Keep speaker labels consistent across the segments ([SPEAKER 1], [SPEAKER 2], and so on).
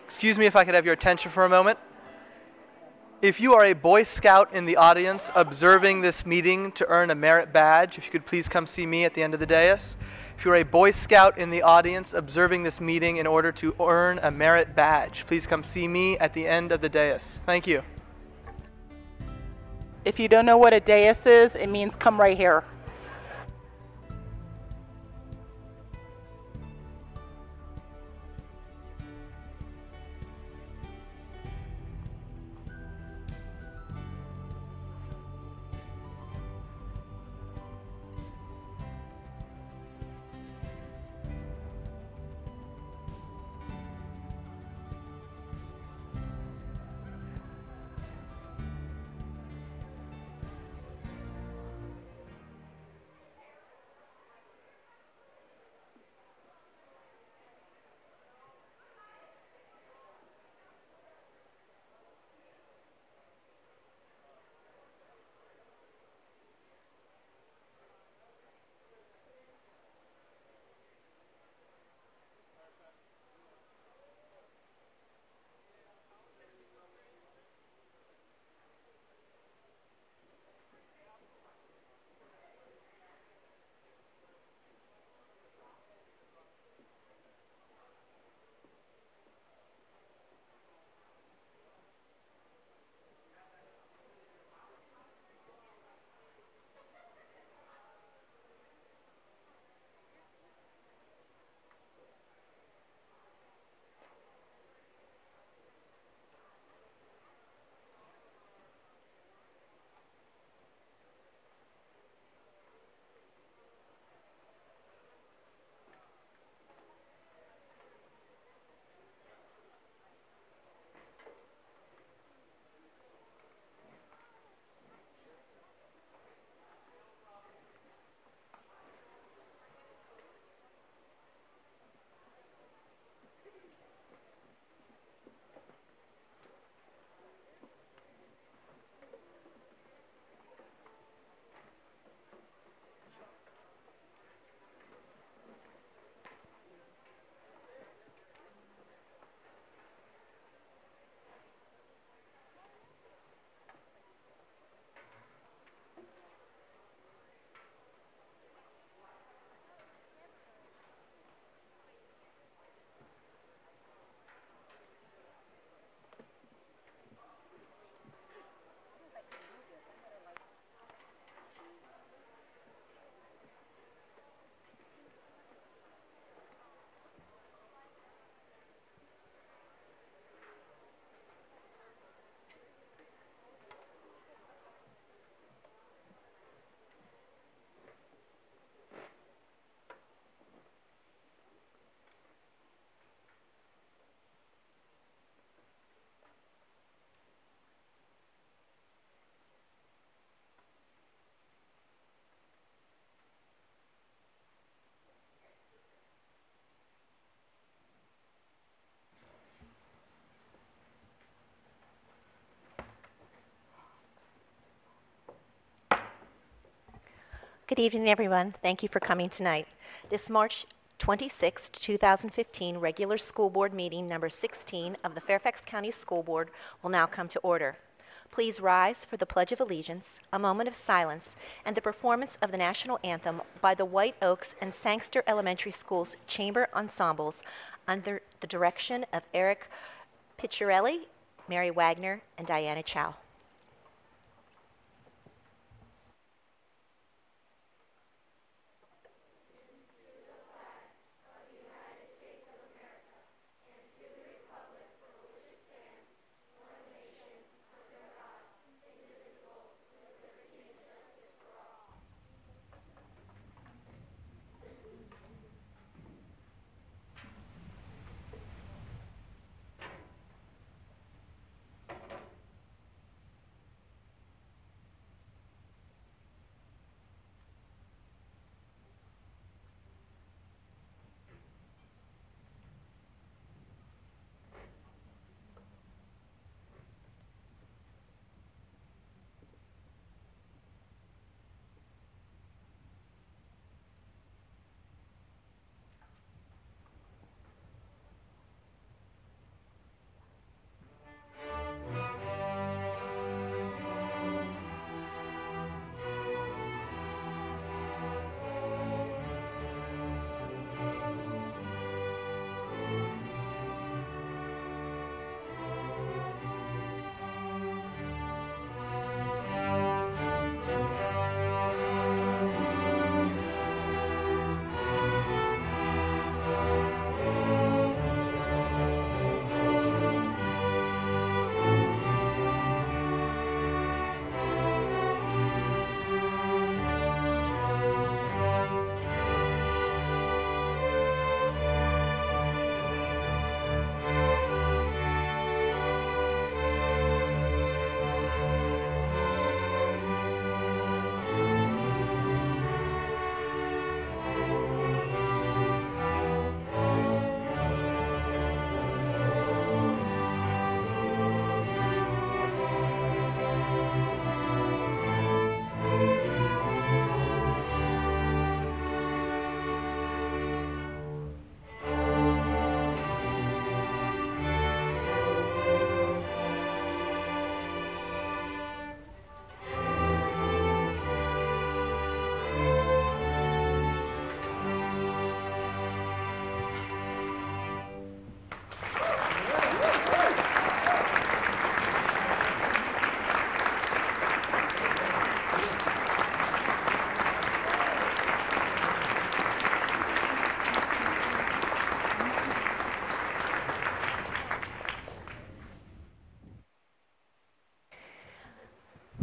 [SPEAKER 1] Excuse me if I could have your attention for a moment. If you are a Boy Scout in the audience observing this meeting to earn a merit badge, if you could please come see me at the end of the dais. If you're a Boy Scout in the audience observing this meeting in order to earn a merit badge, please come see me at the end of the dais. Thank you.
[SPEAKER 2] If you don't know what a dais is, it means come right here.
[SPEAKER 3] Good evening, everyone. Thank you for coming tonight. This March 26, 2015 regular school board meeting number 16 of the Fairfax County School Board will now come to order. Please rise for the Pledge of Allegiance, a moment of silence, and the performance of the national anthem by the White Oaks and Sangster Elementary Schools Chamber Ensembles under the direction of Eric Picciarelli, Mary Wagner, and Diana Chow.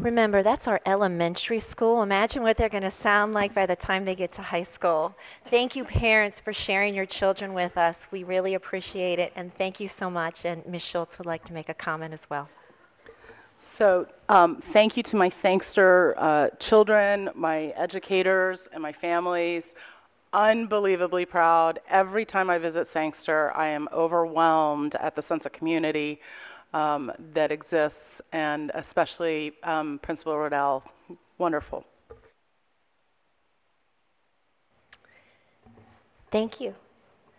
[SPEAKER 3] Remember, that's our elementary school. Imagine what they're going to sound like by the time they get to high school. Thank you, parents, for sharing your children with us. We really appreciate it, and thank you so much. And Ms. Schultz would like to make a comment as well.
[SPEAKER 2] So thank you to my Sangster children, my educators, and my families. Unbelievably proud. Every time I visit Sangster, I am overwhelmed at the sense of community that exists, and especially Principal Rodell. Wonderful.
[SPEAKER 3] Thank you.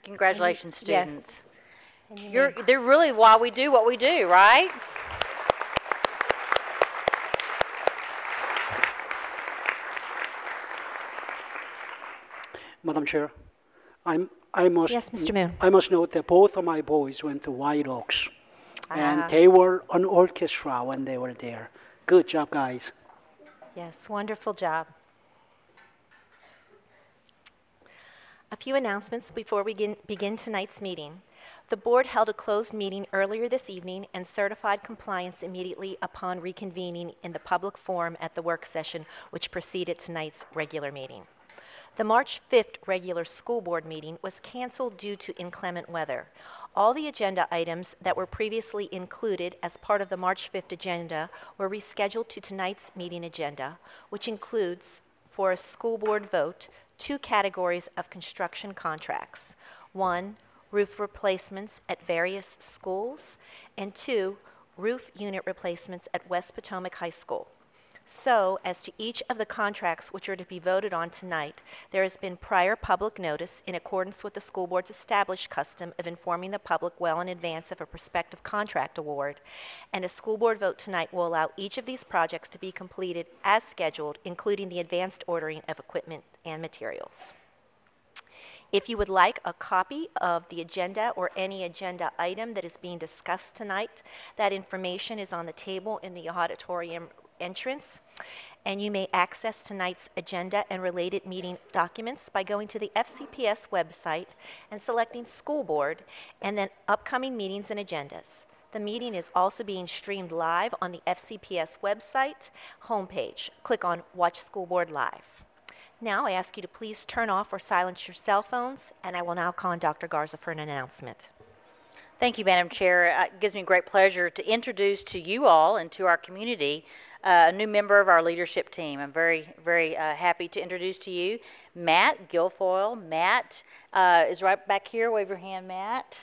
[SPEAKER 4] Congratulations, students.
[SPEAKER 3] Yes.
[SPEAKER 4] They're really why we do what we do, right?
[SPEAKER 5] Madam Chair, I must
[SPEAKER 3] Yes, Mr. Moon.
[SPEAKER 5] I must note that both of my boys went to White Oaks, and
[SPEAKER 3] Ah.
[SPEAKER 5] they were an orchestra when they were there. Good job, guys.
[SPEAKER 3] Yes, wonderful job. A few announcements before we begin tonight's meeting. The board held a closed meeting earlier this evening and certified compliance immediately upon reconvening in the public forum at the work session which preceded tonight's regular meeting. The March 5th regular school board meeting was canceled due to inclement weather. All the agenda items that were previously included as part of the March 5th agenda were rescheduled to tonight's meeting agenda, which includes, for a school board vote, 2 categories of construction contracts. 1, roof replacements at various schools, and 2, roof unit replacements at West Potomac High School. So, as to each of the contracts which are to be voted on tonight, there has been prior public notice in accordance with the school board's established custom of informing the public well in advance of a prospective contract award, and a school board vote tonight will allow each of these projects to be completed as scheduled, including the advanced ordering of equipment and materials. If you would like a copy of the agenda or any agenda item that is being discussed tonight, that information is on the table in the auditorium entrance, and you may access tonight's agenda and related meeting documents by going to the FCPS website and selecting School Board and then Upcoming Meetings and Agendas. The meeting is also being streamed live on the FCPS website homepage. Click on Watch School Board Live. Now I ask you to please turn off or silence your cell phones, and I will now call on Dr. Garza for an announcement.
[SPEAKER 4] Thank you, Madam Chair. It gives me great pleasure to introduce to you all and to our community a new member of our leadership team. I'm very, very happy to introduce to you Matt Guilfoyle. Matt is right back here. Wave your hand, Matt.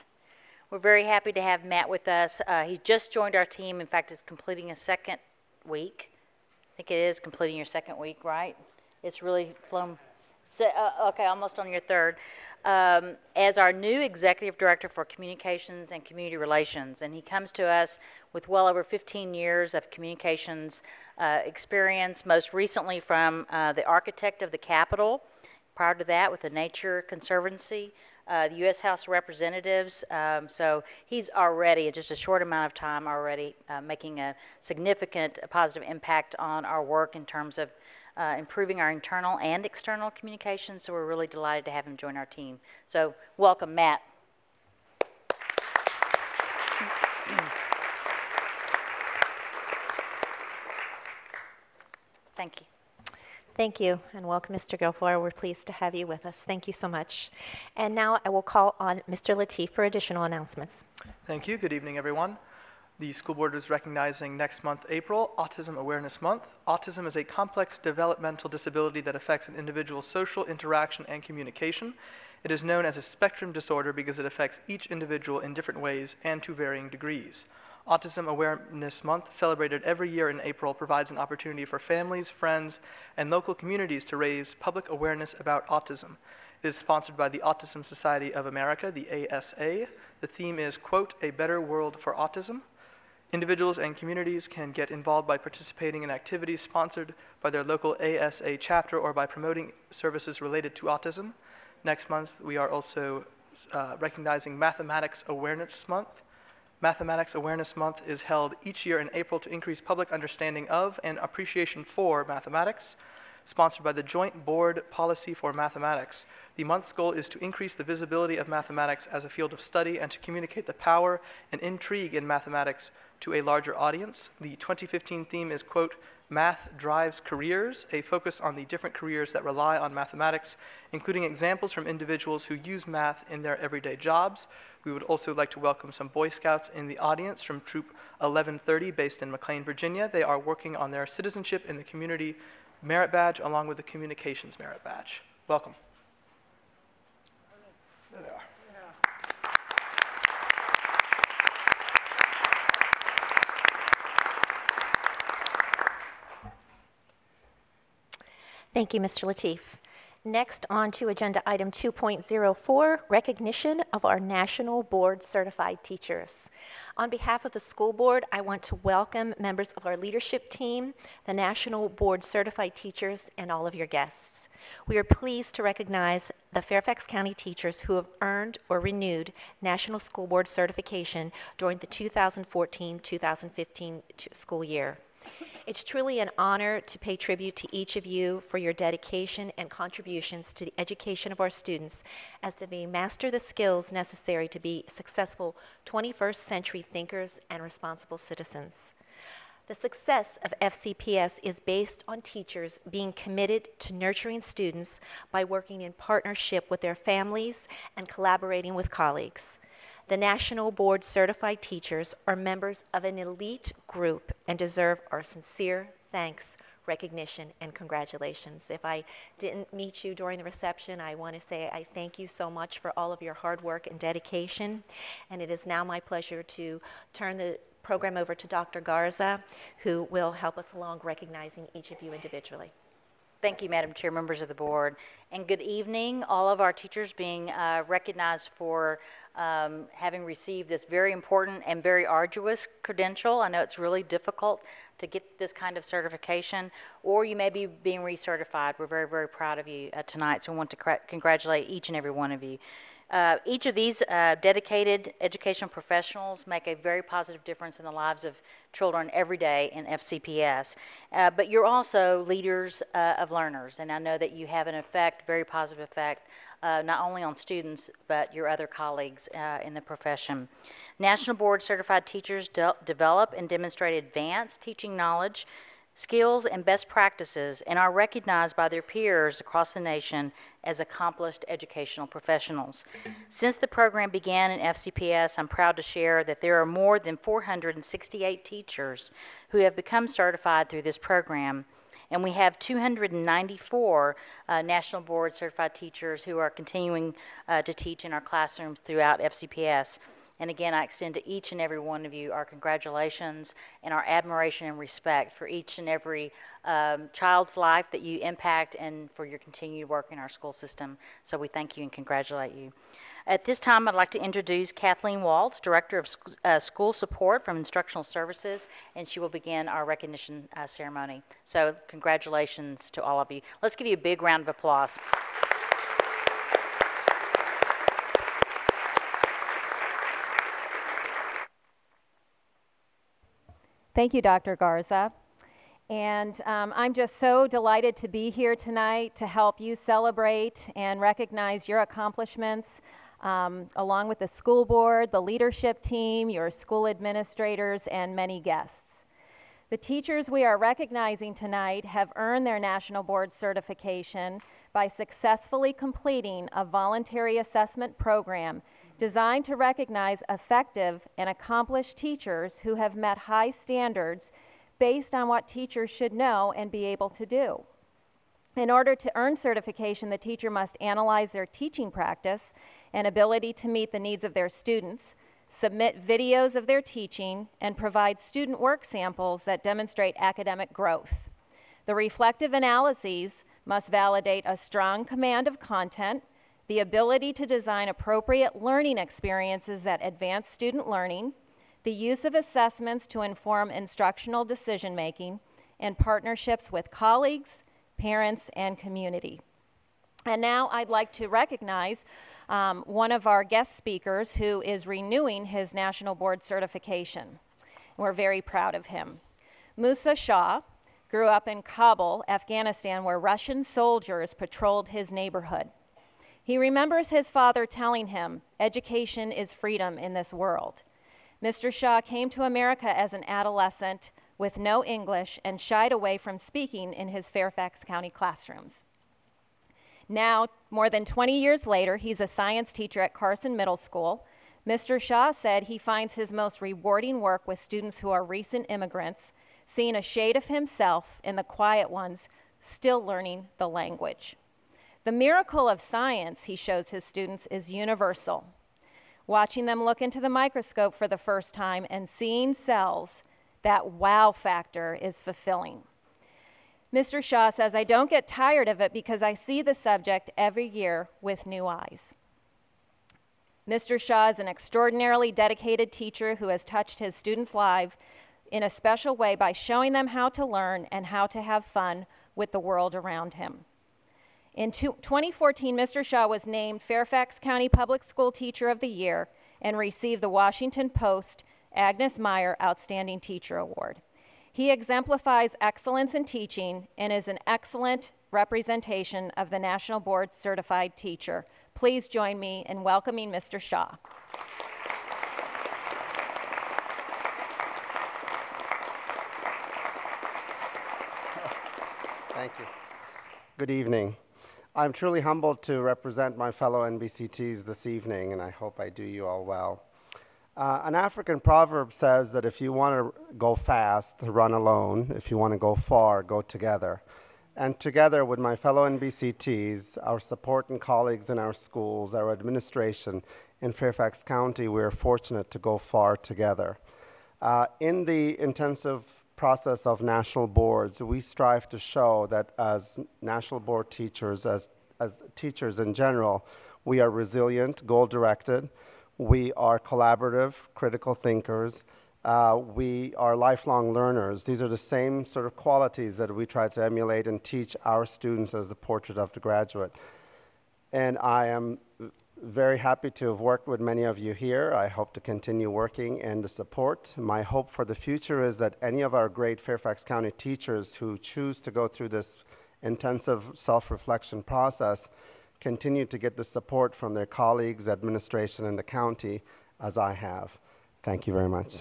[SPEAKER 4] We're very happy to have Matt with us. He just joined our team. In fact, is completing a second week. I think it is completing your second week, right? It's really flown. Okay, almost on your third. As our new Executive Director for Communications and Community Relations, and he comes to us with well over 15 years of communications experience, most recently from the architect of the Capitol, prior to that with the Nature Conservancy, the U.S. House of Representatives. So he's already, in just a short amount of time, already making a significant positive impact on our work in terms of improving our internal and external communications, so we're really delighted to have him join our team. So welcome, Matt. Thank you.
[SPEAKER 3] Thank you, and welcome, Mr. Guilfoyle. We're pleased to have you with us. Thank you so much. And now I will call on Mr. Lateef for additional announcements.
[SPEAKER 1] Thank you. Good evening, everyone. The school board is recognizing next month, April, Autism Awareness Month. Autism is a complex developmental disability that affects an individual's social interaction and communication. It is known as a spectrum disorder because it affects each individual in different ways and to varying degrees. Autism Awareness Month, celebrated every year in April, provides an opportunity for families, friends, and local communities to raise public awareness about autism. It is sponsored by the Autism Society of America, the ASA. The theme is, quote, "A Better World for Autism." Individuals and communities can get involved by participating in activities sponsored by their local ASA chapter or by promoting services related to autism. Next month, we are also recognizing Mathematics Awareness Month. Mathematics Awareness Month is held each year in April to increase public understanding of and appreciation for mathematics. Sponsored by the Joint Board Policy for Mathematics. The month's goal is to increase the visibility of mathematics as a field of study and to communicate the power and intrigue in mathematics to a larger audience. The 2015 theme is, quote, Math Drives Careers, a focus on the different careers that rely on mathematics, including examples from individuals who use math in their everyday jobs. We would also like to welcome some Boy Scouts in the audience from Troop 1130 based in McLean, Virginia. They are working on their Citizenship in the Community Merit Badge along with the Communications Merit Badge. Welcome. There they are.
[SPEAKER 3] Thank you, Mr. Lateef. Next, on to agenda item 2.04, recognition of our National Board Certified Teachers. On behalf of the school board, I want to welcome members of our leadership team, the National Board Certified Teachers, and all of your guests. We are pleased to recognize the Fairfax County teachers who have earned or renewed National School Board certification during the 2014-2015 school year. It's truly an honor to pay tribute to each of you for your dedication and contributions to the education of our students as they master the skills necessary to be successful 21st century thinkers and responsible citizens. The success of FCPS is based on teachers being committed to nurturing students by working in partnership with their families and collaborating with colleagues. The National Board Certified Teachers are members of an elite group and deserve our sincere thanks, recognition, and congratulations. If I didn't meet you during the reception, I want to say I thank you so much for all of your hard work and dedication. And it is now my pleasure to turn the program over to Dr. Garza, who will help us along recognizing each of you individually.
[SPEAKER 4] Thank you, Madam Chair, members of the board, and good evening. All of our teachers being recognized for having received this very important and very arduous credential. I know it's really difficult to get this kind of certification, or you may be being recertified. We're very, very proud of you tonight, so we want to congratulate each and every one of you. Each of these dedicated educational professionals make a very positive difference in the lives of children every day in FCPS. But you're also leaders of learners, and I know that you have an effect, very positive effect, not only on students, but your other colleagues in the profession. National Board Certified Teachers develop and demonstrate advanced teaching knowledge, skills, and best practices, and are recognized by their peers across the nation as accomplished educational professionals. Since the program began in FCPS, I'm proud to share that there are more than 468 teachers who have become certified through this program, and we have 294 National Board Certified Teachers who are continuing to teach in our classrooms throughout FCPS. And again, I extend to each and every one of you our congratulations and our admiration and respect for each and every child's life that you impact and for your continued work in our school system. So we thank you and congratulate you. At this time, I'd like to introduce Kathleen Waltz, Director of School Support from Instructional Services, and she will begin our recognition ceremony. So congratulations to all of you. Let's give you a big round of applause.
[SPEAKER 6] Thank you, Dr. Garza. And I'm just so delighted to be here tonight to help you celebrate and recognize your accomplishments along with the school board, the leadership team, your school administrators, and many guests. The teachers we are recognizing tonight have earned their National Board certification by successfully completing a voluntary assessment program designed to recognize effective and accomplished teachers who have met high standards based on what teachers should know and be able to do. In order to earn certification, the teacher must analyze their teaching practice and ability to meet the needs of their students, submit videos of their teaching, and provide student work samples that demonstrate academic growth. The reflective analyses must validate a strong command of content, the ability to design appropriate learning experiences that advance student learning, the use of assessments to inform instructional decision-making, and partnerships with colleagues, parents, and community. And now I'd like to recognize one of our guest speakers who is renewing his National Board certification. We're very proud of him. Musa Shah grew up in Kabul, Afghanistan, where Russian soldiers patrolled his neighborhood. He remembers his father telling him, "Education is freedom in this world." Mr. Shah came to America as an adolescent with no English and shied away from speaking in his Fairfax County classrooms. Now, more than 20 years later, he's a science teacher at Carson Middle School. Mr. Shaw said he finds his most rewarding work with students who are recent immigrants, seeing a shade of himself in the quiet ones still learning the language. The miracle of science, he shows his students, is universal. Watching them look into the microscope for the first time and seeing cells, that wow factor is fulfilling. Mr. Shaw says, I don't get tired of it because I see the subject every year with new eyes. Mr. Shaw is an extraordinarily dedicated teacher who has touched his students' lives in a special way by showing them how to learn and how to have fun with the world around him. In 2014, Mr. Shaw was named Fairfax County Public School Teacher of the Year and received the Washington Post Agnes Meyer Outstanding Teacher Award. He exemplifies excellence in teaching and is an excellent representation of the National Board Certified Teacher. Please join me in welcoming Mr. Shaw.
[SPEAKER 7] Thank you. Good evening. I'm truly humbled to represent my fellow NBCTs this evening, and I hope I do you all well. An African proverb says that if you want to go fast, run alone. If you want to go far, go together. And together with my fellow NBCTs, our support and colleagues in our schools, our administration in Fairfax County, we are fortunate to go far together. In the intensive process of national boards, we strive to show that as national board teachers, as teachers in general, we are resilient, goal-directed, we are collaborative, critical thinkers, we are lifelong learners. These are the same sort of qualities that we try to emulate and teach our students as the portrait of the graduate. And I am very happy to have worked with many of you here. I hope to continue working in the support. My hope for the future is that any of our great Fairfax County teachers who choose to go through this intensive self-reflection process continue to get the support from their colleagues, administration, and the county, as I have. Thank you very much.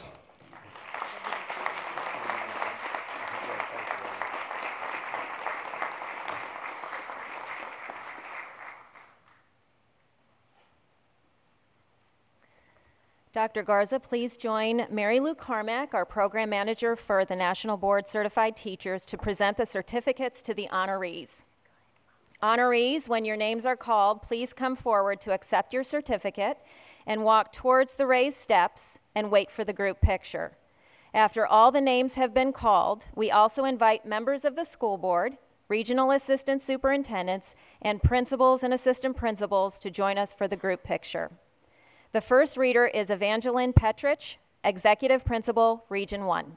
[SPEAKER 6] Dr. Garza, please join Mary Lou Carmack, our program manager for the National Board Certified Teachers, to present the certificates to the honorees. Honorees, when your names are called, please come forward to accept your certificate and walk towards the raised steps and wait for the group picture. After all the names have been called, we also invite members of the school board, regional assistant superintendents, and principals and assistant principals to join us for the group picture. The first reader is Evangeline Petrich, Executive Principal, Region 1.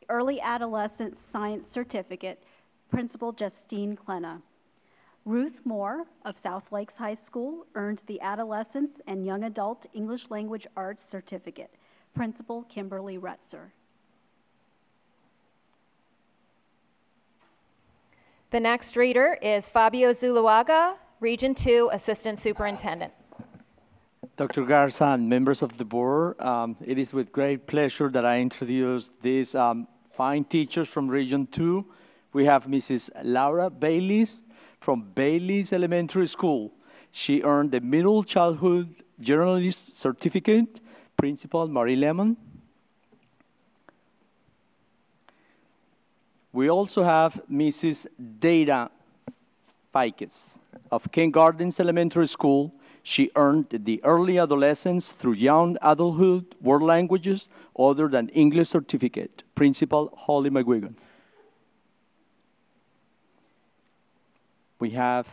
[SPEAKER 8] Early Adolescent Science Certificate, Principal Justine Klena. Ruth Moore of South Lakes High School earned the Adolescents and Young Adult English Language Arts Certificate, Principal Kimberly Retzer.
[SPEAKER 6] The next reader is Fabio Zuluaga, Region 2 Assistant Superintendent.
[SPEAKER 9] Dr. Garza and members of the board, it is with great pleasure that I introduce these fine teachers from Region 2. We have Mrs. Laura Baylis from Baylis Elementary School. She earned the Middle Childhood Journalist Certificate, Principal Marie Lemon. We also have Mrs. Data Fikes of Ken Gardens Elementary School. She earned the Early Adolescence through Young Adulthood World Languages other than English Certificate, Principal Holly McGuigan. We have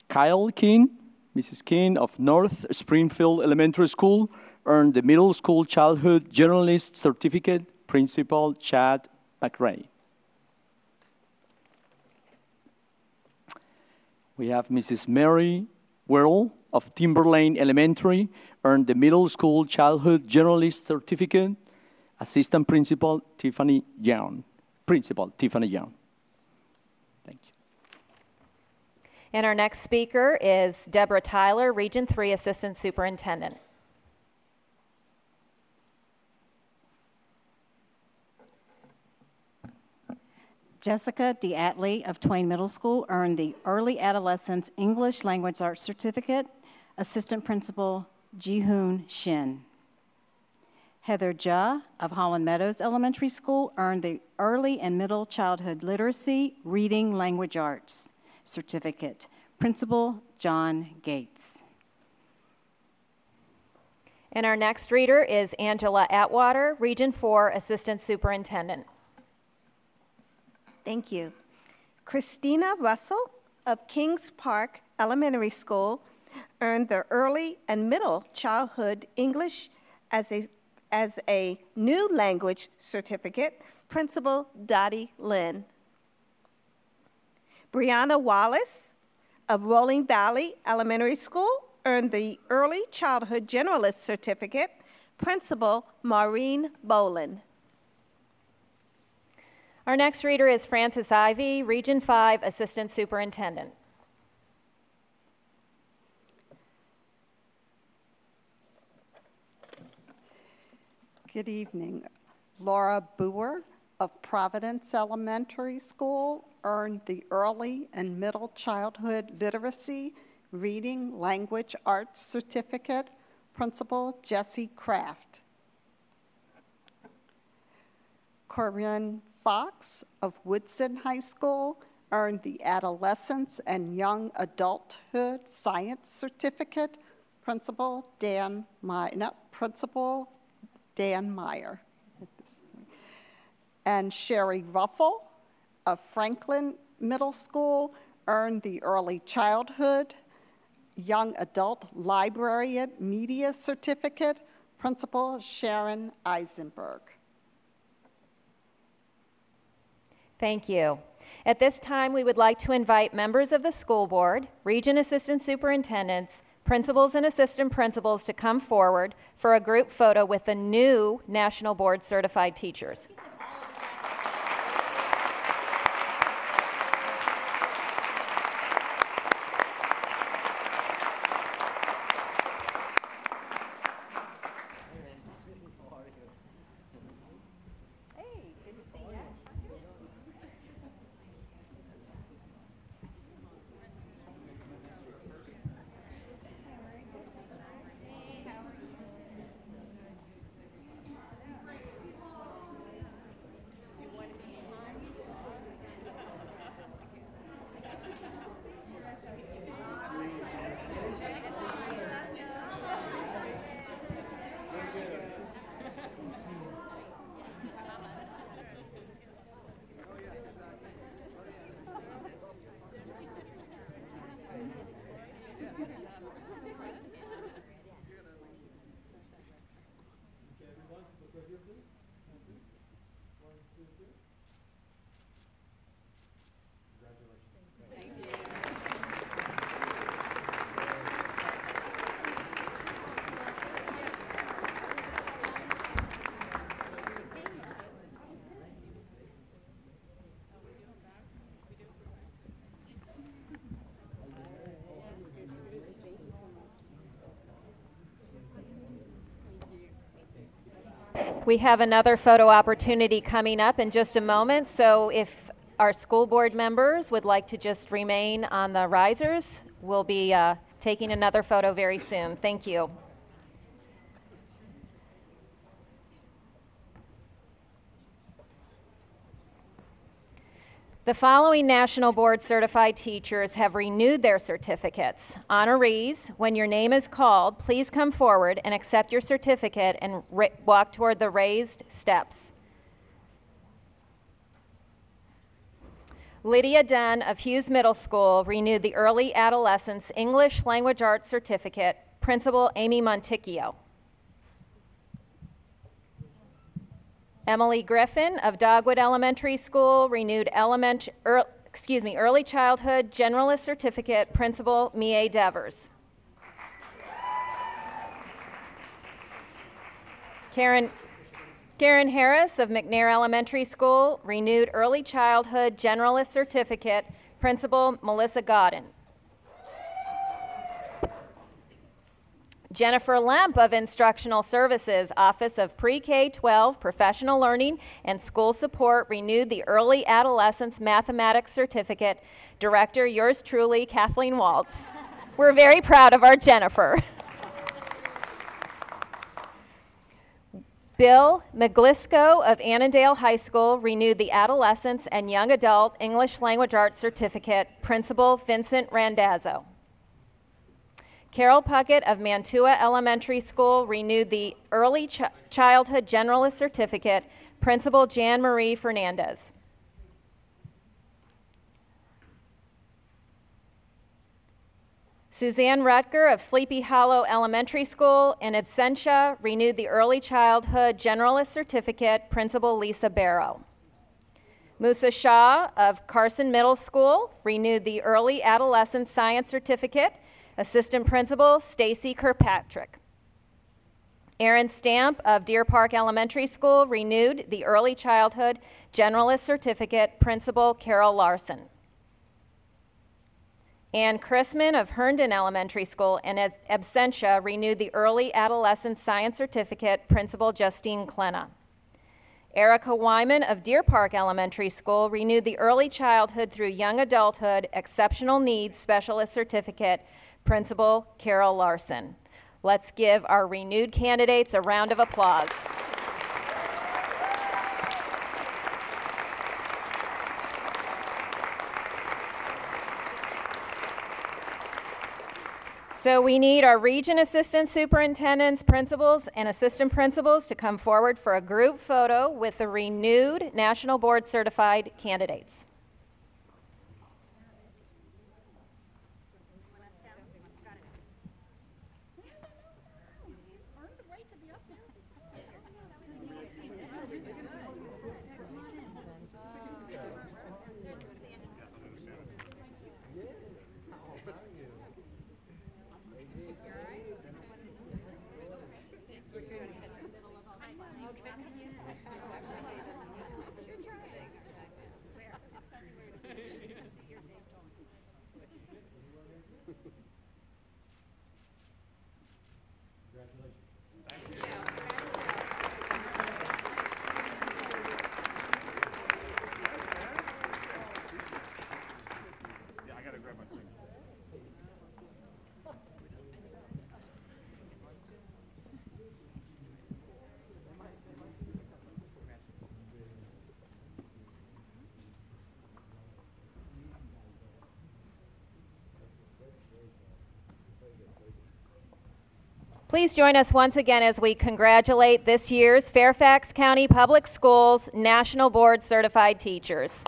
[SPEAKER 9] Kyle Keene, Mrs. Keene of North Springfield Elementary School, earned the Middle School Childhood Journalist Certificate, Principal Chad McRae. We have Mrs. Mary Werle of Timberlane Elementary, earned the Middle School Childhood Journalist Certificate, Assistant Principal Tiffany Young. Principal Tiffany Young. Thank you.
[SPEAKER 6] And our next speaker is Deborah Tyler, Region 3 Assistant Superintendent.
[SPEAKER 10] Jessica Diatley of Twain Middle School earned the Early Adolescence English Language Arts Certificate. Assistant Principal Jihoon Shin. Heather Jha of Holland Meadows Elementary School earned the Early and Middle Childhood Literacy Reading Language Arts Certificate. Principal John Gates.
[SPEAKER 6] And our next reader is Angela Atwater, Region 4 Assistant Superintendent.
[SPEAKER 11] Thank you. Christina Russell of Kings Park Elementary School earned the Early and Middle Childhood English as a New Language Certificate. Principal Dottie Lynn. Brianna Wallace of Rolling Valley Elementary School earned the Early Childhood Generalist Certificate. Principal Maureen Bolin.
[SPEAKER 6] Our next reader is Frances Ivy, Region 5 Assistant Superintendent.
[SPEAKER 12] Good evening. Laura Boer of Providence Elementary School earned the Early and Middle Childhood Literacy Reading Language Arts Certificate. Principal Jesse Kraft. Corinne Fox of Woodson High School earned the Adolescence and Young Adulthood Science Certificate. Principal Dan Meyer. And Sherry Ruffle of Franklin Middle School earned the Early Childhood Young Adult Library Media Certificate. Principal Sharon Eisenberg.
[SPEAKER 6] Thank you. At this time, we would like to invite members of the school board, region assistant superintendents, principals and assistant principals to come forward for a group photo with the new National Board Certified Teachers. We have another photo opportunity coming up in just a moment, so if our school board members would like to just remain on the risers, we'll be taking another photo very soon. Thank you. The following National Board Certified Teachers have renewed their certificates. Honorees, when your name is called, please come forward and accept your certificate and walk toward the raised steps. Lydia Dunn of Hughes Middle School renewed the Early Adolescence English Language Arts Certificate. Principal Amy Monticchio. Emily Griffin of Dogwood Elementary School renewed Early Childhood Generalist Certificate. Principal Mie Devers. Karen Harris of McNair Elementary School renewed Early Childhood Generalist Certificate. Principal Melissa Godden. Jennifer Lemp of Instructional Services, Office of Pre-K-12 Professional Learning and School Support, renewed the Early Adolescence Mathematics Certificate. Director, yours truly, Kathleen Waltz. We're very proud of our Jennifer. Bill McGlisco of Annandale High School renewed the Adolescence and Young Adult English Language Arts Certificate. Principal, Vincent Randazzo. Carol Puckett of Mantua Elementary School renewed the Early Childhood Generalist Certificate. Principal, Jan Marie Fernandez. Suzanne Rutger of Sleepy Hollow Elementary School in absentia renewed the Early Childhood Generalist Certificate. Principal, Lisa Barrow. Musa Shah of Carson Middle School renewed the Early Adolescent Science Certificate. Assistant Principal, Stacy Kirkpatrick. Aaron Stamp of Deer Park Elementary School renewed the Early Childhood Generalist Certificate. Principal, Carol Larson. Ann Chrisman of Herndon Elementary School in absentia renewed the Early Adolescent Science Certificate. Principal, Justine Klenna. Erica Wyman of Deer Park Elementary School renewed the Early Childhood through Young Adulthood Exceptional Needs Specialist Certificate. Principal, Carol Larson. Let's give our renewed candidates a round of applause. So we need our region assistant superintendents, principals, and assistant principals to come forward for a group photo with the renewed National Board certified candidates. Please join us once again as we congratulate this year's Fairfax County Public Schools National Board Certified Teachers.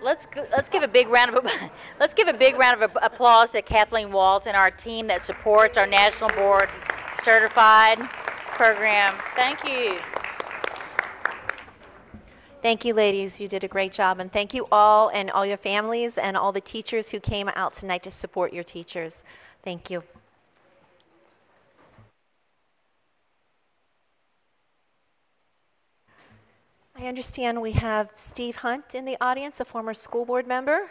[SPEAKER 4] Let's give a big round of applause to Kathleen Waltz and our team that supports our National Board Certified program. Thank you.
[SPEAKER 3] Thank you, ladies. You did a great job. And thank you all and all your families and all the teachers who came out tonight to support your teachers. Thank you. I understand we have Steve Hunt in the audience, a former school board member.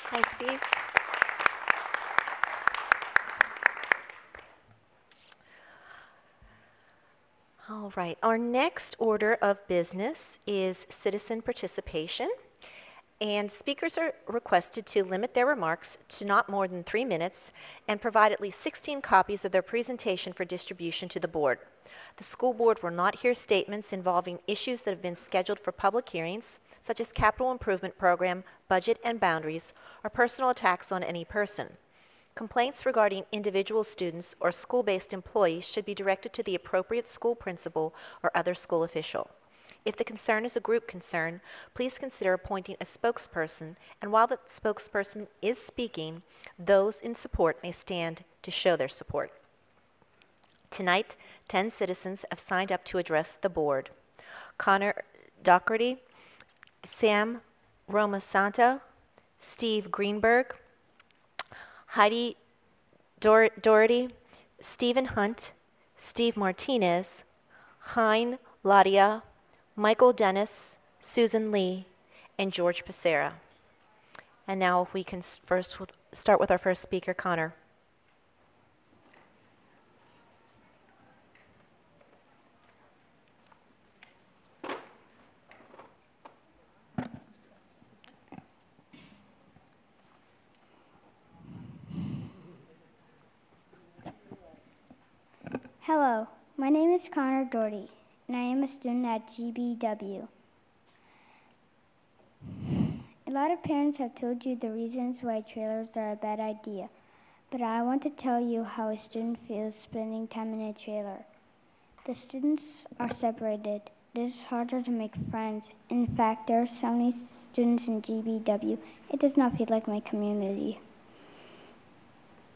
[SPEAKER 3] Hi, Steve. All right, our next order of business is citizen participation. And speakers are requested to limit their remarks to not more than 3 minutes and provide at least 16 copies of their presentation for distribution to the board. The school board will not hear statements involving issues that have been scheduled for public hearings, such as capital improvement program, budget and boundaries, or personal attacks on any person. Complaints regarding individual students or school-based employees should be directed to the appropriate school principal or other school official. If the concern is a group concern, please consider appointing a spokesperson, and while the spokesperson is speaking, those in support may stand to show their support. Tonight, 10 citizens have signed up to address the board. Connor Doherty, Sam Romasanto, Steve Greenberg, Heidi Doherty, Stephen Hunt, Steve Martinez, Hein Ladia, Michael Dennis, Susan Lee, and George Pacera. And now if we can start with our first speaker, Connor.
[SPEAKER 13] Hello, my name is Connor Doherty, and I am a student at GBW. A lot of parents have told you the reasons why trailers are a bad idea, but I want to tell you how a student feels spending time in a trailer. The students are separated. It is harder to make friends. In fact, there are so many students in GBW, it does not feel like my community.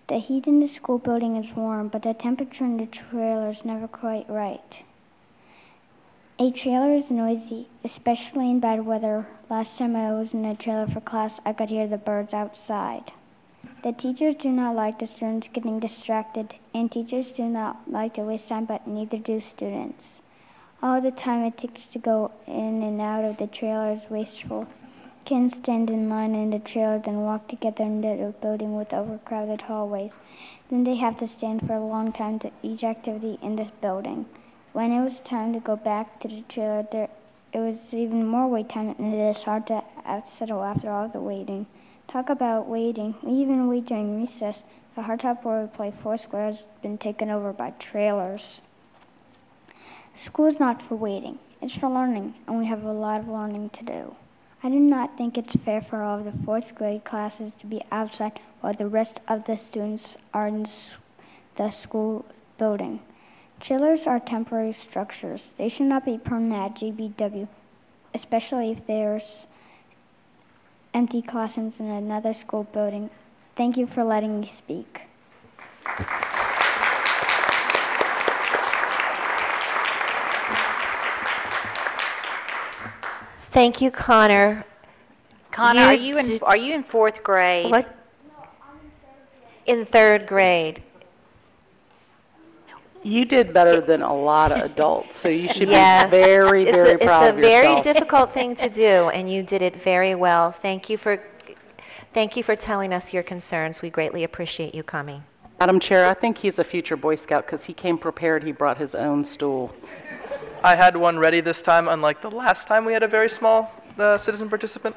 [SPEAKER 13] The heat in the school building is warm, but the temperature in the trailer is never quite right. A trailer is noisy, especially in bad weather. Last time I was in a trailer for class, I could hear the birds outside. The teachers do not like the students getting distracted, and teachers do not like to waste time, but neither do students. All the time it takes to go in and out of the trailer is wasteful. Kids stand in line in the trailer, then walk together in the building with overcrowded hallways. Then they have to stand for a long time to each activity in this building. When it was time to go back to the trailer, it was even more wait time, and it is hard to settle after all the waiting. Talk about waiting. We even wait during recess. The hardtop where we play Foursquare has been taken over by trailers. School is not for waiting. It's for learning, and we have a lot of learning to do. I do not think it's fair for all of the fourth grade classes to be outside while the rest of the students are in the school building. Trailers are temporary structures. They should not be permanent at GBW, especially if there's empty classrooms in another school building. Thank you for letting me speak.
[SPEAKER 3] Thank you, Connor.
[SPEAKER 4] Connor, are you in fourth grade?
[SPEAKER 3] What? In third grade.
[SPEAKER 2] You did better than a lot of adults, so you should
[SPEAKER 3] Yes.
[SPEAKER 2] be very, very proud of yourself.
[SPEAKER 3] It's a very difficult thing to do, and you did it very well. Thank you for telling us your concerns. We greatly appreciate you coming.
[SPEAKER 2] Madam Chair, I think he's a future Boy Scout because he came prepared. He brought his own stool.
[SPEAKER 1] I had one ready this time, unlike the last time we had a very small citizen participant.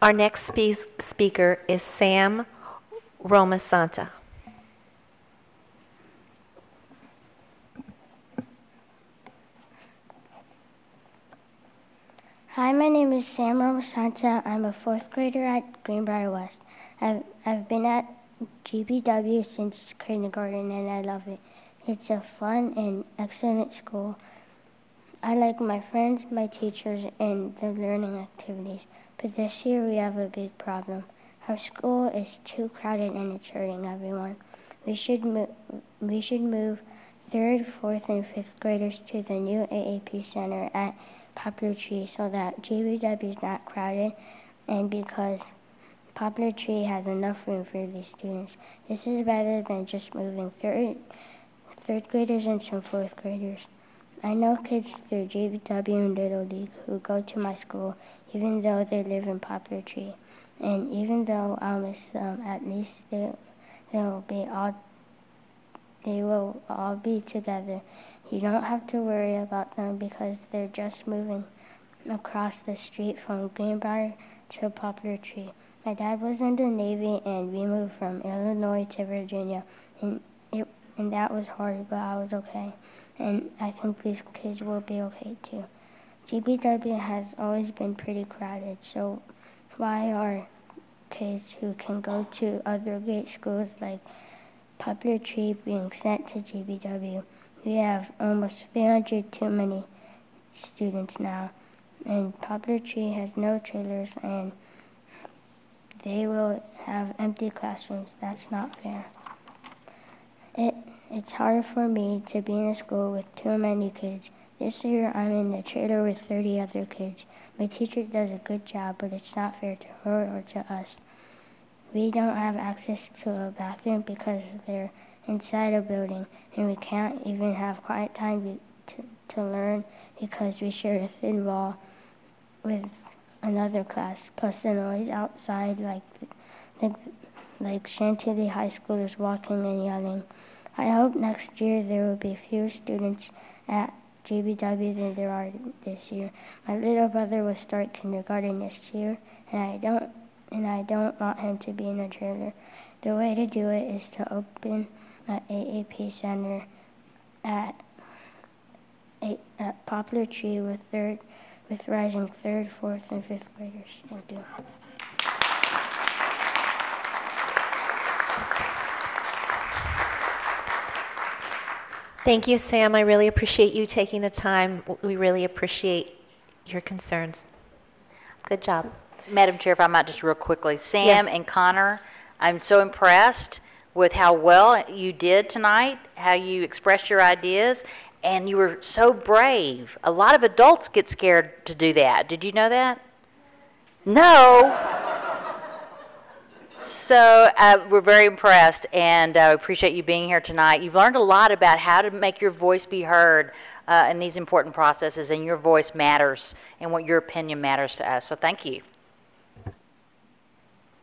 [SPEAKER 3] Our next speaker is Sam Romasanta.
[SPEAKER 13] Hi, my name is Sam Romasanta. I'm a fourth grader at Greenbrier West. I've been at GBW since kindergarten, and I love it. It's a fun and excellent school. I like my friends, my teachers, and the learning activities. But this year we have a big problem. Our school is too crowded and it's hurting everyone. We should move 3rd, 4th, and 5th graders to the new AAP Center at Poplar Tree so that GBW is not crowded and because Poplar Tree has enough room for these students. This is better than just moving third graders and some 4th graders. I know kids through GBW and Little League who go to my school even though they live in Poplar Tree. And even though I'll miss them, at least they will all be together. You don't have to worry about them because they're just moving across the street from Greenbrier to Poplar Tree. My dad was in the Navy and we moved from Illinois to Virginia. And that was hard, but I was okay. And I think these kids will be okay too. GBW has always been pretty crowded, so why are kids who can go to other great schools like Poplar Tree being sent to GBW? We have almost 300 too many students now, and Poplar Tree has no trailers, and they will have empty classrooms. That's not fair. It's hard for me to be in a school with too many kids. This year I'm in a trailer with 30 other kids. My teacher does a good job, but it's not fair to her or to us. We don't have access to a bathroom because they're inside a building, and we can't even have quiet time to learn because we share a thin wall with another class, plus the noise outside like Chantilly High Schoolers walking and yelling. I hope next year there will be fewer students at JBW than there are this year. My little brother will start kindergarten this year, and I don't want him to be in a trailer. The way to do it is to open an AAP center at Poplar Tree with rising 3rd, 4th, and 5th graders. Thank you.
[SPEAKER 3] Thank you, Sam. I really appreciate you taking the time. We really appreciate your concerns. Good job.
[SPEAKER 4] Madam Chair, if I might just real quickly, Sam and Connor, I'm so impressed with how well you did tonight, how you expressed your ideas, and you were so brave. A lot of adults get scared to do that. Did you know that? No. So we're very impressed, and appreciate you being here tonight. You've learned a lot about how to make your voice be heard in these important processes, and your voice matters, and what your opinion matters to us. So thank you.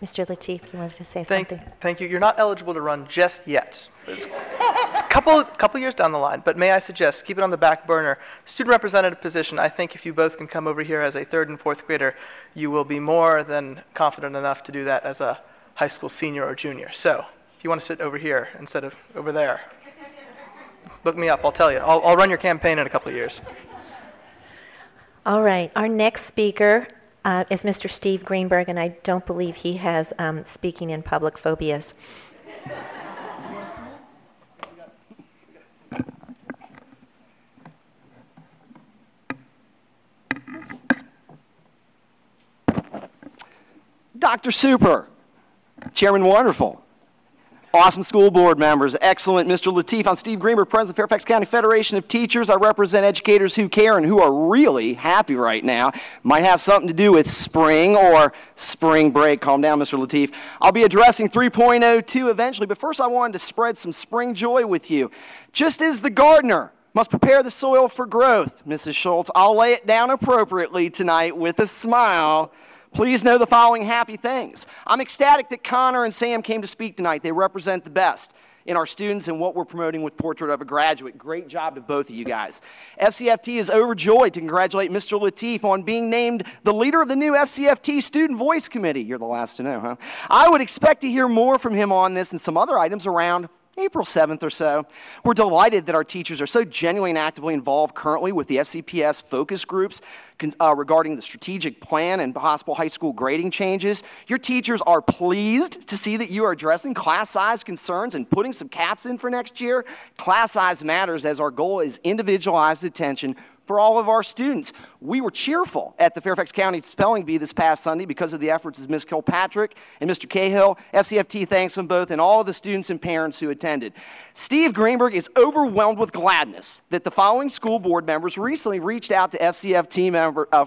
[SPEAKER 3] Mr. Lateef, you wanted to say something?
[SPEAKER 1] Thank you. You're not eligible to run just yet. It's a couple years down the line, but may I suggest, keep it on the back burner. Student representative position, I think if you both can come over here as a 3rd and 4th grader, you will be more than confident enough to do that as a high school senior or junior. So if you want to sit over here instead of over there, look me up, I'll tell you. I'll run your campaign in a couple of years.
[SPEAKER 3] All right, our next speaker is Mr. Steve Greenberg, and I don't believe he has speaking in public phobias.
[SPEAKER 14] Dr. Super, Chairman Wonderful, awesome school board members, excellent Mr. Lateef. I'm Steve Greenberg, President of Fairfax County Federation of Teachers. I represent educators who care and who are really happy right now. Might have something to do with spring or spring break. Calm down, Mr. Lateef. I'll be addressing 3.02 eventually, but first I wanted to spread some spring joy with you. Just as the gardener must prepare the soil for growth, Mrs. Schultz, I'll lay it down appropriately tonight with a smile. Please know the following happy things. I'm ecstatic that Connor and Sam came to speak tonight. They represent the best in our students and what we're promoting with Portrait of a Graduate. Great job to both of you guys. FCFT is overjoyed to congratulate Mr. Lateef on being named the leader of the new FCFT Student Voice Committee. You're the last to know, huh? I would expect to hear more from him on this and some other items around April 7th or so. We're delighted that our teachers are so genuinely and actively involved currently with the FCPS focus groups regarding the strategic plan and possible high school grading changes. Your teachers are pleased to see that you are addressing class size concerns and putting some caps in for next year. Class size matters as our goal is individualized attention for all of our students. We were cheerful at the Fairfax County Spelling Bee this past Sunday because of the efforts of Ms. Kilpatrick and Mr. Cahill. FCFT thanks them both and all of the students and parents who attended. Steve Greenberg is overwhelmed with gladness that the following school board members recently reached out to FCFT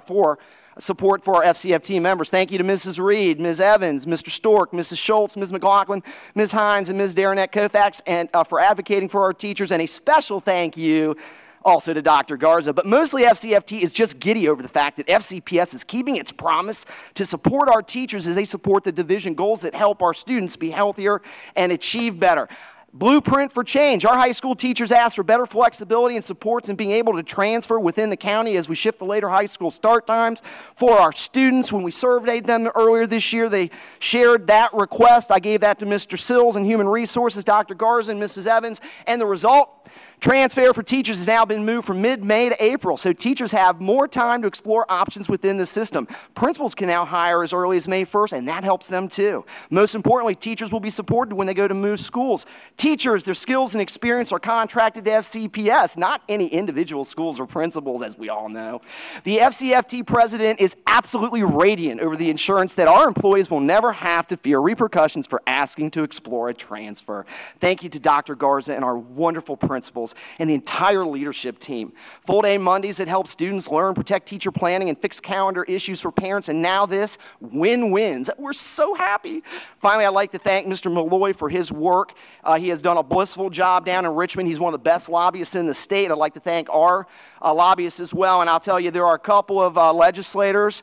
[SPEAKER 14] for support for our FCFT members. Thank you to Mrs. Reed, Ms. Evans, Mr. Stork, Mrs. Schultz, Ms. McLaughlin, Ms. Hines, and Ms. Darinette Koufax and for advocating for our teachers, and a special thank you also to Dr. Garza. But mostly FCFT is just giddy over the fact that FCPS is keeping its promise to support our teachers as they support the division goals that help our students be healthier and achieve better. Blueprint for change. Our high school teachers ask for better flexibility and supports and being able to transfer within the county as we shift the later high school start times for our students. When we surveyed them earlier this year, they shared that request. I gave that to Mr. Sills and Human Resources, Dr. Garza, and Mrs. Evans, and the result, transfer for teachers has now been moved from mid-May to April, so teachers have more time to explore options within the system. Principals can now hire as early as May 1st, and that helps them too. Most importantly, teachers will be supported when they go to move schools. Teachers, their skills and experience are contracted to FCPS, not any individual schools or principals, as we all know. The FCFT president is absolutely radiant over the assurance that our employees will never have to fear repercussions for asking to explore a transfer. Thank you to Dr. Garza and our wonderful principals principals, and the entire leadership team. Full day Mondays that help students learn, protect teacher planning, and fix calendar issues for parents, and now this, win-wins. We're so happy. Finally, I'd like to thank Mr. Malloy for his work. He has done a blissful job down in Richmond. He's one of the best lobbyists in the state. I'd like to thank our lobbyists as well, and I'll tell you, there are a couple of legislators,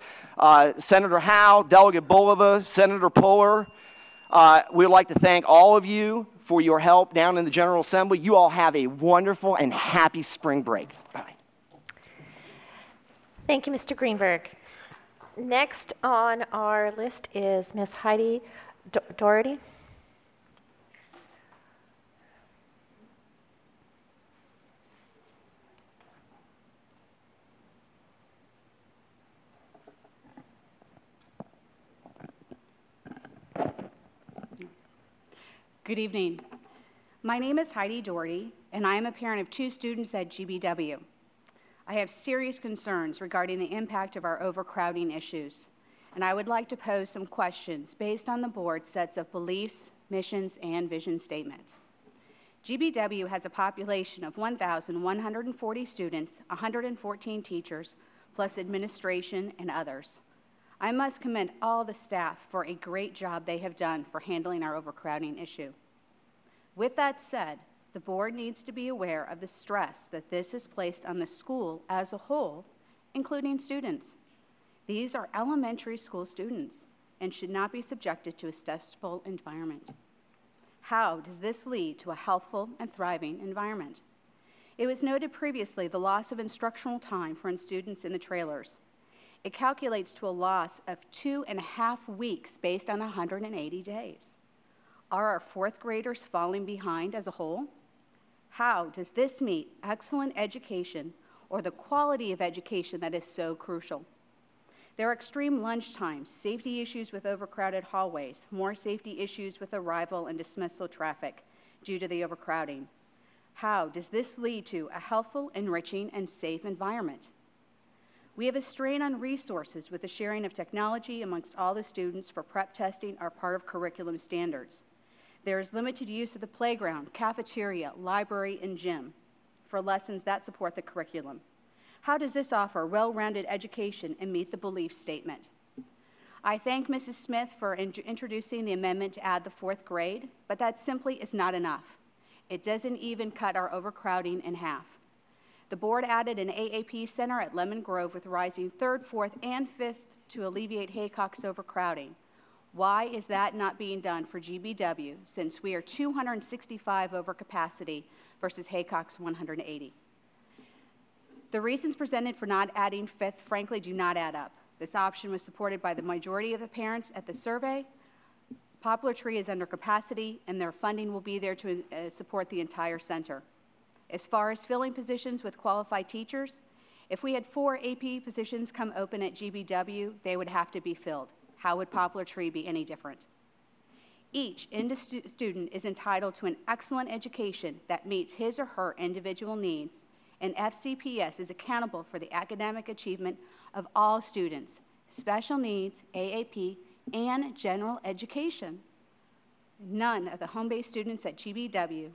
[SPEAKER 14] Senator Howe, Delegate Bulova, Senator Puller. We'd like to thank all of you for your help down in the General Assembly. You all have a wonderful and happy spring break. Bye.
[SPEAKER 3] Thank you, Mr. Greenberg. Next on our list is Ms. Heidi Doherty.
[SPEAKER 15] Good evening. My name is Heidi Doherty, and I am a parent of 2 students at GBW. I have serious concerns regarding the impact of our overcrowding issues, and I would like to pose some questions based on the board's sets of beliefs, missions, and vision statement. GBW has a population of 1,140 students, 114 teachers, plus administration and others. I must commend all the staff for a great job they have done for handling our overcrowding issue. With that said, the board needs to be aware of the stress that this has placed on the school as a whole, including students. These are elementary school students and should not be subjected to a stressful environment. How does this lead to a healthful and thriving environment? It was noted previously the loss of instructional time for students in the trailers. It calculates to a loss of 2.5 weeks based on 180 days. Are our 4th graders falling behind as a whole? How does this meet excellent education or the quality of education that is so crucial? There are extreme lunch times, safety issues with overcrowded hallways, more safety issues with arrival and dismissal traffic due to the overcrowding. How does this lead to a healthful, enriching, and safe environment? We have a strain on resources with the sharing of technology amongst all the students for prep testing are part of curriculum standards. There is limited use of the playground, cafeteria, library, and gym for lessons that support the curriculum. How does this offer well-rounded education and meet the belief statement? I thank Mrs. Smith for introducing the amendment to add the 4th grade, but that simply is not enough. It doesn't even cut our overcrowding in half. The board added an AAP center at Lemon Grove with rising 3rd, 4th, and 5th to alleviate Haycock's overcrowding. Why is that not being done for GBW since we are 265 over capacity versus Haycock's 180? The reasons presented for not adding 5th frankly do not add up. This option was supported by the majority of the parents at the survey. Poplar Tree is under capacity and their funding will be there to support the entire center. As far as filling positions with qualified teachers, if we had 4 AP positions come open at GBW, they would have to be filled. How would Poplar Tree be any different? Each student is entitled to an excellent education that meets his or her individual needs, and FCPS is accountable for the academic achievement of all students, special needs, AAP, and general education. None of the home-based students at GBW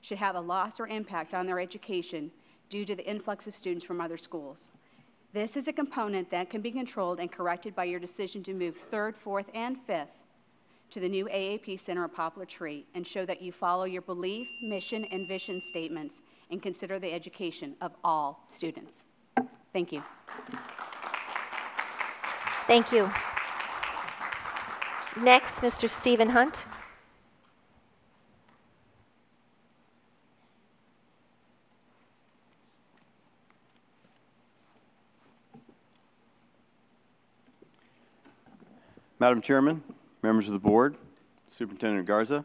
[SPEAKER 15] should have a loss or impact on their education due to the influx of students from other schools. This is a component that can be controlled and corrected by your decision to move 3rd, 4th, and 5th to the new AAP Center at Poplar Tree and show that you follow your belief, mission, and vision statements and consider the education of all students. Thank you.
[SPEAKER 3] Thank you. Next, Mr. Stephen Hunt.
[SPEAKER 16] Madam Chairman, members of the board, Superintendent Garza,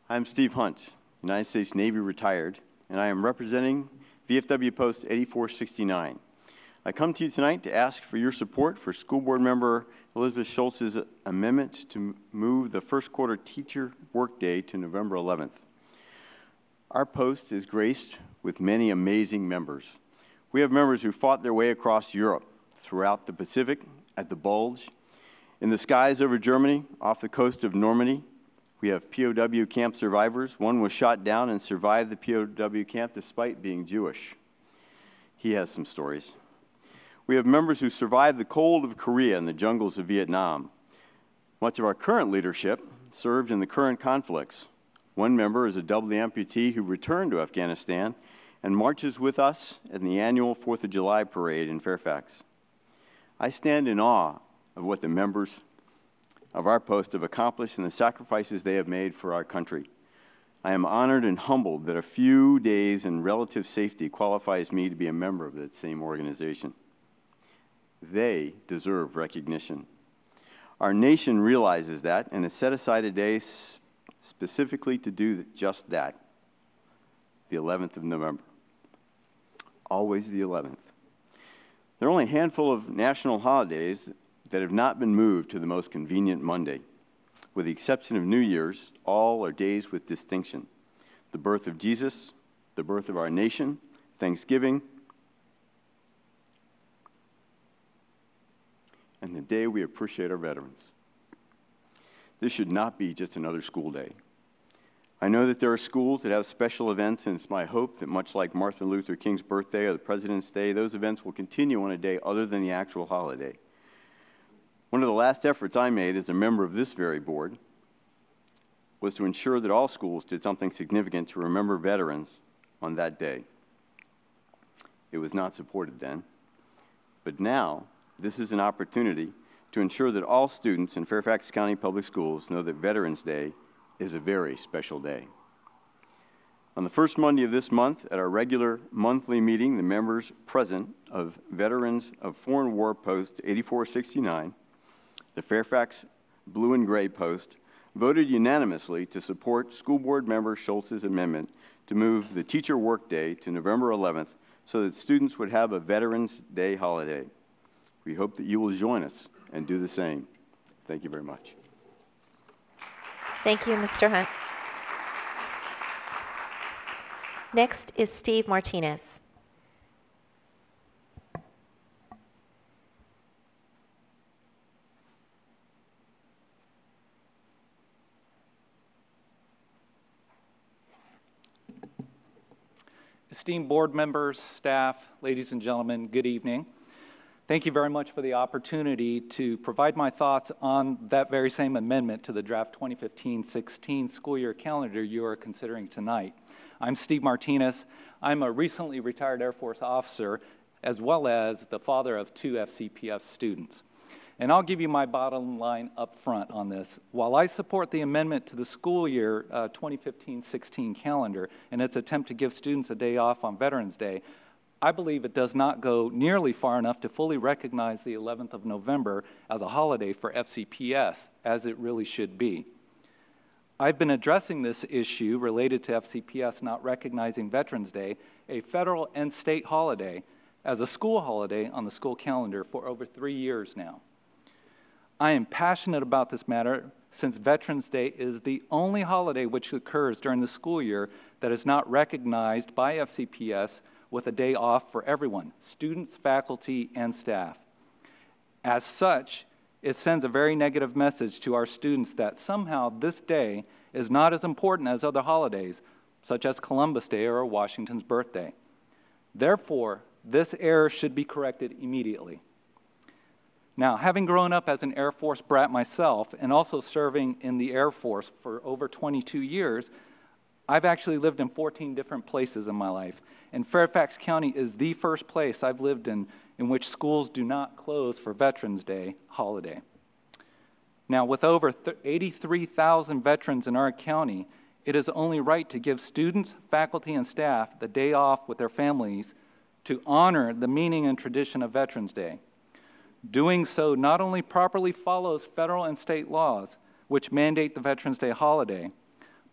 [SPEAKER 16] I'm Steve Hunt, United States Navy retired, and I am representing VFW Post 8469. I come to you tonight to ask for your support for School Board Member Elizabeth Schultz's amendment to move the first quarter teacher workday to November 11th. Our post is graced with many amazing members. We have members who fought their way across Europe, throughout the Pacific, at the Bulge, in the skies over Germany, off the coast of Normandy, We have POW camp survivors. One was shot down and survived the POW camp despite being Jewish. He has some stories. We have members who survived the cold of Korea and the jungles of Vietnam. Much of our current leadership served in the current conflicts. One member is a double amputee who returned to Afghanistan and marches with us in the annual 4th of July parade in Fairfax. I stand in awe of what the members of our post have accomplished and the sacrifices they have made for our country. I am honored and humbled that a few days in relative safety qualifies me to be a member of that same organization. They deserve recognition. Our nation realizes that and has set aside a day specifically to do just that, the 11th of November. Always the 11th. There are only a handful of national holidays that have not been moved to the most convenient Monday. With the exception of New Year's, all are days with distinction. The birth of Jesus, the birth of our nation, Thanksgiving, and the day we appreciate our veterans. This should not be just another school day. I know that there are schools that have special events, and it's my hope that much like Martin Luther King's birthday or the President's Day, those events will continue on a day other than the actual holiday. One of the last efforts I made as a member of this very board was to ensure that all schools did something significant to remember veterans on that day. It was not supported then, but now this is an opportunity to ensure that all students in Fairfax County Public Schools know that Veterans Day is a very special day. On the first Monday of this month, at our regular monthly meeting, the members present of Veterans of Foreign War Post 8469, the Fairfax Blue and Gray Post, voted unanimously to support School Board Member Schultz's amendment to move the Teacher Workday to November 11th so that students would have a Veterans Day holiday. We hope that you will join us and do the same. Thank you very much.
[SPEAKER 3] Thank you, Mr. Hunt. Next is Steve Martinez.
[SPEAKER 17] Esteemed board members, staff, ladies and gentlemen, good evening. Thank you very much for the opportunity to provide my thoughts on that very same amendment to the draft 2015-16 school year calendar you are considering tonight. I'm Steve Martinez. I'm a recently retired Air Force officer as well as the father of 2 FCPS students. And I'll give you my bottom line up front on this. While I support the amendment to the school year 2015-16 calendar and its attempt to give students a day off on Veterans Day, I believe it does not go nearly far enough to fully recognize the 11th of November as a holiday for FCPS, as it really should be. I've been addressing this issue related to FCPS not recognizing Veterans Day, a federal and state holiday, as a school holiday on the school calendar for over 3 years now. I am passionate about this matter since Veterans Day is the only holiday which occurs during the school year that is not recognized by FCPS with a day off for everyone, students, faculty, and staff. As such, it sends a very negative message to our students that somehow this day is not as important as other holidays, such as Columbus Day or Washington's birthday. Therefore, this error should be corrected immediately. Now, having grown up as an Air Force brat myself and also serving in the Air Force for over 22 years, I've actually lived in 14 different places in my life. And Fairfax County is the first place I've lived in which schools do not close for Veterans Day holiday. Now, with over 83,000 veterans in our county, it is only right to give students, faculty, and staff the day off with their families to honor the meaning and tradition of Veterans Day. Doing so not only properly follows federal and state laws, which mandate the Veterans Day holiday,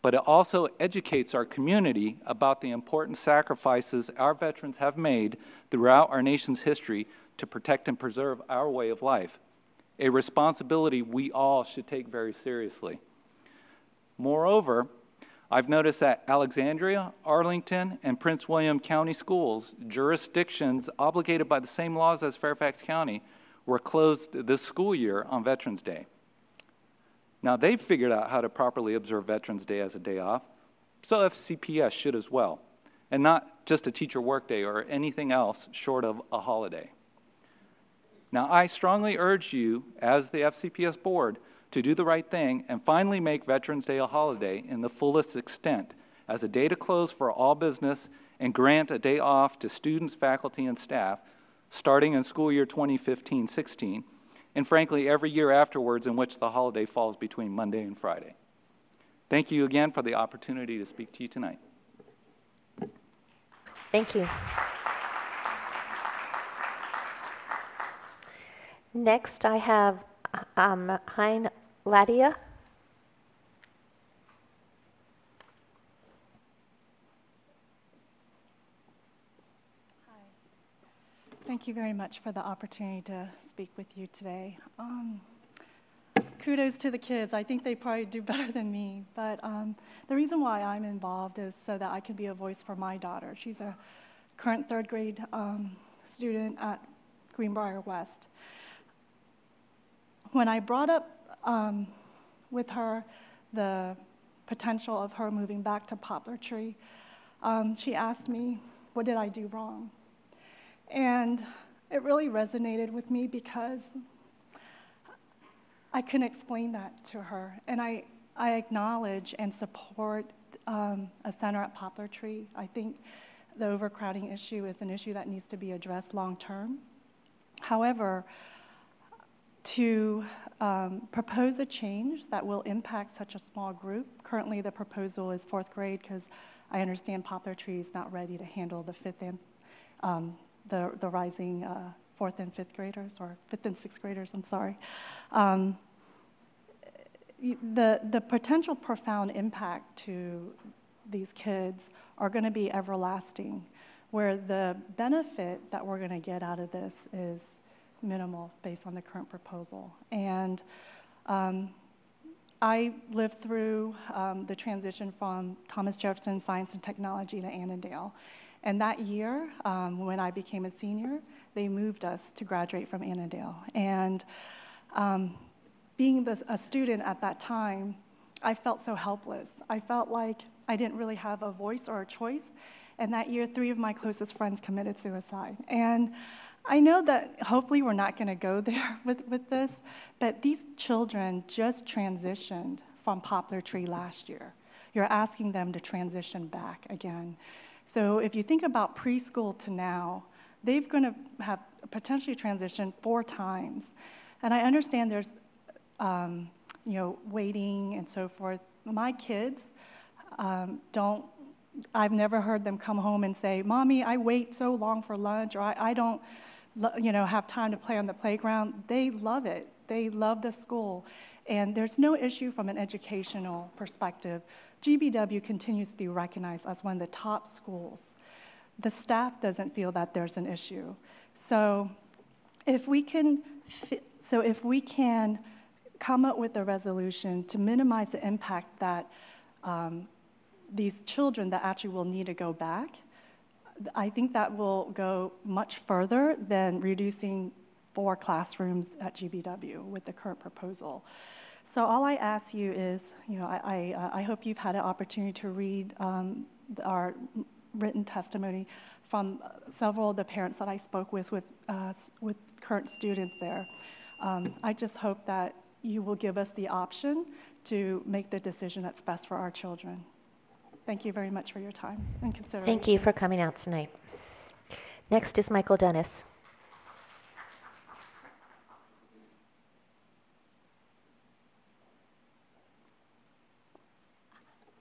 [SPEAKER 17] but it also educates our community about the important sacrifices our veterans have made throughout our nation's history to protect and preserve our way of life, a responsibility we all should take very seriously. Moreover, I've noticed that Alexandria, Arlington, and Prince William County schools, jurisdictions obligated by the same laws as Fairfax County, were closed this school year on Veterans Day. Now, they've figured out how to properly observe Veterans Day as a day off, so FCPS should as well, and not just a teacher workday or anything else short of a holiday. Now, I strongly urge you, as the FCPS board, to do the right thing and finally make Veterans Day a holiday in the fullest extent, as a day to close for all business and grant a day off to students, faculty, and staff starting in school year 2015-16, and frankly, every year afterwards in which the holiday falls between Monday and Friday. Thank you again for the opportunity to speak to you tonight.
[SPEAKER 3] Thank you. Next, I have Hein Ladia.
[SPEAKER 18] Thank you very much for the opportunity to speak with you today. Kudos to the kids. I think they probably do better than me, but the reason why I'm involved is so that I can be a voice for my daughter. She's a current third grade student at Greenbrier West. When I brought up with her the potential of her moving back to Poplar Tree, she asked me, what did I do wrong? And it really resonated with me because I couldn't explain that to her. And I acknowledge and support a center at Poplar Tree. I think the overcrowding issue is an issue that needs to be addressed long term. However, to propose a change that will impact such a small group, currently the proposal is 4th grade because I understand Poplar Tree is not ready to handle the 5th and the rising 4th and 5th graders, or 5th and 6th graders, I'm sorry. The potential profound impact to these kids are going to be everlasting, where the benefit that we're going to get out of this is minimal based on the current proposal. And I lived through the transition from Thomas Jefferson Science and Technology to Annandale. And that year, when I became a senior, they moved us to graduate from Annandale. And being a student at that time, I felt so helpless. I felt like I didn't really have a voice or a choice. And that year, 3 of my closest friends committed suicide. And I know that hopefully we're not going to go there with this, but these children just transitioned from Poplar Tree last year. You're asking them to transition back again. So if you think about preschool to now, they're going to have potentially transitioned 4 times. And I understand there's, waiting and so forth. My kids I've never heard them come home and say, Mommy, I wait so long for lunch, or I don't, have time to play on the playground. They love it. They love the school. And there's no issue from an educational perspective. GBW continues to be recognized as one of the top schools. The staff doesn't feel that there's an issue. So if we can come up with a resolution to minimize the impact that these children that actually will need to go back, I think that will go much further than reducing 4 classrooms at GBW with the current proposal. So all I ask you is, I hope you've had an opportunity to read our written testimony from several of the parents that I spoke with current students there. I just hope that you will give us the option to make the decision that's best for our children. Thank you very much for your time and consideration.
[SPEAKER 3] Thank you for coming out tonight. Next is Michael Dennis.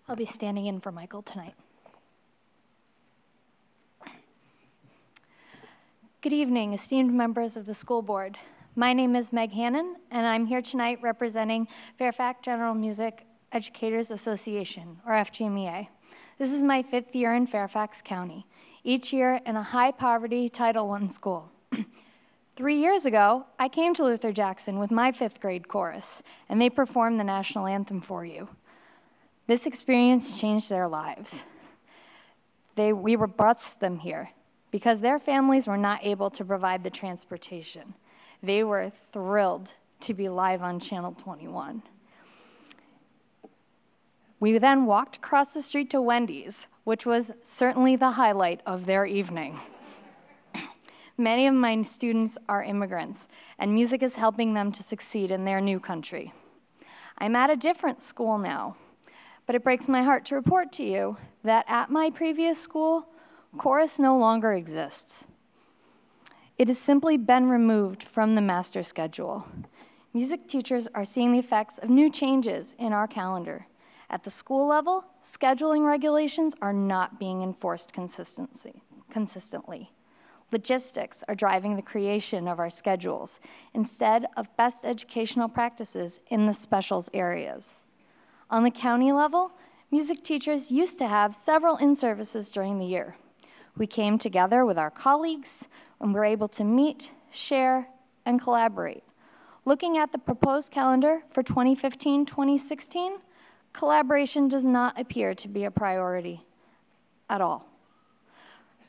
[SPEAKER 19] I'll be standing in for Michael tonight. Good evening, esteemed members of the school board. My name is Meg Hannon, and I'm here tonight representing Fairfax General Music Educators Association, or FGMEA. This is my 5th year in Fairfax County, each year in a high-poverty Title I school. 3 years ago, I came to Luther Jackson with my 5th grade chorus, and they performed the national anthem for you. This experience changed their lives. We brought them here because their families were not able to provide the transportation. They were thrilled to be live on Channel 21. We then walked across the street to Wendy's, which was certainly the highlight of their evening. Many of my students are immigrants, and music is helping them to succeed in their new country. I'm at a different school now, but it breaks my heart to report to you that at my previous school, chorus no longer exists. It has simply been removed from the master schedule. Music teachers are seeing the effects of new changes in our calendar. At the school level, scheduling regulations are not being enforced consistently. Logistics are driving the creation of our schedules instead of best educational practices in the specials areas. On the county level, music teachers used to have several in-services during the year. We came together with our colleagues and were able to meet, share, and collaborate. Looking at the proposed calendar for 2015-2016, collaboration does not appear to be a priority at all.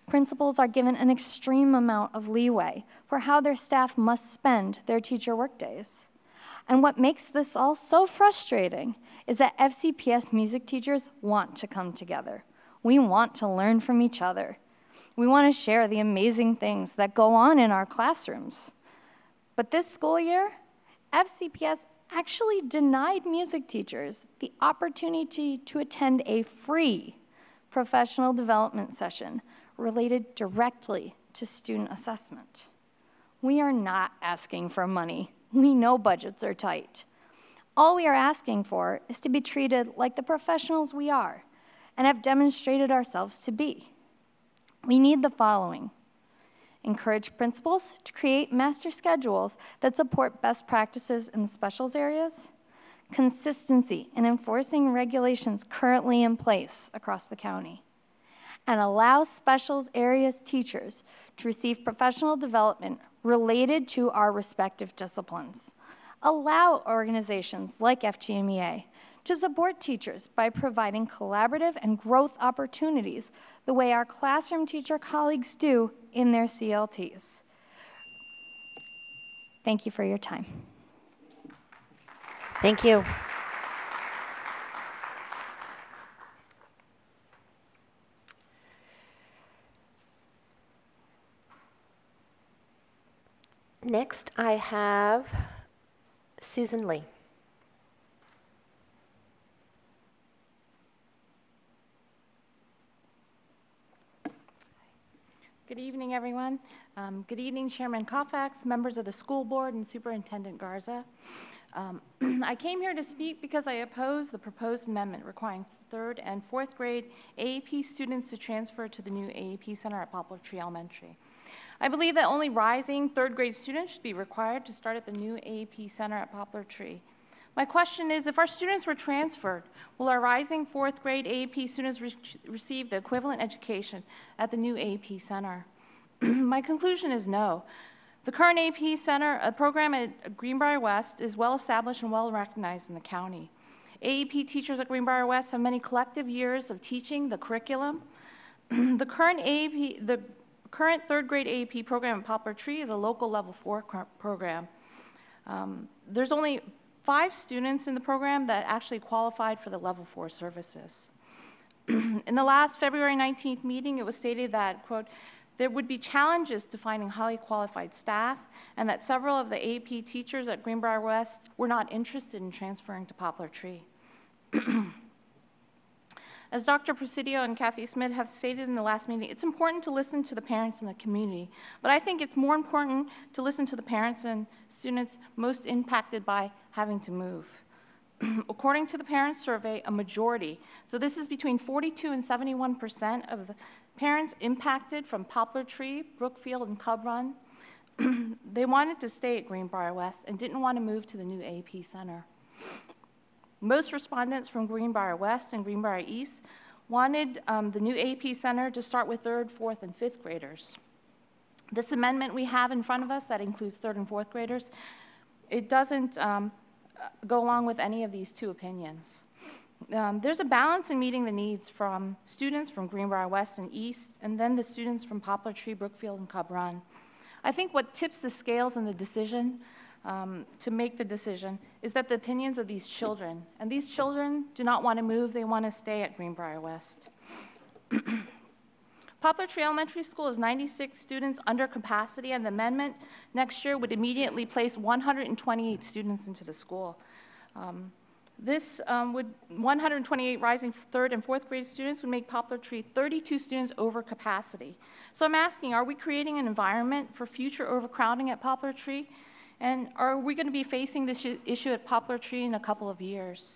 [SPEAKER 19] Principals are given an extreme amount of leeway for how their staff must spend their teacher workdays. And what makes this all so frustrating is that FCPS music teachers want to come together. We want to learn from each other. We want to share the amazing things that go on in our classrooms. But this school year, FCPS actually denied music teachers the opportunity to attend a free professional development session related directly to student assessment. We are not asking for money. We know budgets are tight. All we are asking for is to be treated like the professionals we are and have demonstrated ourselves to be. We need the following: encourage principals to create master schedules that support best practices in the specials areas, consistency in enforcing regulations currently in place across the county, and allow specials areas teachers to receive professional development related to our respective disciplines. Allow organizations like FGMEA to support teachers by providing collaborative and growth opportunities the way our classroom teacher colleagues do in their CLTs. Thank you for your time.
[SPEAKER 3] Thank you. Next, I have Susan Lee.
[SPEAKER 20] Good evening, everyone. Good evening, Chairman Fairfax, members of the school board, and Superintendent Garza. I came here to speak because I oppose the proposed amendment requiring 3rd and 4th grade AAP students to transfer to the new AAP Center at Poplar Tree Elementary. I believe that only rising 3rd grade students should be required to start at the new AAP Center at Poplar Tree. My question is, if our students were transferred, will our rising 4th grade AAP students receive the equivalent education at the new AAP Center? My conclusion is no. The current AAP Center, a program at Greenbrier West, is well established and well recognized in the county. AAP teachers at Greenbrier West have many collective years of teaching the curriculum. The current 3rd grade AAP program at Poplar Tree is a local level 4 program. There's only 5 students in the program that actually qualified for the level 4 services. In the last February 19th meeting, it was stated that, quote, there would be challenges to finding highly qualified staff, and that several of the AAP teachers at Greenbrier West were not interested in transferring to Poplar Tree. As Dr. Presidio and Kathy Smith have stated in the last meeting, it's important to listen to the parents in the community, but I think it's more important to listen to the parents and students most impacted by having to move. According to the parents' survey, a majority, so this is between 42 and 71% of the parents impacted from Poplar Tree, Brookfield, and Cub Run, they wanted to stay at Greenbrier West and didn't want to move to the new AAP Center. Most respondents from Greenbrier West and Greenbrier East wanted the new AAP Center to start with 3rd, 4th, and 5th graders. This amendment we have in front of us that includes 3rd and 4th graders, it doesn't go along with any of these 2 opinions. There's a balance in meeting the needs from students from Greenbrier West and East, and then the students from Poplar Tree, Brookfield, and Cub Run. I think what tips the scales in the decision to make the decision is that the opinions of these children, and these children do not want to move, they want to stay at Greenbrier West. Poplar Tree Elementary School is 96 students under capacity, and the amendment next year would immediately place 128 students into the school. This would 128 rising third and fourth grade students would make Poplar Tree 32 students over capacity. So I'm asking, are we creating an environment for future overcrowding at Poplar Tree? And are we going to be facing this issue at Poplar Tree in a couple of years?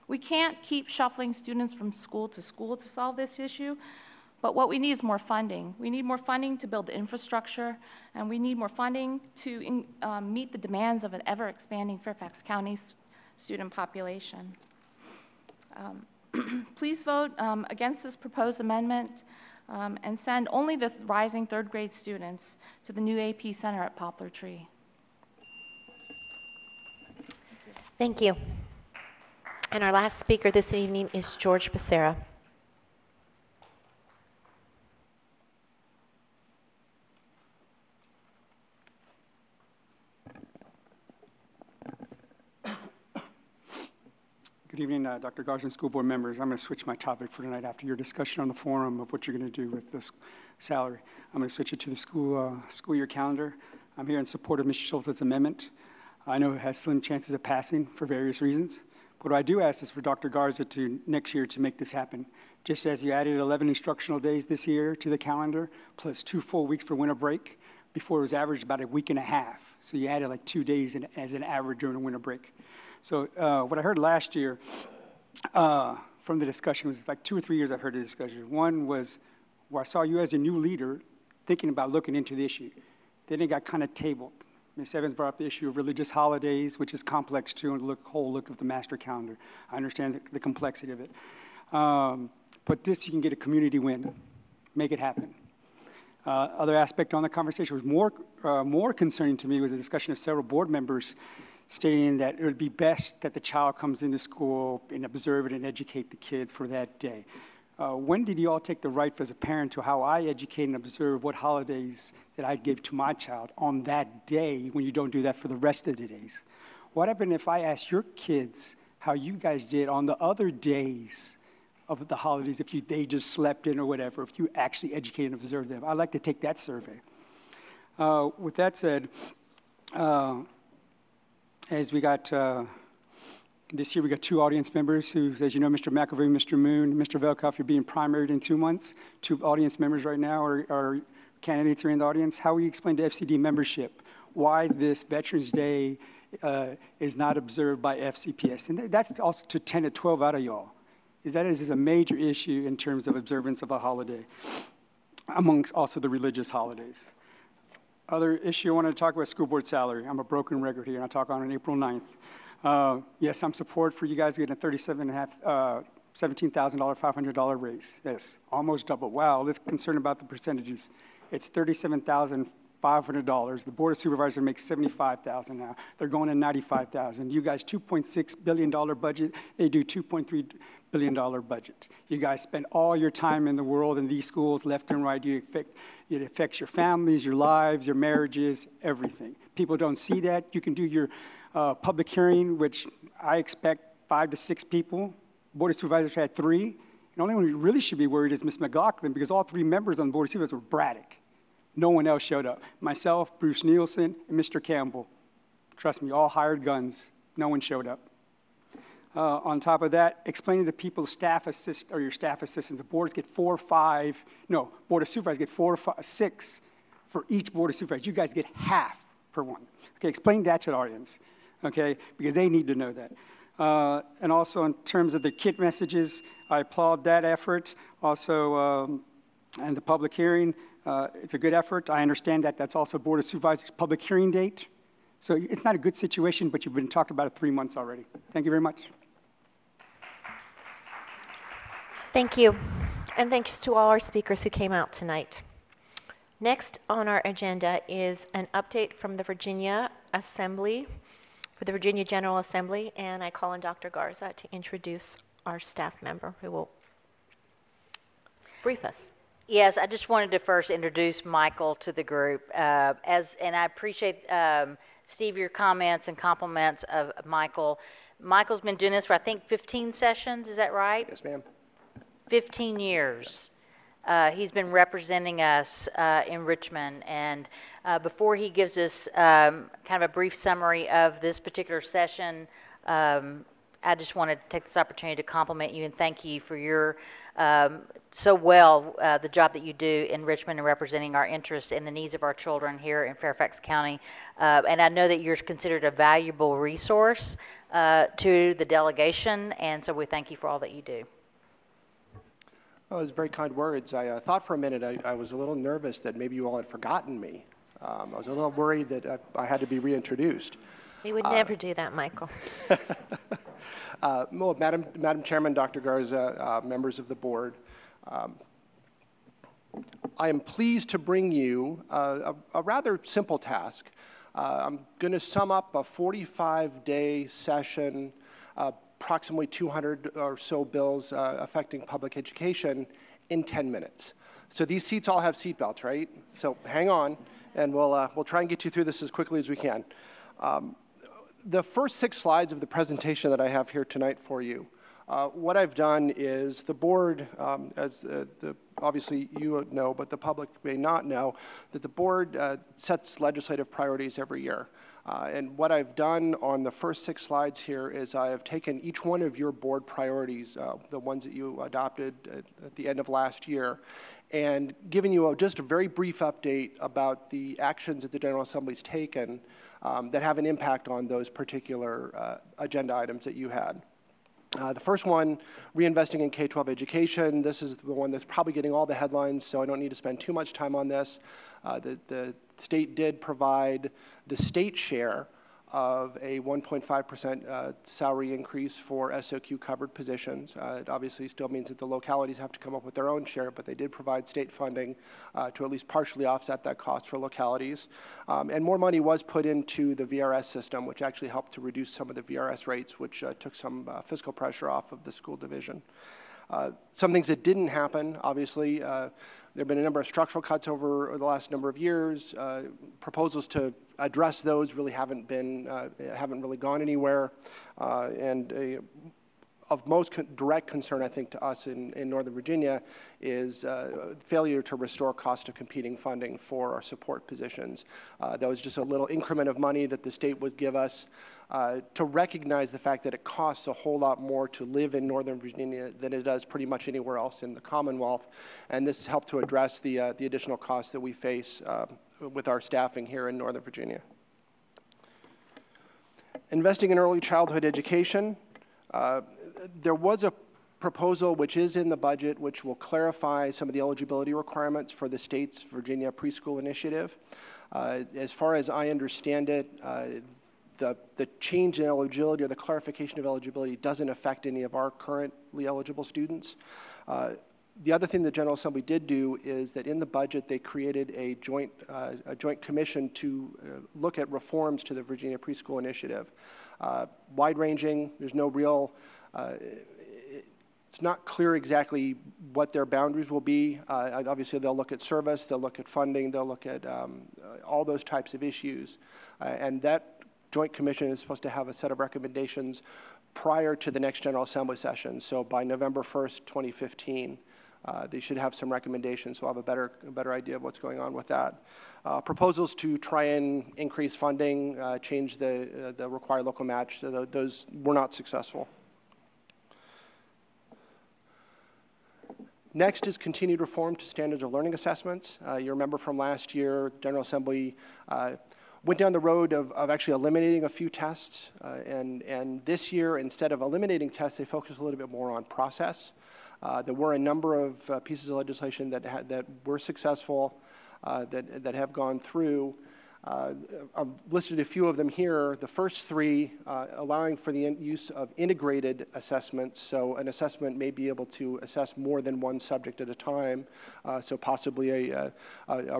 [SPEAKER 20] We can't keep shuffling students from school to solve this issue, but what we need is more funding. We need more funding to build the infrastructure, and we need more funding to meet the demands of an ever-expanding Fairfax County student population. Please vote against this proposed amendment and send only the rising third grade students to the new AP Center at Poplar Tree.
[SPEAKER 3] Thank you. And our last speaker this evening is George Becerra.
[SPEAKER 21] Good evening, Dr. Garza and school board members. I'm going to switch my topic for tonight after your discussion on the forum of what you're going to do with this salary. I'm going to switch it to the school year calendar. I'm here in support of Mr. Schultz's amendment. I know it has slim chances of passing for various reasons. But what I do ask is for Dr. Garza to next year to make this happen. Just as you added 11 instructional days this year to the calendar, plus 2 full weeks for winter break, before it was averaged about a week and a half. So you added like 2 days as an average during the winter break. So what I heard last year from the discussion was like 2 or 3 years I've heard the discussion. One was where I saw you as a new leader thinking about looking into the issue. Then it got kind of tabled. Ms. Evans brought up the issue of religious holidays, which is complex too, and the whole look of the master calendar. I understand the complexity of it. But this, you can get a community win. Make it happen. Other aspect on the conversation was more concerning to me was a discussion of several board members stating that it would be best that the child comes into school and observe it and educate the kids for that day. When did you all take the right as a parent to how I educate and observe what holidays that I give to my child on that day when you don't do that for the rest of the days? What happened if I asked your kids how you guys did on the other days of the holidays, if they just slept in or whatever, if you actually educate and observe them? I'd like to take that survey. With that said, as we got, this year we got 2 audience members who, as you know, Mr. McAvoy, Mr. Moon, Mr. Velkoff, you're being primaried in 2 months. 2 audience members right now are candidates are in the audience. How will you explain to FCD membership why this Veterans Day is not observed by FCPS? And that's also to 10 to 12 out of y'all. This is a major issue in terms of observance of a holiday, amongst also the religious holidays. Other issue I wanted to talk about school board salary. I'm a broken record here, and I'll talk on April 9th. Yes, I'm support for you guys getting a $17,000, $500 raise. Yes, almost double. Wow, let's concern about the percentages. It's $37,500. The Board of Supervisors makes $75,000 now. They're going to $95,000. You guys, $2.6 billion budget. They do $2.3 billion budget. You guys spend all your time in the world in these schools, left and right. It affects your families, your lives, your marriages, everything. People don't see that. You can do your public hearing, which I expect 5 to 6 people. Board of Supervisors had 3. The only one who really should be worried is Ms. McLaughlin, because all 3 members on the Board of Supervisors were Braddock. No one else showed up. Myself, Bruce Nielsen, and Mr. Campbell. Trust me, all hired guns. No one showed up. On top of that, explaining to people, your staff assistants, the boards get 4 or 5, no, Board of Supervisors get 4 or 5, 6 for each Board of Supervisors. You guys get half per one. Okay, explain that to the audience, okay, because they need to know that. And also in terms of the kit messages, I applaud that effort. Also, and the public hearing, it's a good effort. I understand that that's also Board of Supervisors' public hearing date. So it's not a good situation, but you've been talking about it 3 months already. Thank you very much.
[SPEAKER 3] Thank you. And thanks to all our speakers who came out tonight. Next on our agenda is an update from the Virginia Assembly, for the Virginia General Assembly, and I call on Dr. Garza to introduce our staff member who will brief us.
[SPEAKER 4] Yes, I just wanted to first introduce Michael to the group. And I appreciate, Steve, your comments and compliments of Michael. Michael's been doing this for, I think, 15 sessions. Is that right?
[SPEAKER 5] Yes, ma'am.
[SPEAKER 4] 15 years. He's been representing us in Richmond. And before he gives us kind of a brief summary of this particular session, I just want to take this opportunity to compliment you and thank you for your the job that you do in Richmond and representing our interests and the needs of our children here in Fairfax County. And I know that you're considered a valuable resource to the delegation, and so we thank you for all that you do.
[SPEAKER 5] Well, those very kind words. I thought for a minute I was a little nervous that maybe you all had forgotten me. I was a little worried that I had to be reintroduced.
[SPEAKER 3] We would never do that, Michael.
[SPEAKER 5] Well, Madam Chairman, Dr. Garza, members of the board, I am pleased to bring you a rather simple task. I'm going to sum up a 45-day session, approximately 200 or so bills affecting public education in 10 minutes. So these seats all have seat belts, right? So hang on, and we'll try and get you through this as quickly as we can. The first 6 slides of the presentation that I have here tonight for you, what I've done is the board, as obviously you know, but the public may not know, that the board sets legislative priorities every year. And what I've done on the first 6 slides here is I have taken each one of your board priorities, the ones that you adopted at the end of last year, and given you just a very brief update about the actions that the General Assembly's taken that have an impact on those particular agenda items that you had. The first one, reinvesting in K-12 education. This is the one that's probably getting all the headlines, so I don't need to spend too much time on this. The state did provide the state share of a 1.5% salary increase for SOQ covered positions. It obviously still means that the localities have to come up with their own share, but they did provide state funding to at least partially offset that cost for localities. And more money was put into the VRS system, which actually helped to reduce some of the VRS rates, which took some fiscal pressure off of the school division. Some things that didn't happen, obviously, there have been a number of structural cuts over the last number of years. Proposals to address those really haven't really gone anywhere. And of most direct concern, I think, to us in Northern Virginia is failure to restore cost of competing funding for our support positions. That was just a little increment of money that the state would give us to recognize the fact that it costs a whole lot more to live in Northern Virginia than it does pretty much anywhere else in the Commonwealth. And this helped to address the additional costs that we face with our staffing here in Northern Virginia. Investing in early childhood education. There was a proposal which is in the budget which will clarify some of the eligibility requirements for the state's Virginia preschool initiative. As far as I understand it, the change in eligibility or the clarification of eligibility doesn't affect any of our currently eligible students. The other thing the General Assembly did do is that in the budget they created a joint commission to look at reforms to the Virginia Preschool Initiative. Wide-ranging, there's no real, it's not clear exactly what their boundaries will be. Obviously they'll look at service, they'll look at funding, they'll look at all those types of issues. And that Joint Commission is supposed to have a set of recommendations prior to the next General Assembly session. So by November 1st, 2015, they should have some recommendations. We'll have a better idea of what's going on with that. Proposals to try and increase funding, change the required local match, so those were not successful. Next is continued reform to standards of learning assessments. You remember from last year, the General Assembly went down the road of actually eliminating a few tests, and this year, instead of eliminating tests, they focused a little bit more on process. There were a number of pieces of legislation that were successful, that have gone through. I've listed a few of them here. The first 3 allowing for the use of integrated assessments, so an assessment may be able to assess more than one subject at a time, so possibly a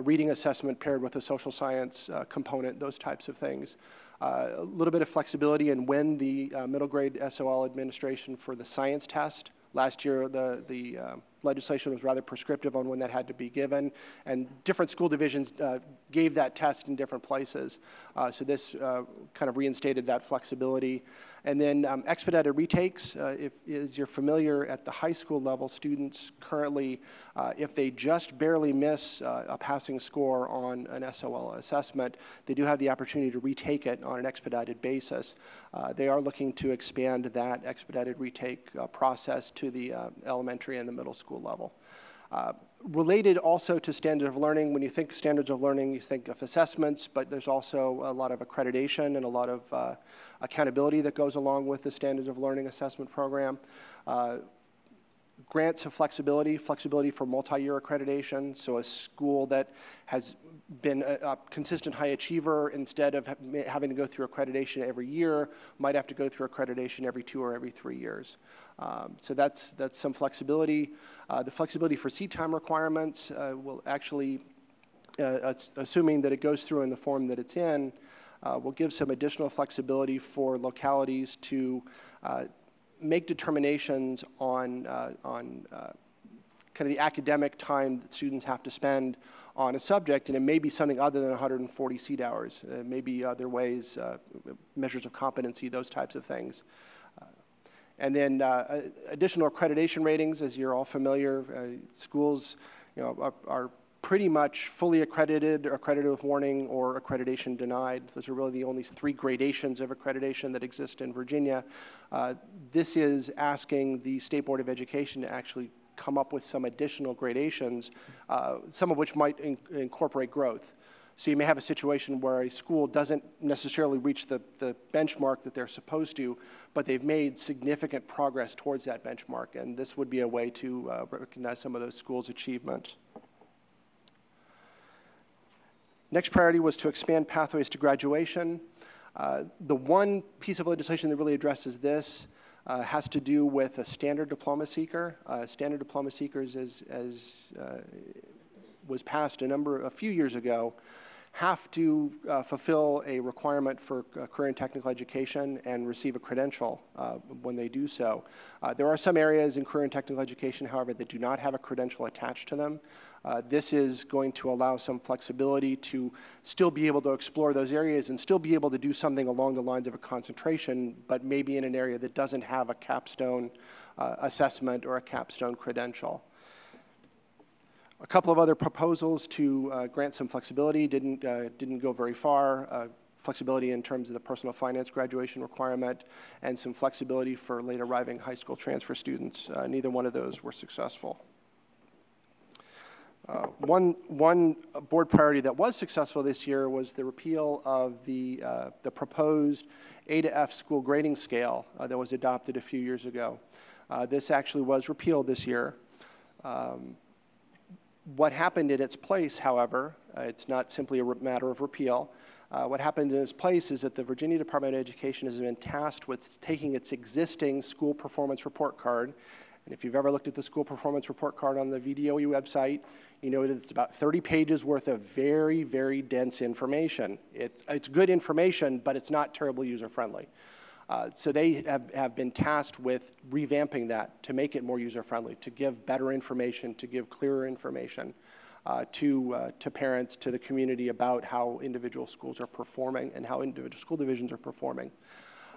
[SPEAKER 5] reading assessment paired with a social science component, those types of things. A little bit of flexibility in when the middle grade SOL administration for the science test. Last year, the legislation was rather prescriptive on when that had to be given, and different school divisions gave that test in different places. So this kind of reinstated that flexibility. And then expedited retakes, as you're familiar, at the high school level, students currently, if they just barely miss a passing score on an SOL assessment, they do have the opportunity to retake it on an expedited basis. They are looking to expand that expedited retake process to the elementary and the middle school level. Related also to standards of learning, when you think standards of learning, you think of assessments, but there's also a lot of accreditation and a lot of accountability that goes along with the standards of learning assessment program. Grants of flexibility for multi-year accreditation, so a school that has been a consistent high achiever, instead of having to go through accreditation every year, might have to go through accreditation every 2 or every 3 years. So that's some flexibility. The flexibility for seat time requirements will actually, assuming that it goes through in the form that it's in, will give some additional flexibility for localities to make determinations on kind of the academic time that students have to spend on a subject, and it may be something other than 140 seat hours. It may be other ways, measures of competency, those types of things. And then additional accreditation ratings, as you're all familiar, schools are pretty much fully accredited, or accredited with warning, or accreditation denied. Those are really the only 3 gradations of accreditation that exist in Virginia. This is asking the State Board of Education to actually come up with some additional gradations, some of which might incorporate growth. So you may have a situation where a school doesn't necessarily reach the benchmark that they're supposed to, but they've made significant progress towards that benchmark, and this would be a way to recognize some of those schools' achievements. Next priority was to expand pathways to graduation. The one piece of legislation that really addresses this has to do with a standard diploma seeker. Standard diploma seekers, as was passed a few years ago, have to fulfill a requirement for career and technical education and receive a credential when they do so. There are some areas in career and technical education, however, that do not have a credential attached to them. This is going to allow some flexibility to still be able to explore those areas and still be able to do something along the lines of a concentration, but maybe in an area that doesn't have a capstone assessment or a capstone credential. A couple of other proposals to grant some flexibility didn't go very far. Flexibility in terms of the personal finance graduation requirement, and some flexibility for late arriving high school transfer students. Neither one of those were successful. One board priority that was successful this year was the repeal of the proposed A to F school grading scale that was adopted a few years ago. This actually was repealed this year. What happened in its place, however, it's not simply a matter of repeal. What happened in its place is that the Virginia Department of Education has been tasked with taking its existing school performance report card, and if you've ever looked at the school performance report card on the VDOE website, you know that it's about 30 pages worth of very, very dense information. It's good information, but it's not terribly user-friendly. So they have been tasked with revamping that to make it more user-friendly, to give better information, to give clearer information to parents, to the community about how individual schools are performing and how individual school divisions are performing.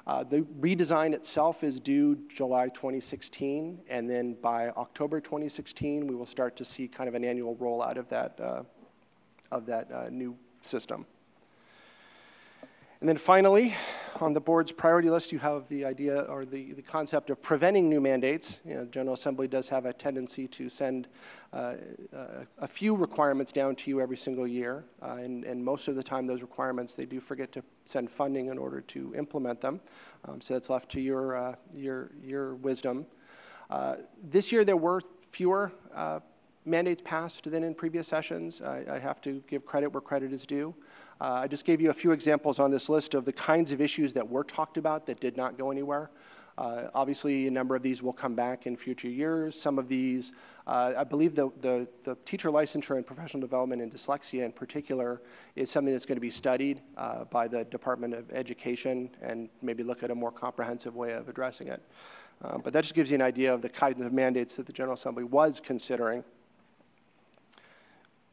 [SPEAKER 5] The redesign itself is due July 2016, and then by October 2016, we will start to see kind of an annual rollout of that new system. And then finally, on the board's priority list, you have the idea or the concept of preventing new mandates. General Assembly does have a tendency to send a few requirements down to you every single year, and most of the time those requirements, they do forget to send funding in order to implement them. So that's left to your wisdom. This year there were fewer mandates passed than in previous sessions. I have to give credit where credit is due. I just gave you a few examples on this list of the kinds of issues that were talked about that did not go anywhere. Obviously, a number of these will come back in future years. Some of these, I believe the teacher licensure and professional development in dyslexia in particular is something that's going to be studied by the Department of Education and maybe look at a more comprehensive way of addressing it. But that just gives you an idea of the kinds of mandates that the General Assembly was considering.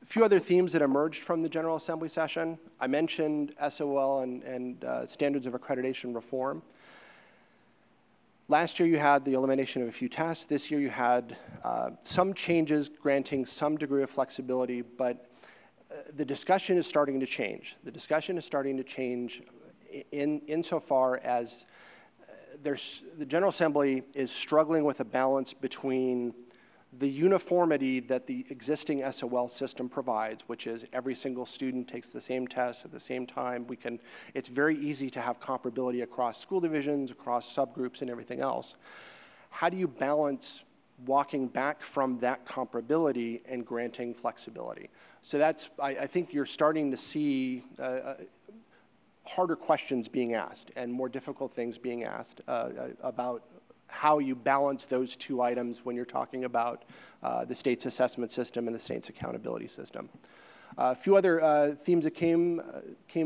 [SPEAKER 5] A few other themes that emerged from the General Assembly session. I mentioned SOL and standards of accreditation reform. Last year you had the elimination of a few tests. This year you had some changes granting some degree of flexibility, but the discussion is starting to change. The discussion is starting to change insofar as the General Assembly is struggling with a balance between the uniformity that the existing SOL system provides, which is every single student takes the same test at the same time. It's very easy to have comparability across school divisions, across subgroups, and everything else. How do you balance walking back from that comparability and granting flexibility? So I think you're starting to see harder questions being asked and more difficult things being asked about how you balance those two items when you're talking about the state's assessment system and the state's accountability system. A few other themes that came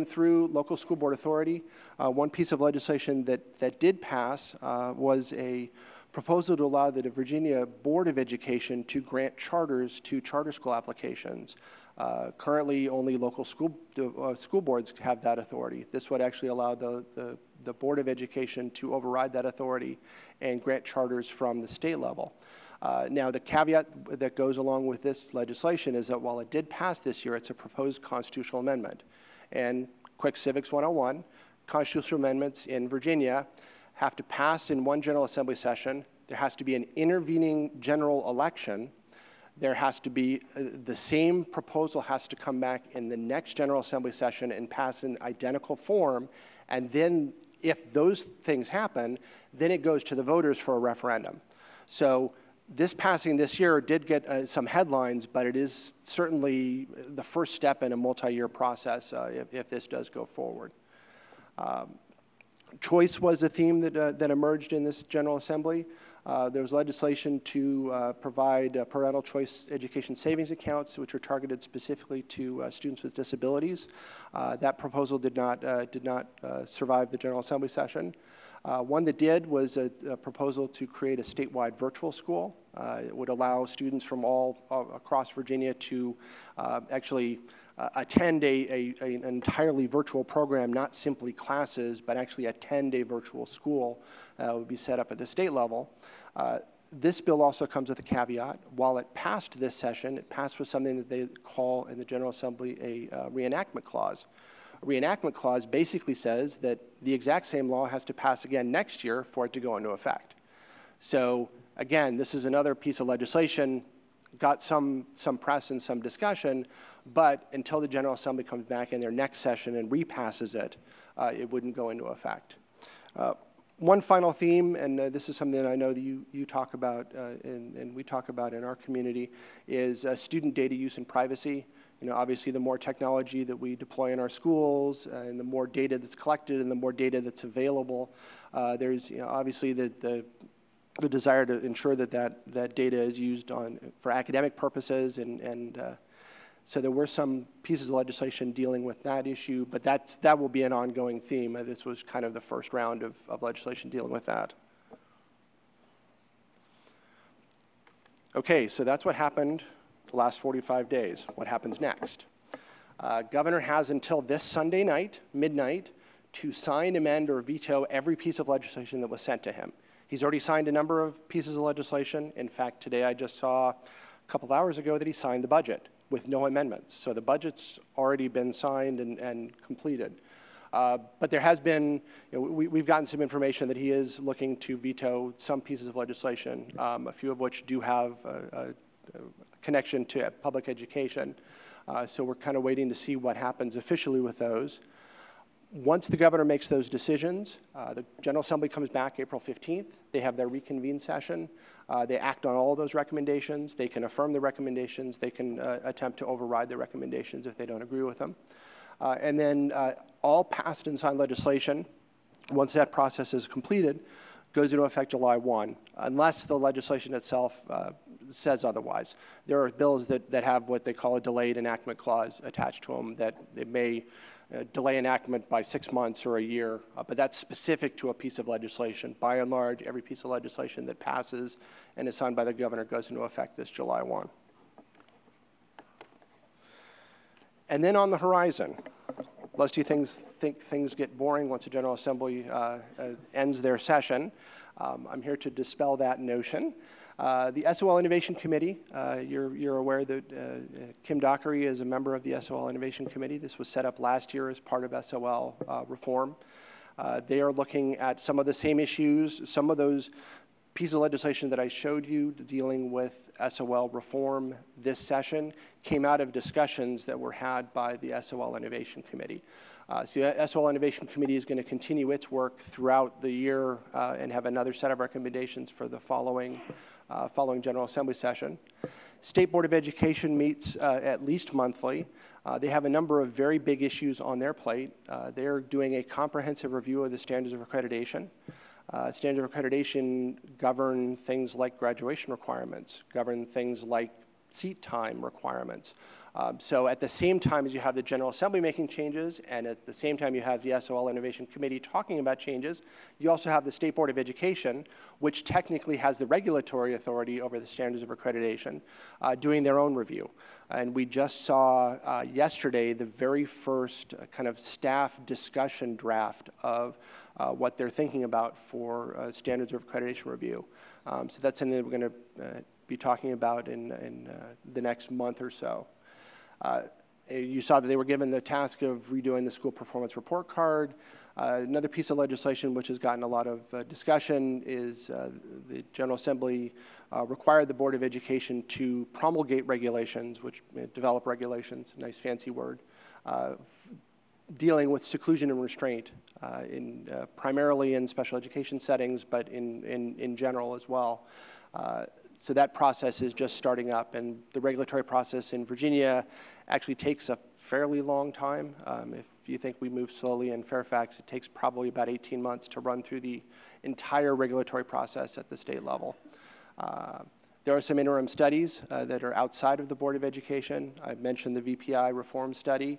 [SPEAKER 5] through: local school board authority. One piece of legislation that did pass was a proposal to allow the Virginia Board of Education to grant charters to charter school applications. Currently, only local school boards have that authority. This would actually allow the Board of Education to override that authority and grant charters from the state level. Now, the caveat that goes along with this legislation is that while it did pass this year, it's a proposed constitutional amendment. And quick civics 101, constitutional amendments in Virginia have to pass in one General Assembly session. There has to be an intervening general election. There has to be, the same proposal has to come back in the next General Assembly session and pass in identical form. And then if those things happen, then it goes to the voters for a referendum. So this passing this year did get some headlines, but it is certainly the first step in a multi-year process if this does go forward. Choice was a theme that emerged in this General Assembly. There was legislation to provide parental choice education savings accounts, which are targeted specifically to students with disabilities. That proposal did not survive the General Assembly session. One that did was a proposal to create a statewide virtual school. It would allow students from all across Virginia to actually attend an entirely virtual program, not simply classes, but actually attend a virtual school would be set up at the state level. This bill also comes with a caveat. While it passed this session, it passed with something that they call in the General Assembly a reenactment clause. A reenactment clause basically says that the exact same law has to pass again next year for it to go into effect. So again, this is another piece of legislation, got some press and some discussion, but until the General Assembly comes back in their next session and repasses it, it wouldn't go into effect. One final theme, and this is something that I know that you talk about and we talk about in our community, is student data use and privacy. You know, obviously, the more technology that we deploy in our schools, and the more data that's collected, and the more data that's available, there's obviously the desire to ensure that data is used for academic purposes, and so there were some pieces of legislation dealing with that issue, but that will be an ongoing theme. This was kind of the first round of legislation dealing with that. Okay, so that's what happened the last 45 days. What happens next? Governor has until this Sunday night, midnight, to sign, amend, or veto every piece of legislation that was sent to him. He's already signed a number of pieces of legislation. In fact, today I just saw a couple of hours ago that he signed the budget with no amendments. So the budget's already been signed and completed. But there has been, we've gotten some information that he is looking to veto some pieces of legislation, a few of which do have a connection to public education. So we're kind of waiting to see what happens officially with those. Once the governor makes those decisions, the General Assembly comes back April 15th. They have their reconvene session. They act on all of those recommendations. They can affirm the recommendations. They can attempt to override the recommendations if they don't agree with them. And then all passed and signed legislation, once that process is completed, goes into effect July 1, unless the legislation itself says otherwise. There are bills that have what they call a delayed enactment clause attached to them that it may delay enactment by 6 months or a year, but that's specific to a piece of legislation. By and large, every piece of legislation that passes and is signed by the governor goes into effect this July 1. And then on the horizon, lest you think things get boring once the General Assembly ends their session, I'm here to dispel that notion. The SOL Innovation Committee, you're aware that Kim Dockery is a member of the SOL Innovation Committee. This was set up last year as part of SOL reform. They are looking at some of the same issues, some of those pieces of legislation that I showed you dealing with SOL reform this session came out of discussions that were had by the SOL Innovation Committee. So the SOL Innovation Committee is going to continue its work throughout the year and have another set of recommendations for the following General Assembly session. State Board of Education meets at least monthly. They have a number of very big issues on their plate. They're doing a comprehensive review of the standards of accreditation. Standards of accreditation govern things like graduation requirements, govern things like seat time requirements. So at the same time as you have the General Assembly making changes, and at the same time you have the SOL Innovation Committee talking about changes, you also have the State Board of Education, which technically has the regulatory authority over the standards of accreditation, doing their own review. And we just saw yesterday the very first kind of staff discussion draft of what they're thinking about for standards of accreditation review. So that's something that we're going to be talking about in the next month or so. You saw that they were given the task of redoing the school performance report card. Another piece of legislation which has gotten a lot of discussion is the General Assembly required the Board of Education to promulgate regulations, which develop regulations, nice fancy word, dealing with seclusion and restraint, primarily in special education settings, but in general as well. So that process is just starting up, and the regulatory process in Virginia actually takes a fairly long time. If you think we move slowly in Fairfax, it takes probably about 18 months to run through the entire regulatory process at the state level. There are some interim studies that are outside of the Board of Education. I mentioned the VPI reform study.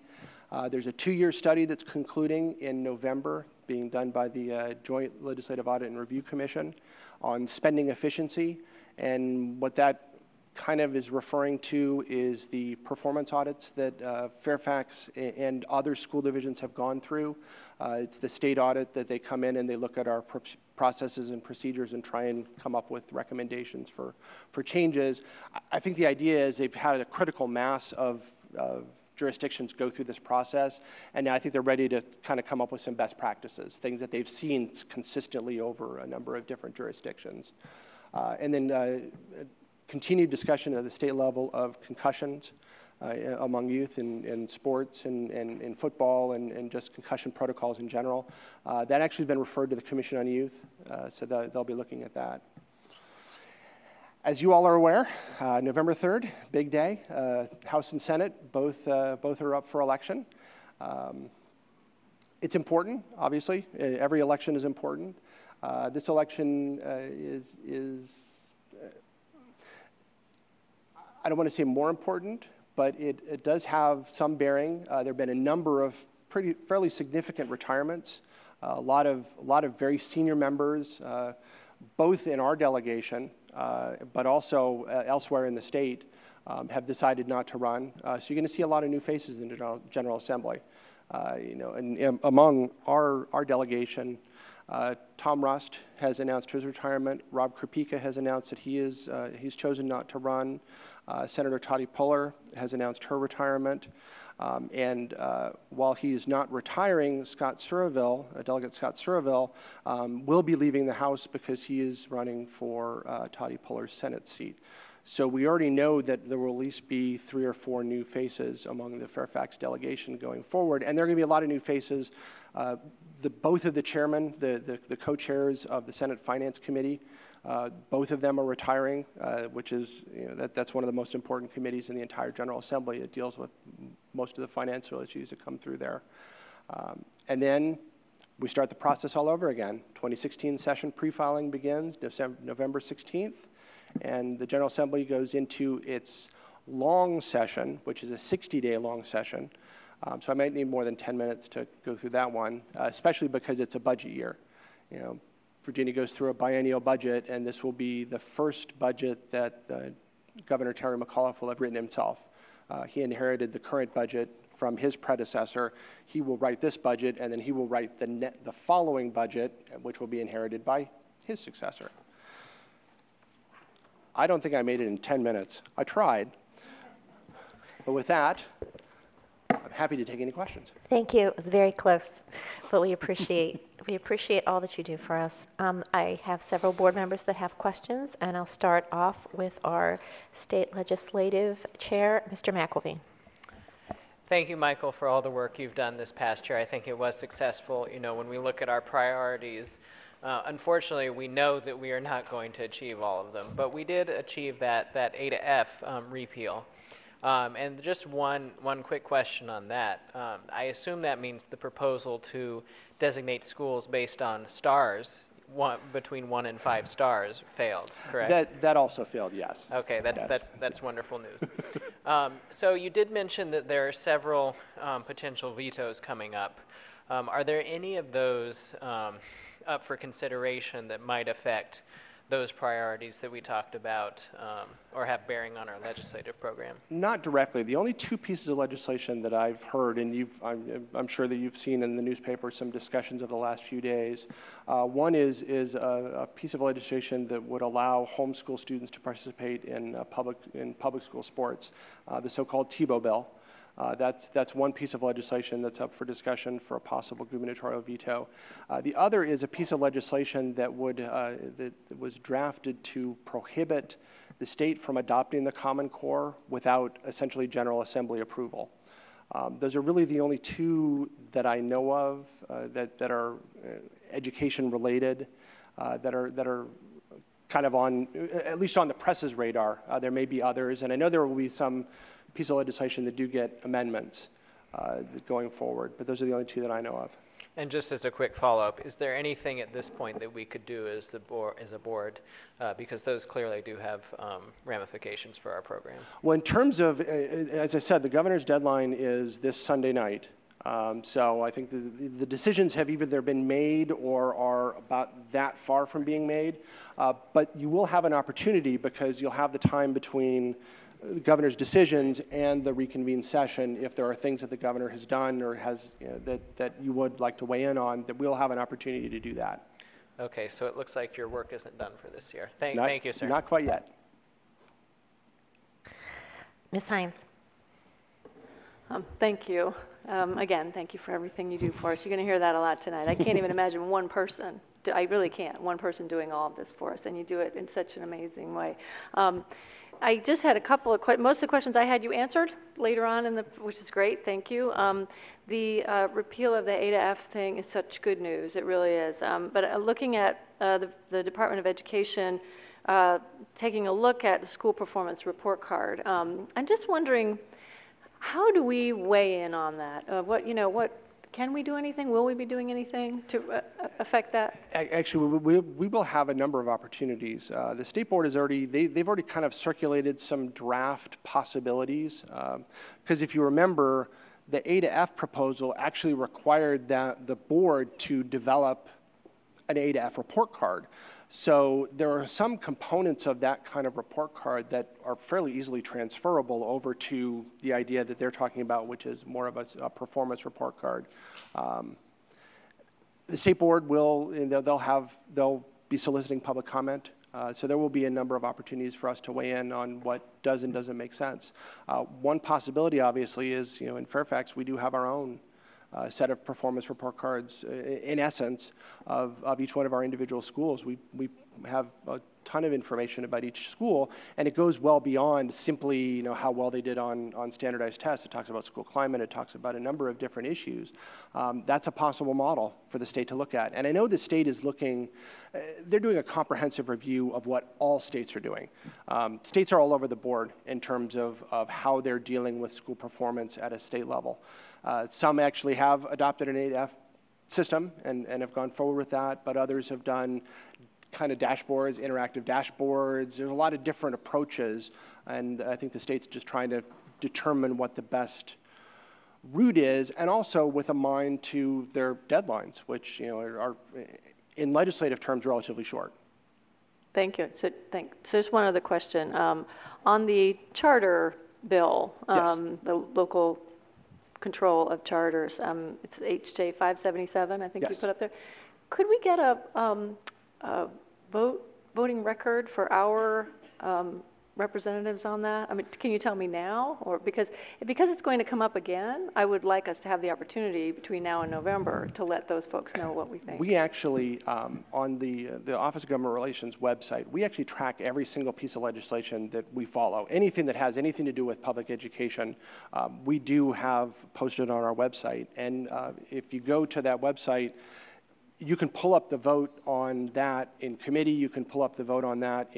[SPEAKER 5] There's a 2-year study that's concluding in November, being done by the Joint Legislative Audit and Review Commission on spending efficiency. And what that kind of is referring to is the performance audits that Fairfax and other school divisions have gone through. It's the state audit that they come in and they look at our processes and procedures and try and come up with recommendations for changes. I think the idea is they've had a critical mass of jurisdictions go through this process, and now I think they're ready to kind of come up with some best practices, things that they've seen consistently over a number of different jurisdictions. And then continued discussion at the state level of concussions among youth in sports and in football and just concussion protocols in general. That actually has been referred to the Commission on Youth, so they'll be looking at that. As you all are aware, November 3rd, big day. House and Senate, both are up for election. It's important, obviously. Every election is important. This election is I don't want to say more important, but it does have some bearing. There have been a number of fairly significant retirements. A lot of very senior members, both in our delegation, but also elsewhere in the state, have decided not to run. So you're going to see a lot of new faces in the General Assembly. And among our delegation, Tom Rust has announced his retirement. Rob Krupika has announced that he's chosen not to run. Senator Toddy Puller has announced her retirement. And while he's not retiring, Delegate Scott Surville, will be leaving the House because he is running for Toddy Puller's Senate seat. So we already know that there will at least be 3 or 4 new faces among the Fairfax delegation going forward. And there are going to be a lot of new faces. Both of the chairmen, the co-chairs of the Senate Finance Committee, both of them are retiring, which is, that's one of the most important committees in the entire General Assembly. It deals with most of the financial issues that come through there. And then we start the process all over again. 2016 session pre-filing begins November 16th, and the General Assembly goes into its long session, which is a 60-day long session. So I might need more than 10 minutes to go through that one, especially because it's a budget year. You know, Virginia goes through a biennial budget, and this will be the first budget that Governor Terry McAuliffe will have written himself. He inherited the current budget from his predecessor. He will write this budget, and then he will write the following budget, which will be inherited by his successor. I don't think I made it in 10 minutes. I tried. But with that, I'm happy to take any questions.
[SPEAKER 3] Thank you. It was very close, but we appreciate all that you do for us. I have several board members that have questions, and I'll start off with our state legislative chair, Mr. McElveen.
[SPEAKER 7] Thank you, Michael, for all the work you've done this past year. I think it was successful. You know, when we look at our priorities, unfortunately, we know that we are not going to achieve all of them, but we did achieve that A to F repeal. And just one quick question on that. I assume that means the proposal to designate schools based on stars, between 1 and 5 stars, failed, correct?
[SPEAKER 5] That also failed, yes.
[SPEAKER 7] Okay,
[SPEAKER 5] Yes.
[SPEAKER 7] that's wonderful news. So you did mention that there are several potential vetoes coming up. Are there any of those up for consideration that might affect those priorities that we talked about or have bearing on our legislative program?
[SPEAKER 5] Not directly. The only 2 pieces of legislation that I've heard, and I'm sure that you've seen in the newspaper some discussions of the last few days. One is a piece of legislation that would allow homeschool students to participate in public school sports, the so-called Tebow bill. That's one piece of legislation that's up for discussion for a possible gubernatorial veto. The other is a piece of legislation that was drafted to prohibit the state from adopting the Common Core without essentially General Assembly approval. Those are really the only 2 that I know of that are education related, that are kind of on, at least on the press's radar. There may be others, and I know there will be some piece of legislation that do get amendments going forward, but those are the only 2 that I know of.
[SPEAKER 7] And just as a quick follow-up, is there anything at this point that we could do as a board, because those clearly do have ramifications for our program?
[SPEAKER 5] Well, in terms of, as I said, the governor's deadline is this Sunday night. So I think the decisions have either been made or are about that far from being made. But you will have an opportunity, because you'll have the time between the governor's decisions and the reconvened session. If there are things that the governor has done or has that you would like to weigh in on, that we'll have an opportunity to do that.
[SPEAKER 7] Okay, so it looks like your work isn't done for this year. Thank you, sir.
[SPEAKER 5] Not quite yet.
[SPEAKER 3] Ms. Hines.
[SPEAKER 22] Thank you. Again, thank you for everything you do for us. You're going to hear that a lot tonight. I can't even imagine one person. I really can't. One person doing all of this for us, and you do it in such an amazing way. I just had a couple of questions. Most of the questions I had you answered later on, which is great. Thank you. The repeal of the A to F thing is such good news. It really is. But looking at the Department of Education, taking a look at the school performance report card, I'm just wondering, how do we weigh in on that? What can we do anything? Will we be doing anything to affect that?
[SPEAKER 5] Actually, we will have a number of opportunities. The state board has they've already kind of circulated some draft possibilities. Because if you remember, the A to F proposal actually required the board to develop an A to F report card. So there are some components of that kind of report card that are fairly easily transferable over to the idea that they're talking about, which is more of a performance report card. The state board they'll be soliciting public comment. So there will be a number of opportunities for us to weigh in on what does and doesn't make sense. One possibility, obviously, is in Fairfax we do have our own set of performance report cards, in essence, of each one of our individual schools. We have a ton of information about each school, and it goes well beyond simply how well they did on standardized tests. It talks about school climate. It talks about a number of different issues. That's a possible model for the state to look at. And I know the state is looking, they're doing a comprehensive review of what all states are doing. States are all over the board in terms of how they're dealing with school performance at a state level. Some actually have adopted an A to F system and have gone forward with that, but others have done kind of dashboards, interactive dashboards. There's a lot of different approaches, and I think the state's just trying to determine what the best route is, and also with a mind to their deadlines, which are in legislative terms relatively short. Thank you.
[SPEAKER 22] So just one other question. On the charter bill, the local control of charters, it's HJ 577, I think you put up there. Could we get a voting record for our representatives on that? I mean, can you tell me now? Or because it's going to come up again, I would like us to have the opportunity between now and November to let those folks know what we think.
[SPEAKER 5] We actually, on the Office of Government Relations website, we actually track every single piece of legislation that we follow. Anything that has anything to do with public education, we do have posted on our website. And if you go to that website, you can pull up the vote on that in committee. You can pull up the vote on that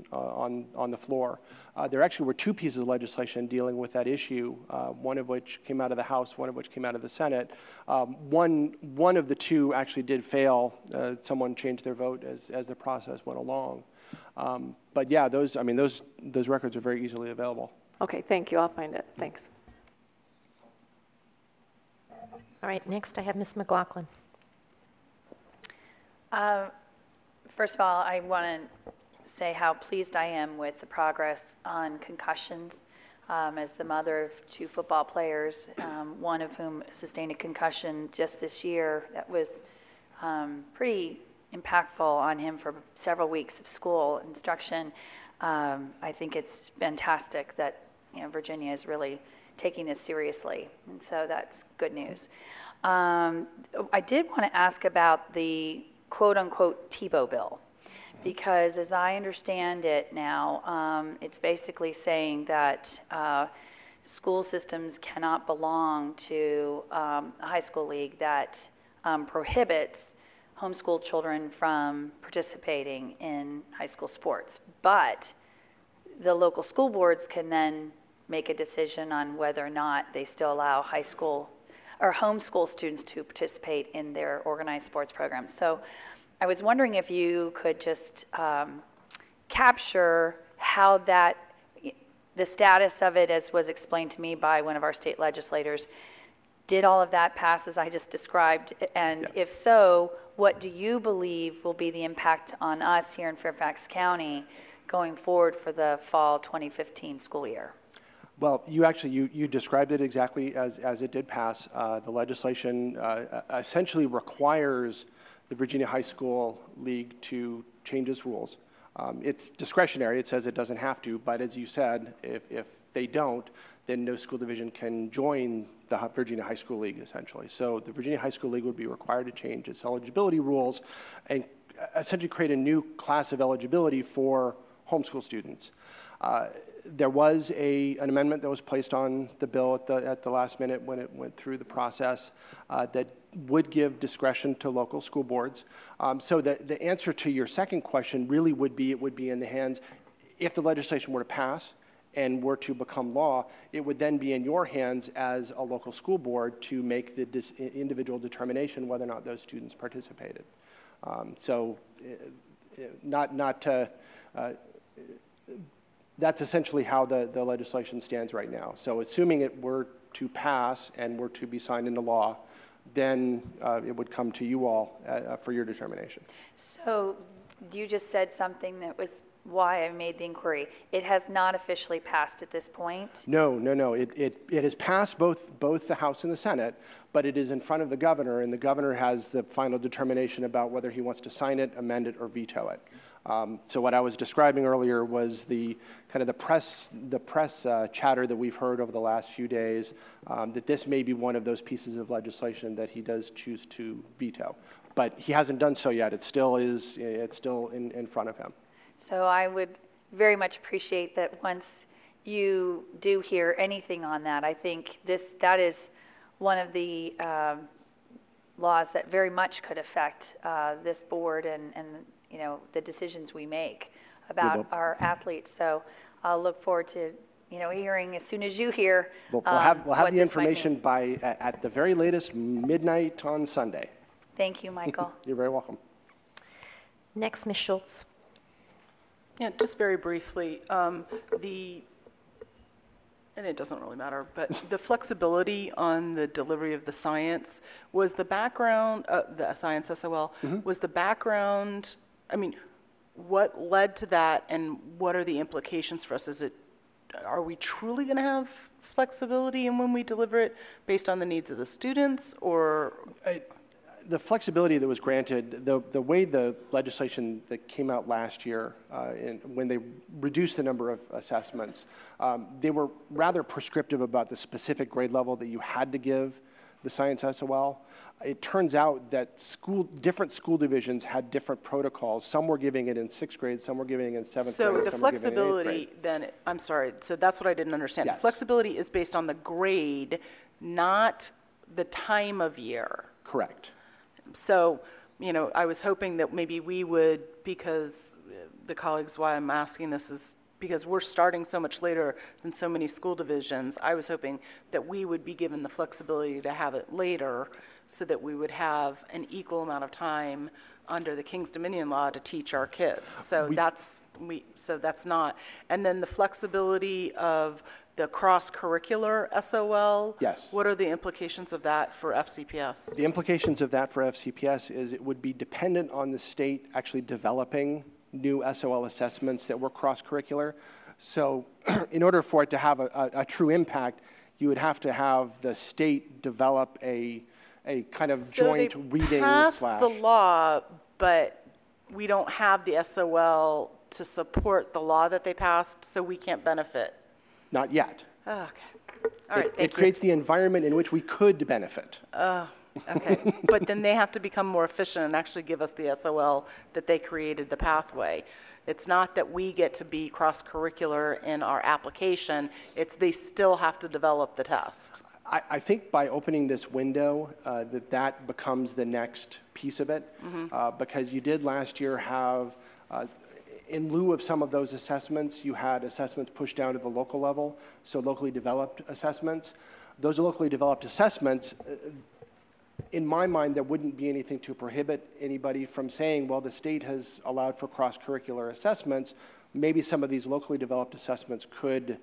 [SPEAKER 5] on the floor. There actually were two pieces of legislation dealing with that issue, one of which came out of the House, one of which came out of the Senate. One of the two actually did fail. Someone changed their vote as the process went along. But yeah, those records are very easily available.
[SPEAKER 22] Okay, thank you. I'll find it. Thanks.
[SPEAKER 3] All right, next I have Ms. McLaughlin.
[SPEAKER 8] First of all, I want to say how pleased I am with the progress on concussions. As the mother of two football players, one of whom sustained a concussion just this year that was pretty impactful on him for several weeks of school instruction. I think it's fantastic that Virginia is really taking this seriously, and so that's good news. I did want to ask about the quote-unquote Tebow bill, because as I understand it now, it's basically saying that school systems cannot belong to a high school league that prohibits homeschool children from participating in high school sports. But the local school boards can then make a decision on whether or not they still allow high school or homeschool students to participate in their organized sports programs. So I was wondering if you could just capture how the status of it, as was explained to me by one of our state legislators. Did all of that pass as I just described? And if so, what do you believe will be the impact on us here in Fairfax County going forward for the fall 2015 school year?
[SPEAKER 5] Well, you described it exactly as it did pass. The legislation essentially requires the Virginia High School League to change its rules. It's discretionary. It says it doesn't have to, but as you said, if they don't, then no school division can join the Virginia High School League, essentially. So the Virginia High School League would be required to change its eligibility rules and essentially create a new class of eligibility for homeschool students. There was an amendment that was placed on the bill at the last minute when it went through the process that would give discretion to local school boards. So the answer to your second question really would be, it would be in the hands, if the legislation were to pass and were to become law, it would then be in your hands as a local school board to make the individual determination whether or not those students participated. That's essentially how the legislation stands right now. So assuming it were to pass and were to be signed into law, then it would come to you all for your determination.
[SPEAKER 8] So you just said something that was why I made the inquiry. It has not officially passed at this point?
[SPEAKER 5] No. It has passed both the House and the Senate, but it is in front of the governor, and the governor has the final determination about whether he wants to sign it, amend it, or veto it. So what I was describing earlier was the press chatter that we've heard over the last few days, that this may be one of those pieces of legislation that he does choose to veto. But he hasn't done so yet. It's still in front of him.
[SPEAKER 8] So I would very much appreciate that once you do hear anything on that. I think that is one of the laws that very much could affect this board and the decisions we make about our athletes. So I'll look forward to hearing as soon as you hear.
[SPEAKER 5] We'll have the information by at the very latest midnight on Sunday.
[SPEAKER 8] Thank you, Michael.
[SPEAKER 5] You're very welcome.
[SPEAKER 3] Next, Ms. Schultz.
[SPEAKER 2] Yeah, just very briefly, and it doesn't really matter, but the flexibility on the delivery of the science, was the background, the science SOL, was the background, I mean, what led to that and what are the implications for us? Are we truly going to have flexibility in when we deliver it based on the needs of the students, or?
[SPEAKER 5] The flexibility that was granted, the way the legislation that came out last year, when they reduced the number of assessments, they were rather prescriptive about the specific grade level that you had to give the science SOL. It turns out that different school divisions had different protocols. Some were giving it in 6th grade, some were giving it in 7th grade,
[SPEAKER 2] So the
[SPEAKER 5] some were giving it in 8th grade.
[SPEAKER 2] flexibility, then, I'm sorry, so that's what I didn't understand.
[SPEAKER 5] Yes.
[SPEAKER 2] Flexibility is based on the grade, not the time of year.
[SPEAKER 5] Correct.
[SPEAKER 2] So, I was hoping that maybe we would, because the colleagues, why I'm asking this is because we're starting so much later than so many school divisions. I was hoping that we would be given the flexibility to have it later so that we would have an equal amount of time under the King's Dominion law to teach our kids. So that's not. And then the flexibility of the cross-curricular SOL?
[SPEAKER 5] Yes.
[SPEAKER 2] What are the implications of that for FCPS?
[SPEAKER 5] The implications of that for FCPS is it would be dependent on the state actually developing new SOL assessments that were cross-curricular. So in order for it to have a true impact, you would have to have the state develop a kind of joint reading
[SPEAKER 2] passed the law, but we don't have the SOL to support the law that they passed, so we can't benefit.
[SPEAKER 5] Not yet.
[SPEAKER 2] Oh, okay. All right, thank you.
[SPEAKER 5] It creates the environment in which we could benefit.
[SPEAKER 2] Okay. But then they have to become more efficient and actually give us the SOL that they created the pathway. It's not that we get to be cross-curricular in our application. It's they still have to develop the test.
[SPEAKER 5] I think by opening this window, that becomes the next piece of it, because you did last year have, in lieu of some of those assessments, you had assessments pushed down to the local level, so locally developed assessments. Those locally developed assessments, in my mind, there wouldn't be anything to prohibit anybody from saying, well, the state has allowed for cross-curricular assessments. Maybe some of these locally developed assessments could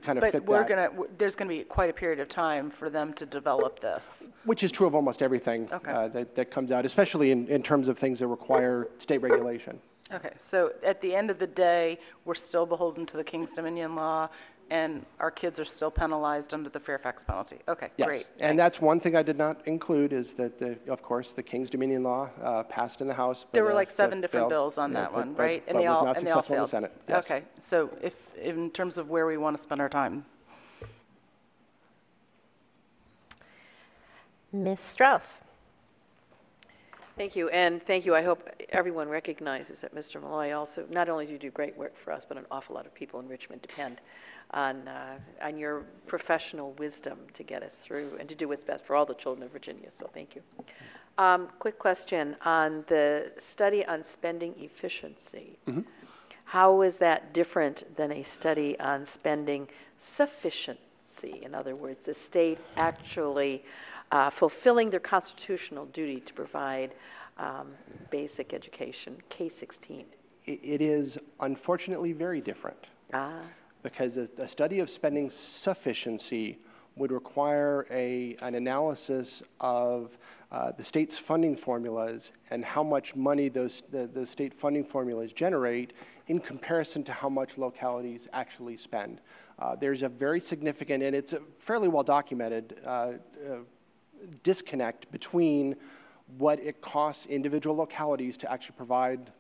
[SPEAKER 5] kind of fit that.
[SPEAKER 2] But there's going to be quite a period of time for them to develop this.
[SPEAKER 5] Which is true of almost everything that comes out, especially in terms of things that require state regulation.
[SPEAKER 2] Okay, so at the end of the day, we're still beholden to the King's Dominion law, and our kids are still penalized under the Fairfax penalty. Okay,
[SPEAKER 5] yes.
[SPEAKER 2] Great.
[SPEAKER 5] And that's one thing I did not include is that, of course, the King's Dominion law passed in the House.
[SPEAKER 2] There were like 7 different bills on that one, right?
[SPEAKER 5] And they all failed. In the Senate. Yes.
[SPEAKER 2] Okay, so in terms of where we want to spend our time.
[SPEAKER 3] Ms. Strauss.
[SPEAKER 9] Thank you, and thank you. I hope everyone recognizes that Mr. Malloy also, not only do you do great work for us, but an awful lot of people in Richmond depend on your professional wisdom to get us through and to do what's best for all the children of Virginia, so thank you. Quick question on the study on spending efficiency. How is that different than a study on spending sufficiency? In other words, the state actually fulfilling their constitutional duty to provide basic education, K-16?
[SPEAKER 5] It is unfortunately very different. Because a study of spending sufficiency would require an analysis of the state's funding formulas and how much money the state funding formulas generate in comparison to how much localities actually spend. There's a very significant, and it's a fairly well documented, disconnect between what it costs individual localities to actually provide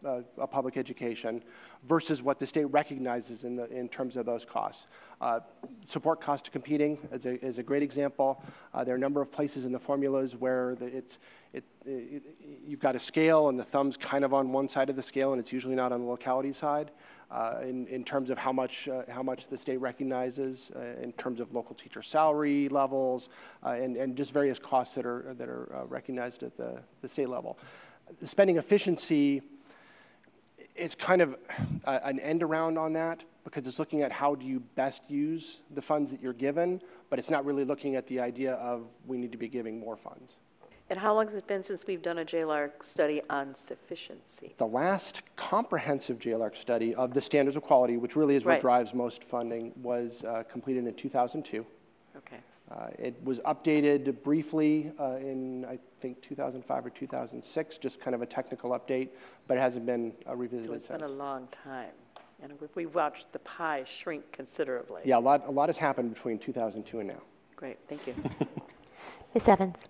[SPEAKER 5] a public education versus what the state recognizes in terms of those costs. Support cost to competing is a great example. There are a number of places in the formulas where you've got a scale and the thumb's kind of on one side of the scale and it's usually not on the locality side in terms of how much the state recognizes in terms of local teacher salary levels and just various costs that are recognized at the state level. The spending efficiency is kind of an end around on that because it's looking at how do you best use the funds that you're given, but it's not really looking at the idea of we need to be giving more funds.
[SPEAKER 9] And how long has it been since we've done a JLARC study on sufficiency?
[SPEAKER 5] The last comprehensive JLARC study of the standards of quality, which really is what
[SPEAKER 9] Right.
[SPEAKER 5] drives most funding, was completed in 2002.
[SPEAKER 9] Okay.
[SPEAKER 5] It was updated briefly in, I think, 2005 or 2006, just kind of a technical update, but it hasn't been revisited
[SPEAKER 9] So it's
[SPEAKER 5] since.
[SPEAKER 9] been a long time. And we've watched the pie shrink considerably.
[SPEAKER 5] Yeah, a lot has happened between 2002 and now.
[SPEAKER 9] Great, thank you.
[SPEAKER 3] Ms. Evans.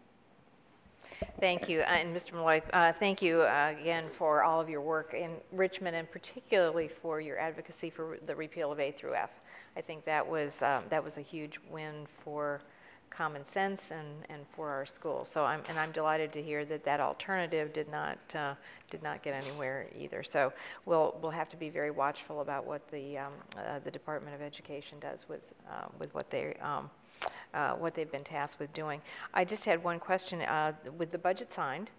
[SPEAKER 4] Thank you. And Mr. Malloy, thank you again for all of your work in Richmond, and particularly for your advocacy for the repeal of A through F. I think that was a huge win for common sense and for our schools. So I'm delighted to hear that that alternative did not get anywhere either. So we'll have to be very watchful about what the Department of Education does with what they've been tasked with doing. I just had one question. With the budget signed,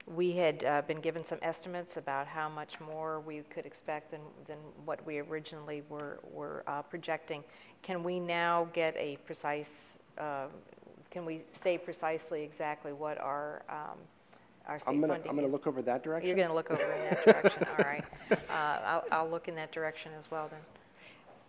[SPEAKER 4] we had been given some estimates about how much more we could expect than what we originally were projecting. Can we now get a precise, can we say precisely exactly what our state funding is?
[SPEAKER 5] I'm going to look over that direction.
[SPEAKER 4] You're going to look over in that direction, all right. I'll look in that direction as well then.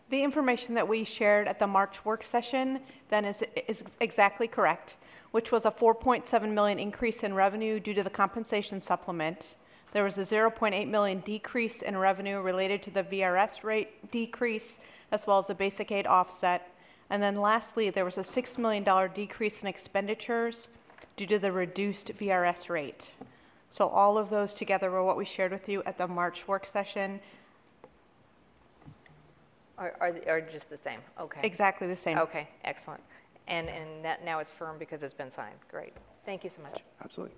[SPEAKER 10] The information that we shared at the March work session then is exactly correct, which was a $4.7 million increase in revenue due to the compensation supplement. There was a $0.8 million decrease in revenue related to the VRS rate decrease, as well as a basic aid offset. And then lastly, there was a $6 million decrease in expenditures due to the reduced VRS rate. So all of those together were what we shared with you at the March work session.
[SPEAKER 4] Are just the same? Okay.
[SPEAKER 10] Exactly the same.
[SPEAKER 4] Okay, excellent. And that now it's firm because it's been signed. Great. Thank you so much.
[SPEAKER 5] Absolutely.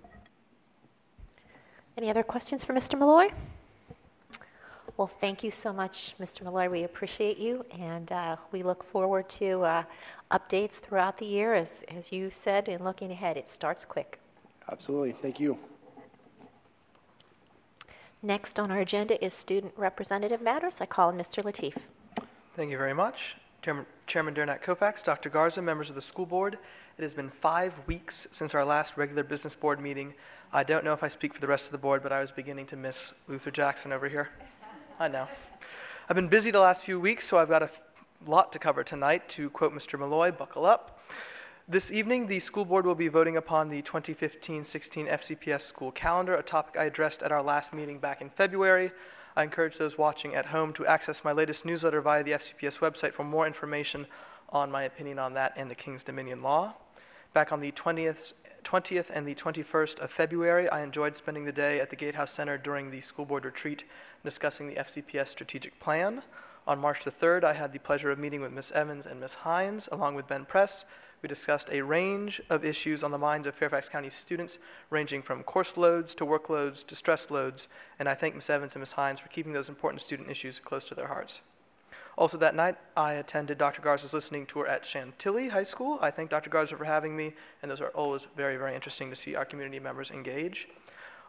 [SPEAKER 3] Any other questions for Mr. Malloy? Well, thank you so much, Mr. Malloy. We appreciate you, and we look forward to updates throughout the year. As you said, and looking ahead, it starts quick.
[SPEAKER 5] Absolutely. Thank you.
[SPEAKER 3] Next on our agenda is Student Representative Matters. I call on Mr. Lateef.
[SPEAKER 1] Thank you very much. Chairman Dernak Kofax, Dr. Garza, members of the school board. It has been 5 weeks since our last regular business board meeting. I don't know if I speak for the rest of the board, but I was beginning to miss Luther Jackson over here. I know. I've been busy the last few weeks, so I've got a lot to cover tonight. To quote Mr. Malloy, buckle up. This evening, the school board will be voting upon the 2015-16 FCPS school calendar, a topic I addressed at our last meeting back in February. I encourage those watching at home to access my latest newsletter via the FCPS website for more information on my opinion on that and the King's Dominion law. Back on the 20th and the 21st of February, I enjoyed spending the day at the Gatehouse Center during the school board retreat discussing the FCPS strategic plan. On March the 3rd, I had the pleasure of meeting with Ms. Evans and Ms. Hines, along with Ben Press. We discussed a range of issues on the minds of Fairfax County students, ranging from course loads to workloads to stress loads, and I thank Ms. Evans and Ms. Hines for keeping those important student issues close to their hearts. Also that night, I attended Dr. Garza's listening tour at Chantilly High School. I thank Dr. Garza for having me, and those are always very, very interesting to see our community members engage.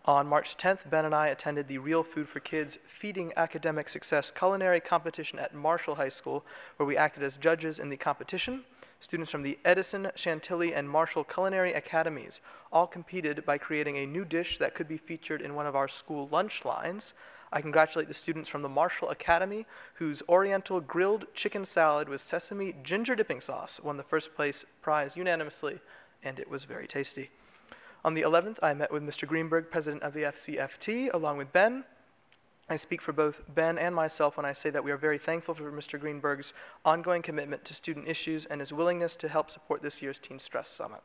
[SPEAKER 1] On March 10th, Ben and I attended the Real Food for Kids Feeding Academic Success culinary competition at Marshall High School, where we acted as judges in the competition. Students from the Edison, Chantilly, and Marshall Culinary Academies all competed by creating a new dish that could be featured in one of our school lunch lines. I congratulate the students from the Marshall Academy, whose Oriental grilled chicken salad with sesame ginger dipping sauce won the first place prize unanimously, and it was very tasty. On the 11th, I met with Mr. Greenberg, president of the FCFT, along with Ben. I speak for both Ben and myself when I say that we are very thankful for Mr. Greenberg's ongoing commitment to student issues and his willingness to help support this year's Teen Stress Summit.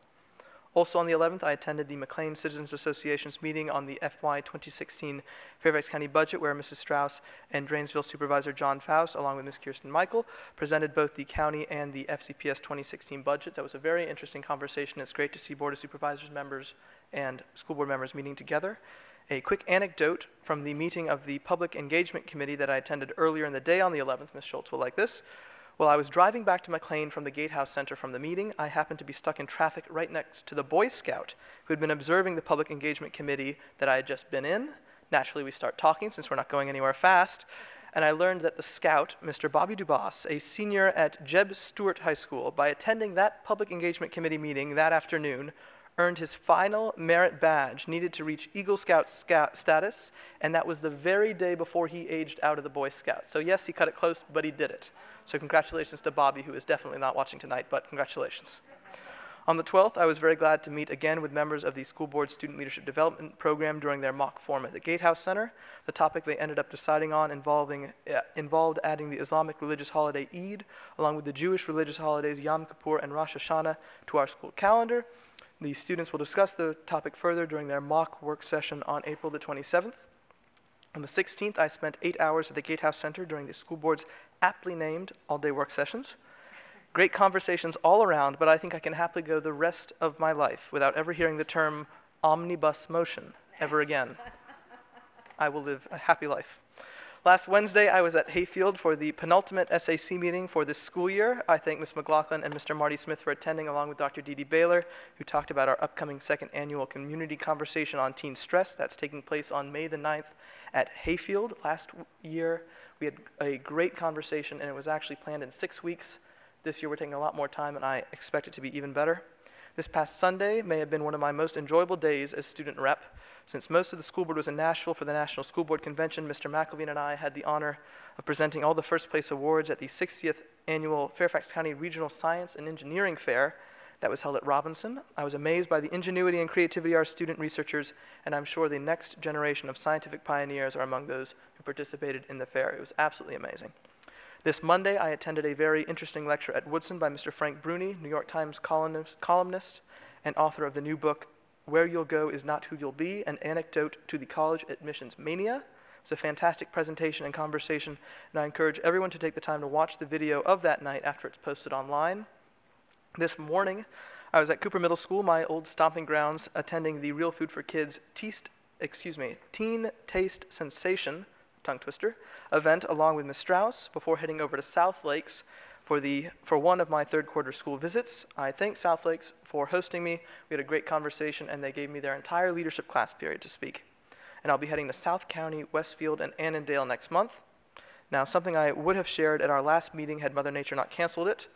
[SPEAKER 1] Also on the 11th, I attended the McLean Citizens Association's meeting on the FY 2016 Fairfax County budget, where Mrs. Strauss and Drainsville Supervisor John Faust, along with Ms. Kirsten Michael, presented both the county and the FCPS 2016 budgets. That was a very interesting conversation. It's great to see Board of Supervisors members and school board members meeting together. A quick anecdote from the meeting of the Public Engagement Committee that I attended earlier in the day on the 11th. Ms. Schultz will like this. While I was driving back to McLean from the Gatehouse Center from the meeting, I happened to be stuck in traffic right next to the Boy Scout who had been observing the Public Engagement Committee that I had just been in. Naturally, we start talking since we're not going anywhere fast. And I learned that the scout, Mr. Bobby Dubas, a senior at Jeb Stuart High School, by attending that Public Engagement Committee meeting that afternoon, earned his final merit badge needed to reach Eagle Scout status, and that was the very day before he aged out of the Boy Scouts. So yes, he cut it close, but he did it. So congratulations to Bobby, who is definitely not watching tonight, but congratulations. On the 12th, I was very glad to meet again with members of the School Board Student Leadership Development Program during their mock forum at the Gatehouse Center. The topic they ended up deciding on involved adding the Islamic religious holiday Eid, along with the Jewish religious holidays Yom Kippur and Rosh Hashanah, to our school calendar. The students will discuss the topic further during their mock work session on April the 27th. On the 16th, I spent 8 hours at the Gatehouse Center during the school board's aptly named all-day work sessions. Great conversations all around, but I think I can happily go the rest of my life without ever hearing the term omnibus motion ever again. I will live a happy life. Last Wednesday, I was at Hayfield for the penultimate SAC meeting for this school year. I thank Ms. McLaughlin and Mr. Marty Smith for attending, along with Dr. Dee Dee Baylor, who talked about our upcoming second annual community conversation on teen stress. That's taking place on May the 9th at Hayfield. Last year, we had a great conversation, and it was actually planned in 6 weeks. This year, we're taking a lot more time, and I expect it to be even better. This past Sunday may have been one of my most enjoyable days as student rep. Since most of the school board was in Nashville for the National School Board Convention, Mr. McElveen and I had the honor of presenting all the first place awards at the 60th Annual Fairfax County Regional Science and Engineering Fair that was held at Robinson. I was amazed by the ingenuity and creativity of our student researchers, and I'm sure the next generation of scientific pioneers are among those who participated in the fair. It was absolutely amazing. This Monday, I attended a very interesting lecture at Woodson by Mr. Frank Bruni, New York Times columnist and author of the new book, Where You'll Go Is Not Who You'll Be, An Anecdote to the College Admissions Mania. It was a fantastic presentation and conversation, and I encourage everyone to take the time to watch the video of that night after it's posted online. This morning, I was at Cooper Middle School, my old stomping grounds, attending the Real Food for Kids Teen Taste Sensation tongue twister event along with Ms. Strauss before heading over to South Lakes for one of my third quarter school visits. I thank South Lakes for hosting me. We had a great conversation, and they gave me their entire leadership class period to speak. And I'll be heading to South County, Westfield, and Annandale next month. Now, something I would have shared at our last meeting had Mother Nature not canceled it.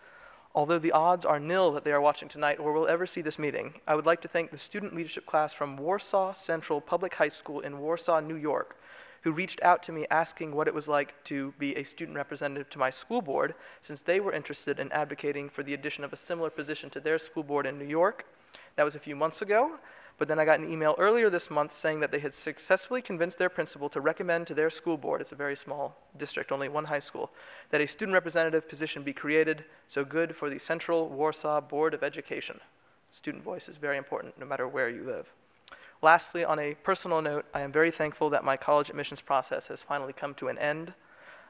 [SPEAKER 1] Although the odds are nil that they are watching tonight or will ever see this meeting, I would like to thank the student leadership class from Warsaw Central Public High School in Warsaw, New York, who reached out to me asking what it was like to be a student representative to my school board, since they were interested in advocating for the addition of a similar position to their school board in New York. That was a few months ago, but then I got an email earlier this month saying that they had successfully convinced their principal to recommend to their school board, it's a very small district, only one high school, that a student representative position be created. So good for the Central Warsaw Board of Education. Student voice is very important no matter where you live. Lastly, on a personal note, I am very thankful that my college admissions process has finally come to an end.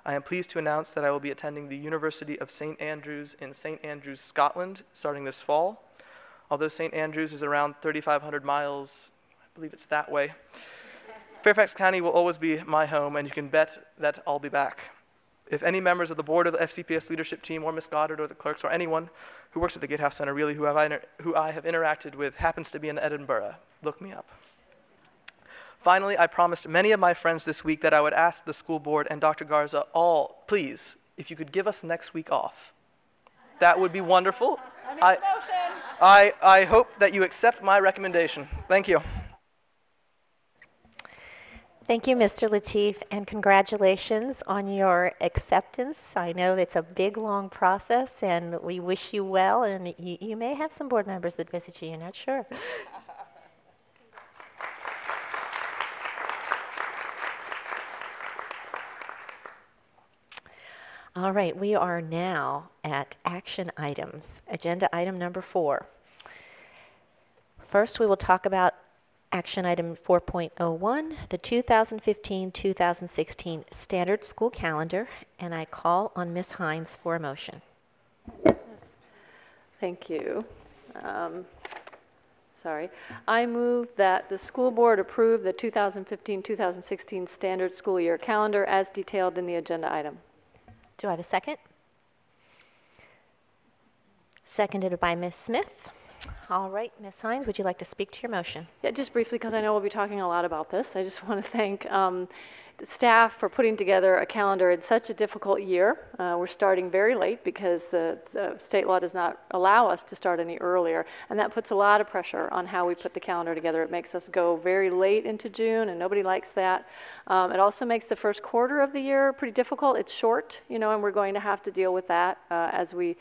[SPEAKER 1] I am pleased to announce that I will be attending the University of St. Andrews in St. Andrews, Scotland, starting this fall. Although St. Andrews is around 3,500 miles, I believe it's that way, Fairfax County will always be my home, and you can bet that I'll be back. If any members of the board of the FCPS leadership team, or Ms. Goddard, or the clerks, or anyone who works at the Gatehouse Center, really, who I have interacted with, happens to be in Edinburgh, look me up. Finally, I promised many of my friends this week that I would ask the school board and Dr. Garza all, please, if you could give us next week off. That would be wonderful. I hope that you accept my recommendation. Thank you.
[SPEAKER 3] Thank you, Mr. Lateef, and congratulations on your acceptance. I know it's a big, long process, and we wish you well, and you may have some board members that visit you, you're not sure. All right, we are now at action items. Agenda item number 4. First, we will talk about action item 4.01, the 2015-2016 Standard School Calendar, and I call on Ms. Hines for a motion.
[SPEAKER 22] Thank you. I move that the school board approve the 2015-2016 Standard School Year Calendar as detailed in the agenda item.
[SPEAKER 3] Do I have a second? Seconded by Ms. Smith. All right, Ms. Hines, would you like to speak to your motion?
[SPEAKER 22] Yeah, just briefly, because I know we'll be talking a lot about this. I just want to thank the staff for putting together a calendar in such a difficult year. We're starting very late because the state law does not allow us to start any earlier, and that puts a lot of pressure on how we put the calendar together. It makes us go very late into June, and nobody likes that. It also makes the first quarter of the year pretty difficult. It's short, and we're going to have to deal with that as we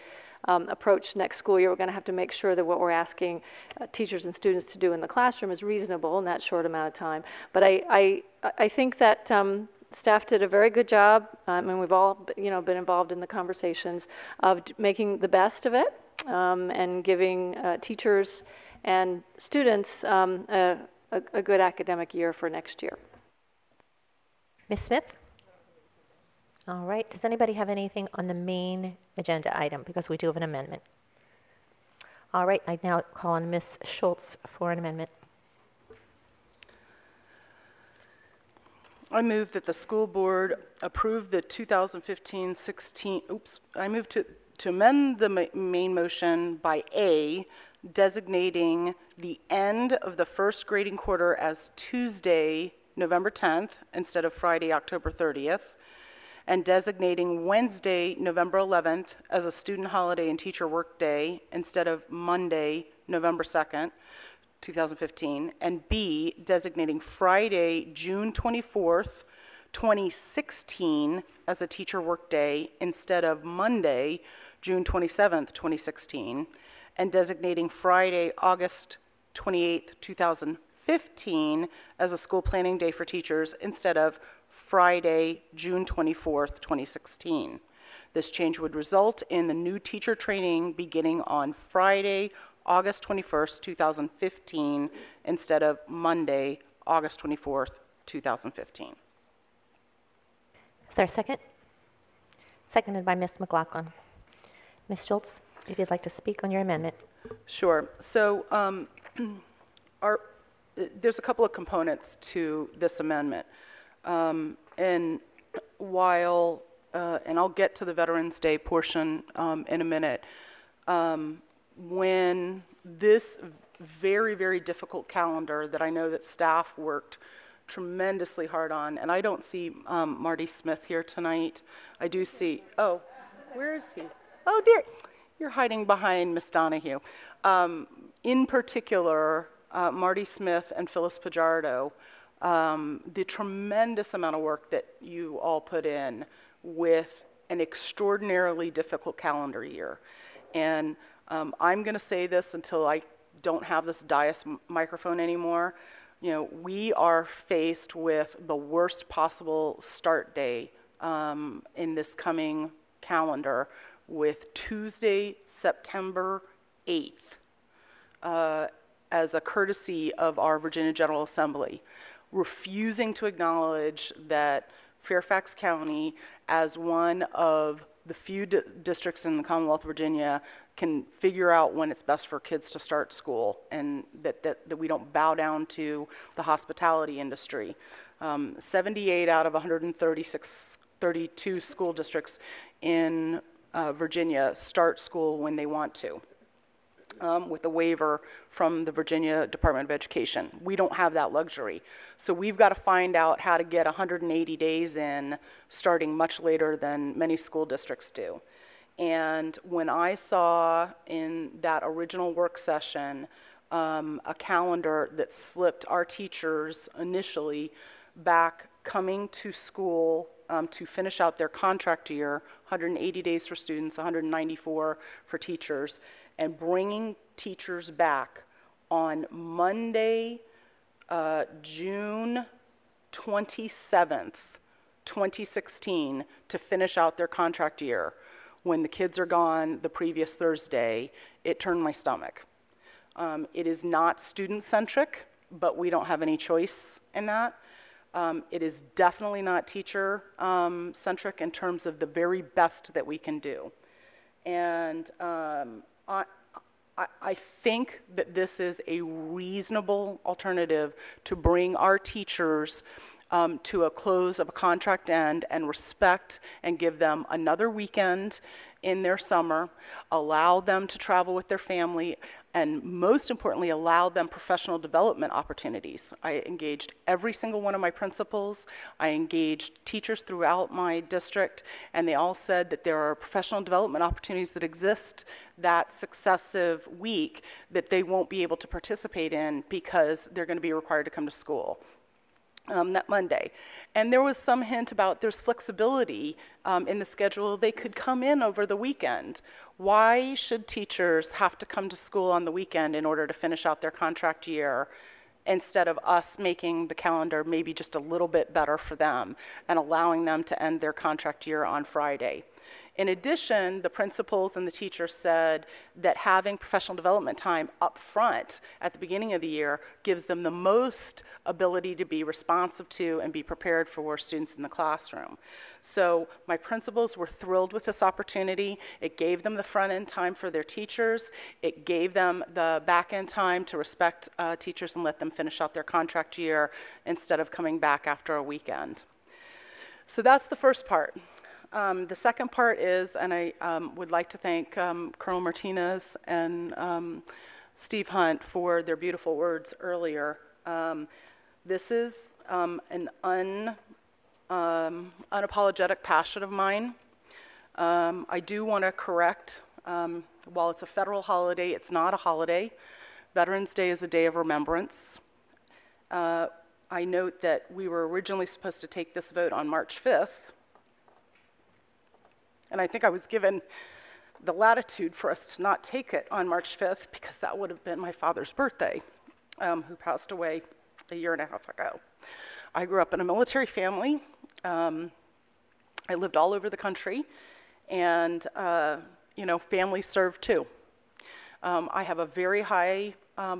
[SPEAKER 22] approach next school year. We're going to have to make sure that what we're asking teachers and students to do in the classroom is reasonable in that short amount of time. But I think that staff did a very good job, and we've all been involved in the conversations of making the best of it and giving teachers and students a good academic year for next year.
[SPEAKER 3] Ms. Smith? All right. Does anybody have anything on the main agenda item? Because we do have an amendment. All right. I now call on Ms. Schultz for an amendment.
[SPEAKER 2] I move that the school board approve the 2015-16, I move to amend the main motion by A, designating the end of the first grading quarter as Tuesday, November 10th, instead of Friday, October 30th, and designating Wednesday, November 11th, as a student holiday and teacher work day instead of Monday, November 2nd, 2015, and B, designating Friday, June 24th, 2016, as a teacher work day instead of Monday, June 27th, 2016, and designating Friday, August 28th, 2015, as a school planning day for teachers instead of Friday, June 24th, 2016. This change would result in the new teacher training beginning on Friday, August 21st, 2015, instead of Monday, August 24th, 2015.
[SPEAKER 3] Is there a second? Seconded by Ms. McLaughlin. Ms. Schultz, if you'd like to speak on your amendment.
[SPEAKER 2] Sure. So there's a couple of components to this amendment. And while, and I'll get to the Veterans Day portion in a minute, when this very, very difficult calendar that I know that staff worked tremendously hard on, and I don't see Marty Smith here tonight. I do see, oh, where is he? Oh, there, you're hiding behind Miss Donahue. In particular, Marty Smith and Phyllis Pajardo, the tremendous amount of work that you all put in with an extraordinarily difficult calendar year. And I'm going to say this until I don't have this dais microphone anymore. We are faced with the worst possible start day in this coming calendar with Tuesday, September 8th, as a courtesy of our Virginia General Assembly, refusing to acknowledge that Fairfax County, as one of the few districts in the Commonwealth of Virginia, can figure out when it's best for kids to start school, and that we don't bow down to the hospitality industry. 78 out of 132 school districts in Virginia start school when they want to, with a waiver from the Virginia Department of Education. We don't have that luxury. So we've got to find out how to get 180 days in, starting much later than many school districts do. And when I saw in that original work session a calendar that slipped our teachers initially back coming to school to finish out their contract year, 180 days for students, 194 for teachers, and bringing teachers back on Monday, June 27th, 2016, to finish out their contract year, when the kids are gone the previous Thursday, it turned my stomach. It is not student-centric, but we don't have any choice in that. It is definitely not teacher-centric in terms of the very best that we can do. And I think that this is a reasonable alternative to bring our teachers to a close of a contract end and respect and give them another weekend in their summer, allow them to travel with their family, and most importantly, allowed them professional development opportunities. I engaged every single one of my principals. I engaged teachers throughout my district, and they all said that there are professional development opportunities that exist that successive week that they won't be able to participate in because they're going to be required to come to school. That Monday. And there was some hint about there's flexibility in the schedule. They could come in over the weekend. Why should teachers have to come to school on the weekend in order to finish out their contract year instead of us making the calendar maybe just a little bit better for them and allowing them to end their contract year on Friday? In addition, the principals and the teachers said that having professional development time up front at the beginning of the year gives them the most ability to be responsive to and be prepared for students in the classroom. So my principals were thrilled with this opportunity. It gave them the front end time for their teachers. It gave them the back end time to respect teachers and let them finish out their contract year instead of coming back after a weekend. So that's the first part. The second part is, and I would like to thank Colonel Martinez and Steve Hunt for their beautiful words earlier. This is an unapologetic passion of mine. I do want to correct, while it's a federal holiday, it's not a holiday. Veterans Day is a day of remembrance. I note that we were originally supposed to take this vote on March 5th. And I think I was given the latitude for us to not take it on March 5th because that would have been my father's birthday, who passed away a year and a half ago. I grew up in a military family. I lived all over the country, and family served too. I have a very high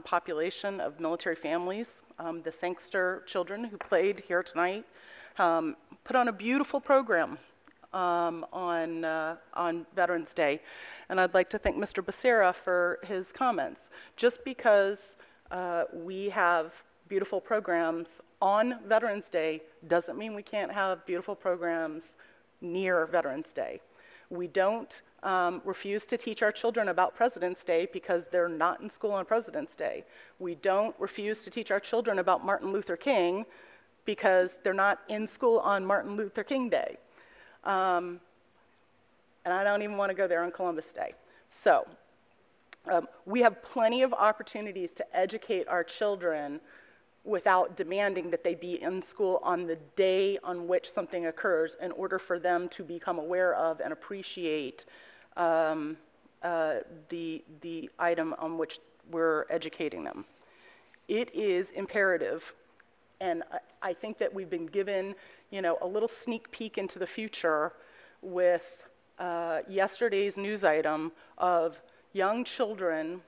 [SPEAKER 2] population of military families. The Sangster children who played here tonight put on a beautiful program on Veterans Day. And I'd like to thank Mr. Becerra for his comments. Just because we have beautiful programs on Veterans Day doesn't mean we can't have beautiful programs near Veterans Day. We don't refuse to teach our children about President's Day because they're not in school on President's Day. We don't refuse to teach our children about Martin Luther King because they're not in school on Martin Luther King Day. And I don't even want to go there on Columbus Day. So we have plenty of opportunities to educate our children without demanding that they be in school on the day on which something occurs in order for them to become aware of and appreciate the item on which we're educating them. It is imperative, and I think that we've been given a little sneak peek into the future with yesterday's news item of young children,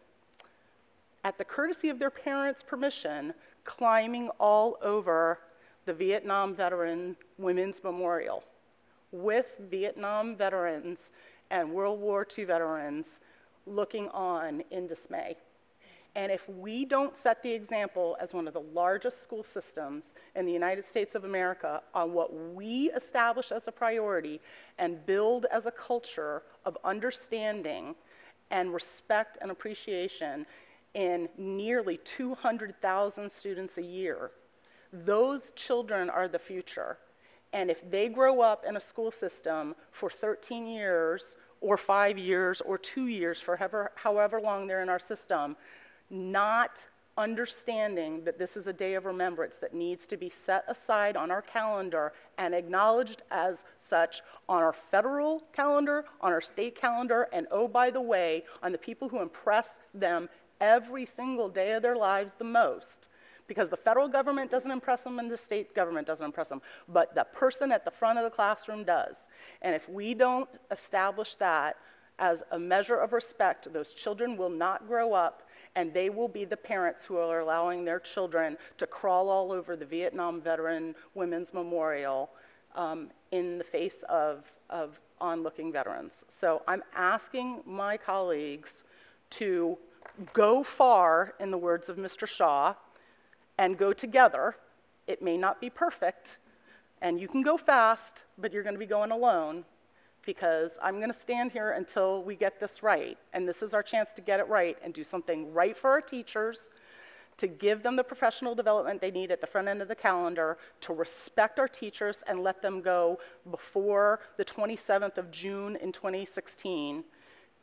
[SPEAKER 2] at the courtesy of their parents' permission, climbing all over the Vietnam Veteran Women's Memorial with Vietnam veterans and World War II veterans looking on in dismay. And if we don't set the example as one of the largest school systems in the United States of America on what we establish as a priority and build as a culture of understanding and respect and appreciation in nearly 200,000 students a year, those children are the future. And if they grow up in a school system for 13 years or 5 years or 2 years, for however long they're in our system, not understanding that this is a day of remembrance that needs to be set aside on our calendar and acknowledged as such on our federal calendar, on our state calendar, and oh, by the way, on the people who impress them every single day of their lives the most. Because the federal government doesn't impress them and the state government doesn't impress them, but the person at the front of the classroom does. And if we don't establish that as a measure of respect, those children will not grow up, and they will be the parents who are allowing their children to crawl all over the Vietnam Veteran Women's Memorial in the face of onlooking veterans. So I'm asking my colleagues to go far, in the words of Mr. Shaw, and go together. It may not be perfect, and you can go fast, but you're going to be going alone, because I'm going to stand here until we get this right. And this is our chance to get it right and do something right for our teachers, to give them the professional development they need at the front end of the calendar, to respect our teachers and let them go before the 27th of June in 2016.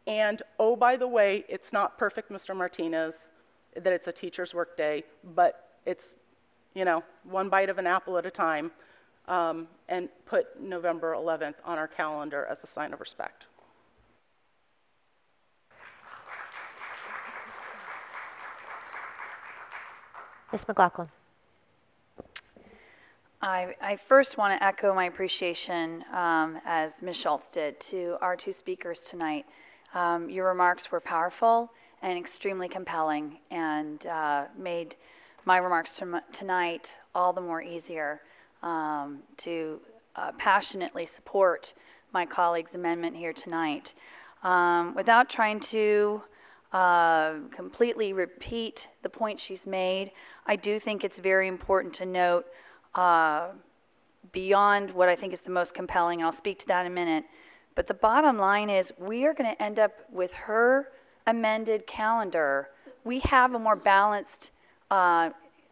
[SPEAKER 2] And, oh, by the way, it's not perfect, Mr. Martinez, that it's a teacher's work day, but it's, you know, one bite of an apple at a time, and put November 11th on our calendar as a sign of respect.
[SPEAKER 3] Ms. McLaughlin.
[SPEAKER 8] I first want to echo my appreciation, as Ms. Schultz did, to our two speakers tonight. Your remarks were powerful and extremely compelling, and made my remarks tonight all the more easier to passionately support my colleague's amendment here tonight. Without trying to completely repeat the point she's made, I do think it's very important to note, beyond what I think is the most compelling, and I'll speak to that in a minute, but the bottom line is we are going to end up with her amended calendar. We have a more balanced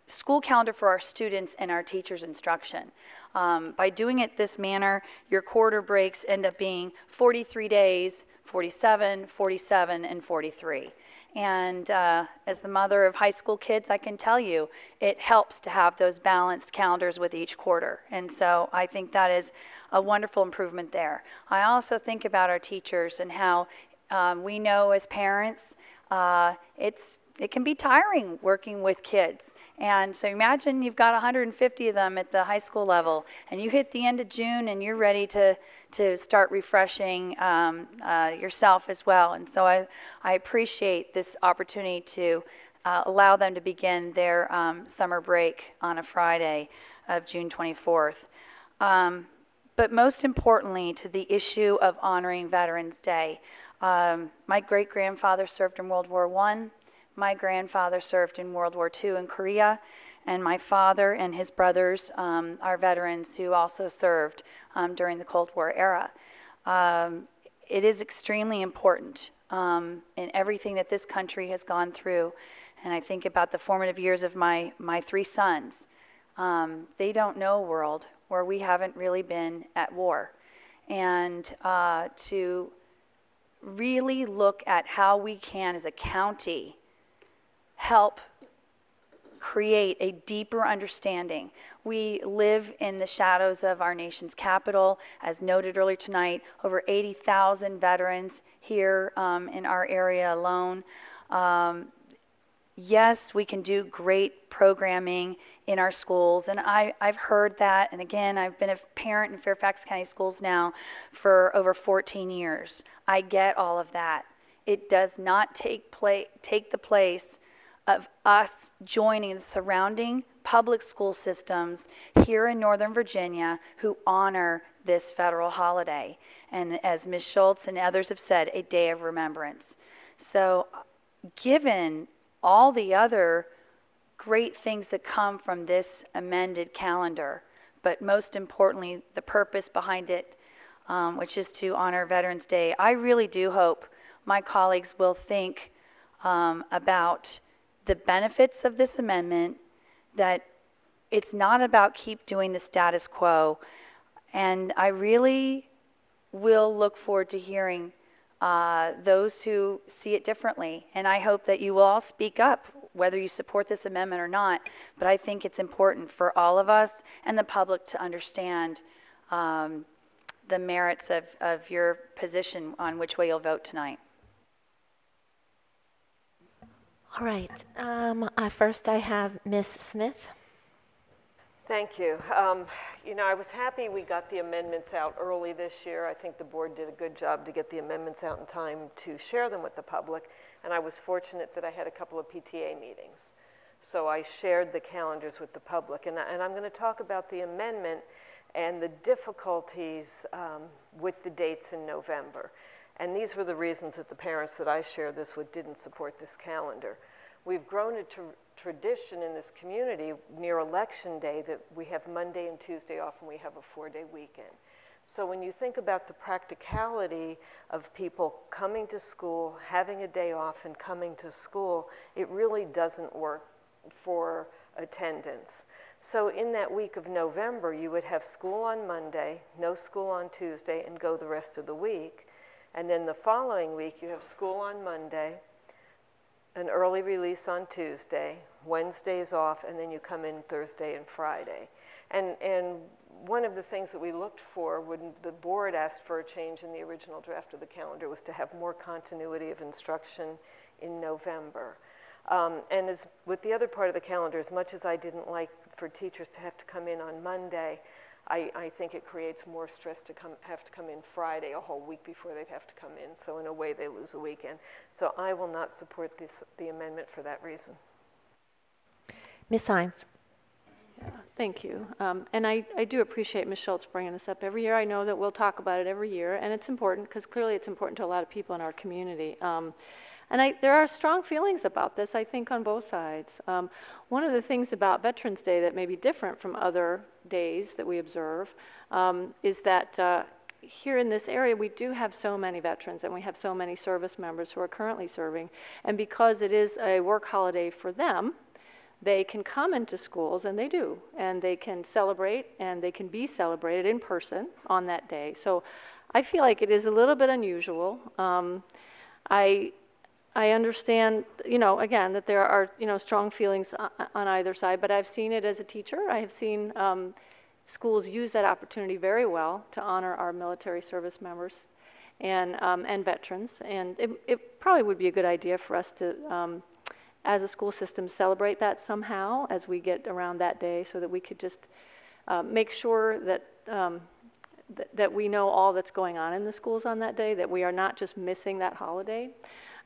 [SPEAKER 8] school calendar for our students and our teachers' instruction. By doing it this manner, your quarter breaks end up being 43 days, 47, 47, and 43. And as the mother of high school kids, I can tell you it helps to have those balanced calendars with each quarter. And so I think that is a wonderful improvement there. I also think about our teachers and how we know as parents it can be tiring working with kids. And so imagine you've got 150 of them at the high school level, and you hit the end of June and you're ready to start refreshing yourself as well. And so I appreciate this opportunity to allow them to begin their summer break on a Friday of June 24th. But most importantly, to the issue of honoring Veterans Day. My great-grandfather served in World War I. My grandfather served in World War II in Korea, and my father and his brothers are veterans who also served during the Cold War era. It is extremely important in everything that this country has gone through, and I think about the formative years of my three sons. They don't know a world where we haven't really been at war, and to really look at how we can, as a county, help create a deeper understanding. We live in the shadows of our nation's capital. As noted earlier tonight, over 80,000 veterans here in our area alone. Yes, we can do great programming in our schools, and I've heard that, and again, I've been a parent in Fairfax County Schools now for over 14 years. I get all of that. It does not take the place of us joining the surrounding public school systems here in Northern Virginia who honor this federal holiday. And as Ms. Schultz and others have said, a day of remembrance. So given all the other great things that come from this amended calendar, but most importantly, the purpose behind it, which is to honor Veterans Day, I really do hope my colleagues will think about the benefits of this amendment, that it's not about keep doing the status quo. And I really will look forward to hearing those who see it differently. And I hope that you will all speak up, whether you support this amendment or not. But I think it's important for all of us and the public to understand the merits of your position on which way you'll vote tonight.
[SPEAKER 3] All right. First, I have Ms. Smith.
[SPEAKER 11] Thank you. You know, I was happy we got the amendments out early this year. I think the board did a good job to get the amendments out in time to share them with the public, and I was fortunate that I had a couple of PTA meetings. So I shared the calendars with the public, and I'm going to talk about the amendment and the difficulties with the dates in November. And these were the reasons that the parents that I shared this with didn't support this calendar. We've grown a tradition in this community near Election Day that we have Monday and Tuesday off and we have a 4-day weekend. So when you think about the practicality of people coming to school, having a day off and coming to school, it really doesn't work for attendance. So in that week of November, you would have school on Monday, no school on Tuesday, and go the rest of the week. And then the following week, you have school on Monday, an early release on Tuesday, Wednesdays off, and then you come in Thursday and Friday. And one of the things that we looked for when the board asked for a change in the original draft of the calendar was to have more continuity of instruction in November. And as with the other part of the calendar, as much as I didn't like for teachers to have to come in on Monday, I think it creates more stress to have to come in Friday, a whole week before they'd have to come in. So in a way, they lose a weekend. So I will not support the amendment for that reason.
[SPEAKER 3] Ms. Hines.
[SPEAKER 22] Thank you. And I do appreciate Ms. Schultz bringing this up every year. I know that we'll talk about it every year, and it's important because clearly it's important to a lot of people in our community. There are strong feelings about this, I think, on both sides. One of the things about Veterans Day that may be different from other days that we observe is that here in this area we do have so many veterans and we have so many service members who are currently serving. And because it is a work holiday for them, they can come into schools, and they do, and they can celebrate, and they can be celebrated in person on that day. So I feel like it is a little bit unusual. I understand, again, that there are, strong feelings on either side, but I've seen it as a teacher. I have seen schools use that opportunity very well to honor our military service members and veterans, and it probably would be a good idea for us to as a school system, celebrate that somehow as we get around that day, so that we could just make sure that that we know all that's going on in the schools on that day, that we are not just missing that holiday.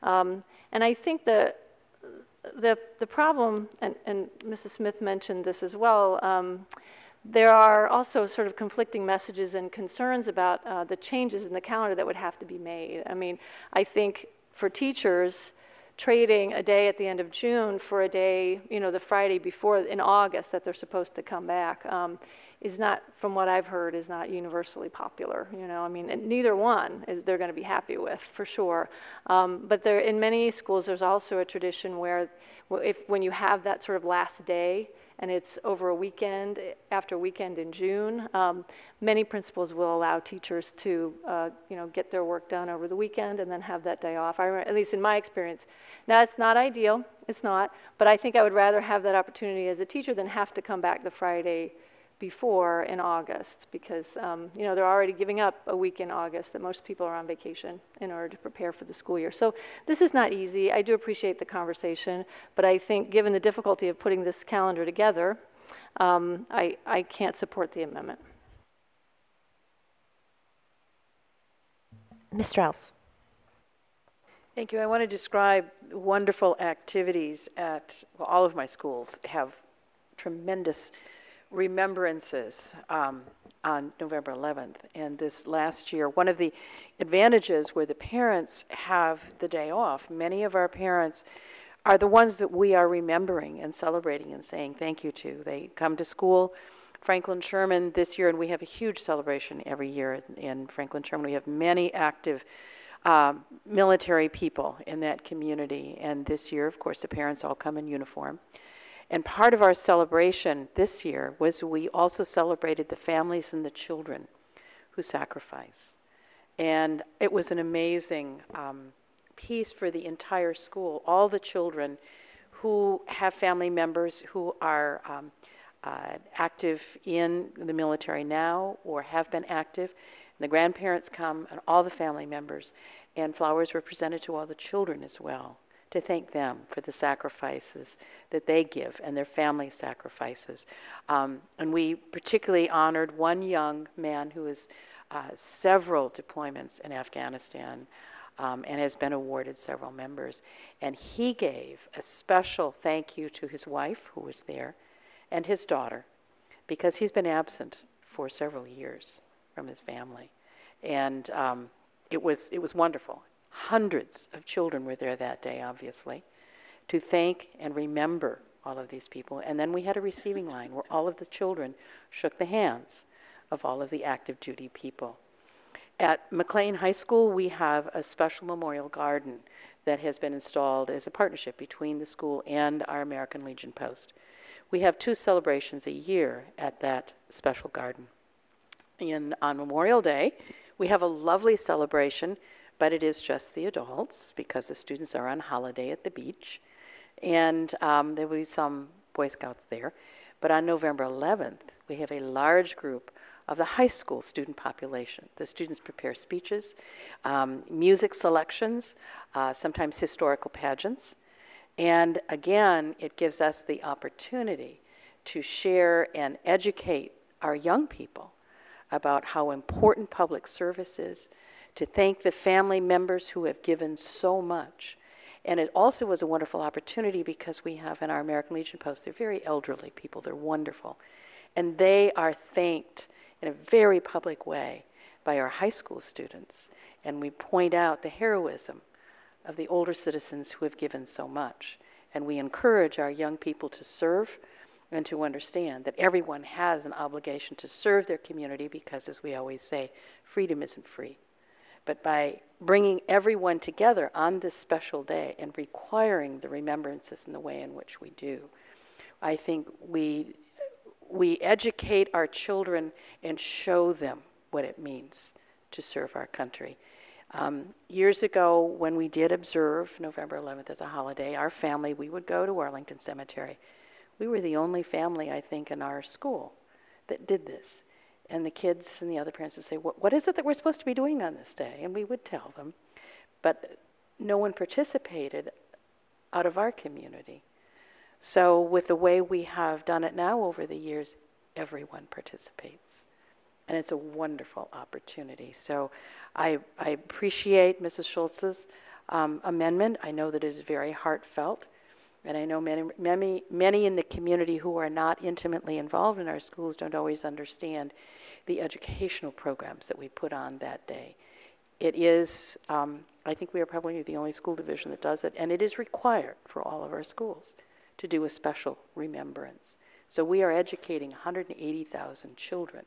[SPEAKER 22] And I think the problem, and Mrs. Smith mentioned this as well, there are also sort of conflicting messages and concerns about the changes in the calendar that would have to be made. I mean, I think for teachers, trading a day at the end of June for a day, the Friday before in August that they're supposed to come back, is not, from what I've heard, is not universally popular. I mean, and neither one is they're going to be happy with, for sure. But there, in many schools, there's also a tradition where, when you have that sort of last day, and it's over a weekend, after a weekend in June, many principals will allow teachers to, get their work done over the weekend and then have that day off. I remember, at least in my experience. Now, it's not ideal, it's not, but I think I would rather have that opportunity as a teacher than have to come back the Friday before in August, because they're already giving up a week in August that most people are on vacation in order to prepare for the school year. So this is not easy. I do appreciate the conversation, but I think given the difficulty of putting this calendar together, I can't support the amendment.
[SPEAKER 3] Ms. Strauss.
[SPEAKER 9] Thank you. I want to describe wonderful activities at all of my schools. Have tremendous remembrances on November 11th. And this last year, one of the advantages where the parents have the day off, many of our parents are the ones that we are remembering and celebrating and saying thank you to. They come to school. Franklin Sherman this year, and we have a huge celebration every year in Franklin Sherman. We have many active military people in that community. And this year, of course, the parents all come in uniform. And part of our celebration this year was we also celebrated the families and the children who sacrifice. And it was an amazing piece for the entire school. All the children who have family members who are active in the military now or have been active, and the grandparents come and all the family members, and flowers were presented to all the children as well, to thank them for the sacrifices that they give and their family sacrifices. And we particularly honored one young man who has several deployments in Afghanistan and has been awarded several members. And he gave a special thank you to his wife, who was there, and his daughter, because he's been absent for several years from his family. And it was wonderful. Hundreds of children were there that day, obviously, to thank and remember all of these people. And then we had a receiving line where all of the children shook the hands of all of the active duty people. At McLean High School, we have a special memorial garden that has been installed as a partnership between the school and our American Legion Post. We have 2 celebrations a year at that special garden. On Memorial Day, we have a lovely celebration, but it is just the adults because the students are on holiday at the beach. And there will be some Boy Scouts there. But on November 11th, we have a large group of the high school student population. The students prepare speeches, music selections, sometimes historical pageants. And again, it gives us the opportunity to share and educate our young people about how important public service is, to thank the family members who have given so much. And it also was a wonderful opportunity because we have in our American Legion Post, they're very elderly people, they're wonderful. And they are thanked in a very public way by our high school students. And we point out the heroism of the older citizens who have given so much. And we encourage our young people to serve and to understand that everyone has an obligation to serve their community because, as we always say, freedom isn't free. But by bringing everyone together on this special day and requiring the remembrances in the way in which we do, I think we educate our children and show them what it means to serve our country. Years ago, when we did observe November 11th as a holiday, our family, we would go to Arlington Cemetery. We were the only family, I think, in our school that did this. And the kids and the other parents would say, what is it that we're supposed to be doing on this day? And we would tell them. But no one participated out of our community. So with the way we have done it now over the years, everyone participates. And it's a wonderful opportunity. So I appreciate Mrs. Schultz's amendment. I know that it is very heartfelt. And I know many in the community who are not intimately involved in our schools don't always understand the educational programs that we put on that day. It is, I think we are probably the only school division that does it, and it is required for all of our schools to do a special remembrance. So we are educating 180,000 children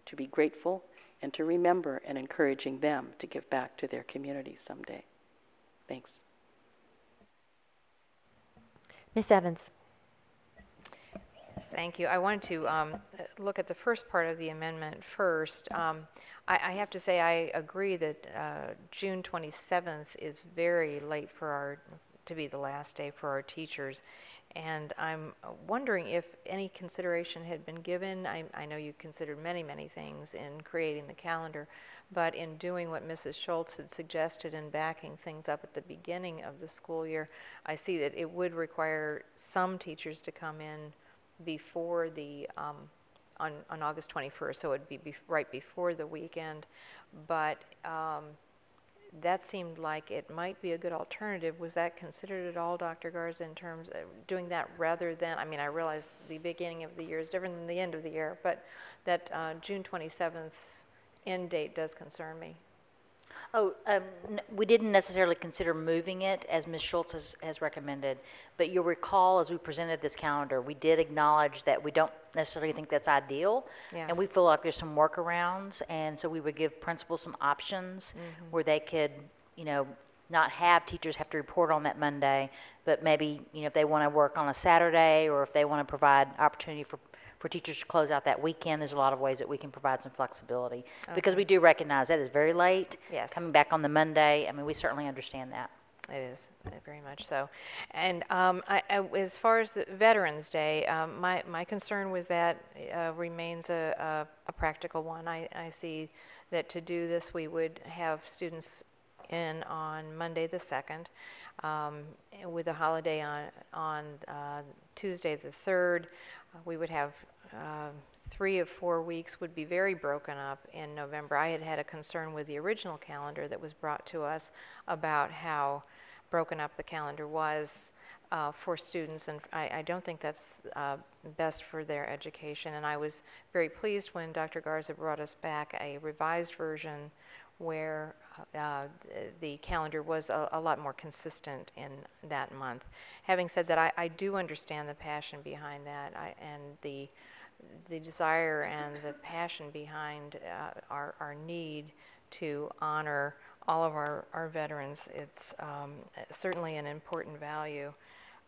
[SPEAKER 9] to be grateful and to remember, and encouraging them to give back to their community someday. Thanks.
[SPEAKER 3] Ms. Evans.
[SPEAKER 6] Yes, thank you. I wanted to look at the first part of the amendment first. I have to say I agree that June 27th is very late to be the last day for our teachers. And I'm wondering if any consideration had been given. I know you considered many, many things in creating the calendar, but in doing what Mrs. Schultz had suggested and backing things up at the beginning of the school year, I see that it would require some teachers to come in before the, on August 21st, so it would be right before the weekend, but that seemed like it might be a good alternative. Was that considered at all, Dr. Garza, in terms of doing that rather than, I mean, I realize the beginning of the year is different than the end of the year, but that June 27th end date does concern me.
[SPEAKER 4] Oh, we didn't necessarily consider moving it as Ms. Schultz has recommended, but you'll recall as we presented this calendar, we did acknowledge that we don't necessarily think that's ideal, and we feel like there's some workarounds, and so we would give principals some options where they could, you know, not have teachers have to report on that Monday, but maybe, you know, if they want to work on a Saturday or if they want to provide opportunity for teachers to close out that weekend, there's a lot of ways that we can provide some flexibility. Because we do recognize that is very late.
[SPEAKER 6] Yes.
[SPEAKER 4] Coming back on the Monday, I mean, we certainly understand that.
[SPEAKER 6] It is, very much so. And as far as the Veterans Day, my concern was that remains a practical one. I see that to do this, we would have students in on Monday the 2nd, with a holiday on Tuesday the 3rd. We would have 3 of 4 weeks would be very broken up in November. I had a concern with the original calendar that was brought to us about how broken up the calendar was for students, and I don't think that's best for their education. And I was very pleased when Dr. Garza brought us back a revised version where the calendar was a lot more consistent in that month. Having said that, I do understand the passion behind that and the the desire and the passion behind our need to honor all of our veterans. It's certainly an important value.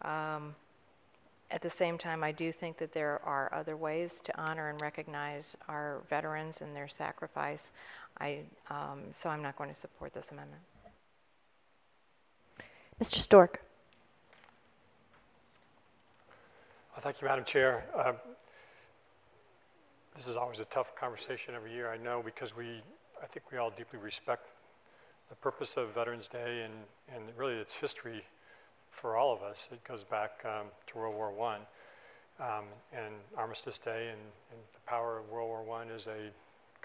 [SPEAKER 6] At the same time, I do think that there are other ways to honor and recognize our veterans and their sacrifice. So I'm not going to support this amendment.
[SPEAKER 3] Mr. Stork.
[SPEAKER 12] Thank you, Madam Chair. This is always a tough conversation every year, I know, because I think we all deeply respect the purpose of Veterans Day and really its history for all of us. It goes back to World War I and Armistice Day, and the power of World War I is a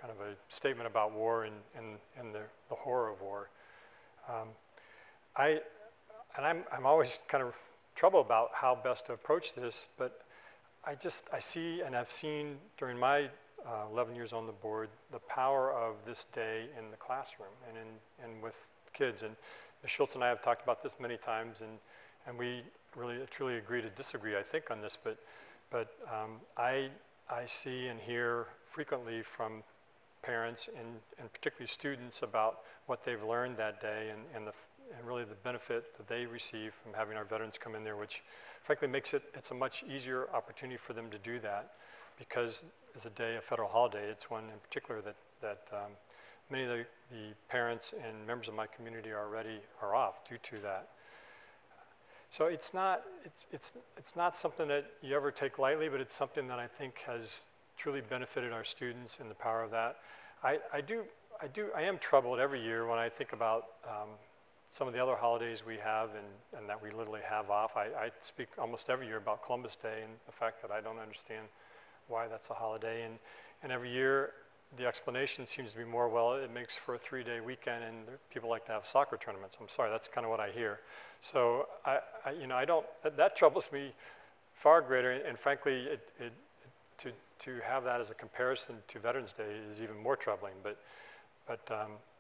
[SPEAKER 12] kind of a statement about war and the horror of war. I'm always kind of troubled about how best to approach this, but I see and I've seen during my 11 years on the board the power of this day in the classroom and with kids. And Ms. Schultz and I have talked about this many times, and we really truly agree to disagree, I think, on this. But I see and hear frequently from parents and particularly students about what they've learned that day and really the benefit that they receive from having our veterans come in there, which frankly makes it's a much easier opportunity for them to do that, because it's a day, a federal holiday. It's one in particular that many of the parents and members of my community are off due to that. So it's not something that you ever take lightly, but it's something that I think has truly benefited our students in the power of that. I am troubled every year when I think about some of the other holidays we have and that we literally have off. I speak almost every year about Columbus Day and the fact that I don't understand why that's a holiday. And every year the explanation seems to be more, well, it makes for a 3-day weekend and people like to have soccer tournaments. I'm sorry, that's kind of what I hear. So that troubles me far greater, and frankly, to have that as a comparison to Veterans Day is even more troubling. But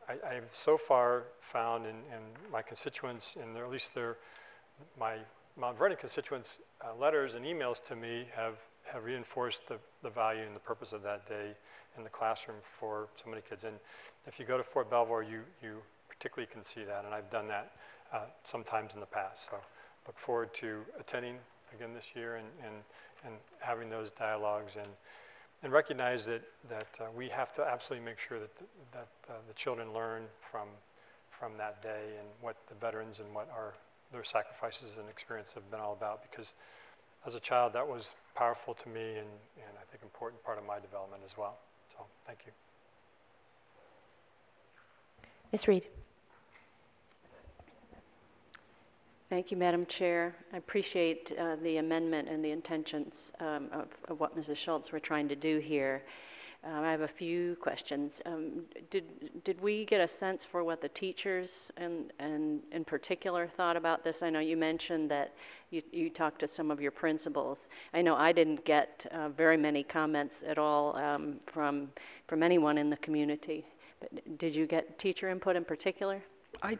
[SPEAKER 12] I've so far found in my constituents, and at least my Mount Vernon constituents' letters and emails to me have reinforced the value and the purpose of that day in the classroom for so many kids. And if you go to Fort Belvoir, you particularly can see that, and I've done that sometimes in the past. So look forward to attending again this year and having those dialogues and recognize that we have to absolutely make sure that the children learn from that day and what the veterans and what their sacrifices and experience have been all about, because as a child that was powerful to me and I think important part of my development as well. So thank you.
[SPEAKER 3] Ms. Reed.
[SPEAKER 9] Thank you, Madam Chair. I appreciate the amendment and the intentions of what Mrs. Schultz were trying to do here. I have a few questions. Did we get a sense for what the teachers and in particular thought about this? I know you mentioned that you talked to some of your principals. I know I didn't get very many comments at all from anyone in the community. But did you get teacher input in particular?
[SPEAKER 2] I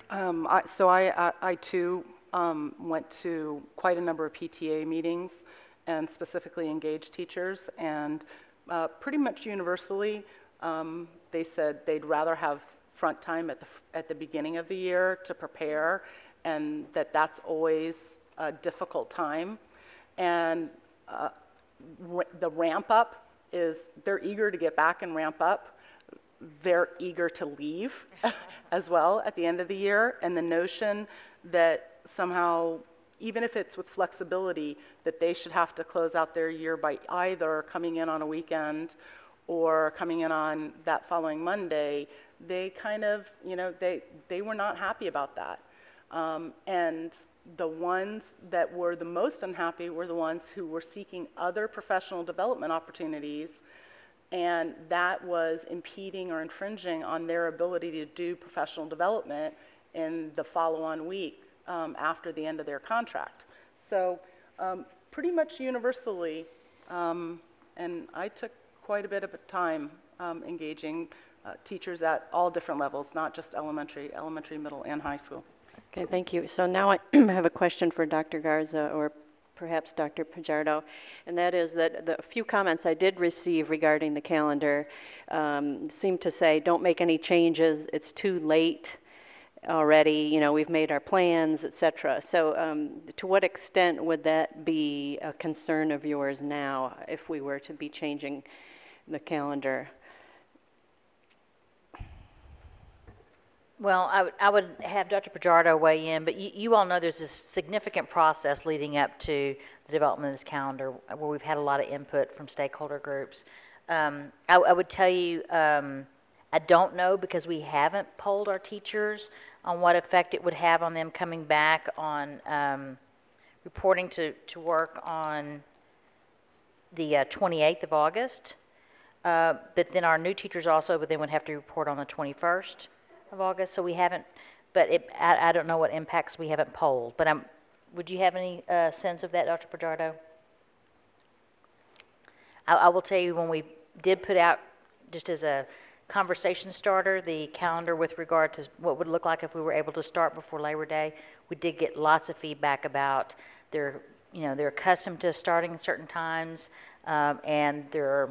[SPEAKER 2] too went to quite a number of PTA meetings and specifically engaged teachers, and pretty much universally they said they'd rather have front time at the beginning of the year to prepare, and that's always a difficult time. And the ramp up is, they're eager to get back and ramp up. They're eager to leave as well at the end of the year, and the notion that somehow, even if it's with flexibility, that they should have to close out their year by either coming in on a weekend or coming in on that following Monday, they kind of, they were not happy about that. And the ones that were the most unhappy were the ones who were seeking other professional development opportunities, and that was impeding or infringing on their ability to do professional development in the follow-on week after the end of their contract. So pretty much universally, and I took quite a bit of time engaging teachers at all different levels, not just elementary, middle, and high school.
[SPEAKER 9] Okay, thank you. So now I have a question for Dr. Garza or perhaps Dr. Pajardo, and that is that the few comments I did receive regarding the calendar seem to say, don't make any changes, it's too late already, you know, we've made our plans, etc. So to what extent would that be a concern of yours now if we were to be changing the calendar?
[SPEAKER 4] Well, I would have Dr. Pajardo weigh in, but you all know there's this significant process leading up to the development of this calendar where we've had a lot of input from stakeholder groups. I would tell you, I don't know because we haven't polled our teachers on what effect it would have on them coming back on reporting to work on the 28th of August. But then our new teachers also, but then would have to report on the 21st of August. So we haven't, but I don't know what impacts we haven't polled. But would you have any sense of that, Dr. Pajardo? I will tell you when we did put out, just as a conversation starter, the calendar with regard to what would look like if we were able to start before Labor Day, we did get lots of feedback about they're accustomed to starting at certain times, and their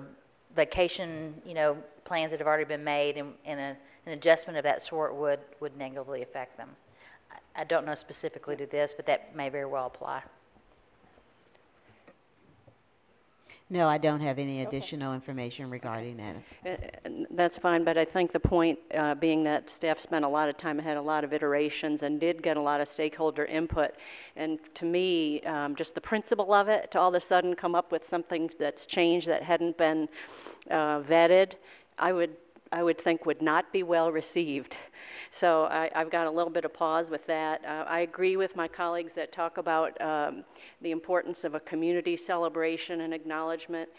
[SPEAKER 4] vacation, plans that have already been made, and an adjustment of that sort would negatively affect them. I don't know specifically to this, but that may very well apply.
[SPEAKER 13] No, I don't have any additional information regarding that.
[SPEAKER 9] That's fine, but I think the point being that staff spent a lot of time, had a lot of iterations, and did get a lot of stakeholder input. And to me, just the principle of it, to all of a sudden come up with something that's changed that hadn't been vetted, I would think would not be well received. So I've got a little bit of pause with that. I agree with my colleagues that talk about the importance of a community celebration and acknowledgement,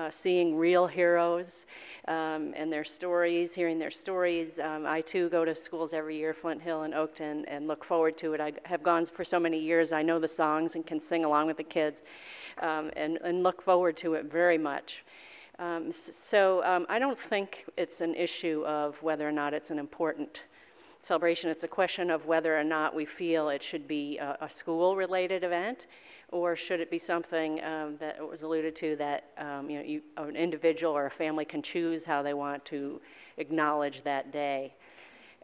[SPEAKER 9] seeing real heroes and their stories, hearing their stories. I too go to schools every year, Flint Hill and Oakton, and look forward to it. I have gone for so many years. I know the songs and can sing along with the kids, and look forward to it very much. So I don't think it's an issue of whether or not it's an important celebration. It's a question of whether or not we feel it should be a school-related event, or should it be something that was alluded to that an individual or a family can choose how they want to acknowledge that day.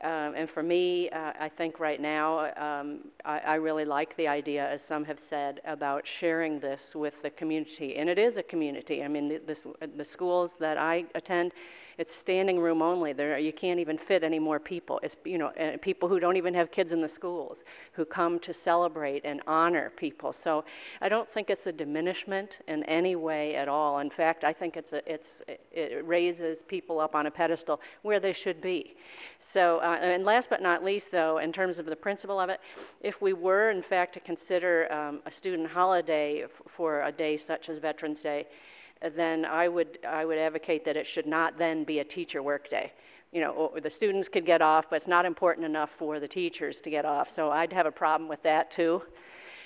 [SPEAKER 9] And for me, I think right now, I really like the idea, as some have said, about sharing this with the community. And it is a community. I mean, the schools that I attend, it's standing room only. You can't even fit any more people. It's, people who don't even have kids in the schools who come to celebrate and honor people. So I don't think it's a diminishment in any way at all. In fact, I think it raises people up on a pedestal where they should be. So, and last but not least, though, in terms of the principle of it, if we were, in fact, to consider a student holiday for a day such as Veterans Day, then I would advocate that it should not then be a teacher work day. The students could get off, but it's not important enough for the teachers to get off. So I'd have a problem with that, too.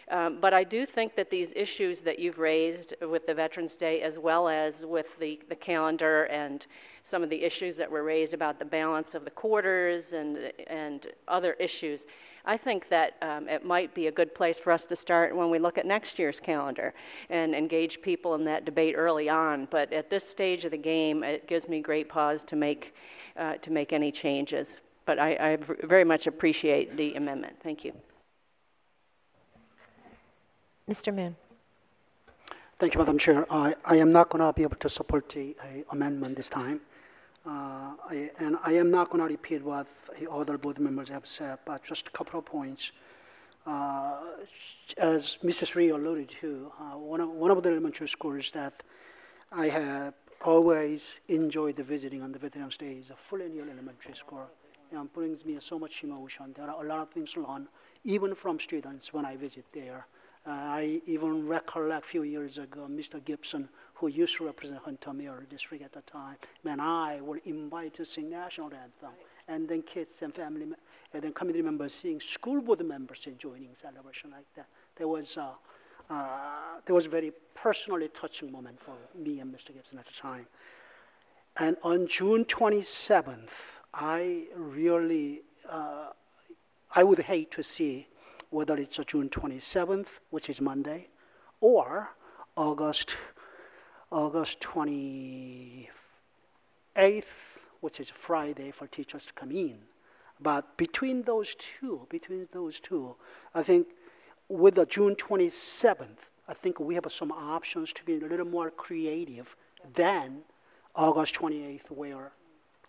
[SPEAKER 9] But I do think that these issues that you've raised with the Veterans Day, as well as with the calendar and some of the issues that were raised about the balance of the quarters and other issues, I think that it might be a good place for us to start when we look at next year's calendar and engage people in that debate early on. But at this stage of the game, it gives me great pause to make any changes. But I very much appreciate the amendment. Thank you.
[SPEAKER 3] Mr. Moon.
[SPEAKER 14] Thank you, Madam Chair. I am not going to be able to support the amendment this time. And I am not going to repeat what other board members have said, but just a couple of points. As Mrs. Ree alluded to, one of the elementary schools that I have always enjoyed visiting on the Veterans Day is a Flint Hill Elementary School. It brings me so much emotion. There are a lot of things to learn, even from students when I visit there. I even recollect a few years ago, Mr. Gibson, who used to represent Hunter Mirror District at the time, and I were invited to sing national anthem, and then kids and family, and then community members seeing school board members joining celebration like that. There was a very personally touching moment for me and Mr. Gibson at the time. And on June 27th, I would hate to see whether it's June 27th, which is Monday, or August 28th, which is Friday for teachers to come in. But between those two, I think with the June 27th, I think we have some options to be a little more creative than August 28th, where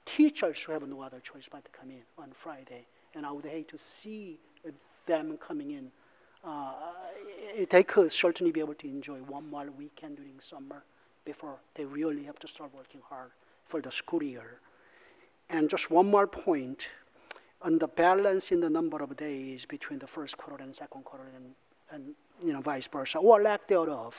[SPEAKER 14] teachers have no other choice but to come in on Friday. And I would hate to see them coming in. They could certainly be able to enjoy one more weekend during summer before they really have to start working hard for the school year. And just one more point on the balance in the number of days between the first quarter and second quarter and vice versa, or lack thereof.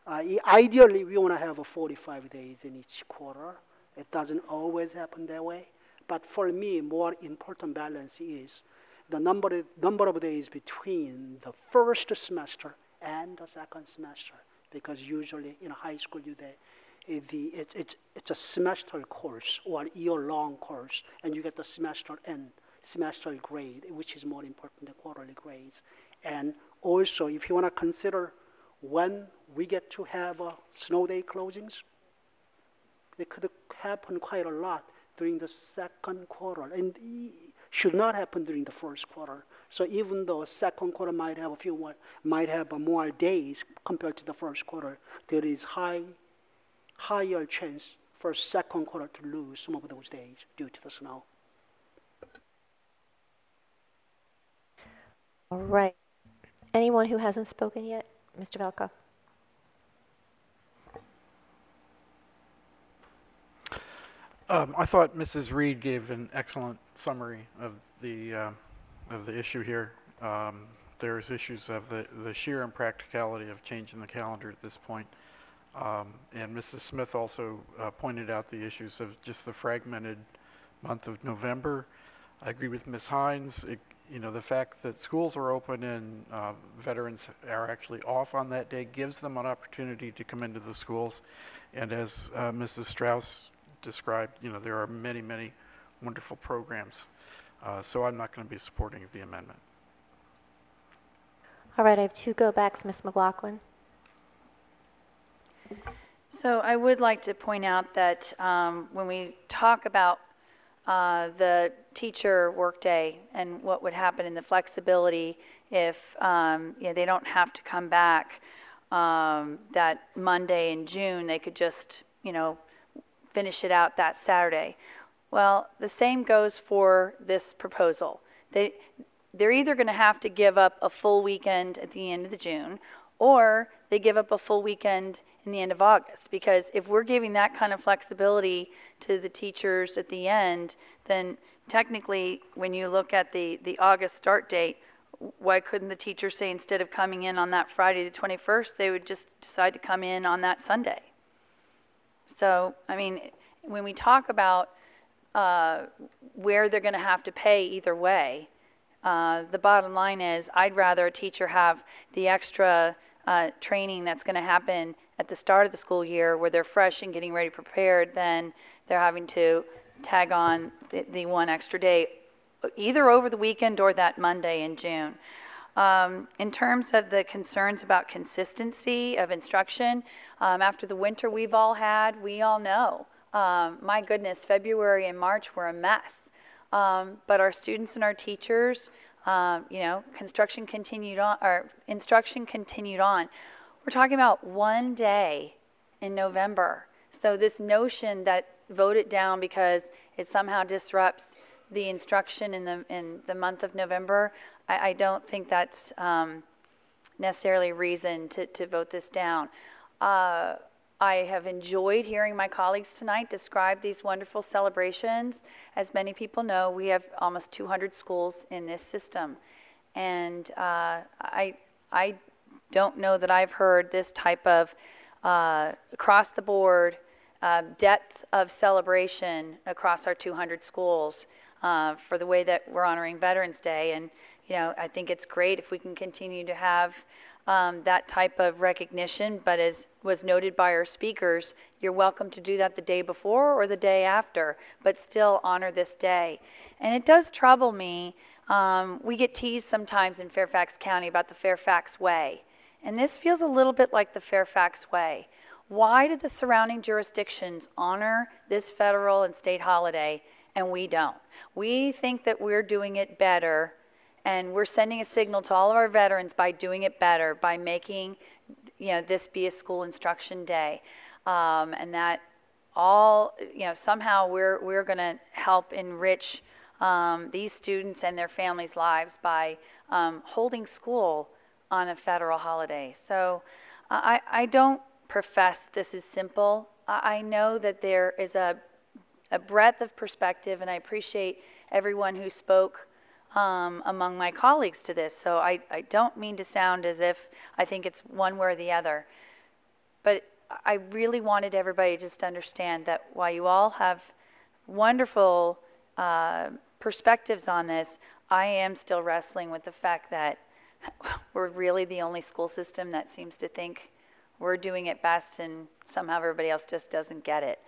[SPEAKER 14] Ideally, we want to have 45 days in each quarter. It doesn't always happen that way. But for me, more important balance is the number of days between the first semester and the second semester. Because usually in high school, it's a semester course or year-long course, and you get the semester end, semester grade, which is more important than quarterly grades. And also, if you want to consider when we get to have snow day closings, it could happen quite a lot during the second quarter, and should not happen during the first quarter. So even though second quarter might have more days compared to the first quarter, there is higher chance for second quarter to lose some of those days due to the snow.
[SPEAKER 3] All right. Anyone who hasn't spoken yet? Mr. Velkoff.
[SPEAKER 15] I thought Mrs. Reed gave an excellent summary of the issue here. There's issues of the sheer impracticality of changing the calendar at this point. And Mrs. Smith also pointed out the issues of just the fragmented month of November. I agree with Ms. Hines. The fact that schools are open and veterans are actually off on that day gives them an opportunity to come into the schools. And as Mrs. Strauss described, there are many, many wonderful programs. So I'm not going to be supporting the amendment.
[SPEAKER 3] All right, I have two go-backs. Ms. McLaughlin.
[SPEAKER 8] So I would like to point out that when we talk about the teacher workday and what would happen in the flexibility if they don't have to come back that Monday in June, they could just finish it out that Saturday. Well, the same goes for this proposal. They're either going to have to give up a full weekend at the end of June, or they give up a full weekend in the end of August. Because if we're giving that kind of flexibility to the teachers at the end, then technically when you look at the August start date, why couldn't the teacher say instead of coming in on that Friday the 21st, they would just decide to come in on that Sunday? So, I mean, when we talk about where they're going to have to pay either way, the bottom line is I'd rather a teacher have the extra training that's going to happen at the start of the school year where they're fresh and getting ready prepared than they're having to tag on the one extra day, either over the weekend or that Monday in June. In terms of the concerns about consistency of instruction, after the winter we've all had, we all know, my goodness, February and March were a mess. But our students and our teachers, instruction continued on. We're talking about one day in November. So this notion that vote it down because it somehow disrupts the instruction in the month of November, I don't think that's necessarily reason to vote this down. I have enjoyed hearing my colleagues tonight describe these wonderful celebrations. As many people know, we have almost 200 schools in this system. And I don't know that I've heard this type of across the board depth of celebration across our 200 schools for the way that we're honoring Veterans Day. And I think it's great if we can continue to have that type of recognition, but as was noted by our speakers, you're welcome to do that the day before or the day after, but still honor this day. And it does trouble me, we get teased sometimes in Fairfax County about the Fairfax Way, And this feels a little bit like the Fairfax way. Why do the surrounding jurisdictions honor this federal and state holiday and we don't? We think that we're doing it better, and we're sending a signal to all of our veterans by doing it better, by making this be a school instruction day. And that all, somehow we're going to help enrich these students and their families' lives by holding school on a federal holiday. So I don't profess this is simple. I know that there is a breadth of perspective, and I appreciate everyone who spoke among my colleagues to this. So I don't mean to sound as if I think it's one way or the other. But I really wanted everybody to just understand that while you all have wonderful perspectives on this, I am still wrestling with the fact that we're really the only school system that seems to think we're doing it best, and somehow everybody else just doesn't get it.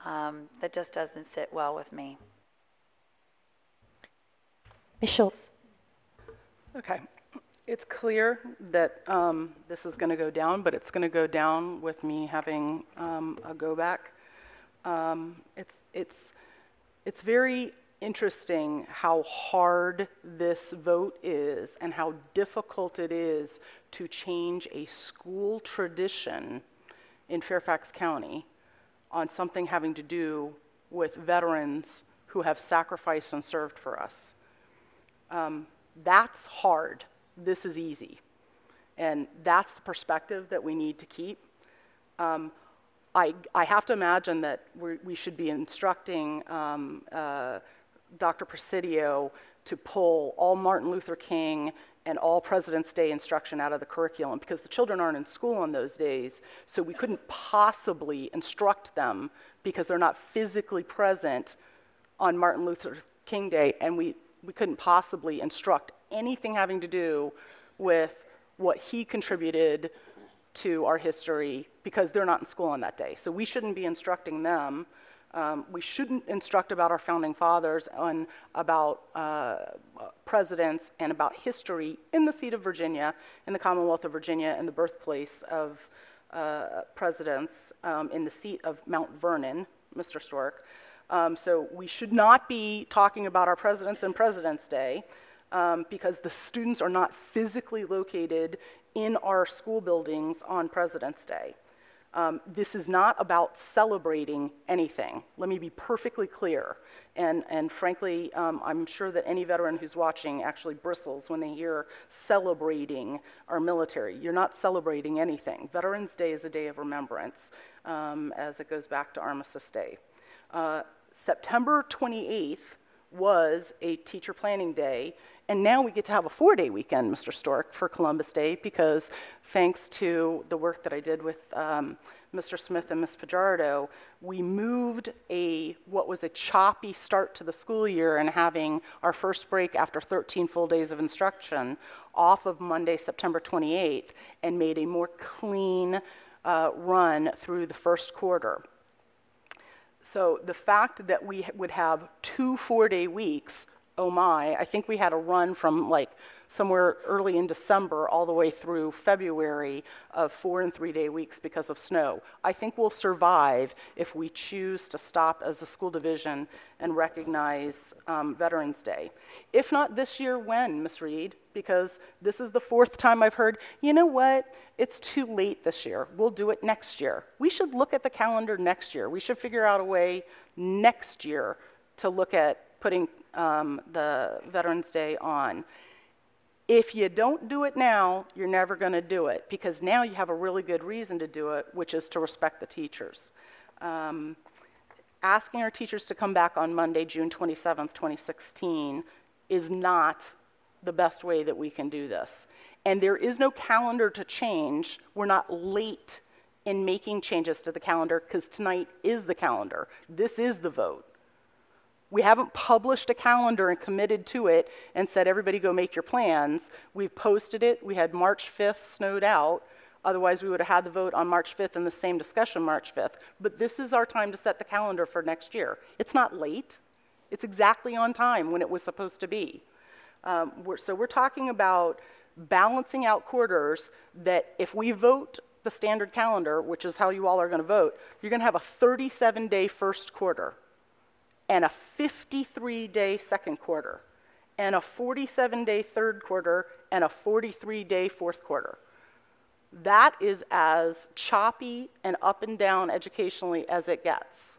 [SPEAKER 8] That just doesn't sit well with me.
[SPEAKER 3] Ms. Schultz.
[SPEAKER 2] Okay. It's clear that this is going to go down, but it's going to go down with me having a go back. It's very interesting how hard this vote is and how difficult it is to change a school tradition in Fairfax County on something having to do with veterans who have sacrificed and served for us. That's hard. This is easy. And that's the perspective that we need to keep. I have to imagine that we should be instructing Dr. Presidio to pull all Martin Luther King and all President's Day instruction out of the curriculum, because the children aren't in school on those days, so we couldn't possibly instruct them because they're not physically present on Martin Luther King Day, and we couldn't possibly instruct anything having to do with what he contributed to our history because they're not in school on that day. So we shouldn't be instructing them. We shouldn't instruct about our founding fathers and about presidents and about history in the seat of Virginia, in the Commonwealth of Virginia, and the birthplace of presidents in the seat of Mount Vernon, Mr. Stork. So we should not be talking about our presidents and President's Day because the students are not physically located in our school buildings on President's Day. This is not about celebrating anything. Let me be perfectly clear. And frankly, I'm sure that any veteran who's watching actually bristles when they hear celebrating our military. You're not celebrating anything. Veterans Day is a day of remembrance as it goes back to Armistice Day. September 28th was a teacher planning day, and now we get to have a 4-day weekend, Mr. Stork, for Columbus Day, because thanks to the work that I did with Mr. Smith and Ms. Fajardo, we moved what was a choppy start to the school year and having our first break after 13 full days of instruction off of Monday, September 28th, and made a more clean run through the first quarter. So the fact that we would have 2 4-day weeks, oh my, I think we had a run from like somewhere early in December all the way through February of 4 and 3-day weeks because of snow. I think we'll survive if we choose to stop as a school division and recognize Veterans Day. If not this year, when, Ms. Reed? Because this is the 4th time I've heard, you know what, it's too late this year. We'll do it next year. We should look at the calendar next year. We should figure out a way next year to look at putting the Veterans Day on. If you don't do it now, you're never going to do it, because now you have a really good reason to do it, which is to respect the teachers. Asking our teachers to come back on Monday, June 27th, 2016 is not the best way that we can do this. And there is no calendar to change. We're not late in making changes to the calendar because tonight is the calendar. This is the vote. We haven't published a calendar and committed to it and said, everybody go make your plans. We've posted it. We had March 5th snowed out. Otherwise, we would have had the vote on March 5th and the same discussion March 5th. But this is our time to set the calendar for next year. It's not late. It's exactly on time when it was supposed to be. So we're talking about balancing out quarters that if we vote the standard calendar, which is how you all are going to vote, you're going to have a 37-day first quarter and a 53-day second quarter and a 47-day third quarter and a 43-day fourth quarter. That is as choppy and up and down educationally as it gets.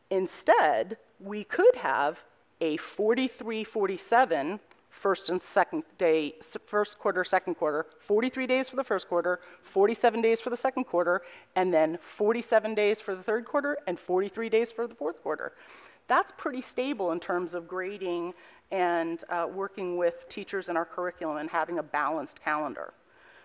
[SPEAKER 2] Instead, we could have a 43-47 first and second day, first quarter, second quarter, 43 days for the first quarter, 47 days for the second quarter, and then 47 days for the third quarter and 43 days for the fourth quarter. That's pretty stable in terms of grading and working with teachers in our curriculum and having a balanced calendar.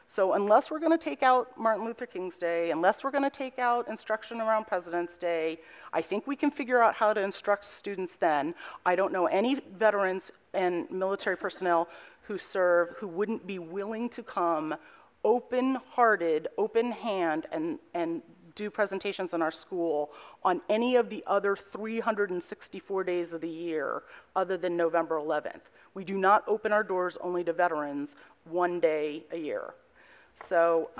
[SPEAKER 2] So unless we're going to take out Martin Luther King's Day, unless we're going to take out instruction around President's Day, I think we can figure out how to instruct students then. I don't know any veterans and military personnel who serve who wouldn't be willing to come open-hearted, open-hand, and do presentations in our school on any of the other 364 days of the year other than November 11th. We do not open our doors only to veterans one day a year. So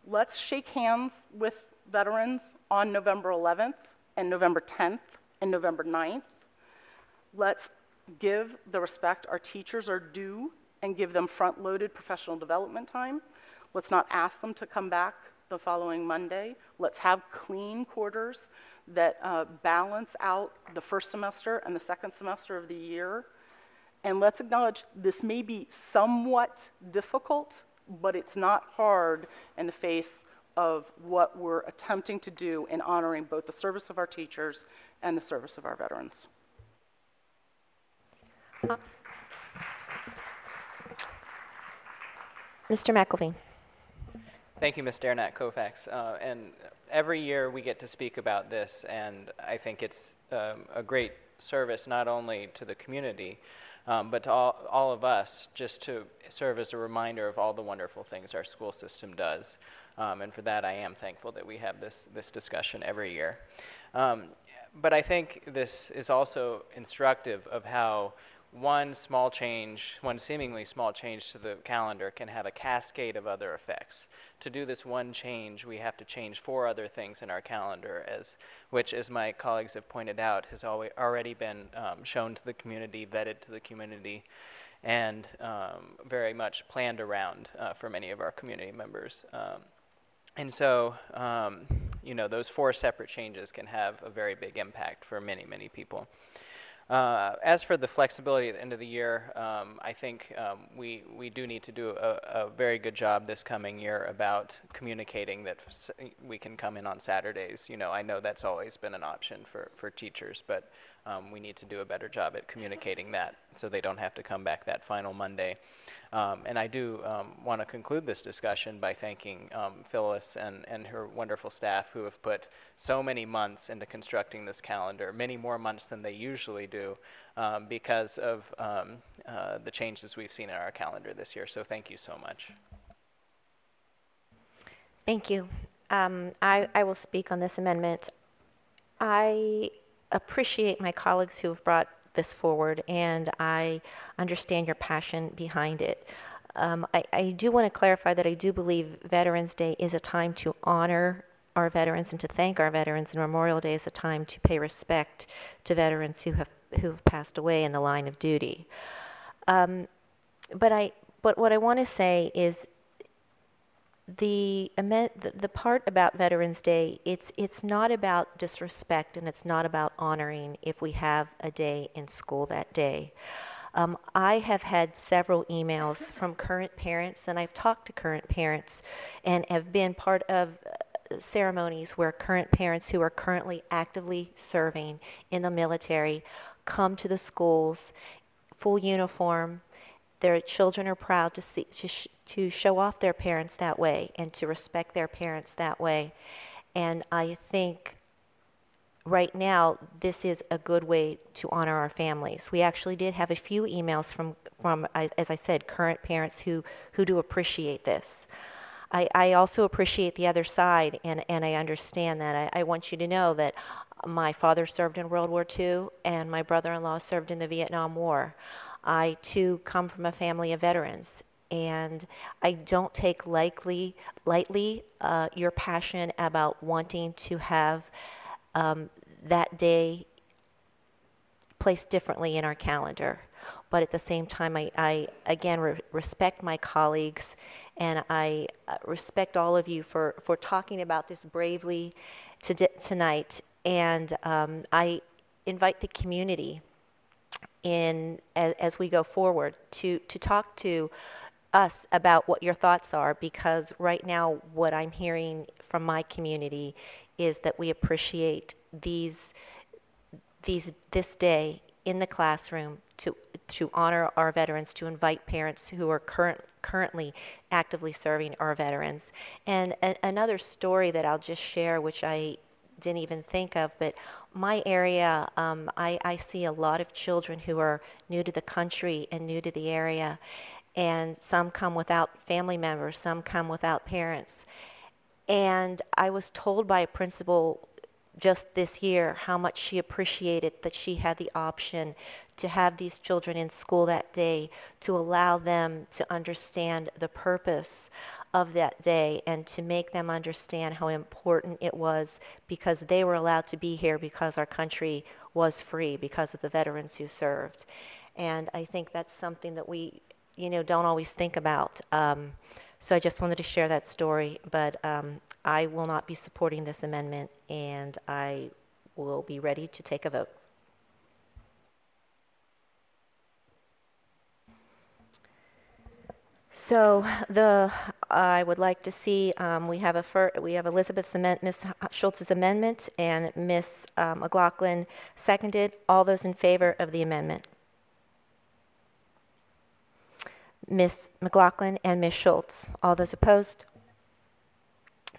[SPEAKER 2] let's shake hands with veterans on November 11th and November 10th and November 9th. Let's give the respect our teachers are due and give them front-loaded professional development time. Let's not ask them to come back the following Monday. Let's have clean quarters that balance out the first semester and the second semester of the year. And let's acknowledge this may be somewhat difficult, but it's not hard in the face of what we're attempting to do in honoring both the service of our teachers and the service of our veterans.
[SPEAKER 3] Mr. McElveen.
[SPEAKER 7] Thank you, Ms. Darnat Kofax. And every year we get to speak about this, and I think it's a great service not only to the community, but to all of us, just to serve as a reminder of all the wonderful things our school system does. And for that, I am thankful that we have this discussion every year. But I think this is also instructive of how one small change, one seemingly small change to the calendar can have a cascade of other effects. To do this one change, we have to change 4 other things in our calendar, which, as my colleagues have pointed out, has already been shown to the community, vetted to the community, and very much planned around for many of our community members. And so, those 4 separate changes can have a very big impact for many, many people. As for the flexibility at the end of the year, I think we do need to do a very good job this coming year about communicating that we can come in on Saturdays. I know that's always been an option for teachers, but we need to do a better job at communicating that so they don't have to come back that final Monday. And I do want to conclude this discussion by thanking Phyllis and her wonderful staff who have put so many months into constructing this calendar, many more months than they usually do, because of the changes we've seen in our calendar this year. So thank you so much.
[SPEAKER 3] Thank you. I will speak on this amendment. I appreciate my colleagues who have brought this forward, and I understand your passion behind it. I do want to clarify that I do believe Veterans Day is a time to honor our veterans and to thank our veterans, and Memorial Day is a time to pay respect to veterans who've passed away in the line of duty. But what I want to say is the part about Veterans Day, it's not about disrespect and it's not about honoring if we have a day in school that day. I have had several emails from current parents, and I've talked to current parents and have been part of ceremonies where current parents who are currently actively serving in the military come to the schools, full uniform. Their children are proud to show off their parents that way and to respect their parents that way. And I think right now this is a good way to honor our families. We actually did have a few emails from as I said, current parents who do appreciate this. I also appreciate the other side, and I understand that. I want you to know that my father served in World War II and my brother-in-law served in the Vietnam War. I, too, come from a family of veterans, and I don't take lightly your passion about wanting to have that day placed differently in our calendar. But at the same time, I again respect my colleagues, and I respect all of you for talking about this bravely tonight. And I invite the community as we go forward to talk to us about what your thoughts are, because right now what I'm hearing from my community is that we appreciate this day in the classroom to honor our veterans, to invite parents who are currently actively serving our veterans. And another story that I'll just share, which I didn't even think of, but my area, I see a lot of children who are new to the country and new to the area, and some come without family members, some come without parents. And I was told by a principal just this year how much she appreciated that she had the option to have these children in school that day, to allow them to understand the purpose of that day and to make them understand how important it was, because they were allowed to be here because our country was free because of the veterans who served. And I think that's something that we don't always think about. So I just wanted to share that story, but I will not be supporting this amendment, and I will be ready to take a vote. So I would like to see, we have Ms. Schultz's amendment, and Ms. McLaughlin seconded. All those in favor of the amendment? Ms. McLaughlin and Ms. Schultz. All those opposed?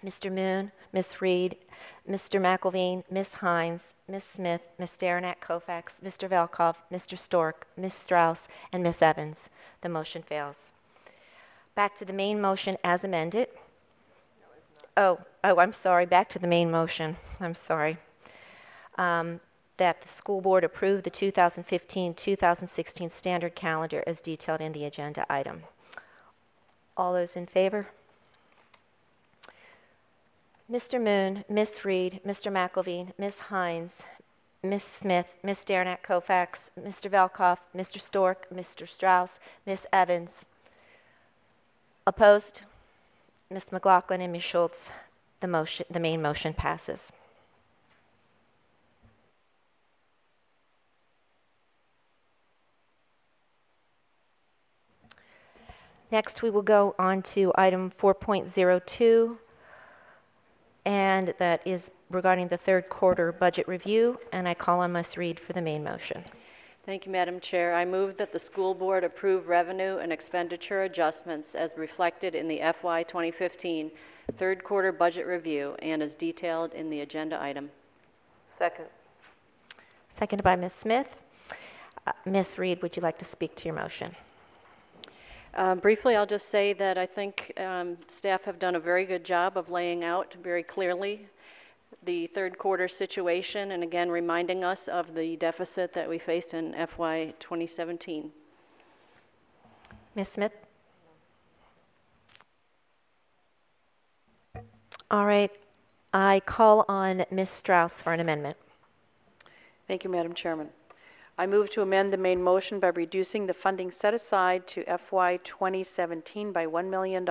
[SPEAKER 3] Mr. Moon, Ms. Reed, Mr. McElveen, Ms. Hines, Ms. Smith, Ms. Daranak Kofax, Mr. Velkoff, Mr. Stork, Ms. Strauss, and Ms. Evans. The motion fails. Back to the main motion as amended. Oh, I'm sorry. Back to the main motion. I'm sorry. That the school board approve the 2015-2016 standard calendar as detailed in the agenda item. All those in favor? Mr. Moon, Ms. Reed, Mr. McElveen, Ms. Hines, Ms. Smith, Ms. Daranak Kofax, Mr. Velkoff, Mr. Stork, Mr. Strauss, Ms. Evans. Opposed? Ms. McLaughlin and Ms. Schultz. The main motion passes. Next, we will go on to item 4.02, and that is regarding the third quarter budget review, and I call on Ms. Reed for the main motion.
[SPEAKER 16] Thank you, Madam Chair. I move that the school board approve revenue and expenditure adjustments as reflected in the FY 2015 third quarter budget review and as detailed in the agenda item.
[SPEAKER 11] Second.
[SPEAKER 3] Seconded by Ms. Smith. Ms. Reed, would you like to speak to your motion?
[SPEAKER 16] Briefly, I'll just say that I think staff have done a very good job of laying out very clearly the third quarter situation, and again reminding us of the deficit that we faced in FY 2017.
[SPEAKER 3] Ms. Smith? All right. I call on Ms. Strauss for an amendment.
[SPEAKER 22] Thank you, Madam Chairman. I move to amend the main motion by reducing the funding set aside to FY 2017 by $1 million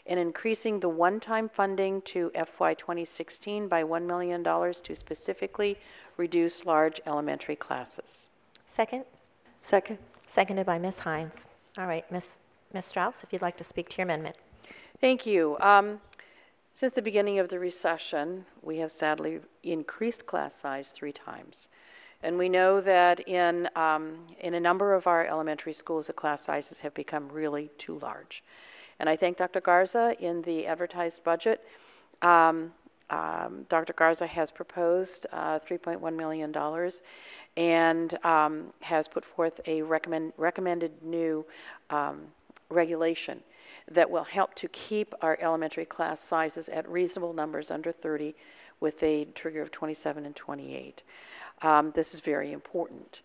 [SPEAKER 22] and increasing the one-time funding to FY 2016 by $1 million to specifically reduce large elementary classes.
[SPEAKER 3] Second?
[SPEAKER 22] Second.
[SPEAKER 3] Seconded by Ms. Hines. All right, Ms. Strauss, if you'd like to speak to your amendment.
[SPEAKER 22] Thank you. Since the beginning of the recession, we have sadly increased class size 3 times. And we know that in a number of our elementary schools, the class sizes have become really too large. And I thank Dr. Garza in the advertised budget. Dr. Garza has proposed $3.1 million and has put forth a recommended new regulation that will help to keep our elementary class sizes at reasonable numbers under 30 with a trigger of 27 and 28. This is very important.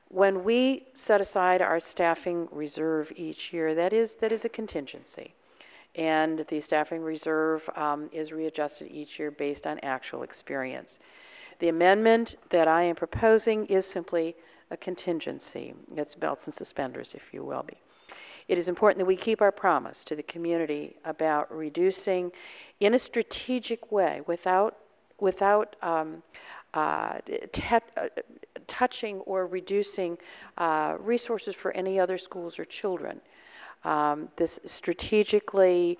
[SPEAKER 9] When we set aside our staffing reserve each year, that is a contingency. And the staffing reserve is readjusted each year based on actual experience. The amendment that I am proposing is simply a contingency. It's belts and suspenders, if you will be. It is important that we keep our promise to the community about reducing in a strategic way without touching or reducing resources for any other schools or children. This strategically,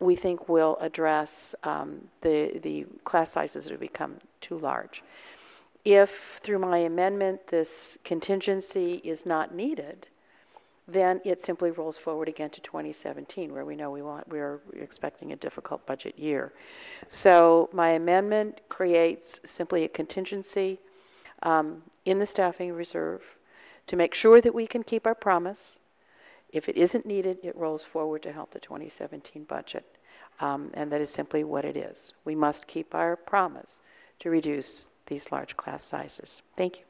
[SPEAKER 9] we think, will address the class sizes that have become too large. If, through my amendment, this contingency is not needed, then it simply rolls forward again to 2017, where we know we're expecting a difficult budget year. So my amendment creates simply a contingency in the staffing reserve to make sure that we can keep our promise. If it isn't needed, it rolls forward to help the 2017 budget. And that is simply what it is. We must keep our promise to reduce these large class sizes. Thank you.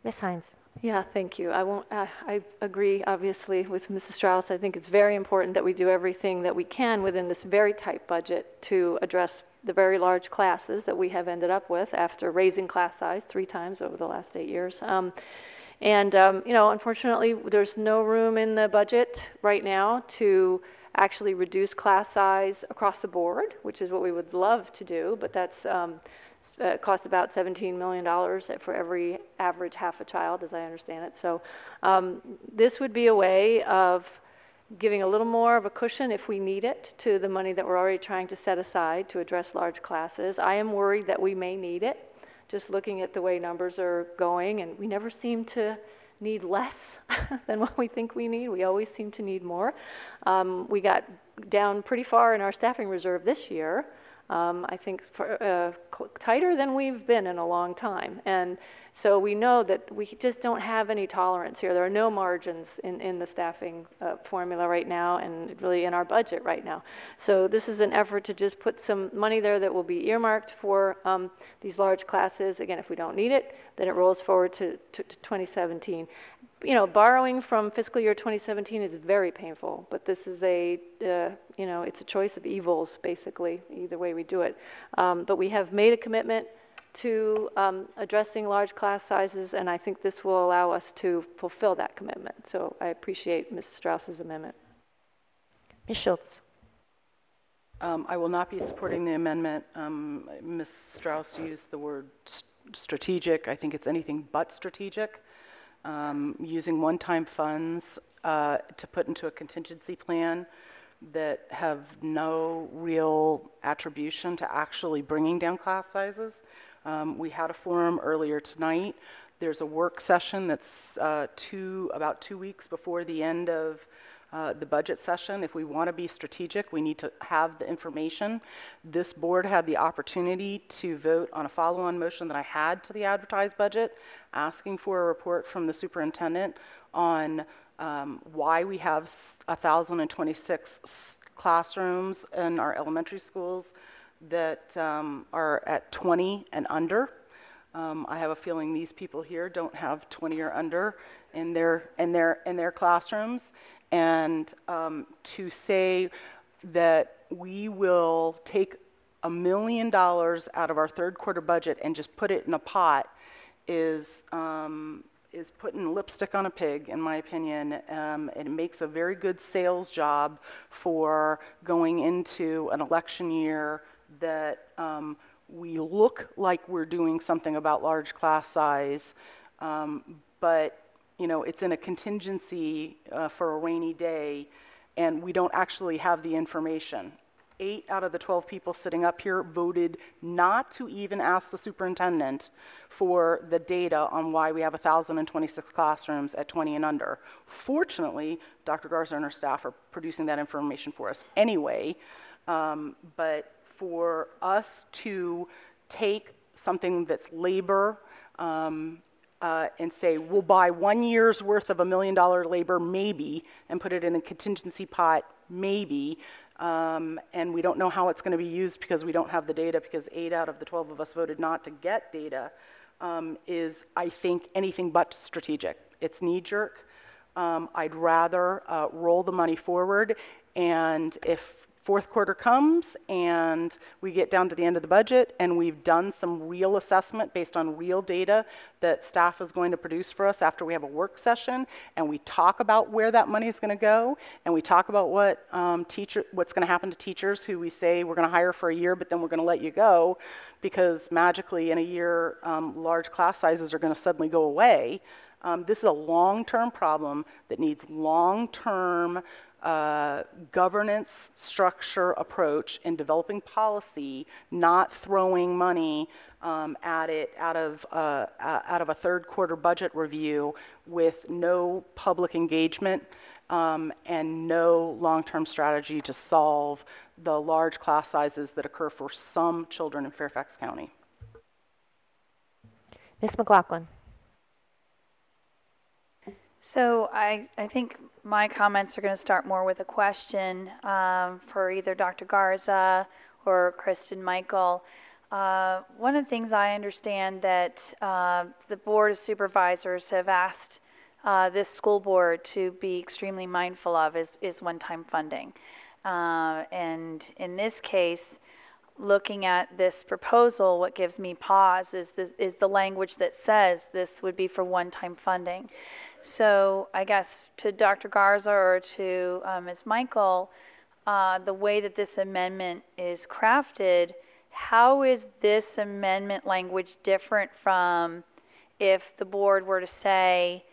[SPEAKER 3] Ms. Hines.
[SPEAKER 22] Yeah, thank you. I agree, obviously, with Mrs. Strauss. I think it's very important that we do everything that we can within this very tight budget to address the very large classes that we have ended up with after raising class size 3 times over the last 8 years. Unfortunately, there's no room in the budget right now to actually reduce class size across the board, which is what we would love to do, but that's costs about $17 million for every average half a child, as I understand it. So this would be a way of giving a little more of a cushion, if we need it, to the money that we're already trying to set aside to address large classes. I am worried that we may need it, just looking at the way numbers are going, and we never seem to need less than what we think we need. We always seem to need more. We got down pretty far in our staffing reserve this year. I think tighter than we've been in a long time. And so we know that we just don't have any tolerance here. There are no margins in the staffing formula right now, and really in our budget right now. So this is an effort to just put some money there that will be earmarked for these large classes. Again, if we don't need it, then it rolls forward to 2017. Borrowing from fiscal year 2017 is very painful, but this is it's a choice of evils, basically, either way we do it. But we have made a commitment to addressing large class sizes, and I think this will allow us to fulfill that commitment. So I appreciate Ms. Strauss's amendment.
[SPEAKER 3] Ms. Schultz.
[SPEAKER 2] I will not be supporting the amendment. Ms. Strauss used the word strategic. I think it's anything but strategic. Using one-time funds to put into a contingency plan that have no real attribution to actually bringing down class sizes. We had a forum earlier tonight. There's a work session that's about 2 weeks before the end of the budget session. If we want to be strategic, we need to have the information. This board had the opportunity to vote on a follow-on motion that I had to the advertised budget, asking for a report from the superintendent on why we have 1,026 classrooms in our elementary schools that are at 20 and under. I have a feeling these people here don't have 20 or under in their classrooms. And to say that we will take $1 million out of our third quarter budget and just put it in a pot is putting lipstick on a pig, in my opinion. It makes a very good sales job for going into an election year that we look like we're doing something about large class size, but it's in a contingency for a rainy day, and we don't actually have the information. 8 out of the 12 people sitting up here voted not to even ask the superintendent for the data on why we have 1,026 classrooms at 20 and under. Fortunately, Dr. Garza and her staff are producing that information for us anyway, but for us to take something that's labor and say, we'll buy 1 year's worth of $1 million labor, maybe, and put it in a contingency pot, maybe, and we don't know how it's going to be used because we don't have the data, because 8 out of the 12 of us voted not to get data is, I think, anything but strategic. It's knee-jerk. I'd rather roll the money forward, and if fourth quarter comes and we get down to the end of the budget and we've done some real assessment based on real data that staff is going to produce for us after we have a work session, and we talk about where that money is going to go, and we talk about what's going to happen to teachers who we say we're going to hire for a year, but then we're going to let you go because magically in a year large class sizes are going to suddenly go away. This is a long-term problem that needs long-term governance structure approach in developing policy, not throwing money at it out of a third quarter budget review with no public engagement and no long-term strategy to solve the large class sizes that occur for some children in Fairfax County.
[SPEAKER 3] Ms. McLaughlin.
[SPEAKER 8] So I think my comments are going to start more with a question for either Dr. Garza or Kristen Michael. One of the things I understand that the Board of Supervisors have asked this school board to be extremely mindful of is one-time funding. And in this case, looking at this proposal, what gives me pause is the language that says this would be for one-time funding. So I guess to Dr. Garza or to Ms. Michael, the way that this amendment is crafted, how is this amendment language different from if the board were to say,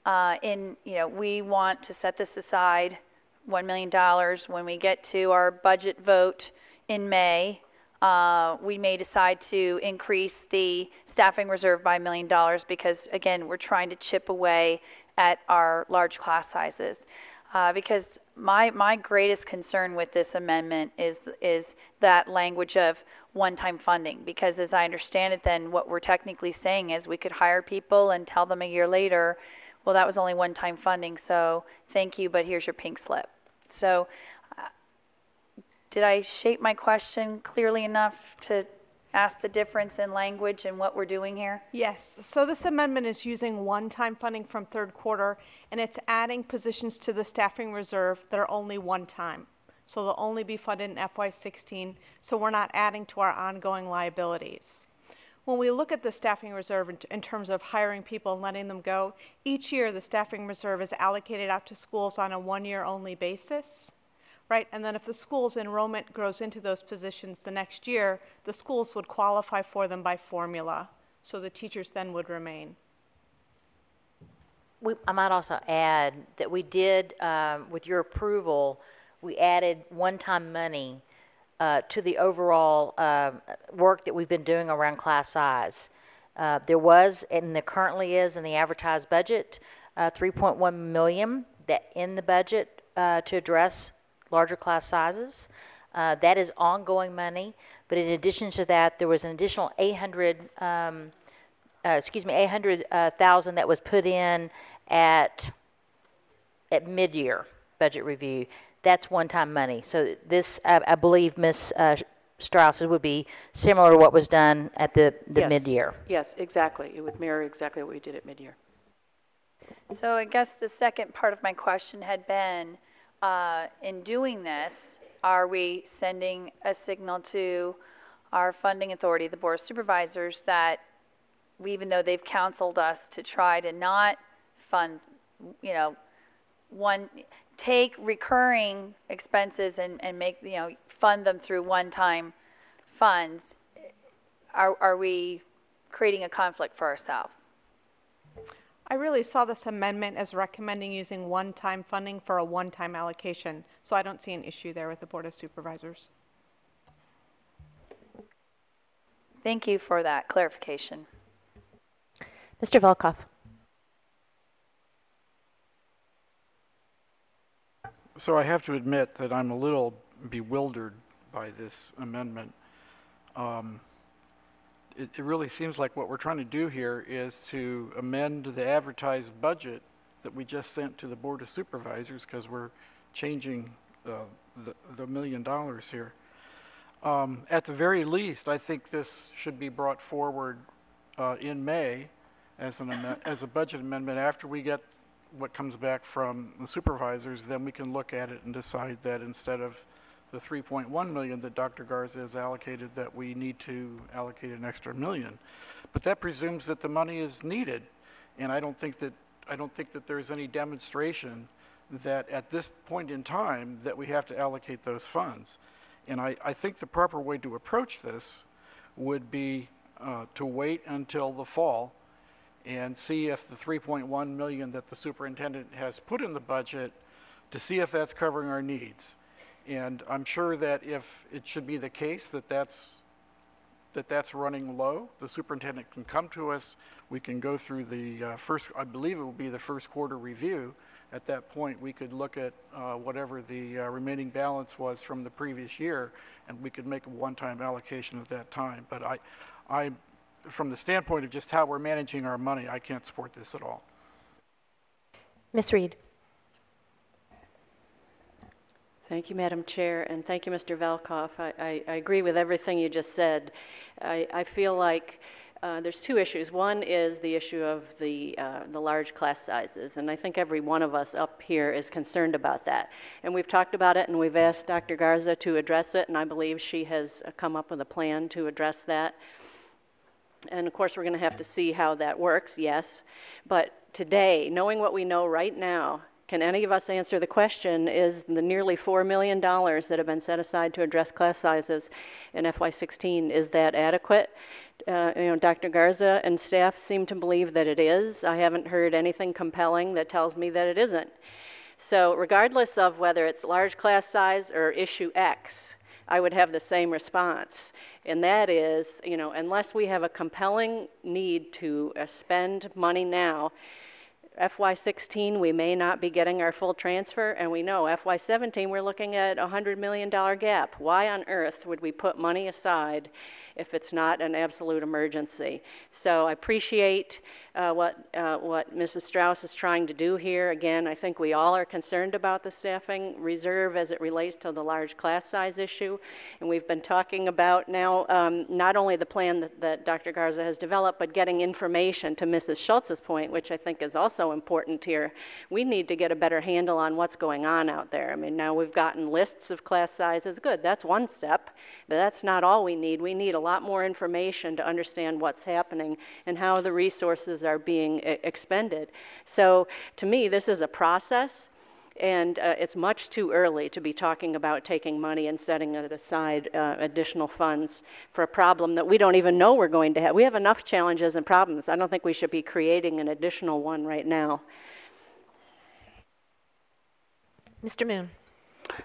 [SPEAKER 8] we want to set this aside $1 million when we get to our budget vote in May, we may decide to increase the staffing reserve by $1 million because, again, we're trying to chip away at our large class sizes. Because my greatest concern with this amendment is that language of one-time funding. Because as I understand it, then what we're technically saying is we could hire people and tell them a year later, well, that was only one-time funding, so thank you, but here's your pink slip. So did I shape my question clearly enough to ask the difference in language and what we're doing here?
[SPEAKER 10] Yes. So this amendment is using one-time funding from third quarter, and it's adding positions to the staffing reserve that are only one time. So they'll only be funded in FY16, so we're not adding to our ongoing liabilities. When we look at the staffing reserve in terms of hiring people and letting them go, each year the staffing reserve is allocated out to schools on a one-year only basis. Right, and then if the school's enrollment grows into those positions the next year, the schools would qualify for them by formula, so the teachers then would remain.
[SPEAKER 4] I might also add that we did, with your approval, we added one-time money to the overall work that we've been doing around class size. There was, and there currently is in the advertised budget, $3.1 million that in the budget to address larger class sizes. That is ongoing money, but in addition to that, there was an additional $800,000 that was put in at mid-year budget review. That's one-time money. So this, I believe, Ms. Strauss, would be similar to what was done at the
[SPEAKER 9] Yes.
[SPEAKER 4] mid-year.
[SPEAKER 9] Yes, exactly. It would mirror exactly what we did at mid-year.
[SPEAKER 8] So I guess the second part of my question had been, in doing this, are we sending a signal to our funding authority, the Board of Supervisors, that even though they've counseled us to try to not fund, take recurring expenses and make, fund them through one-time funds, are we creating a conflict for ourselves?
[SPEAKER 10] I really saw this amendment as recommending using one-time funding for a one-time allocation, so I don't see an issue there with the Board of Supervisors.
[SPEAKER 8] Thank you for that clarification.
[SPEAKER 3] Mr. Volkov.
[SPEAKER 15] So I have to admit that I'm a little bewildered by this amendment. It really seems like what we're trying to do here is to amend the advertised budget that we just sent to the Board of Supervisors because we're changing the $1 million here. At the very least, I think this should be brought forward in May as as a budget amendment after we get what comes back from the supervisors. Then we can look at it and decide that instead of the 3.1 million that Dr. Garza has allocated, that we need to allocate an extra million. But that presumes that the money is needed, and I don't think that there's any demonstration that at this point in time that we have to allocate those funds. And I think the proper way to approach this would be to wait until the fall and see if the 3.1 million that the superintendent has put in the budget, to see if that's covering our needs. And I'm sure that if it should be the case that that's running low, the superintendent can come to us. We can go through the I believe it will be the first quarter review. At that point, we could look at whatever the remaining balance was from the previous year, and we could make a one-time allocation at that time. But I, from the standpoint of just how we're managing our money, I can't support this at all.
[SPEAKER 3] Ms. Reed.
[SPEAKER 16] Thank you, Madam Chair, and thank you, Mr. Velkoff. I agree with everything you just said. I feel like there's two issues. One is the issue of the large class sizes, and I think every one of us up here is concerned about that. And we've talked about it, and we've asked Dr. Garza to address it, and I believe she has come up with a plan to address that. And of course, we're going to have to see how that works, yes. But today, knowing what we know right now, can any of us answer the question, is the nearly $4 million that have been set aside to address class sizes in FY16, is that adequate? Dr. Garza and staff seem to believe that it is. I haven't heard anything compelling that tells me that it isn't. So regardless of whether it's large class size or issue X, I would have the same response. And that is, unless we have a compelling need to spend money now, FY16, we may not be getting our full transfer, and we know FY17, we're looking at a $100 million gap. Why on earth would we put money aside if it's not an absolute emergency? So I appreciate what Mrs. Strauss is trying to do here. Again, I think we all are concerned about the staffing reserve as it relates to the large class size issue. And we've been talking about now not only the plan that Dr. Garza has developed, but getting information, to Mrs. Schultz's point, which I think is also important here. We need to get a better handle on what's going on out there. I mean, now we've gotten lists of class sizes. Good, that's one step, but that's not all we need. We need a lot more information to understand what's happening and how the resources are being expended. So to me, this is a process, and it's much too early to be talking about taking money and setting it aside additional funds for a problem that we don't even know we're going to have. We have enough challenges and problems. I don't think we should be creating an additional one right now.
[SPEAKER 3] Mr. Moon.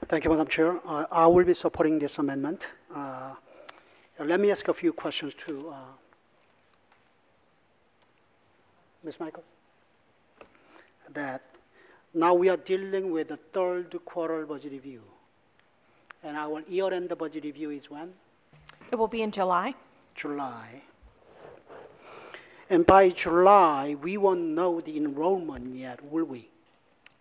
[SPEAKER 14] Thank you, Madam Chair. I will be supporting this amendment. Let me ask a few questions to Ms. Michael. That now we are dealing with the third quarter budget review. And our year-end budget review is when?
[SPEAKER 10] It will be in July.
[SPEAKER 14] July. And by July, we won't know the enrollment yet, will we?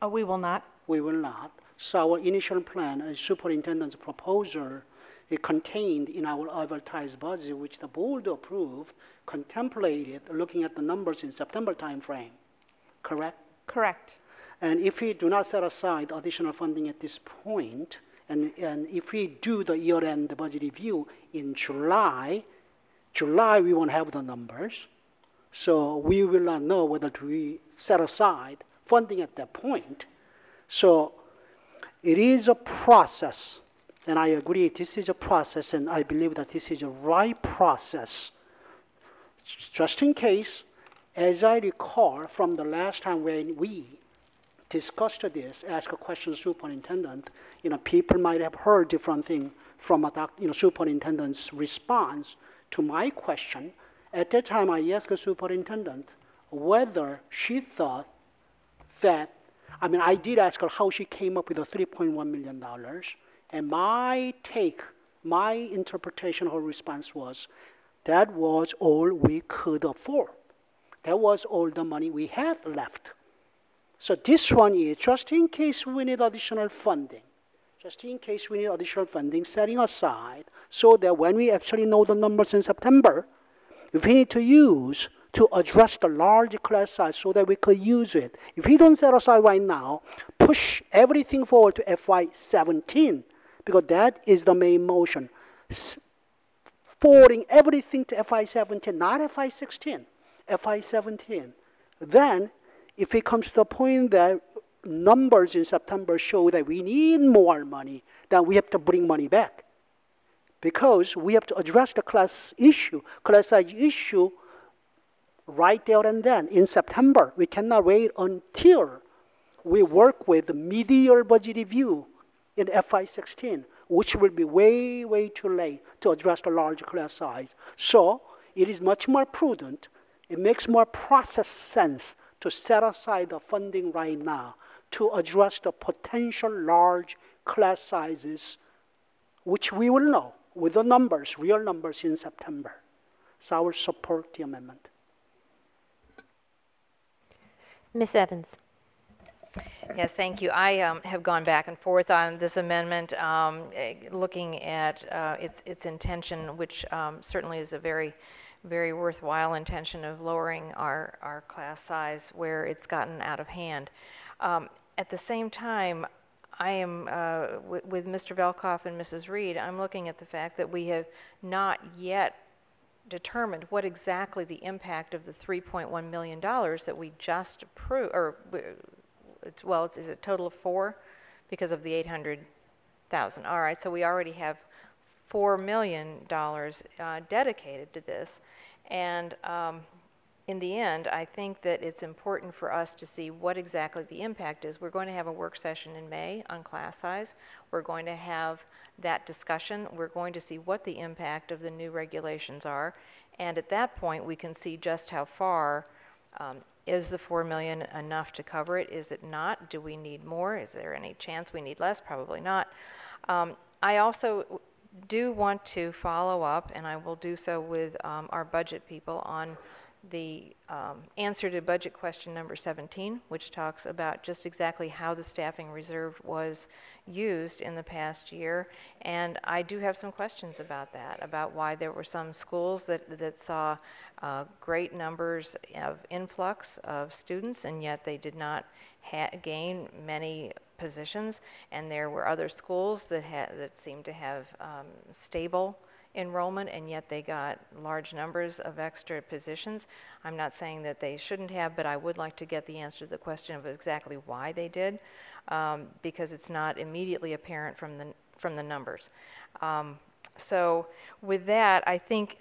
[SPEAKER 10] We will not.
[SPEAKER 14] We will not. So our initial plan, as superintendent's proposal, is contained in our advertised budget, which the board approved, contemplated looking at the numbers in September timeframe, correct?
[SPEAKER 10] Correct.
[SPEAKER 14] And if we do not set aside additional funding at this point, and if we do the year-end budget review in July we won't have the numbers, so we will not know whether we set aside funding at that point. So it is a process, and I agree this is a process, and I believe that this is a right process. Just in case, as I recall from the last time when we discussed this, asked a question to superintendent, people might have heard different things from a superintendent's response to my question. At that time, I asked the superintendent whether she thought that, I did ask her how she came up with the $3.1 million, and my interpretation of her response was, that was all we could afford. That was all the money we had left. So this one is just in case we need additional funding. Just in case we need additional funding, setting aside so that when we actually know the numbers in September, if we need to use to address the large class size so that we could use it. If we don't set aside right now, push everything forward to FY17, because that is the main motion. Forwarding everything to FY17, not FY16, FY17. Then, if it comes to the point that numbers in September show that we need more money, then we have to bring money back. Because we have to address the class size issue right there and then in September. We cannot wait until we work with the mid-year budget review in FY16, which will be way, way too late to address the large class size. So it is much more prudent. It makes more process sense to set aside the funding right now to address the potential large class sizes, which we will know with the numbers, real numbers in September. So I will support the amendment.
[SPEAKER 3] Ms. Evans.
[SPEAKER 6] Yes, thank you. I have gone back and forth on this amendment, looking at its intention, which certainly is a very, very worthwhile intention of lowering our class size where it's gotten out of hand. At the same time, I am, with Mr. Velkoff and Mrs. Reed, I'm looking at the fact that we have not yet determined what exactly the impact of the $3.1 million that we just approved, or is it a total of 4 because of the 800,000? All right, so we already have $4 million dedicated to this, and in the end, I think that it's important for us to see what exactly the impact is. We're going to have a work session in May on class size. We're going to have that discussion. We're going to see what the impact of the new regulations are, and at that point, we can see just how far is the $4 million enough to cover it? Is it not? Do we need more? Is there any chance we need less? Probably not. I also do want to follow up, and I will do so with our budget people, on the answer to budget question number 17, which talks about just exactly how the staffing reserve was used in the past year. And I do have some questions about that, about why there were some schools that saw great numbers of influx of students, and yet they did not gain many positions. And there were other schools that seemed to have stable enrollment, and yet they got large numbers of extra positions. I'm not saying that they shouldn't have, but I would like to get the answer to the question of exactly why they did, because it's not immediately apparent from the numbers. So with that, I think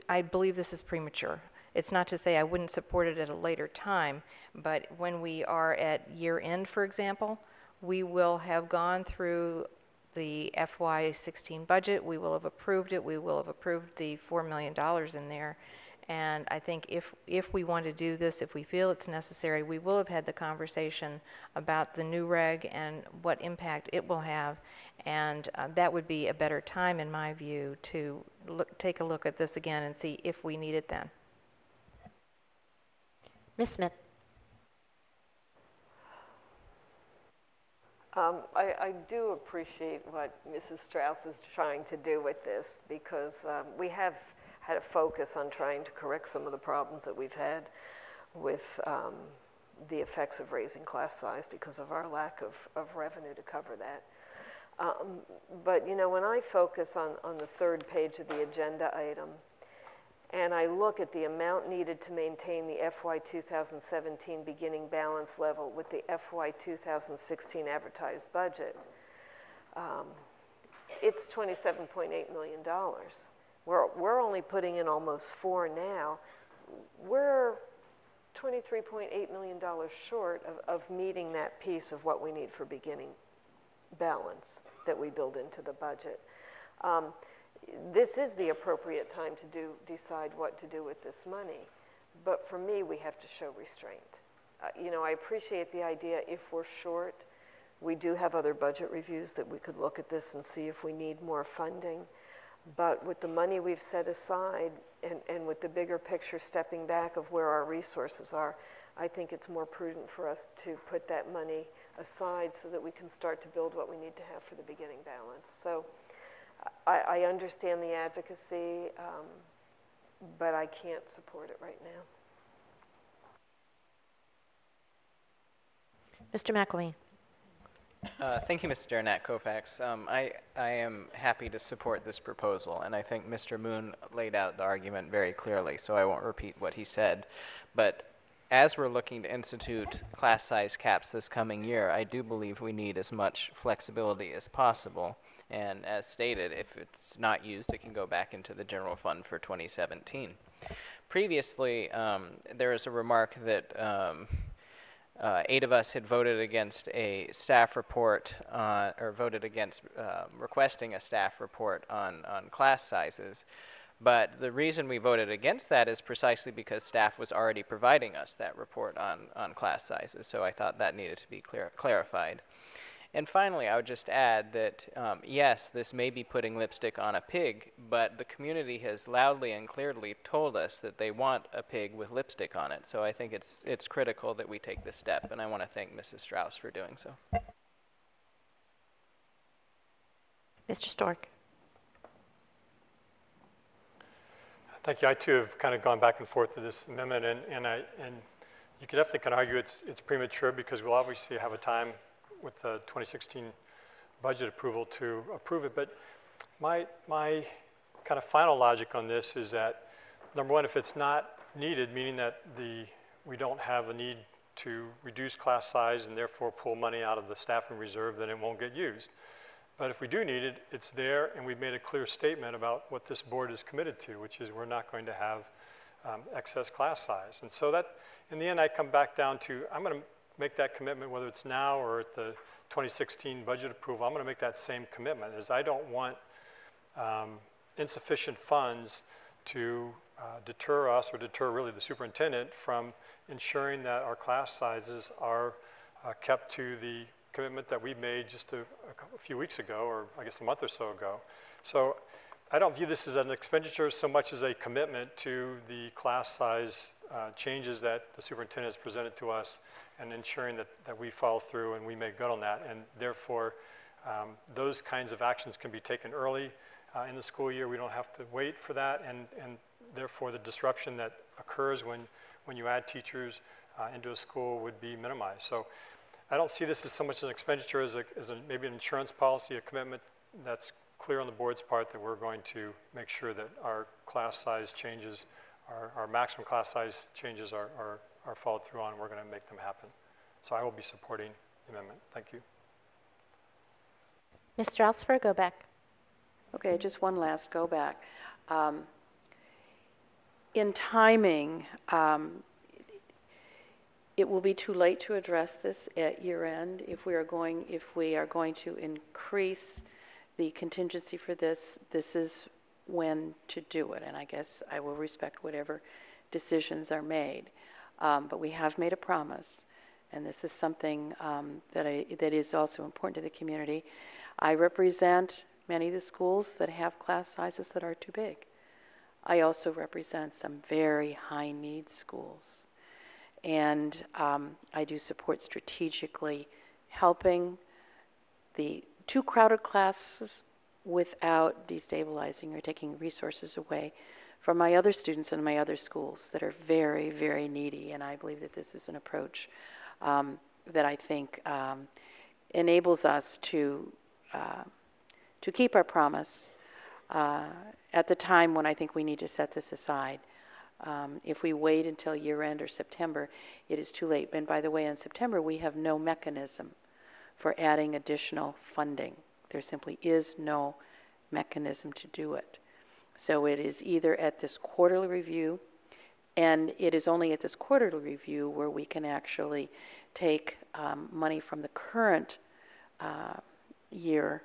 [SPEAKER 6] I believe this is premature. It's not to say I wouldn't support it at a later time, but when we are at year end, for example, we will have gone through the FY16 budget, we will have approved it, we will have approved the $4 million in there, and I think if we want to do this, if we feel it's necessary, we will have had the conversation about the new reg and what impact it will have, and that would be a better time, in my view, to take a look at this again and see if we need it then.
[SPEAKER 3] Ms. Smith.
[SPEAKER 11] I do appreciate what Mrs. Strauss is trying to do with this, because we have had a focus on trying to correct some of the problems that we've had with the effects of raising class size because of our lack of revenue to cover that. But you know, when I focus on the third page of the agenda item, and I look at the amount needed to maintain the FY 2017 beginning balance level with the FY 2016 advertised budget, it's $27.8 million. We're only putting in almost $4 now. We're $23.8 million short of meeting that piece of what we need for beginning balance that we build into the budget. This is the appropriate time to decide what to do with this money, but for me, we have to show restraint. You know, I appreciate the idea if we're short. We do have other budget reviews that we could look at this and see if we need more funding, but with the money we've set aside and with the bigger picture stepping back of where our resources are, I think it's more prudent for us to put that money aside so that we can start to build what we need to have for the beginning balance. So I understand the advocacy, but I can't support it right now.
[SPEAKER 3] Mr. McElwain.
[SPEAKER 7] Thank you, Mr. Nat Kofax. I am happy to support this proposal, and I think Mr. Moon laid out the argument very clearly, so I won't repeat what he said. But as we're looking to institute class size caps this coming year, I do believe we need as much flexibility as possible. And as stated, if it's not used, it can go back into the general fund for 2017. Previously, there was a remark that 8 of us had voted against a staff report, or voted against requesting a staff report on class sizes. But the reason we voted against that is precisely because staff was already providing us that report on class sizes. So I thought that needed to be clarified. And finally, I would just add that, yes, this may be putting lipstick on a pig, but the community has loudly and clearly told us that they want a pig with lipstick on it. So I think it's critical that we take this step, and I want to thank Mrs. Strauss for doing so.
[SPEAKER 3] Mr. Stork.
[SPEAKER 12] Thank you. I too have kind of gone back and forth with this amendment, and you could definitely kind of argue it's premature because we'll obviously have a time with the 2016 budget approval to approve it. But my kind of final logic on this is that, number one, if it's not needed, meaning that we don't have a need to reduce class size and therefore pull money out of the staffing reserve, then it won't get used. But if we do need it, it's there, and we've made a clear statement about what this board is committed to, which is we're not going to have excess class size. And so that, in the end, I come back down to, I'm going to make that commitment, whether it's now or at the 2016 budget approval. I'm going to make that same commitment, as I don't want insufficient funds to deter us or deter really the superintendent from ensuring that our class sizes are kept to the commitment that we made just a few weeks ago, or I guess a month or so ago. So I don't view this as an expenditure so much as a commitment to the class size changes that the superintendent has presented to us, and ensuring that we follow through and we make good on that. And therefore, those kinds of actions can be taken early in the school year. We don't have to wait for that, and therefore the disruption that occurs when you add teachers into a school would be minimized. So I don't see this as so much an expenditure as maybe an insurance policy, a commitment that's clear on the board's part that we're going to make sure that our class size changes, our maximum class size changes are followed through on, and we're going to make them happen. So I will be supporting the amendment. Thank you.
[SPEAKER 3] Ms. Strauss for a go back.
[SPEAKER 9] Okay, just one last go back. In timing, it will be too late to address this at year end. If we are going to increase the contingency for this, this is when to do it. And I guess I will respect whatever decisions are made. But we have made a promise, and this is something that is also important to the community. I represent many of the schools that have class sizes that are too big. I also represent some very high need schools. And I do support strategically helping the too crowded classes without destabilizing or taking resources away from my other students in my other schools that are very, very needy. And I believe that this is an approach that I think enables us to keep our promise at the time when I think we need to set this aside. If we wait until year end or September, it is too late. And by the way, in September, we have no mechanism for adding additional funding. There simply is no mechanism to do it. So it is either at this quarterly review, and it is only at this quarterly review where we can actually take money from the current year,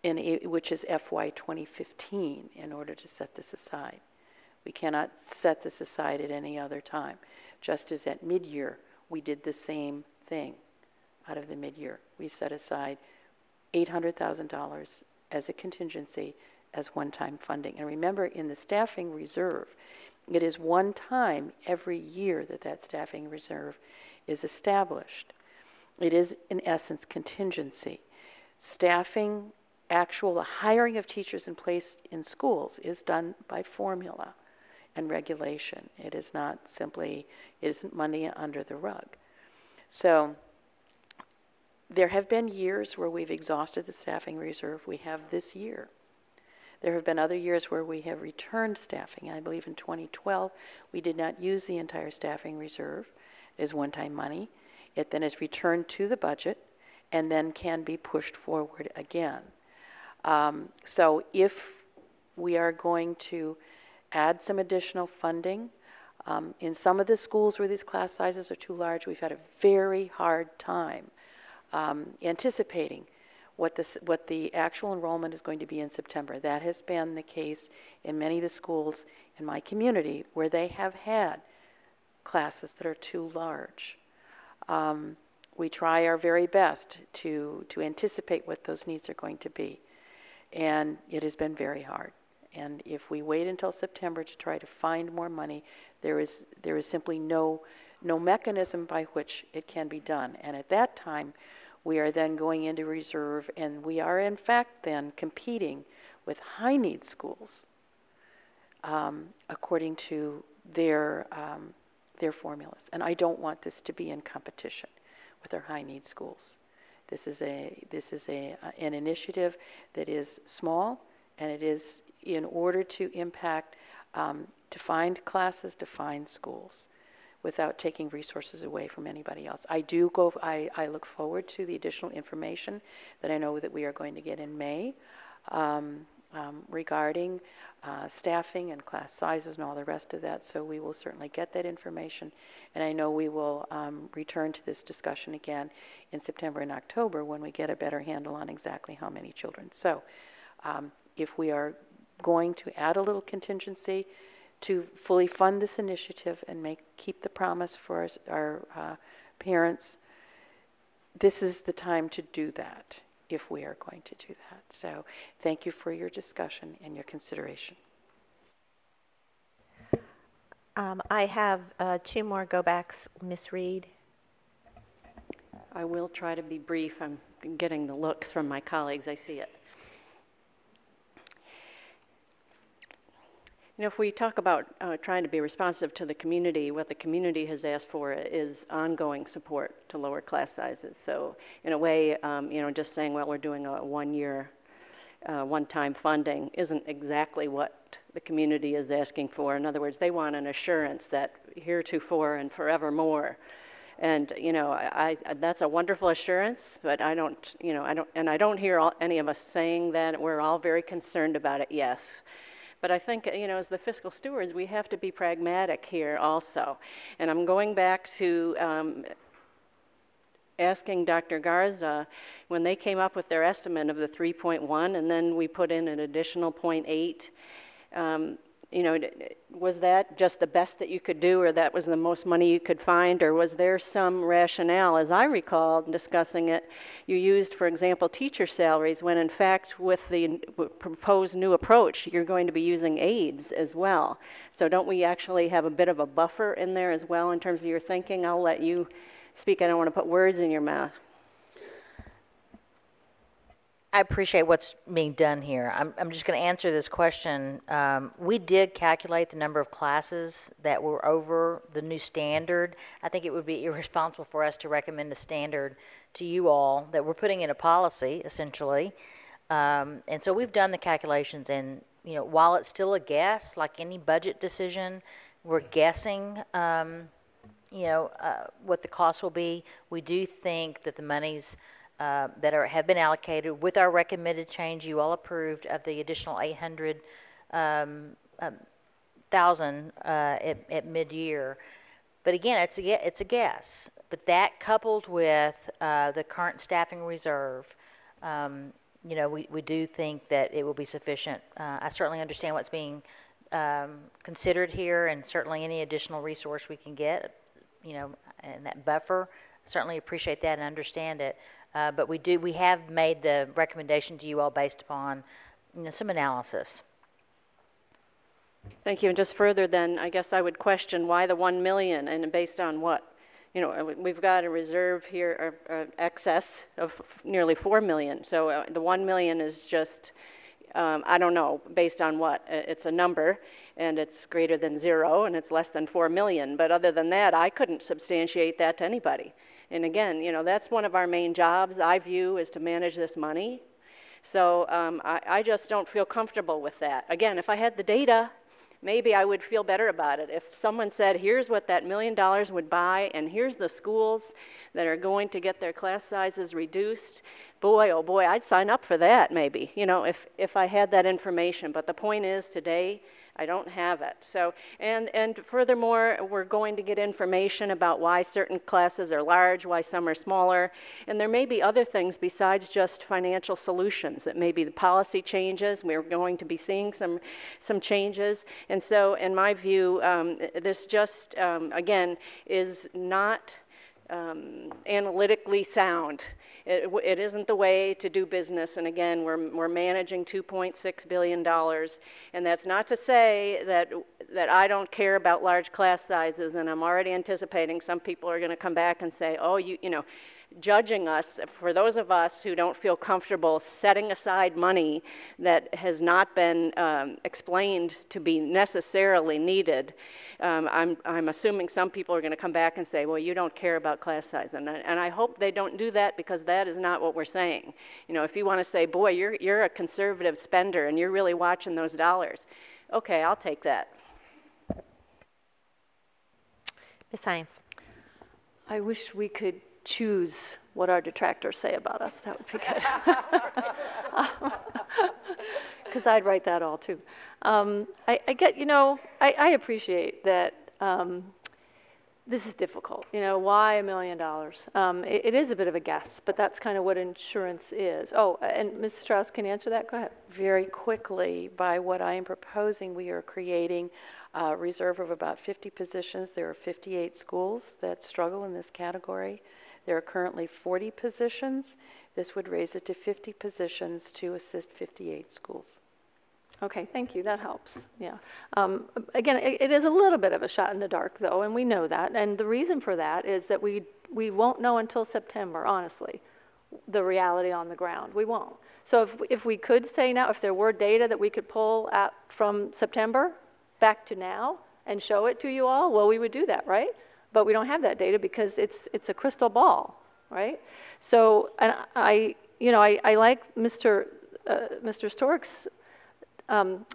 [SPEAKER 9] which is FY 2015, in order to set this aside. We cannot set this aside at any other time. Just as at mid-year, we did the same thing out of the mid-year. We set aside $800,000 as a contingency, as one-time funding. And remember, in the staffing reserve, it is one time every year that staffing reserve is established. It is, in essence, contingency. Staffing the hiring of teachers in place in schools is done by formula and regulation. It is not simply, it isn't money under the rug. So there have been years where we've exhausted the staffing reserve. We have this year. There have been other years where we have returned staffing. I believe in 2012, we did not use the entire staffing reserve as one-time money. It then is returned to the budget and then can be pushed forward again. So if we are going to add some additional funding, in some of the schools where these class sizes are too large, we've had a very hard time anticipating what the actual enrollment is going to be in September. That has been the case in many of the schools in my community where they have had classes that are too large. We try our very best to anticipate what those needs are going to be, and it has been very hard. And if we wait until September to try to find more money, there is simply no mechanism by which it can be done. And at that time, we are then going into reserve, and we are in fact then competing with high need schools according to their formulas. And I don't want this to be in competition with our high need schools. This is an initiative that is small, and it is in order to impact defined classes, defined schools, without taking resources away from anybody else. I look forward to the additional information that I know that we are going to get in May regarding staffing and class sizes and all the rest of that. So we will certainly get that information, and I know we will return to this discussion again in September and October when we get a better handle on exactly how many children. So if we are going to add a little contingency to fully fund this initiative and keep the promise for our parents, this is the time to do that if we are going to do that. So thank you for your discussion and your consideration.
[SPEAKER 3] I have two more go-backs. Ms. Reed.
[SPEAKER 16] I will try to be brief. I'm getting the looks from my colleagues. I see it. You know, if we talk about trying to be responsive to the community, what the community has asked for is ongoing support to lower class sizes. So in a way, you know, just saying, well, we're doing a one-time funding isn't exactly what the community is asking for. In other words, they want an assurance that heretofore and forevermore. And, you know, that's a wonderful assurance, but I don't hear any of us saying that. We're all very concerned about it, yes. But I think, you know, as the fiscal stewards, we have to be pragmatic here also. And I'm going back to asking Dr. Garza, when they came up with their estimate of the 3.1, and then we put in an additional 0.8, you know, was that just the best that you could do, or that was the most money you could find, or was there some rationale? As I recall discussing it, you used, for example, teacher salaries, when in fact with the proposed new approach, you're going to be using aides as well. So don't we actually have a bit of a buffer in there as well in terms of your thinking? I'll let you speak. I don't want to put words in your mouth.
[SPEAKER 4] I appreciate what's being done here. I'm just going to answer this question. We did calculate the number of classes that were over the new standard. I think it would be irresponsible for us to recommend a standard to you all that we're putting in a policy, essentially. And so we've done the calculations, and you know, while it's still a guess, like any budget decision, we're guessing what the cost will be. We do think that the monies that have been allocated with our recommended change you all approved of the additional $800,000 at mid-year. But again, it's a guess. But that coupled with the current staffing reserve, you know, we do think that it will be sufficient. I certainly understand what's being considered here, and certainly any additional resource we can get, you know, and that buffer, certainly appreciate that and understand it. But we have made the recommendation to you all based upon, you know, some analysis.
[SPEAKER 16] Thank you. And just further then, I guess I would question why the $1 million, and based on what? You know, we've got a reserve here, excess of nearly 4 million. So the 1 million is just, I don't know, based on what? It's a number, and it's greater than 0, and it's less than 4 million. But other than that, I couldn't substantiate that to anybody. And again, you know, that's one of our main jobs, I view, is to manage this money. So I just don't feel comfortable with that. Again, if I had the data, maybe I would feel better about it. If someone said, here's what that $1 million would buy, and here's the schools that are going to get their class sizes reduced, boy, oh boy, I'd sign up for that maybe, you know, if I had that information. But the point is, today, I don't have it. So, and furthermore, we're going to get information about why certain classes are large, why some are smaller, and there may be other things besides just financial solutions. It may be the policy changes. We're going to be seeing some changes. And so, in my view, this just, again, is not analytically sound. It isn't the way to do business, and again, we're managing $2.6 billion, and that's not to say that I don't care about large class sizes, and I'm already anticipating some people are going to come back and say, oh, you know, judging us, for those of us who don't feel comfortable setting aside money that has not been explained to be necessarily needed, I'm assuming some people are going to come back and say, well, you don't care about class size. And I hope they don't do that, because that is not what we're saying. You know, if you want to say, boy, you're a conservative spender and you're really watching those dollars, okay, I'll take that.
[SPEAKER 3] Ms. Hines.
[SPEAKER 22] I wish we could choose what our detractors say about us. That would be good. Because I'd write that all too. I get, you know, I appreciate that this is difficult. You know, why $1 million? It is a bit of a guess, but that's kind of what insurance is. Oh, and Ms. Strauss can answer that. Go ahead.
[SPEAKER 9] Very quickly, by what I am proposing, we are creating a reserve of about 50 positions. There are 58 schools that struggle in this category. There are currently 40 positions. This would raise it to 50 positions to assist 58 schools.
[SPEAKER 22] Okay, thank you. That helps. Yeah. Again, it is a little bit of a shot in the dark, though, and we know that. And the reason for that is that we won't know until September, honestly, the reality on the ground. We won't. So if we could say now, if there were data that we could pull from September back to now and show it to you all, well, we would do that, right? But we don't have that data because it's a crystal ball, right? So, and I like Mr. Stork's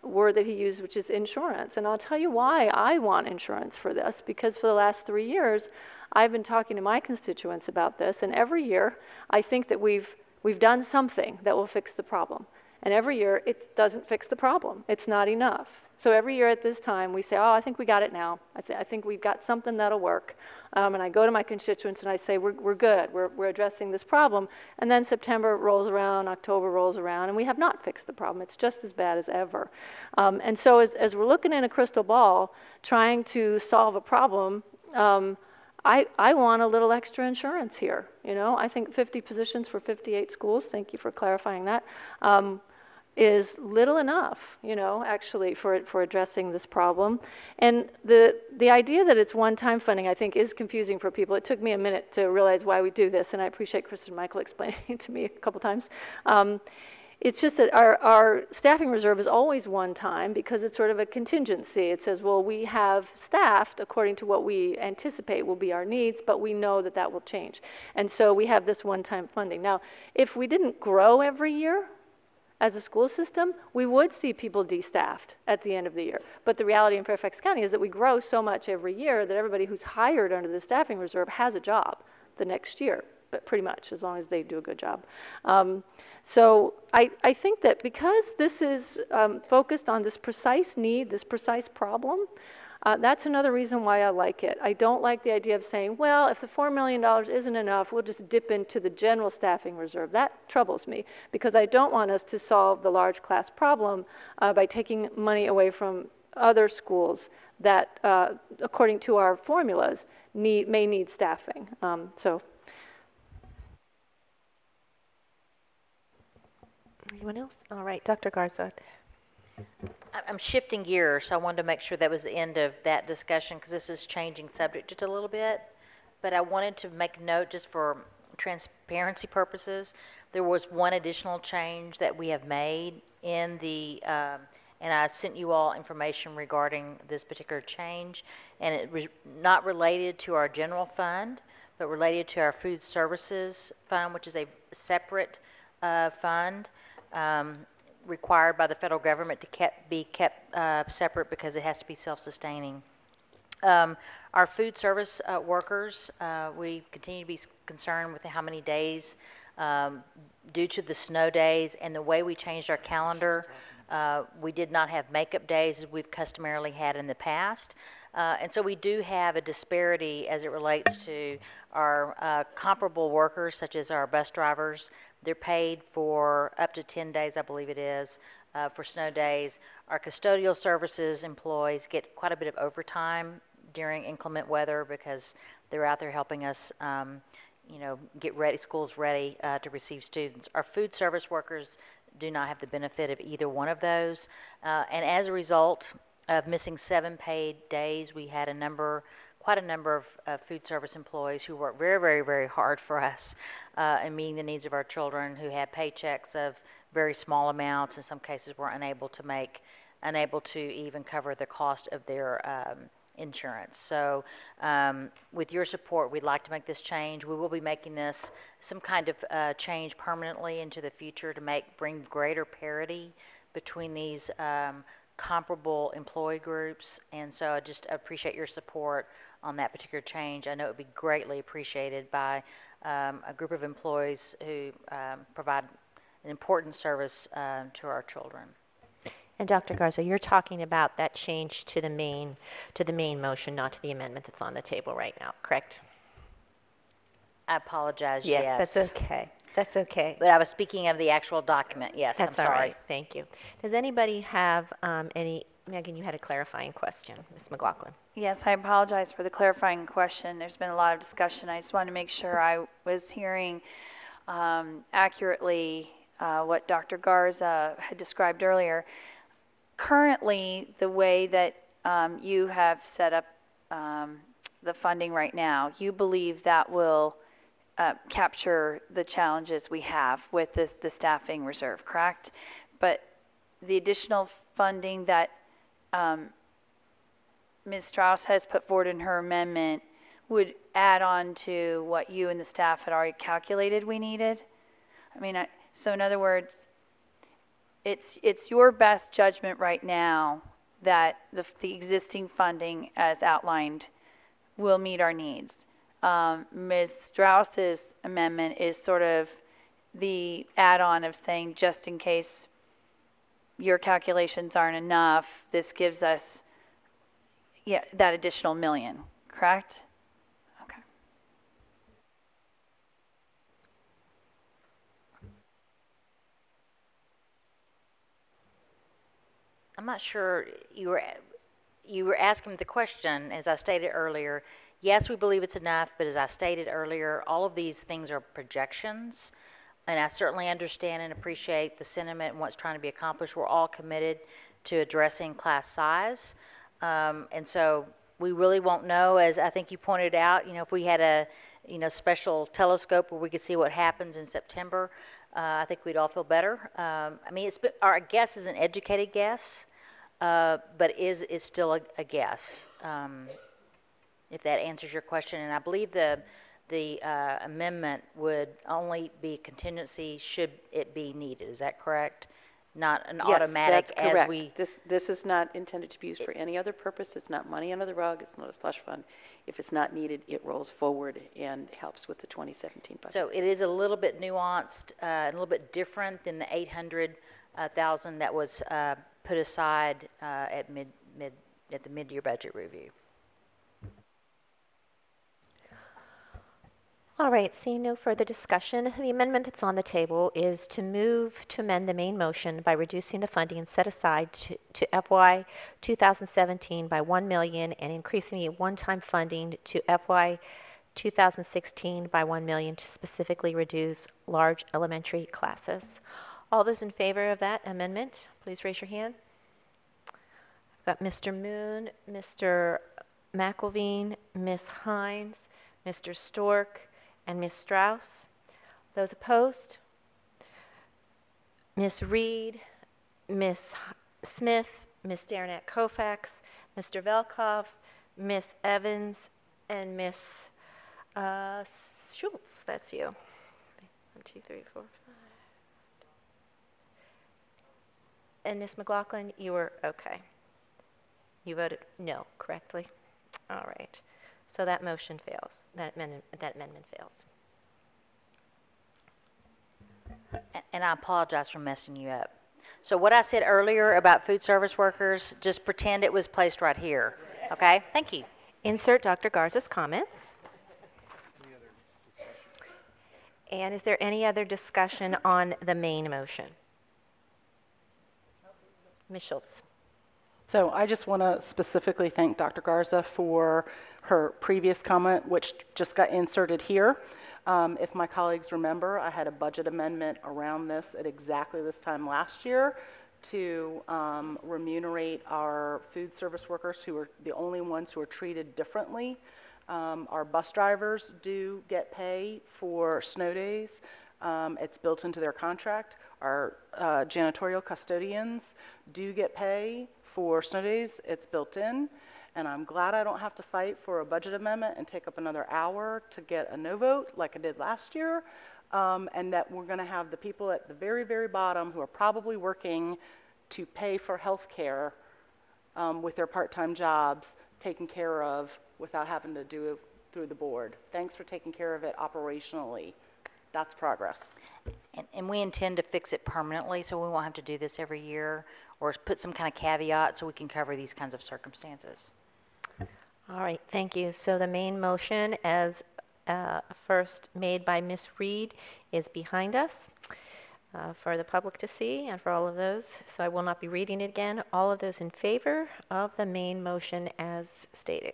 [SPEAKER 22] word that he used, which is insurance. And I'll tell you why I want insurance for this, because for the last 3 years, I've been talking to my constituents about this, and every year, I think that we've done something that will fix the problem. And every year, it doesn't fix the problem. It's not enough. So every year at this time, we say, oh, I think we got it now. I think we've got something that'll work. And I go to my constituents and I say, we're good. We're addressing this problem. And then September rolls around, October rolls around, and we have not fixed the problem. It's just as bad as ever. And so as we're looking in a crystal ball, trying to solve a problem, I want a little extra insurance here. You know, I think 50 positions for 58 schools, thank you for clarifying that, is little enough, you know, actually for addressing this problem. And the idea that it's one-time funding, I think, is confusing for people. It took me a minute to realize why we do this, and I appreciate Kristen and Michael explaining it to me a couple times. It's just that our staffing reserve is always one time because it's sort of a contingency. It says, well, we have staffed according to what we anticipate will be our needs, but we know that that will change. And so we have this one-time funding. Now, if we didn't grow every year as a school system, we would see people destaffed at the end of the year. But the reality in Fairfax County is that we grow so much every year that everybody who's hired under the staffing reserve has a job the next year, but pretty much, as long as they do a good job. So I think that because this is focused on this precise need, this precise problem, that's another reason why I like it. I don't like the idea of saying, well, if the $4 million isn't enough, we'll just dip into the general staffing reserve. That troubles me because I don't want us to solve the large class problem by taking money away from other schools that, according to our formulas, may need staffing.
[SPEAKER 3] Anyone else? All right, Dr. Garza.
[SPEAKER 4] I'm shifting gears, so I wanted to make sure that was the end of that discussion because this is changing subject just a little bit. but I wanted to make a note just for transparency purposes. There was one additional change that we have made in the, and I sent you all information regarding this particular change, and it was not related to our general fund, but related to our food services fund, which is a separate fund required by the federal government to be kept separate because it has to be self-sustaining. Our food service workers, we continue to be concerned with how many days due to the snow days and the way we changed our calendar. We did not have makeup days as we've customarily had in the past. And so we do have a disparity as it relates to our comparable workers, such as our bus drivers. They're paid for up to 10 days, I believe it is, for snow days. Our custodial services employees get quite a bit of overtime during inclement weather because they're out there helping us get ready, schools ready to receive students. Our food service workers do not have the benefit of either one of those. And as a result of missing 7 paid days, we had quite a number of food service employees who worked very, very, very hard for us in meeting the needs of our children, who had paychecks of very small amounts. In some cases, were unable to even cover the cost of their insurance. So with your support, we'd like to make this change. We will be making this some kind of change permanently into the future to bring greater parity between these comparable employee groups. And so I just appreciate your support on that particular change. I know it would be greatly appreciated by a group of employees who provide an important service to our children.
[SPEAKER 3] And Dr. Garza, you're talking about that change to the main motion, not to the amendment that's on the table right now, correct?
[SPEAKER 4] I apologize.
[SPEAKER 3] Yes, that's okay. That's okay.
[SPEAKER 4] But I was speaking of the actual document. Yes,
[SPEAKER 3] that's
[SPEAKER 4] I'm sorry.
[SPEAKER 3] All right. Thank you. Does anybody have Megan, you had a clarifying question. Ms. McLaughlin.
[SPEAKER 8] Yes, I apologize for the clarifying question. There's been a lot of discussion. I just wanted to make sure I was hearing accurately what Dr. Garza had described earlier. Currently, the way that you have set up the funding right now, you believe that will capture the challenges we have with the staffing reserve, correct? But the additional funding that Ms. Strauss has put forward in her amendment would add on to what you and the staff had already calculated we needed? I mean, so in other words, it's your best judgment right now that the existing funding as outlined will meet our needs. Ms. Strauss's amendment is sort of the add-on of saying just in case your calculations aren't enough, this gives us that additional $1 million, correct? Okay.
[SPEAKER 4] I'm not sure you were asking the question, as I stated earlier. Yes, we believe it's enough, but as I stated earlier, all of these things are projections, and I certainly understand and appreciate the sentiment and what's trying to be accomplished. We're all committed to addressing class size, and so we really won't know, as I think you pointed out, if we had a special telescope where we could see what happens in September, I think we'd all feel better. I mean, our guess is an educated guess, but is still a guess, if that answers your question. And I believe the amendment would only be contingency should it be needed. Is that correct? Not an automatic
[SPEAKER 9] that's correct.
[SPEAKER 4] as we...
[SPEAKER 9] This is not intended to be used for any other purpose. It's not money under the rug. It's not a slush fund. If it's not needed, it rolls forward and helps with the 2017 budget.
[SPEAKER 4] So it is a little bit nuanced, a little bit different than the $800,000 that was put aside at the mid-year budget review.
[SPEAKER 3] All right, seeing no further discussion, the amendment that's on the table is to move to amend the main motion by reducing the funding set aside to FY 2017 by $1 million and increasing the one-time funding to FY 2016 by $1 million to specifically reduce large elementary classes. All those in favor of that amendment, please raise your hand. I've got Mr. Moon, Mr. McElveen, Ms. Hines, Mr. Stork, and Ms. Strauss. Those opposed? Ms. Reed, Ms. Smith, Ms. Derenak Kofax, Mr. Velkov, Ms. Evans, and Ms. Schultz. That's you. 1, 2, 3, 4, 5. And Ms. McLaughlin, you were okay. You voted no correctly. All right. So that motion fails. That amendment fails.
[SPEAKER 4] And I apologize for messing you up. So what I said earlier about food service workers, just pretend it was placed right here. Okay? Thank you.
[SPEAKER 3] Insert Dr. Garza's comments. And is there any other discussion on the main motion? Ms. Schultz.
[SPEAKER 2] So I just want to specifically thank Dr. Garza for her previous comment, which just got inserted here. If my colleagues remember, I had a budget amendment around this at exactly this time last year to remunerate our food service workers, who are the only ones who are treated differently. Our bus drivers do get pay for snow days. It's built into their contract. Our janitorial custodians do get pay for snow days. It's built in. And I'm glad I don't have to fight for a budget amendment and take up another hour to get a no vote like I did last year. And that we're going to have the people at the very, very bottom who are probably working to pay for health care with their part-time jobs taken care of without having to do it through the board. Thanks for taking care of it operationally. That's progress.
[SPEAKER 4] And we intend to fix it permanently, so we won't have to do this every year or put some kind of caveat so we can cover these kinds of circumstances.
[SPEAKER 3] All right, thank you. So the main motion, as first made by Ms. Reed, is behind us for the public to see and for all of those. So I will not be reading it again. All of those in favor of the main motion as stated.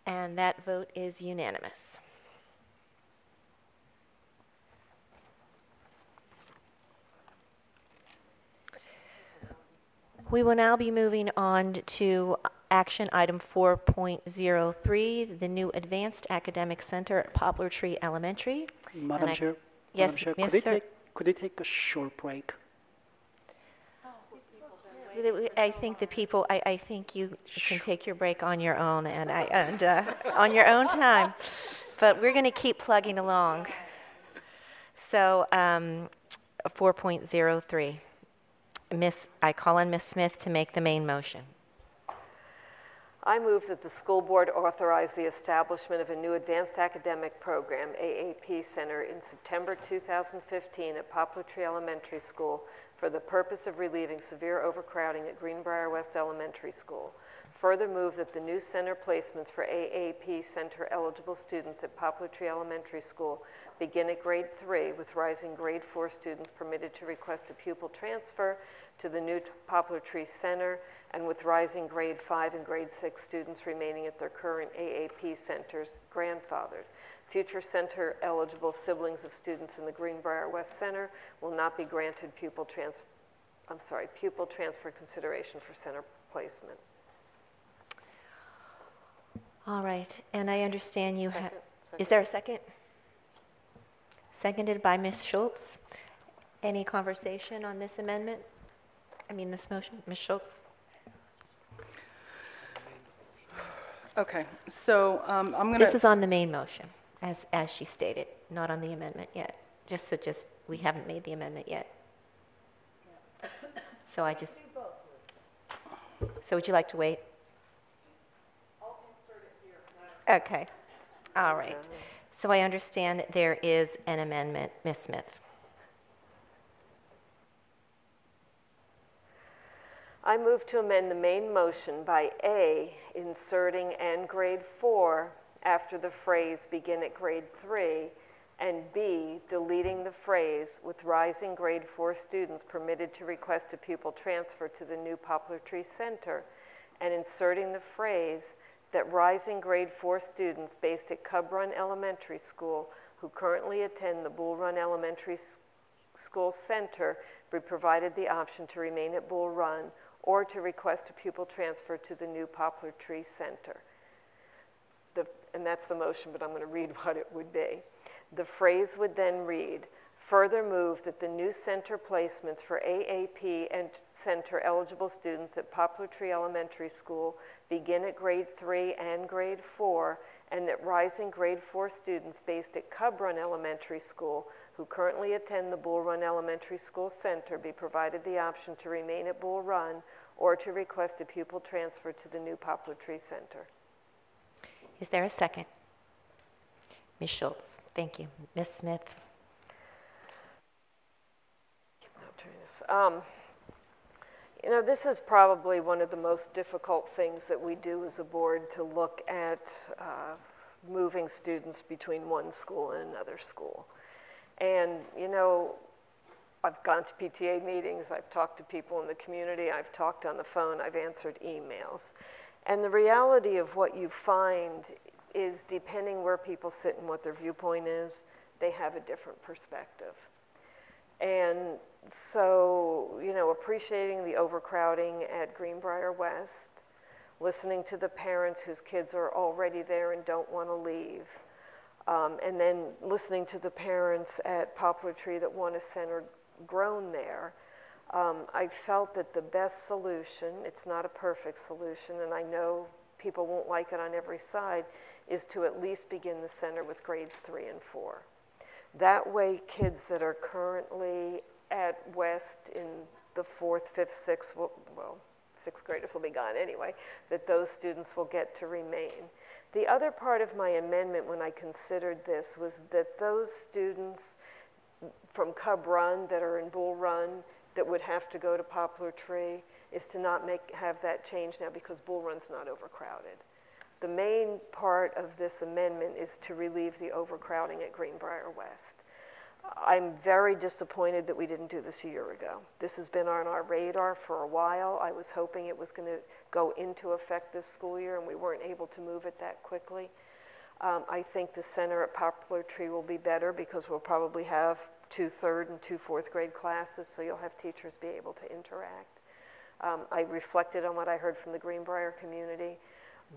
[SPEAKER 3] And that vote is unanimous. We will now be moving on to action item 4.03, the new Advanced Academic Center at Poplar Tree Elementary.
[SPEAKER 14] Madam Chair?
[SPEAKER 3] Yes,
[SPEAKER 14] Madam Chair,
[SPEAKER 3] yes,
[SPEAKER 14] could
[SPEAKER 3] sir.
[SPEAKER 14] could they take a short break?
[SPEAKER 3] I think the people, I think you can take your break on your own and on your own time. But we're going to keep plugging along. So 4.03. I call on Ms. Smith to make the main motion.
[SPEAKER 11] I move that the school board authorize the establishment of a new advanced academic program, AAP Center, in September 2015 at Poplar Tree Elementary School for the purpose of relieving severe overcrowding at Greenbrier West Elementary School. Further move that the new center placements for AAP Center eligible students at Poplar Tree Elementary School begin at grade 3, with rising grade 4 students permitted to request a pupil transfer to the new Poplar Tree Center, and with rising grade 5 and grade 6 students remaining at their current AAP centers grandfathered. Future center eligible siblings of students in the Greenbrier West Center will not be granted pupil transfer consideration for center placement.
[SPEAKER 3] All right, and I understand you have, is there a second? Seconded by Ms. Schultz. Any conversation on this amendment? This motion, Ms. Schultz?
[SPEAKER 2] Okay, so I'm going to...
[SPEAKER 3] This is on the main motion, as she stated, not on the amendment yet. We haven't made the amendment yet. So so would you like to wait?
[SPEAKER 17] I'll insert it here.
[SPEAKER 3] Okay, all right. So I understand there is an amendment. Ms. Smith.
[SPEAKER 11] I move to amend the main motion by A, inserting and grade 4 after the phrase begin at grade 3, and B, deleting the phrase with rising grade 4 students permitted to request a pupil transfer to the new Poplar Tree Center, and inserting the phrase that rising grade 4 students based at Cub Run Elementary School who currently attend the Bull Run Elementary School Center be provided the option to remain at Bull Run or to request a pupil transfer to the new Poplar Tree Center. and that's the motion, but I'm going to read what it would be. The phrase would then read, further move that the new center placements for AAP and center eligible students at Poplar Tree Elementary School begin at grade 3 and grade 4, and that rising grade 4 students based at Cub Run Elementary School who currently attend the Bull Run Elementary School Center be provided the option to remain at Bull Run or to request a pupil transfer to the new Poplar Tree Center.
[SPEAKER 3] Is there a second? Ms. Schultz, thank you. Ms. Smith.
[SPEAKER 11] You know, this is probably one of the most difficult things that we do as a board, to look at moving students between one school and another school. And, you know, I've gone to PTA meetings, I've talked to people in the community, I've talked on the phone, I've answered emails. And the reality of what you find is, depending where people sit and what their viewpoint is, they have a different perspective. And so, you know, appreciating the overcrowding at Greenbrier West, listening to the parents whose kids are already there and don't want to leave, and then listening to the parents at Poplar Tree that want a center grown there, I felt that the best solution, it's not a perfect solution, and I know people won't like it on every side, is to at least begin the center with grades 3 and 4. That way, kids that are currently at West in the 4th, 5th, 6th, well, 6th graders will be gone anyway, that those students will get to remain. The other part of my amendment when I considered this was that those students from Cub Run that are in Bull Run that would have to go to Poplar Tree is to not have that change now, because Bull Run's not overcrowded. The main part of this amendment is to relieve the overcrowding at Greenbrier West. I'm very disappointed that we didn't do this a year ago. This has been on our radar for a while. I was hoping it was going to go into effect this school year, and we weren't able to move it that quickly. I think the center at Poplar Tree will be better, because we'll probably have 2 3rd and 2 4th grade classes, so you'll have teachers be able to interact. I reflected on what I heard from the Greenbrier community.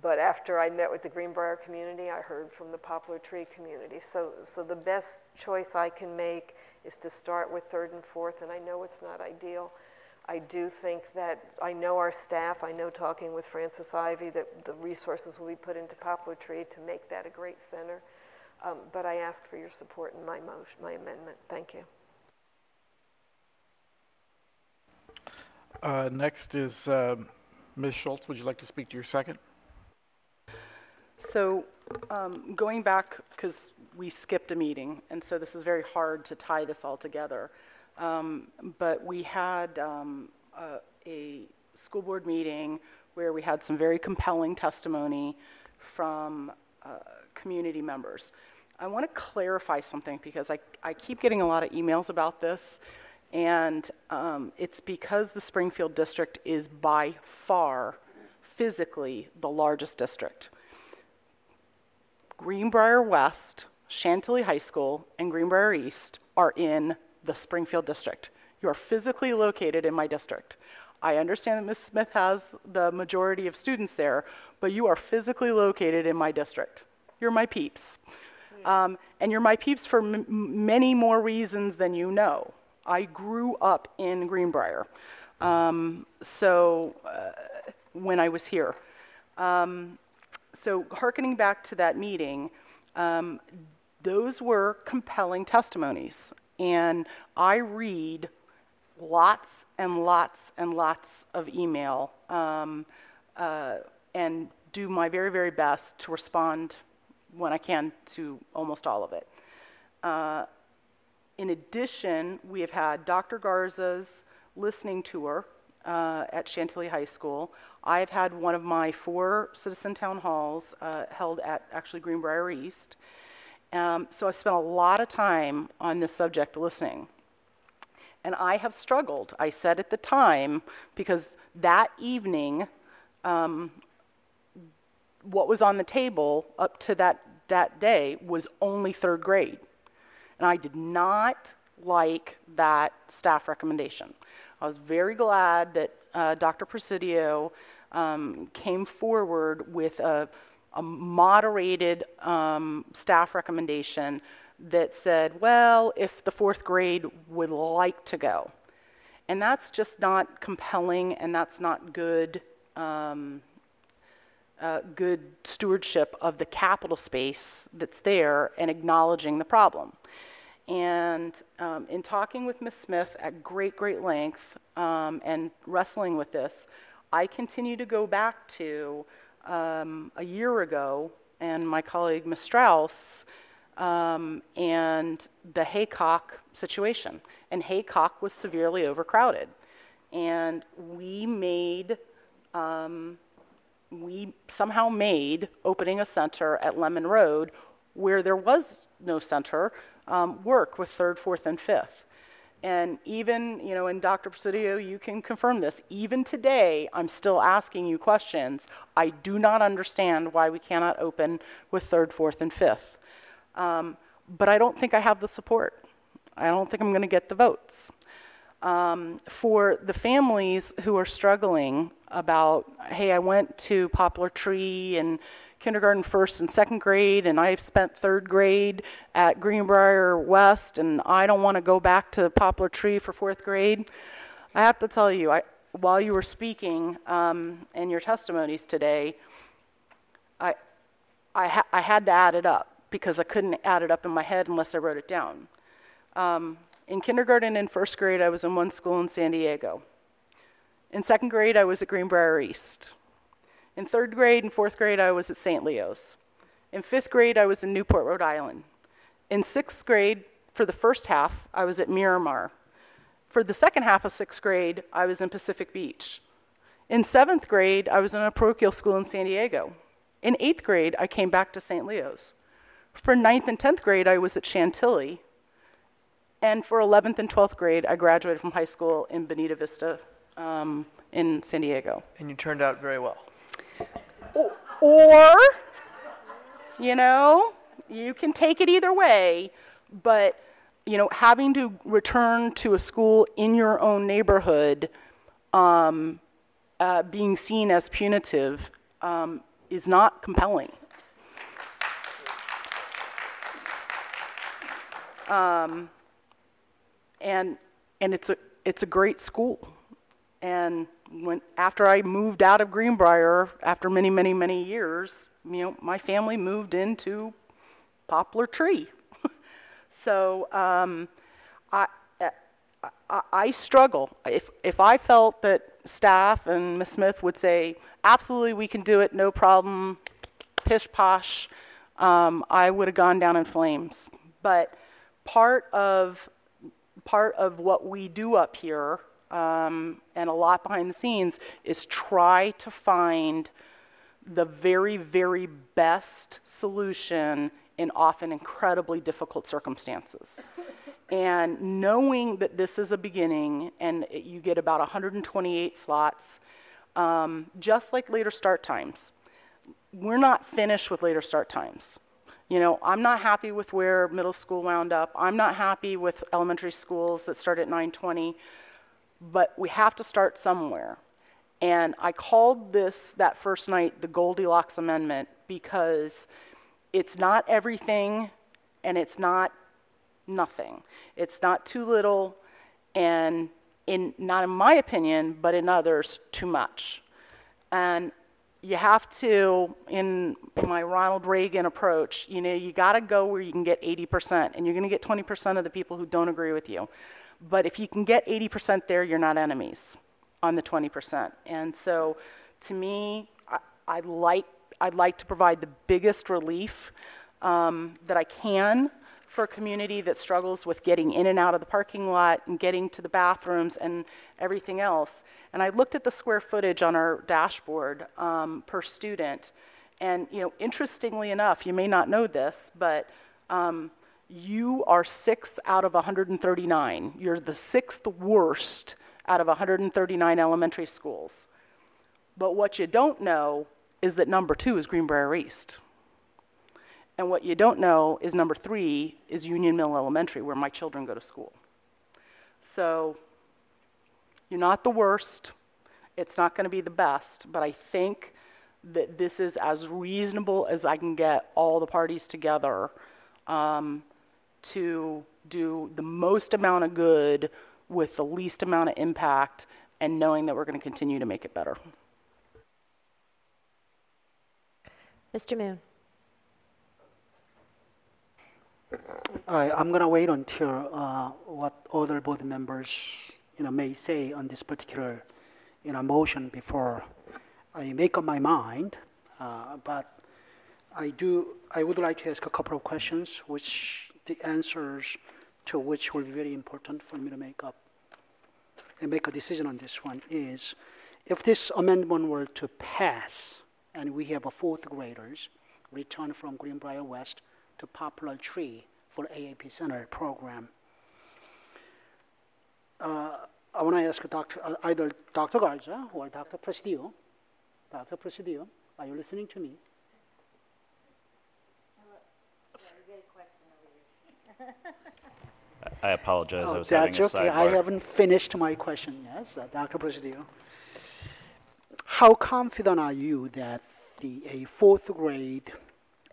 [SPEAKER 11] But after I met with the Greenbrier community, I heard from the Poplar Tree community. So the best choice I can make is to start with 3rd and 4th, and I know it's not ideal. I do think that, I know our staff, I know talking with Francis Ivy, that the resources will be put into Poplar Tree to make that a great center. But I ask for your support in my motion, my amendment. Thank you.
[SPEAKER 15] Next is Ms. Schultz. Would you like to speak to your second?
[SPEAKER 2] So going back, because we skipped a meeting, and so this is very hard to tie this all together. But we had a school board meeting where we had some very compelling testimony from community members. I want to clarify something, because I keep getting a lot of emails about this, and it's because the Springfield district is by far physically the largest district. Greenbrier West, Chantilly High School, and Greenbrier East are in the Springfield district. You are physically located in my district. I understand that Ms. Smith has the majority of students there, but you are physically located in my district. You're my peeps. And you're my peeps for many more reasons than you know. I grew up in Greenbrier, when I was here. So hearkening back to that meeting, those were compelling testimonies. And I read lots and lots and lots of email and do my very, very best to respond when I can to almost all of it. In addition, we have had Dr. Garza's listening tour at Chantilly High School. I've had one of my 4 citizen town halls held at actually Greenbrier East. So I've spent a lot of time on this subject listening. And I have struggled, I said at the time, because that evening, what was on the table up to that day was only 3rd grade. And I did not like that staff recommendation. I was very glad that Dr. Presidio came forward with a a moderated staff recommendation that said, well, if the fourth grade would like to go. And that's just not compelling, and that's not good, good stewardship of the capital space that's there and acknowledging the problem. And in talking with Ms. Smith at great, great length and wrestling with this, I continue to go back to a year ago and my colleague Ms. Strauss and the Haycock situation. And Haycock was severely overcrowded. And we somehow made opening a center at Lemon Road, where there was no center, work with third, fourth, and fifth. And even, and Dr. Presidio, you can confirm this, even today, I'm still asking you questions. I do not understand why we cannot open with third, fourth, and fifth. But I don't think I have the support. I don't think I'm going to get the votes. For the families who are struggling about, hey, I went to Poplar Tree and kindergarten first and second grade, and I've spent third grade at Greenbrier West, and I don't want to go back to Poplar Tree for fourth grade. I have to tell you, while you were speaking in your testimonies today, I had to add it up because I couldn't add it up in my head unless I wrote it down. In kindergarten and first grade, I was in one school in San Diego. In second grade, I was at Greenbrier East. In third grade and fourth grade, I was at St. Leo's. In fifth grade, I was in Newport, Rhode Island. In sixth grade, for the first half, I was at Miramar. For the second half of sixth grade, I was in Pacific Beach. In seventh grade, I was in a parochial school in San Diego. In eighth grade, I came back to St. Leo's. For ninth and 10th grade, I was at Chantilly. And for 11th and 12th grade, I graduated from high school in Bonita Vista in San Diego.
[SPEAKER 1] And you turned out very well.
[SPEAKER 2] Or, you can take it either way, but, having to return to a school in your own neighborhood, being seen as punitive, is not compelling. And it's a great school. And after I moved out of Greenbrier, after many, many, many years, my family moved into Poplar Tree. So I struggle. If I felt that staff and Ms. Smith would say, absolutely, we can do it, no problem, pish posh, I would have gone down in flames. But part of what we do up here, and a lot behind the scenes, is try to find the very, very best solution in often incredibly difficult circumstances. And knowing that this is a beginning, and you get about 128 slots, just like later start times. We're not finished with later start times. I'm not happy with where middle school wound up. I'm not happy with elementary schools that start at 9:20, but we have to start somewhere. And I called that first night the Goldilocks Amendment because it's not everything and it's not nothing. It's not too little and, not in my opinion, but in others, too much. And you have to, in my Ronald Reagan approach, you got to go where you can get 80%, and you're going to get 20% of the people who don't agree with you. But if you can get 80% there, you're not enemies on the 20%. And so, to me, I'd like to provide the biggest relief that I can for a community that struggles with getting in and out of the parking lot and getting to the bathrooms and everything else. And I looked at the square footage on our dashboard per student. And interestingly enough, you may not know this, but you are 6 out of 139. You're the 6th worst out of 139 elementary schools. But what you don't know is that number 2 is Greenbrier East. And what you don't know is number 3 is Union Mill Elementary, where my children go to school. So you're not the worst. It's not going to be the best, but I think that this is as reasonable as I can get all the parties together to do the most amount of good with the least amount of impact, and knowing that we're going to continue to make it better.
[SPEAKER 3] Mr. Moon.
[SPEAKER 14] I'm going to wait until what other board members, may say on this particular, motion before I make up my mind. But I would like to ask a couple of questions, which the answers to which will be very important for me to make a decision on this one is, if this amendment were to pass and we have a fourth graders return from Greenbrier West to Poplar Tree for AAP Center program, I want to ask either Dr. Garza or Dr. Presidio. Dr. Presidio, are you listening to me?
[SPEAKER 18] I apologize. I was
[SPEAKER 14] that's
[SPEAKER 18] having a
[SPEAKER 14] okay.
[SPEAKER 18] sidebar.
[SPEAKER 14] I haven't finished my question. Yes, Dr. Presidio. How confident are you that a fourth grade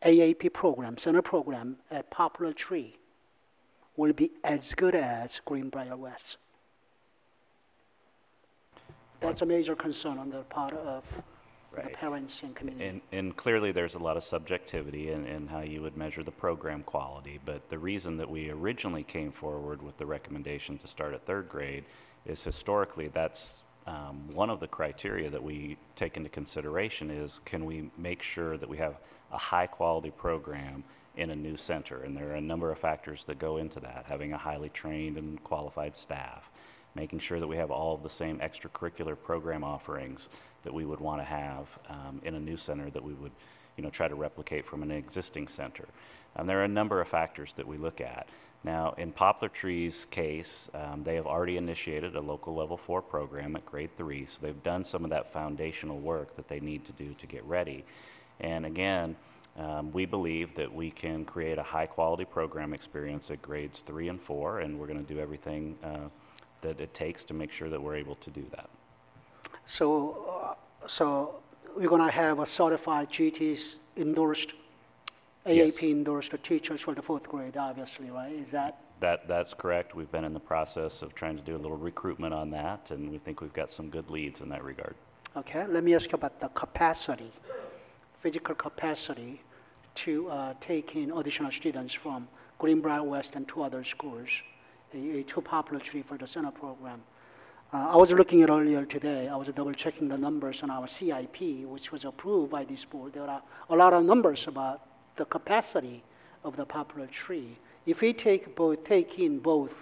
[SPEAKER 14] AAP program, center program at Poplar Tree, will be as good as Greenbrier West? That's a major concern on the part of the parents and community.
[SPEAKER 18] And clearly there's a lot of subjectivity in how you would measure the program quality, but the reason that we originally came forward with the recommendation to start at third grade is historically that's one of the criteria that we take into consideration is, can we make sure that we have a high quality program in a new center? And there are a number of factors that go into that, having a highly trained and qualified staff, making sure that we have all of the same extracurricular program offerings that we would want to have in a new center that we would try to replicate from an existing center. There are a number of factors that we look at. Now, in Poplar Tree's case, they have already initiated a local level 4 program at grade 3, so they've done some of that foundational work that they need to do to get ready. And again, we believe that we can create a high quality program experience at grades 3 and 4, and we're going to do everything that it takes to make sure that we're able to do that.
[SPEAKER 14] So we're going to have a certified GTs endorsed, AAP endorsed teachers for the fourth grade, obviously, right? Is that?
[SPEAKER 18] That's correct. We've been in the process of trying to do a little recruitment on that, and we think we've got some good leads in that regard.
[SPEAKER 14] Okay, let me ask you about the capacity, physical capacity to take in additional students from Greenbrier West and 2 other schools, a 2 Poplar Tree for the center program. I was looking at earlier today, I was double checking the numbers on our CIP, which was approved by this board. There are a lot of numbers about the capacity of the Poplar Tree. If we take in both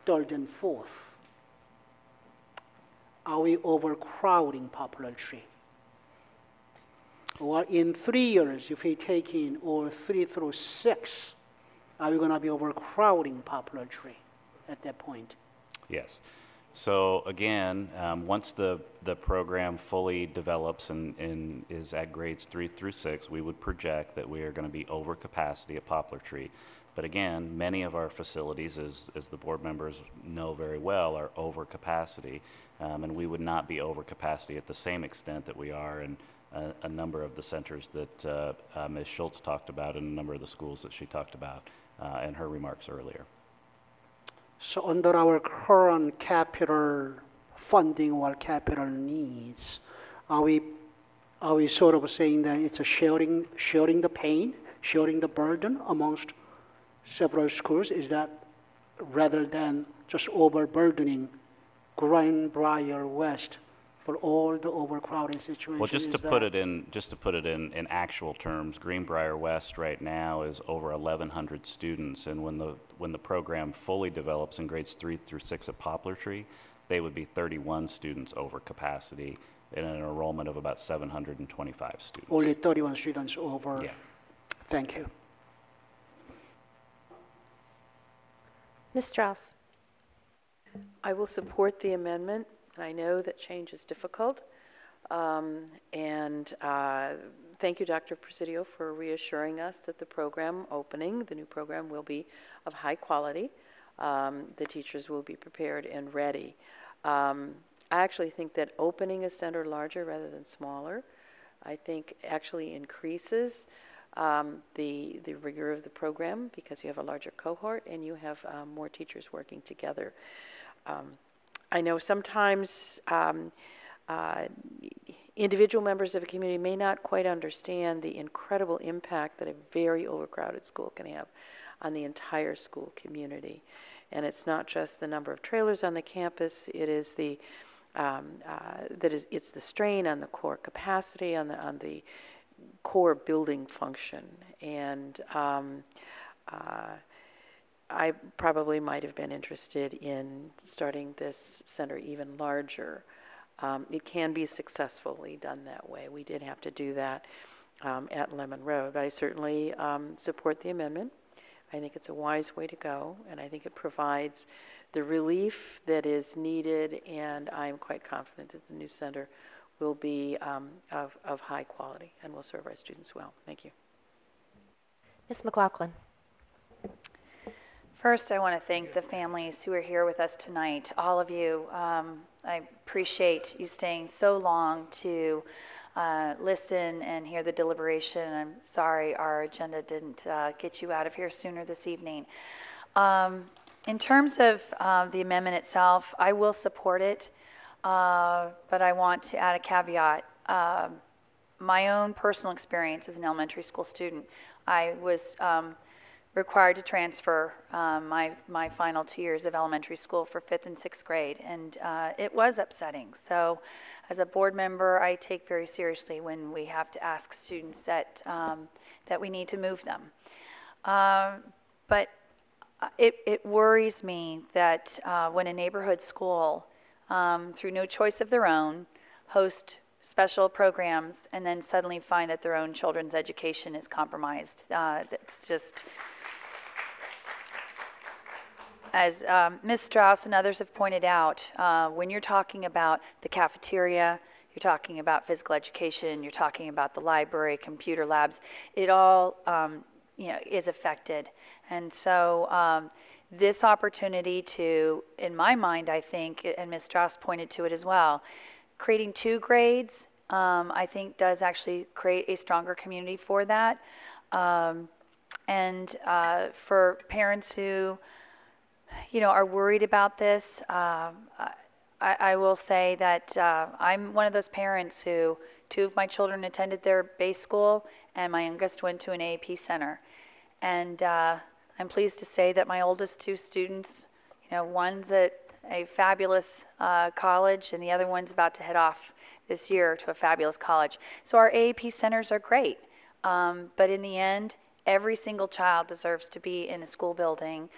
[SPEAKER 14] third and fourth, are we overcrowding Poplar Tree? Or in 3 years, if we take in all 3 through 6, are we going to be overcrowding Poplar Tree at that point?
[SPEAKER 18] Yes. So again, once the program fully develops and is at grades 3 through 6, we would project that we are going to be over capacity at Poplar Tree. But again, many of our facilities, as the board members know very well, are over capacity, and we would not be over capacity at the same extent that we are in a number of the centers that Ms. Schultz talked about and a number of the schools that she talked about in her remarks earlier.
[SPEAKER 14] So under our current capital funding or capital needs, are we sort of saying that it's a sharing the pain, sharing the burden amongst several schools? Is that rather than just overburdening Greenbrier West for all the overcrowding situations?
[SPEAKER 18] Well, just to put it in actual terms, Greenbrier West right now is over 1,100 students, and when the program fully develops in grades 3 through 6 at Poplar Tree, they would be 31 students over capacity in an enrollment of about 725 students.
[SPEAKER 14] Only 31 students over.
[SPEAKER 18] Yeah.
[SPEAKER 14] Thank you.
[SPEAKER 3] Ms. Strauss.
[SPEAKER 9] I will support the amendment. I know that change is difficult. And thank you, Dr. Presidio, for reassuring us that the program opening, the new program, will be of high quality. The teachers will be prepared and ready. I actually think that opening a center larger rather than smaller I think actually increases the rigor of the program because you have a larger cohort and you have more teachers working together. I know sometimes individual members of a community may not quite understand the incredible impact that a very overcrowded school can have on the entire school community. And it's not just the number of trailers on the campus, it is the it's the strain on the core capacity, on the core building function. And I probably might have been interested in starting this center even larger. It can be successfully done that way. We did have to do that at Lemon Road, but I certainly support the amendment. I think it's a wise way to go, and I think it provides the relief that is needed, and I'm quite confident that the new center will be of high quality and will serve our students well. Thank you.
[SPEAKER 3] Ms. McLaughlin.
[SPEAKER 8] First, I want to thank the families who are here with us tonight, all of you. I appreciate you staying so long to listen and hear the deliberation. I'm sorry our agenda didn't get you out of here sooner this evening. In terms of the amendment itself, I will support it, but I want to add a caveat. My own personal experience as an elementary school student, I was required to transfer my final 2 years of elementary school for 5th and 6th grade, and it was upsetting. So as a board member, I take very seriously when we have to ask students that we need to move them. But it worries me that when a neighborhood school, through no choice of their own, host special programs and then suddenly find that their own children's education is compromised. That's just, as Ms. Strauss and others have pointed out, when you're talking about the cafeteria, you're talking about physical education, you're talking about the library, computer labs, it all is affected. And so this opportunity to, in my mind, I think, and Ms. Strauss pointed to it as well, creating 2 grades, I think does actually create a stronger community for that. And for parents who, are worried about this, I will say that I'm one of those parents who 2 of my children attended their base school, and my youngest went to an AAP center. And I'm pleased to say that my oldest 2 students, one's at a fabulous college, and the other one's about to head off this year to a fabulous college. So our AAP centers are great, but in the end, every single child deserves to be in a school building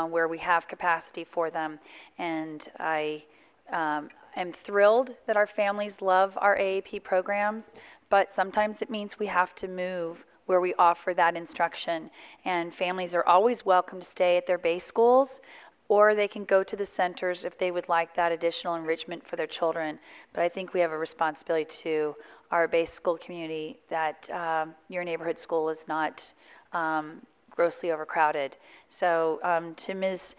[SPEAKER 8] where we have capacity for them. And I am thrilled that our families love our AAP programs, but sometimes it means we have to move where we offer that instruction. And families are always welcome to stay at their base schools, or they can go to the centers if they would like that additional enrichment for their children. But I think we have a responsibility to our base school community that your neighborhood school is not grossly overcrowded. So to Ms.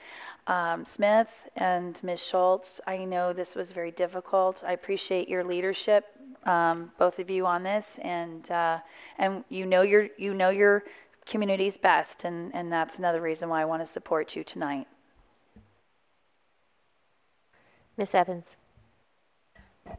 [SPEAKER 8] Smith and Ms. Schultz, I know this was very difficult. I appreciate your leadership, both of you, on this, and you know your community's best, and that's another reason why I want to support you tonight.
[SPEAKER 3] Ms. Evans.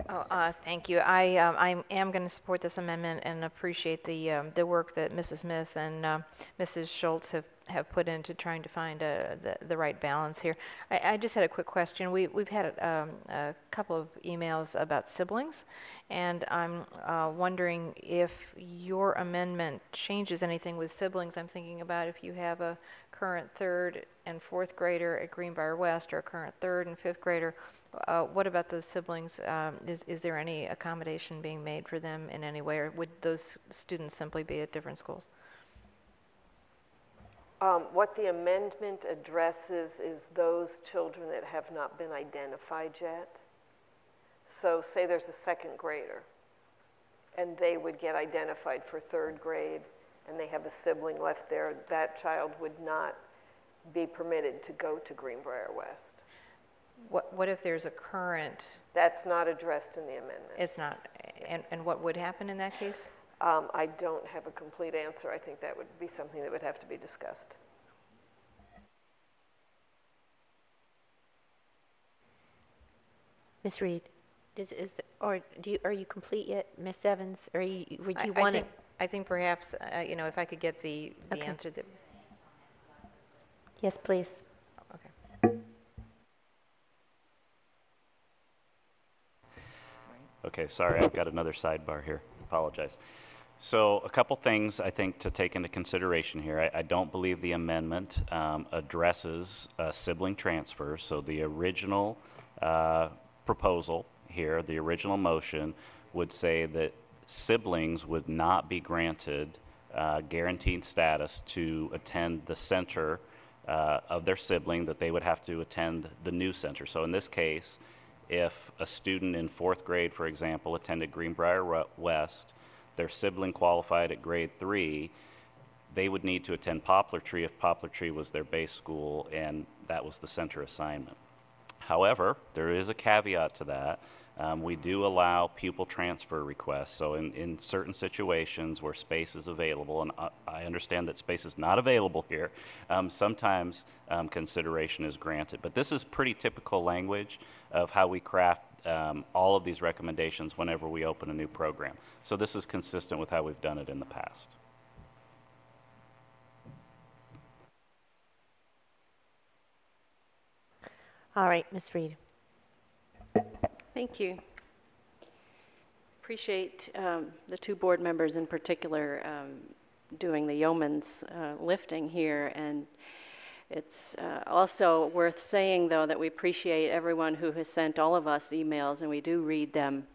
[SPEAKER 6] Oh, thank you. I am going to support this amendment and appreciate the work that Mrs. Smith and Mrs. Schultz have put into trying to find the right balance here. I just had a quick question. We've had a couple of emails about siblings, and I'm wondering if your amendment changes anything with siblings. I'm thinking about if you have a current 3rd and 4th grader at Greenbrier West or a current 3rd and 5th grader. What about those siblings? Is there any accommodation being made for them in any way, or would those students simply be at different schools?
[SPEAKER 11] What the amendment addresses is those children that have not been identified yet. So say there's a 2nd grader, and they would get identified for 3rd grade, and they have a sibling left there. That child would not be permitted to go to Greenbrier West.
[SPEAKER 6] What if there's a current?
[SPEAKER 11] That's not addressed in the amendment.
[SPEAKER 6] It's not. And what would happen in that case?
[SPEAKER 11] I don't have a complete answer. I think that would be something that would have to be discussed.
[SPEAKER 3] Ms. Reed, are you complete yet, Ms. Evans? Or would you want it?
[SPEAKER 6] I think perhaps, if I could get the
[SPEAKER 3] Okay.
[SPEAKER 6] answer that.
[SPEAKER 3] Yes, please.
[SPEAKER 6] Okay.
[SPEAKER 18] Okay, sorry, I've got another sidebar here. Apologize. So a couple things I think to take into consideration here. I don't believe the amendment addresses sibling transfer. So the original proposal here, the original motion, would say that siblings would not be granted guaranteed status to attend the center of their sibling, that they would have to attend the new center. So in this case, if a student in 4th grade, for example, attended Greenbrier West, their sibling qualified at grade 3, they would need to attend Poplar Tree if Poplar Tree was their base school and that was the center assignment. However, there is a caveat to that. We do allow pupil transfer requests. So in certain situations where space is available, and I understand that space is not available here, sometimes consideration is granted. But this is pretty typical language of how we craft all of these recommendations whenever we open a new program. So this is consistent with how we've done it in the past.
[SPEAKER 3] All right, Ms. Reed.
[SPEAKER 16] Thank you. Appreciate the two board members in particular doing the yeoman's lifting here. And it's also worth saying, though, that we appreciate everyone who has sent all of us emails, and we do read them.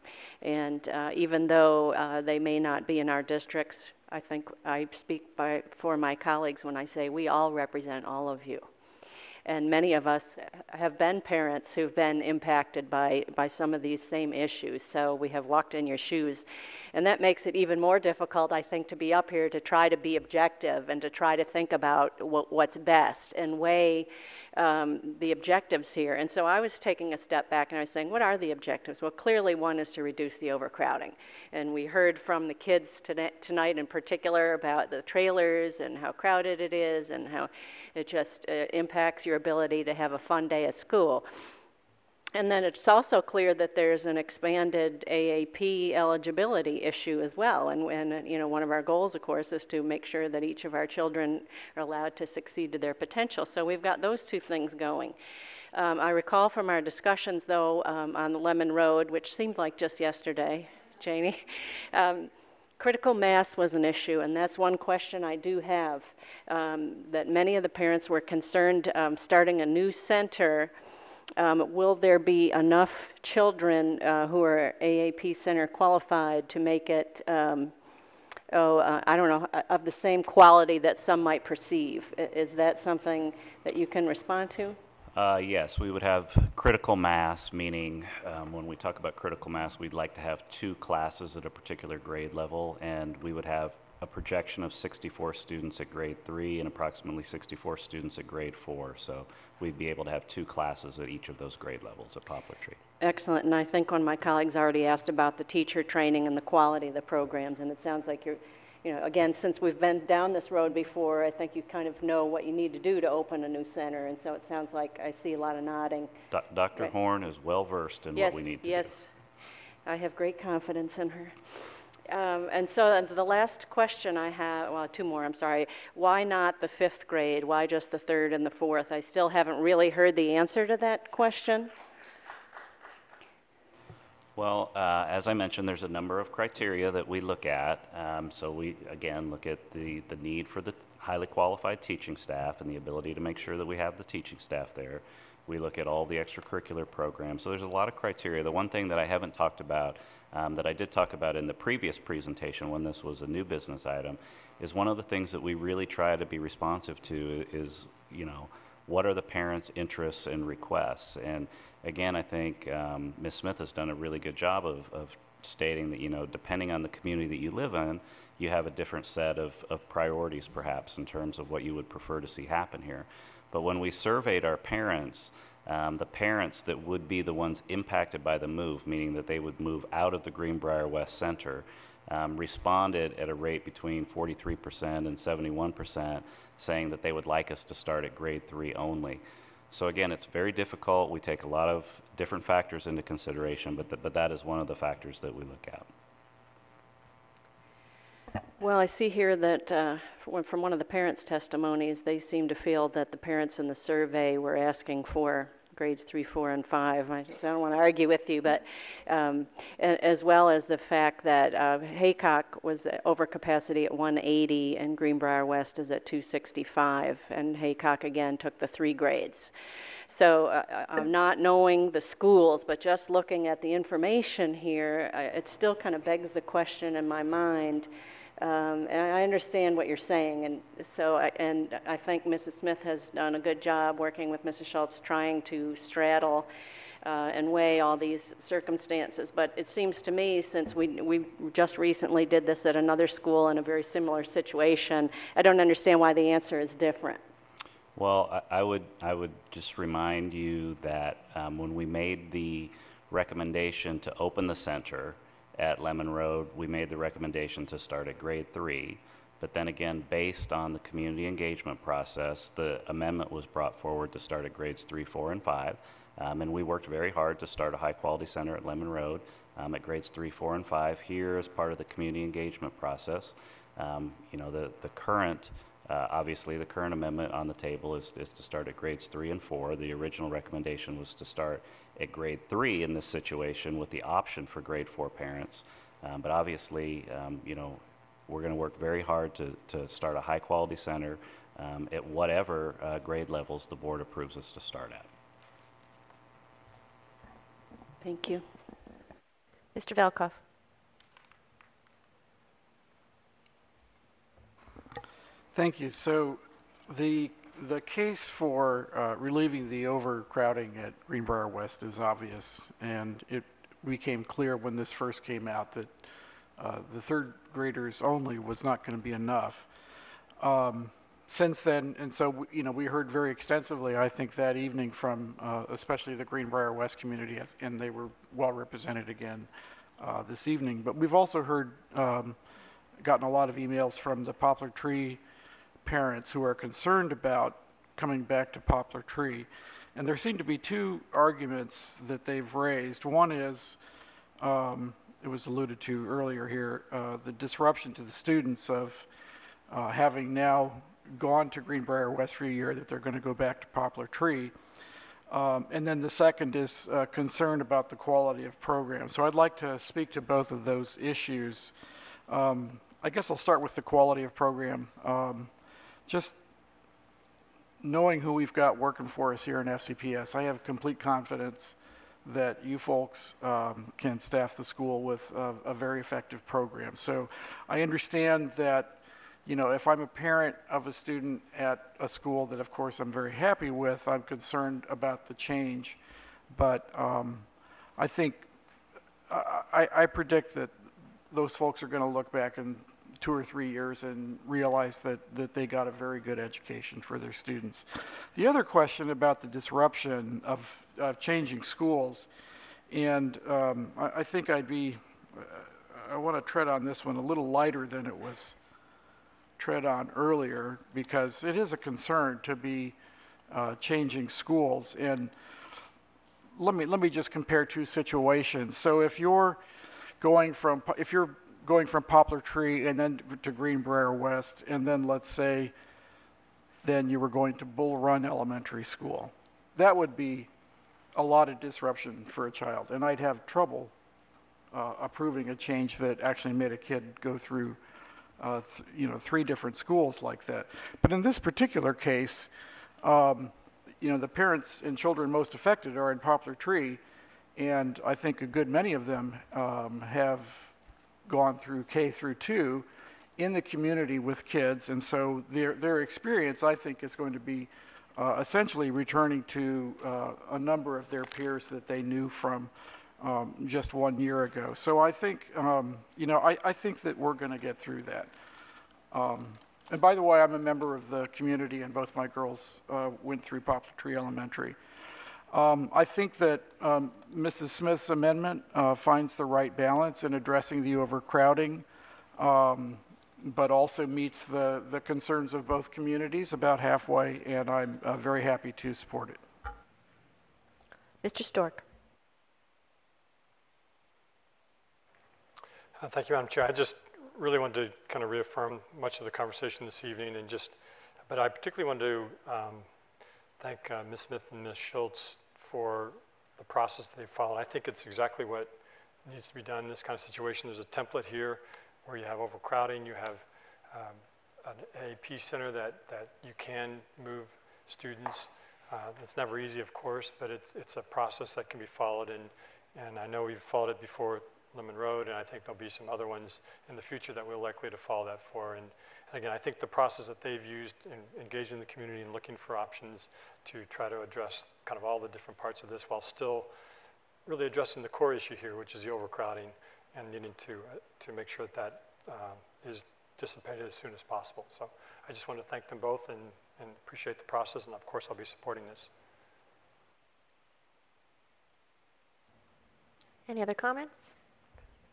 [SPEAKER 16] And even though they may not be in our districts, I think I speak for my colleagues when I say we all represent all of you. And many of us have been parents who've been impacted by some of these same issues. So we have walked in your shoes. And that makes it even more difficult, I think, to be up here to try to be objective and to try to think about what's best and weigh the objectives here. And so I was taking a step back and I was saying, what are the objectives? Well, clearly one is to reduce the overcrowding. And we heard from the kids tonight in particular about the trailers and how crowded it is and how it just impacts your ability to have a fun day at school. And then it's also clear that there's an expanded AAP eligibility issue as well. And one of our goals, of course, is to make sure that each of our children are allowed to succeed to their potential. So we've got those two things going. I recall from our discussions, though, on the Lemon Road, which seemed like just yesterday, Janie, critical mass was an issue, and that's one question I do have, that many of the parents were concerned starting a new center. Will there be enough children who are AAP Center qualified to make it, I don't know, of the same quality that some might perceive? Is that something that you can respond to?
[SPEAKER 18] Yes, we would have critical mass, meaning when we talk about critical mass, we'd like to have 2 classes at a particular grade level, and we would have a projection of 64 students at grade 3 and approximately 64 students at grade 4. So we'd be able to have 2 classes at each of those grade levels at Poplar Tree.
[SPEAKER 16] Excellent. And I think one of my colleagues already asked about the teacher training and the quality of the programs, and it sounds like you're, again, since we've been down this road before, I think you kind of know what you need to do to open a new center, and so it sounds like I see a lot of nodding.
[SPEAKER 18] Dr.
[SPEAKER 16] Right.
[SPEAKER 18] Horn is well versed in what we need to do.
[SPEAKER 16] Yes, I have great confidence in her. And so the last question I have, well, 2 more, I'm sorry. Why not the 5th grade? Why just the 3rd and the 4th? I still haven't really heard the answer to that question.
[SPEAKER 18] Well, as I mentioned, there's a number of criteria that we look at. So we, again, look at the need for the highly qualified teaching staff and the ability to make sure that we have the teaching staff there. We look at all the extracurricular programs. So there's a lot of criteria. The one thing that I haven't talked about, that I did talk about in the previous presentation when this was a new business item, is one of the things that we really try to be responsive to is, what are the parents' interests and requests? And again, I think Ms. Smith has done a really good job of stating that, depending on the community that you live in, you have a different set of priorities perhaps in terms of what you would prefer to see happen here. But when we surveyed our parents, the parents that would be the ones impacted by the move, meaning that they would move out of the Greenbrier West Center, responded at a rate between 43% and 71%, saying that they would like us to start at grade 3 only. So again, it's very difficult. We take a lot of different factors into consideration, but that is one of the factors that we look at.
[SPEAKER 16] Well, I see here that from one of the parents' testimonies, they seem to feel that the parents in the survey were asking for grades 3, 4, and 5. I don't want to argue with you, but as well as the fact that Haycock was over capacity at 180 and Greenbrier West is at 265, and Haycock again took the 3 grades. So not knowing the schools, but just looking at the information here, it still kind of begs the question in my mind. And I understand what you're saying, and so I think Mrs. Smith has done a good job working with Mrs. Schultz, trying to straddle and weigh all these circumstances. But it seems to me, since we just recently did this at another school in a very similar situation, I don't understand why the answer is different.
[SPEAKER 18] Well, I would just remind you that when we made the recommendation to open the center at Lemon Road, we made the recommendation to start at grade 3, but then again, based on the community engagement process, the amendment was brought forward to start at grades 3, 4, and 5, and we worked very hard to start a high-quality center at Lemon Road at grades 3, 4, and 5 here as part of the community engagement process. You know, the current, obviously the current amendment on the table is to start at grades 3 and 4. The original recommendation was to start at grade 3 in this situation with the option for grade 4 parents. But obviously, you know, we're going to work very hard to start a high quality center at whatever grade levels the board approves us to start at.
[SPEAKER 16] Thank you.
[SPEAKER 3] Mr. Velkoff.
[SPEAKER 15] Thank you. So the case for relieving the overcrowding at Greenbrier West is obvious, and it became clear when this first came out that the third graders only was not going to be enough. Since then, and so you know, we heard very extensively, I think, that evening from especially the Greenbrier West community, and they were well represented again this evening. But we've also heard, gotten a lot of emails from the Poplar Tree parents who are concerned about coming back to Poplar Tree. And there seem to be 2 arguments that they've raised. One is, it was alluded to earlier here, the disruption to the students of having now gone to Greenbrier West for a year, that they're going to go back to Poplar Tree. And then the second is concern about the quality of programs. So I'd like to speak to both of those issues. I guess I'll start with the quality of program. Just knowing who we've got working for us here in FCPS, I have complete confidence that you folks can staff the school with a very effective program. So I understand that, you know, if I'm a parent of a student at a school that, of course, I'm very happy with, I'm concerned about the change. But I think, I predict that those folks are going to look back in 2 or 3 years and realize that they got a very good education for their students. The other question about the disruption of changing schools, and I think I want to tread on this one a little lighter than it was tread on earlier, because it is a concern to be changing schools. And let me just compare 2 situations. So if you're going from Poplar Tree and then to Greenbrier West, and then let's say then you were going to Bull Run Elementary School, that would be a lot of disruption for a child, and I'd have trouble approving a change that actually made a kid go through you know, 3 different schools like that. But in this particular case, you know, the parents and children most affected are in Poplar Tree, and I think a good many of them have gone through K through 2 in the community with kids, and so their experience, I think, is going to be essentially returning to a number of their peers that they knew from just 1 year ago. So I think, you know, I think that we're going to get through that. And by the way, I'm a member of the community, and both my girls went through Poplar Tree Elementary. I think that Mrs. Smith's amendment finds the right balance in addressing the overcrowding, but also meets the concerns of both communities about halfway, and I'm very happy to support it.
[SPEAKER 3] Mr. Stork.
[SPEAKER 12] Thank you, Madam Chair. I just really wanted to kind of reaffirm much of the conversation this evening, but I particularly wanted to thank Ms. Smith and Ms. Schultz for the process that they followed. I think it's exactly what needs to be done in this kind of situation. There's a template here where you have overcrowding, you have an AP center that you can move students. It's never easy, of course, but it's a process that can be followed, and I know we've followed it before Lemon Road, and I think there'll be some other ones in the future that we're likely to follow that for. And again, I think the process that they've used in engaging the community and looking for options to try to address kind of all the different parts of this while still really addressing the core issue here, which is the overcrowding, and needing to make sure that is dissipated as soon as possible. So I just want to thank them both and appreciate the process, and of course I'll be supporting this.
[SPEAKER 3] Any other comments?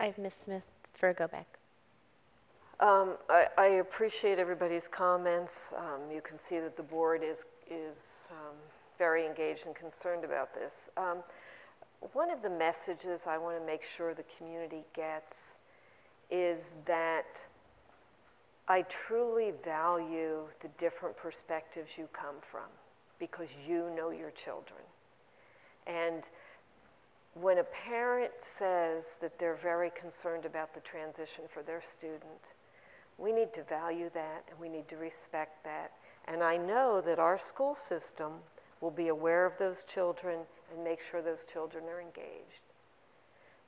[SPEAKER 3] I have Ms. Smith for a go back.
[SPEAKER 11] I appreciate everybody's comments. You can see that the board is very engaged and concerned about this. One of the messages I want to make sure the community gets is that I truly value the different perspectives you come from because you know your children. And when a parent says that they're very concerned about the transition for their student, we need to value that and we need to respect that. And I know that our school system will be aware of those children and make sure those children are engaged.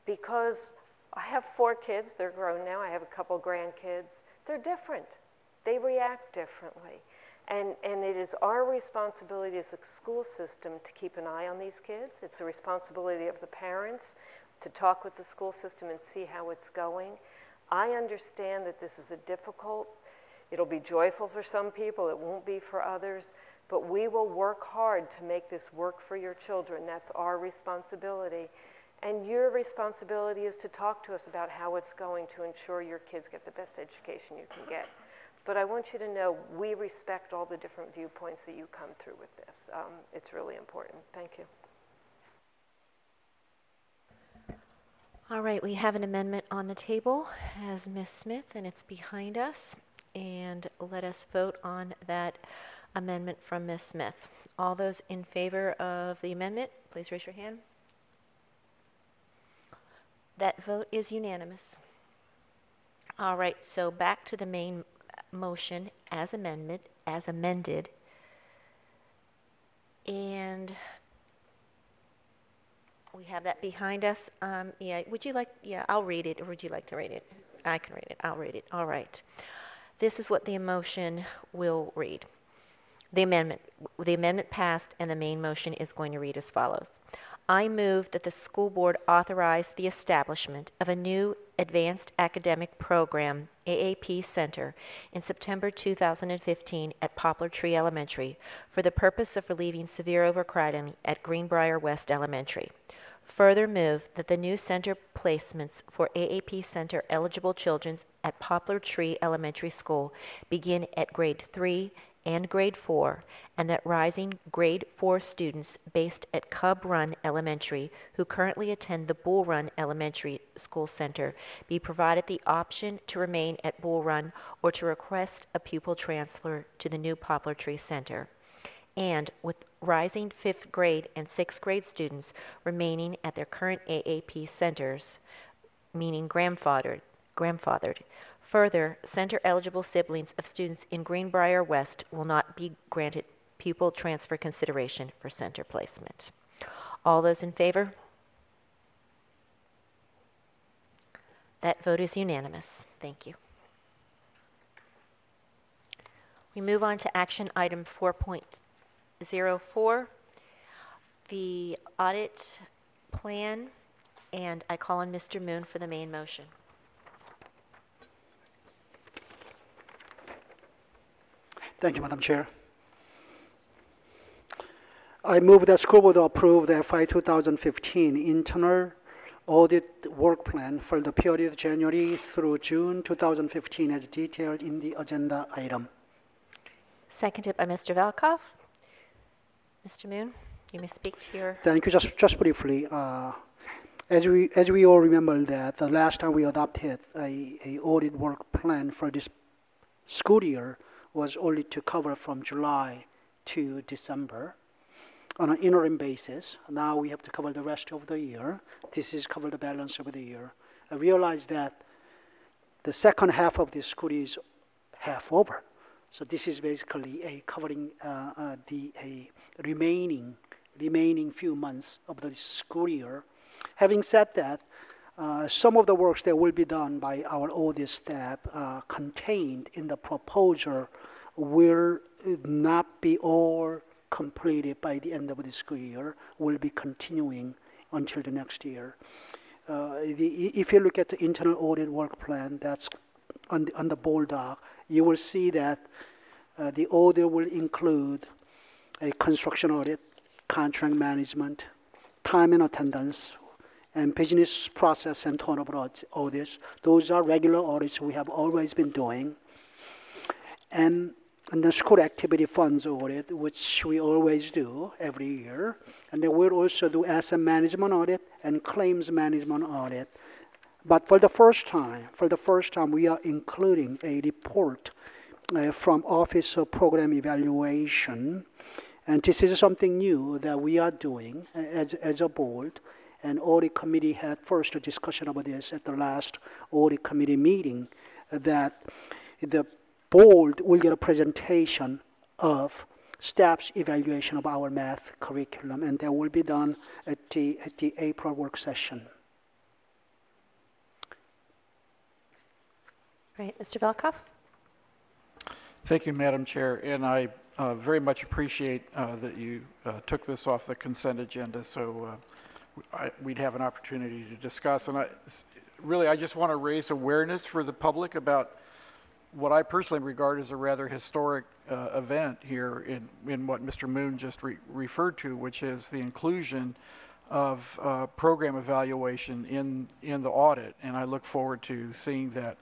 [SPEAKER 11] Because I have 4 kids, they're grown now, I have a couple grandkids. They're different. They react differently. And it is our responsibility as a school system to keep an eye on these kids. It's the responsibility of the parents to talk with the school system and see how it's going. I understand that this is it'll be joyful for some people, it won't be for others, but we will work hard to make this work for your children. That's our responsibility. And your responsibility is to talk to us about how it's going to ensure your kids get the best education you can get. But I want you to know we respect all the different viewpoints that you come through with this. It's really important. Thank you.
[SPEAKER 3] All right, we have an amendment on the table as Ms. Smith, and it's behind us. And let us vote on that amendment from Ms. Smith. All those in favor of the amendment, please raise your hand. That vote is unanimous. All right, so back to the main motion as amended. And we have that behind us. Yeah, I'll read it, or would you like to read it? I can read it, I'll read it. All right. This is what the motion will read. The amendment passed, and the main motion is going to read as follows. I move that the school board authorize the establishment of a new Advanced Academic Program, AAP Center, in September 2015 at Poplar Tree Elementary for the purpose of relieving severe overcrowding at Greenbrier West Elementary. Further move that the new center placements for AAP Center eligible children at Poplar Tree Elementary School begin at grade 3 and grade 4, and that rising grade 4 students based at Cub Run Elementary who currently attend the Bull Run Elementary School Center be provided the option to remain at Bull Run or to request a pupil transfer to the new Poplar Tree Center. And with rising 5th grade and 6th grade students remaining at their current AAP centers, meaning grandfathered. Further, center-eligible siblings of students in Greenbrier West will not be granted pupil transfer consideration for center placement. All those in favor? That vote is unanimous. Thank you. We move on to action item 4.04, the audit plan, and I call on Mr. Moon for the main motion.
[SPEAKER 14] Thank you, Madam Chair. I move that school board approve the FY 2015 internal audit work plan for the period January through June 2015 as detailed in the agenda item.
[SPEAKER 3] Seconded by Mr. Velkoff. Mr. Moon, you may speak to your...
[SPEAKER 14] Thank you. Just briefly, as we all remember that the last time we adopted a audit work plan for this school year was only to cover from July to December on an interim basis. Now we have to cover the rest of the year. This is cover the balance of the year. I realize that the second half of this school is half over. So this is basically a covering the remaining few months of the school year. Having said that, some of the works that will be done by our audit staff contained in the proposal will not be all completed by the end of the school year, will be continuing until the next year. If you look at the internal audit work plan that's on the board doc, you will see that the audit will include a construction audit, contract management, time and attendance, and business process and turnover audits. Those are regular audits we have always been doing. And the school activity funds audit, which we always do every year. And then we'll also do asset management audit and claims management audit. But for the first time, we are including a report from Office of Program Evaluation. And this is something new that we are doing as a board. And audit committee had first a discussion about this at the last audit committee meeting, that the board will get a presentation of staff's evaluation of our math curriculum, and that will be done at the April work session.
[SPEAKER 3] Right, Mr. Velkoff.
[SPEAKER 15] Thank you, Madam Chair, and I very much appreciate that you took this off the consent agenda, so we'd have an opportunity to discuss. And I just want to raise awareness for the public about what I personally regard as a rather historic event here in what Mr. Moon just referred to, which is the inclusion of program evaluation in the audit, and I look forward to seeing that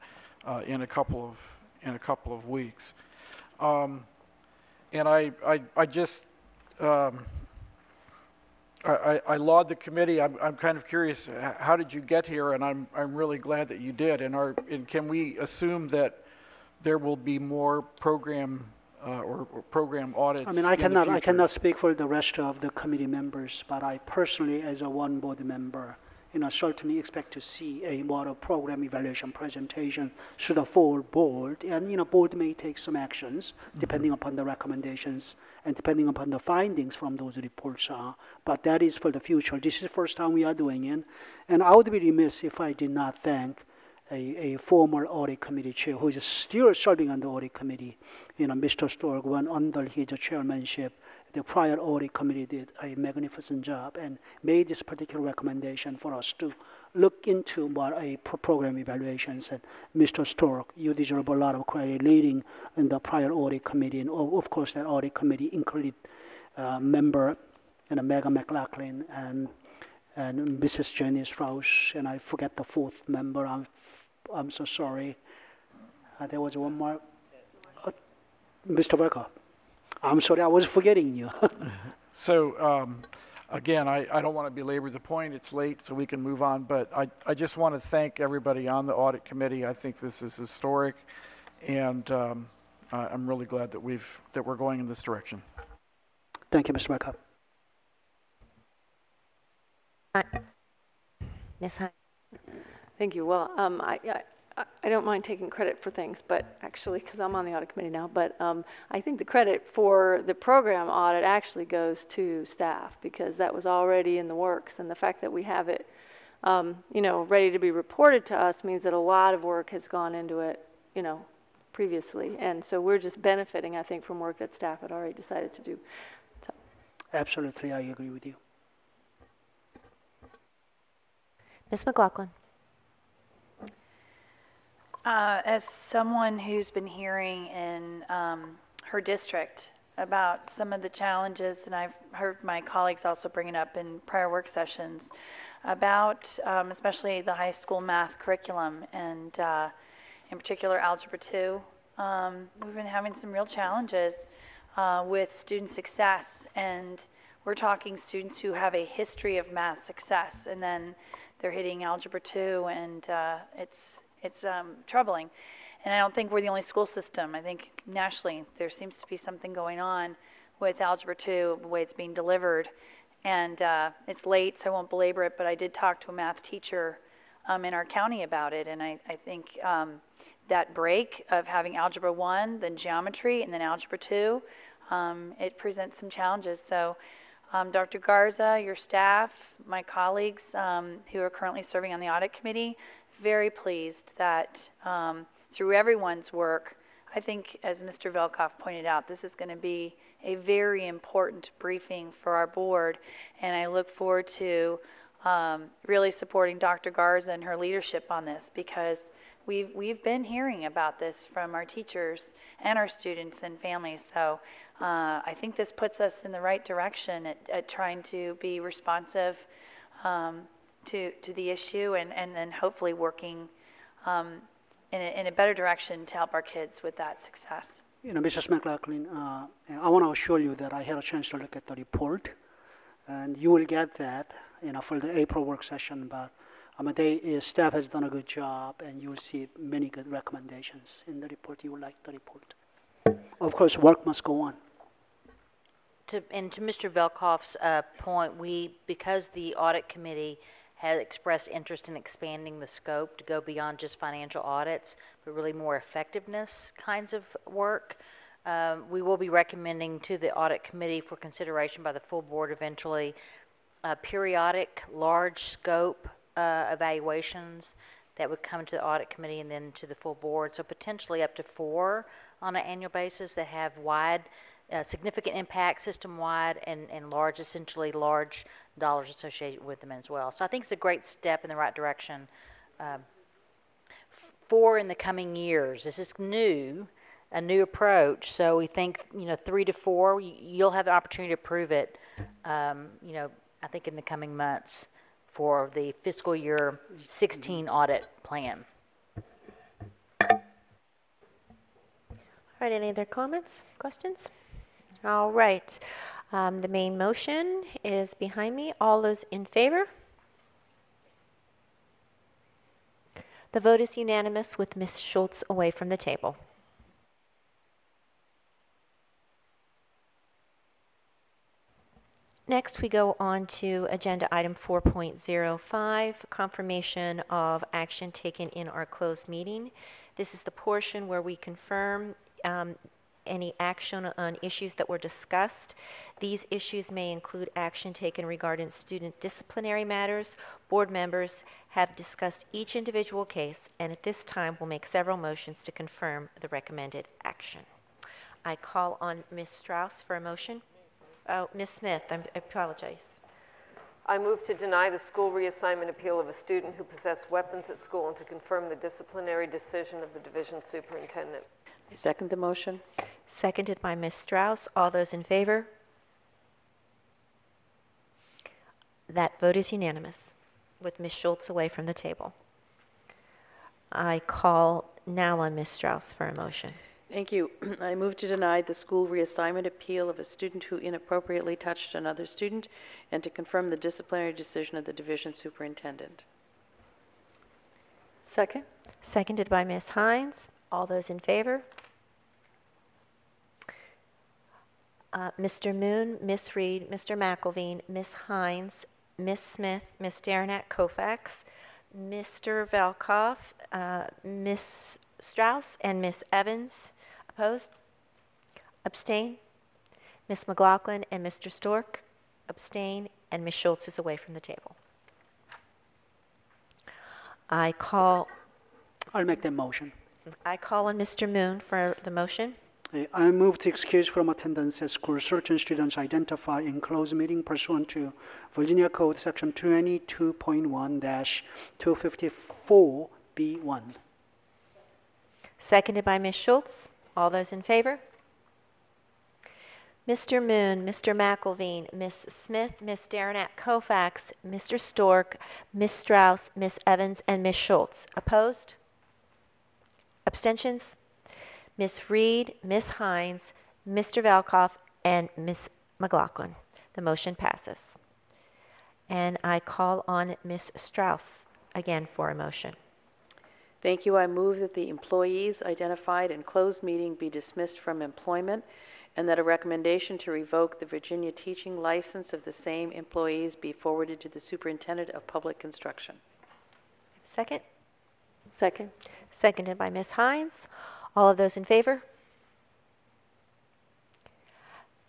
[SPEAKER 15] in a couple of weeks. And I just I laud the committee. I'm kind of curious, how did you get here? And I'm really glad that you did. And can we assume that there will be more program or program audits?
[SPEAKER 14] I mean, I cannot speak for the rest of the committee members, but I personally, as a one board member, certainly expect to see a more of program evaluation presentation to the full board, and board may take some actions depending upon the recommendations and depending upon the findings from those reports. But that is for the future. This is the first time we are doing it, and I would be remiss if I did not thank a former audit committee chair who is still serving on the audit committee, Mr. Stork, when under his chairmanship, the prior audit committee did a magnificent job and made this particular recommendation for us to look into more a program evaluations. And Mr. Stork, you deserve a lot of credit leading in the prior audit committee. And of course, that audit committee included member Megan McLaughlin and Mrs. Jenny Strauss, and I forget the fourth member. I'm so sorry. There was one more. Mr. Becker. I'm sorry, I was forgetting you.
[SPEAKER 15] So, again, I don't want to belabor the point. It's late, so we can move on. But I just want to thank everybody on the audit committee. I think this is historic, and I'm really glad that we're going in this direction.
[SPEAKER 14] Thank you, Mr. Becker.
[SPEAKER 3] Ms. Hine.
[SPEAKER 22] Thank you. Well, I don't mind taking credit for things, but actually, because I'm on the audit committee now, but I think the credit for the program audit actually goes to staff, because that was already in the works, and the fact that we have it, ready to be reported to us means that a lot of work has gone into it, previously, and so we're just benefiting, I think, from work that staff had already decided to do. So.
[SPEAKER 14] Absolutely, I agree with you.
[SPEAKER 3] Ms. McLaughlin.
[SPEAKER 8] As someone who's been hearing in her district about some of the challenges, and I've heard my colleagues also bring it up in prior work sessions, about especially the high school math curriculum and in particular Algebra 2. We've been having some real challenges with student success, and we're talking students who have a history of math success, and then they're hitting Algebra 2, and it's troubling. And I don't think we're the only school system. I think nationally there seems to be something going on with Algebra 2, the way it's being delivered. And it's late, so I won't belabor it, but I did talk to a math teacher in our county about it, and I think that break of having Algebra 1, then Geometry, and then Algebra 2, it presents some challenges. So Dr. Garza, your staff, my colleagues who are currently serving on the audit committee, very pleased that through everyone's work, I think, as Mr. Velkoff pointed out, this is going to be a very important briefing for our board, and I look forward to really supporting Dr. Garza and her leadership on this, because we've been hearing about this from our teachers and our students and families. So I think this puts us in the right direction at trying to be responsive to the issue, and then hopefully working in a better direction to help our kids with that success.
[SPEAKER 14] Mrs. McLaughlin, I want to assure you that I had a chance to look at the report, and you will get that, for the April work session. But staff has done a good job, and you will see many good recommendations in the report. You will like the report. Of course, work must go on.
[SPEAKER 4] To Mr. Velkoff's point, because the audit committee has expressed interest in expanding the scope to go beyond just financial audits, but really more effectiveness kinds of work. We will be recommending to the audit committee for consideration by the full board eventually periodic large scope evaluations that would come to the audit committee and then to the full board. So potentially up to 4 on an annual basis that have wide, significant impact system-wide and essentially large dollars associated with them as well. So I think it's a great step in the right direction for in the coming years. This is a new approach. So we think, 3 to 4, you'll have the opportunity to prove it, I think in the coming months for the fiscal year 16 audit plan.
[SPEAKER 3] All right, any other comments, questions? All right, the main motion is behind me. All those in favor? The vote is unanimous with Ms. Schultz away from the table. Next, we go on to agenda item 4.05, confirmation of action taken in our closed meeting. This is the portion where we confirm any action on issues that were discussed. These issues may include action taken regarding student disciplinary matters. Board members have discussed each individual case, and at this time will make several motions to confirm the recommended action. I call on Ms. Strauss for a motion. Oh, Ms. Smith, I apologize.
[SPEAKER 11] I move to deny the school reassignment appeal of a student who possessed weapons at school and to confirm the disciplinary decision of the division superintendent.
[SPEAKER 9] I second the motion.
[SPEAKER 3] Seconded by Ms. Strauss. All those in favor? That vote is unanimous with Ms. Schultz away from the table. I call now on Ms. Strauss for a motion.
[SPEAKER 9] Thank you. I move to deny the school reassignment appeal of a student who inappropriately touched another student and to confirm the disciplinary decision of the division superintendent.
[SPEAKER 22] Second.
[SPEAKER 3] Seconded by Ms. Hines. All those in favor? Mr. Moon, Ms. Reed, Mr. McElveen, Ms. Hines, Ms. Smith, Ms. Daranak Kofax, Mr. Velkoff, Ms. Strauss, and Ms. Evans. Opposed? Abstain? Ms. McLaughlin and Mr. Stork? Abstain, and Ms. Schultz is away from the table. I'll
[SPEAKER 14] make that motion.
[SPEAKER 3] I call on Mr. Moon for the motion.
[SPEAKER 14] I move to excuse from attendance at school certain students identified in closed meeting pursuant to Virginia Code Section 22.1-254B1.
[SPEAKER 3] Seconded by Ms. Schultz. All those in favor? Mr. Moon, Mr. McElveen, Ms. Smith, Ms. Daranack Kofax, Mr. Stork, Ms. Strauss, Ms. Evans, and Ms. Schultz. Opposed? Abstentions? Ms. Reed, Ms. Hines, Mr. Valkoff, and Ms. McLaughlin. The motion passes. And I call on Ms. Strauss again for a motion.
[SPEAKER 9] Thank you. I move that the employees identified in closed meeting be dismissed from employment and that a recommendation to revoke the Virginia teaching license of the same employees be forwarded to the Superintendent of Public Instruction.
[SPEAKER 3] Second?
[SPEAKER 22] Second.
[SPEAKER 3] Seconded by Ms. Hines. All of those in favor?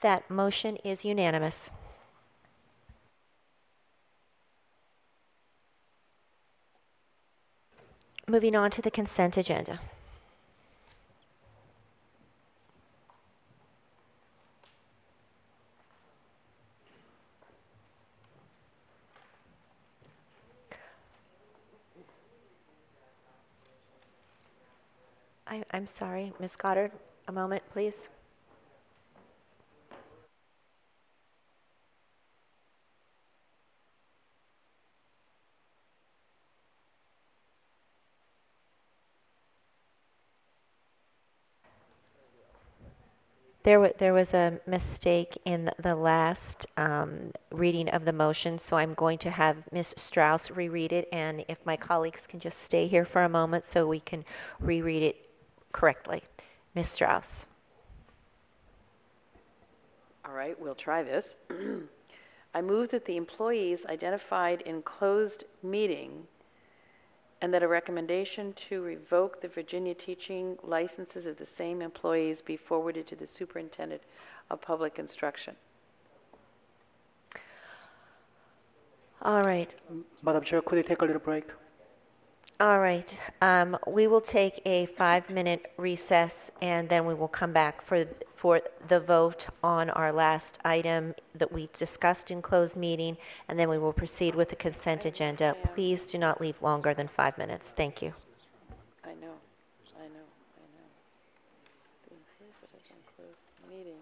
[SPEAKER 3] That motion is unanimous. Moving on to the consent agenda. I'm sorry, Ms. Goddard, a moment, please. There was a mistake in the last reading of the motion, so I'm going to have Ms. Strauss reread it, and if my colleagues can just stay here for a moment so we can reread it correctly. Ms. Strauss.
[SPEAKER 9] All right, we'll try this. I move that the employees identified in closed meeting and that a recommendation to revoke the Virginia teaching licenses of the same employees be forwarded to the Superintendent of Public Instruction.
[SPEAKER 3] All right.
[SPEAKER 14] Madam Chair, could you take a little break?
[SPEAKER 3] All right. We will take a 5-minute recess, and then we will come back for the vote on our last item that we discussed in closed meeting, and then we will proceed with the consent agenda. Please do not leave longer than 5 minutes. Thank you.
[SPEAKER 9] I know. The employees that have been closed meeting.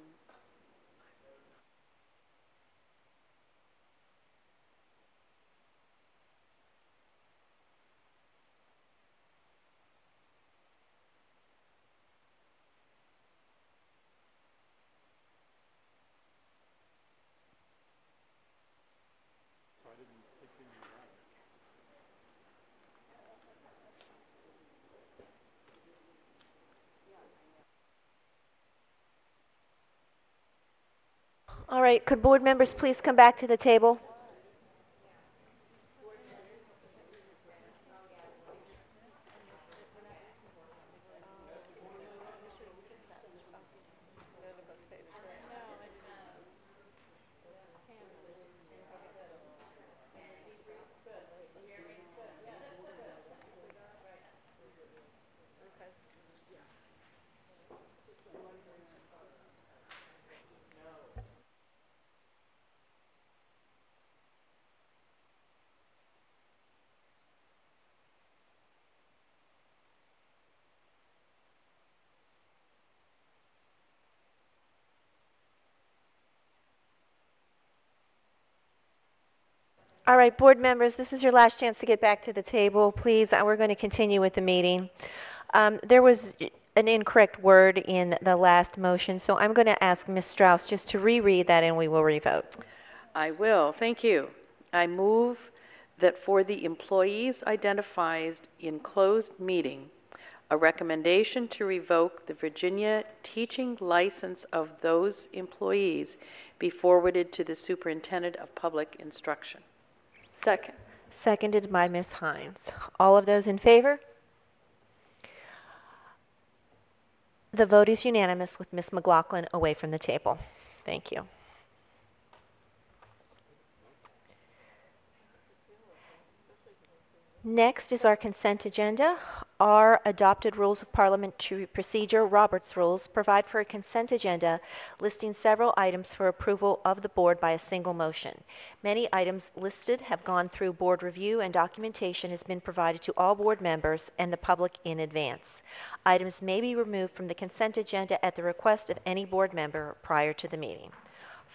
[SPEAKER 3] All right. Could board members please come back to the table? All right, board members, this is your last chance to get back to the table. Please, we're going to continue with the meeting. There was an incorrect word in the last motion, so I'm going to ask Ms. Strauss just to reread that and we will revote.
[SPEAKER 9] I will. Thank you. I move that for the employees identified in closed meeting, a recommendation to revoke the Virginia teaching license of those employees be forwarded to the Superintendent of Public Instruction.
[SPEAKER 22] Second.
[SPEAKER 3] Seconded by Ms. Hines. All of those in favor? The vote is unanimous with Ms. McLaughlin away from the table. Thank you. Next is our consent agenda. Our adopted rules of parliamentary procedure, Robert's rules, provide for a consent agenda listing several items for approval of the board by a single motion. Many items listed have gone through board review and documentation has been provided to all board members and the public in advance. Items may be removed from the consent agenda at the request of any board member prior to the meeting.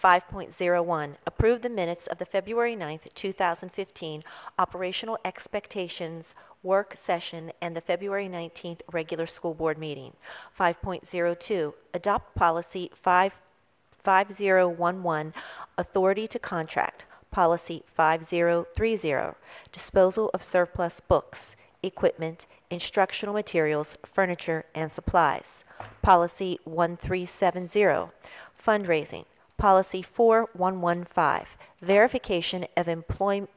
[SPEAKER 3] 5.01, approve the minutes of the February 9th, 2015 operational expectations work session and the February 19th regular school board meeting. 5.02, adopt policy 5011, authority to contract. Policy 5030, disposal of surplus books, equipment, instructional materials, furniture, and supplies. Policy 1370, fundraising. Policy 4115, verification of employment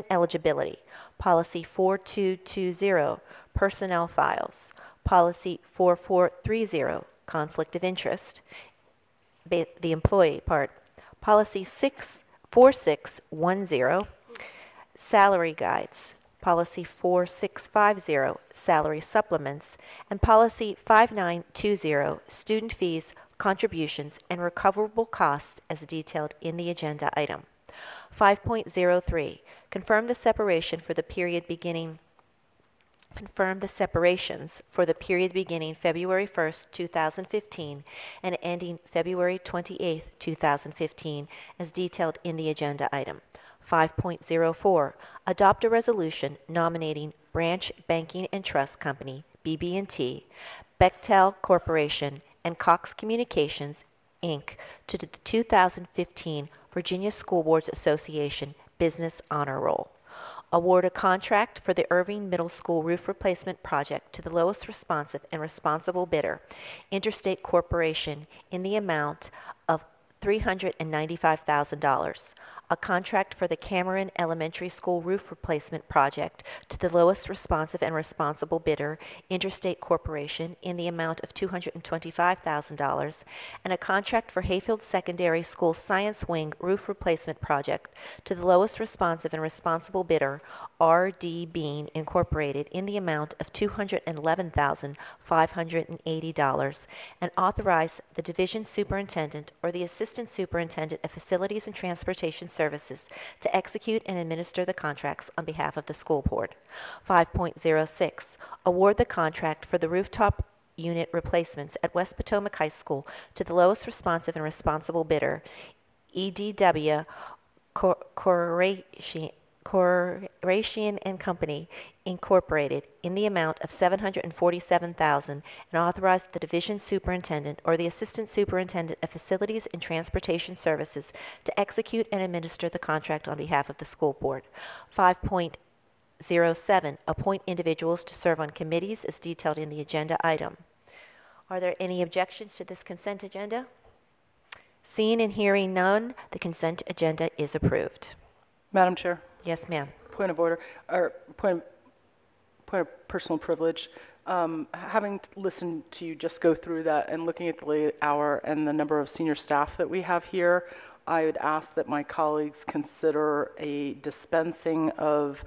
[SPEAKER 3] eligibility. Policy 4220, personnel files. Policy 4430, conflict of interest, the employee part. Policy 4610, salary guides. Policy 4650, salary supplements. And Policy 5920, student fees, contributions, and recoverable costs as detailed in the agenda item. 5.03, confirm the separation for the period beginning separations for the period beginning February 1st, 2015 and ending February 28th, 2015 as detailed in the agenda item. 5.04, adopt a resolution nominating Branch Banking and Trust Company, BB&T, Bechtel Corporation, and Cox Communications, Inc. to the 2015 Virginia School Boards Association Business Honor Roll. Award a contract for the Irving Middle School roof replacement project to the lowest responsive and responsible bidder, Interstate Corporation, in the amount of $395,000. A contract for the Cameron Elementary School roof replacement project to the lowest responsive and responsible bidder, Interstate Corporation, in the amount of $225,000, and a contract for Hayfield Secondary School Science Wing roof replacement project to the lowest responsive and responsible bidder, R.D. Bean Incorporated, in the amount of $211,580, and authorize the division superintendent or the assistant superintendent of facilities and transportation services to execute and administer the contracts on behalf of the school board. 5.06, award the contract for the rooftop unit replacements at West Potomac High School to the lowest responsive and responsible bidder, EDW Corporation and Company, Incorporated, in the amount of $747,000, and authorize the division superintendent or the assistant superintendent of facilities and transportation services to execute and administer the contract on behalf of the school board. 5.07, appoint individuals to serve on committees as detailed in the agenda item. Are there any objections to this consent agenda? Seeing and hearing none, the consent agenda is approved.
[SPEAKER 2] Madam Chair.
[SPEAKER 3] Yes, ma'am.
[SPEAKER 2] Point of order, or point of personal privilege. Having listened to you just go through that and looking at the late hour and the number of senior staff that we have here, I would ask that my colleagues consider a dispensing of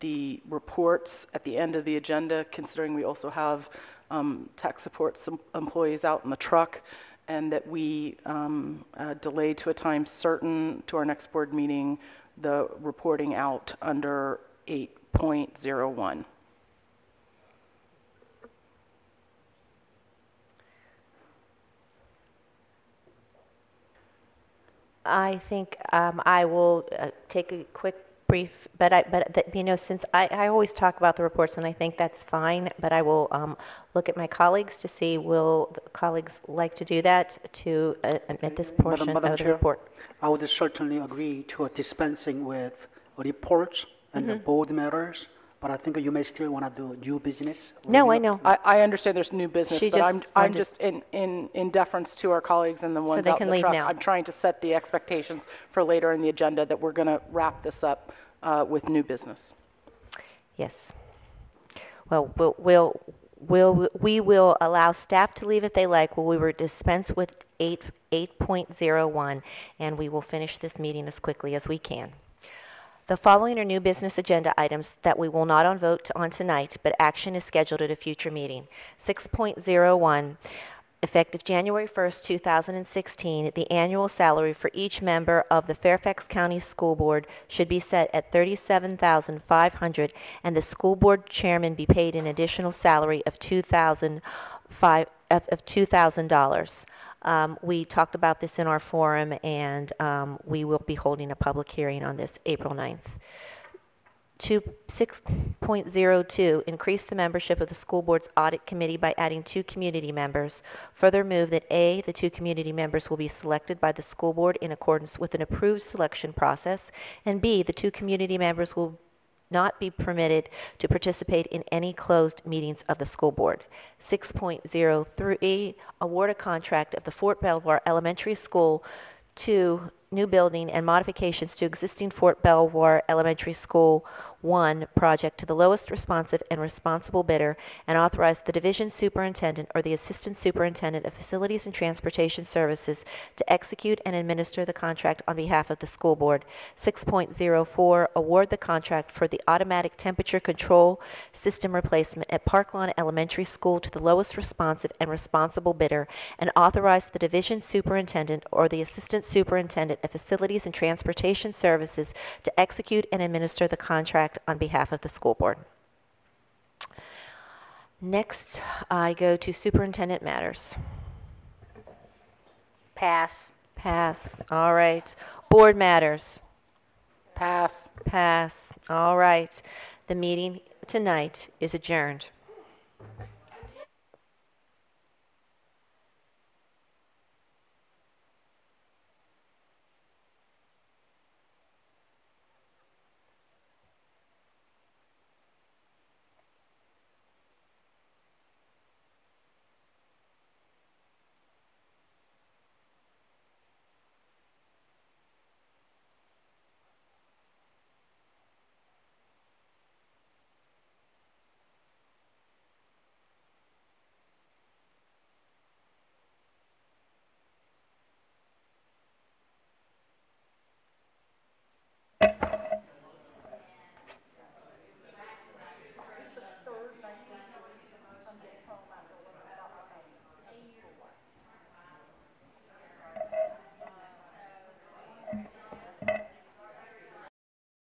[SPEAKER 2] the reports at the end of the agenda, considering we also have tech support employees out in the truck, and that we delay to a time certain to our next board meeting the reporting out under 8.01.
[SPEAKER 3] I think I will take a quick brief, since I always talk about the reports, and I think that's fine, but I will look at my colleagues to see, will the colleagues like to do that, to admit this portion
[SPEAKER 14] Madam
[SPEAKER 3] of the
[SPEAKER 14] Chair,
[SPEAKER 3] report?
[SPEAKER 14] I would certainly agree to a dispensing with reports and the board matters, but I think you may still want to do new business.
[SPEAKER 3] No, I know.
[SPEAKER 2] I understand there's new business,
[SPEAKER 3] She
[SPEAKER 2] but
[SPEAKER 3] just
[SPEAKER 2] I'm just in deference to our colleagues and the ones
[SPEAKER 3] they
[SPEAKER 2] out
[SPEAKER 3] can
[SPEAKER 2] in the
[SPEAKER 3] leave
[SPEAKER 2] truck.
[SPEAKER 3] now.
[SPEAKER 2] I'm trying to set the expectations for later in the agenda that we're going to wrap this up with new business.
[SPEAKER 3] Yes. Well, we will allow staff to leave if they like. We will dispense with 8.01, and we will finish this meeting as quickly as we can. The following are new business agenda items that we will not vote on tonight, but action is scheduled at a future meeting. 6.01, effective January 1st, 2016, the annual salary for each member of the Fairfax County School Board should be set at $37,500, and the school board chairman be paid an additional salary of $2,000. We talked about this in our forum, and we will be holding a public hearing on this April 9th. 6.02, increase the membership of the school board's audit committee by adding 2 community members. Further move that A, the 2 community members will be selected by the school board in accordance with an approved selection process, and B, the 2 community members will not be permitted to participate in any closed meetings of the school board. 6.03, award a contract of the Fort Belvoir Elementary School to new building and modifications to existing Fort Belvoir Elementary School 1 project to the lowest responsive and responsible bidder, and authorize the division superintendent or the assistant superintendent of facilities and transportation services to execute and administer the contract on behalf of the school board. 6.04, award the contract for the automatic temperature control system replacement at Park Lawn Elementary School to the lowest responsive and responsible bidder, and authorize the division superintendent or the assistant superintendent of facilities and transportation services to execute and administer the contract on behalf of the school board. Next, I go to superintendent matters.
[SPEAKER 4] Pass.
[SPEAKER 3] Pass. All right. Board matters.
[SPEAKER 2] Pass.
[SPEAKER 3] Pass. All right. The meeting tonight is adjourned.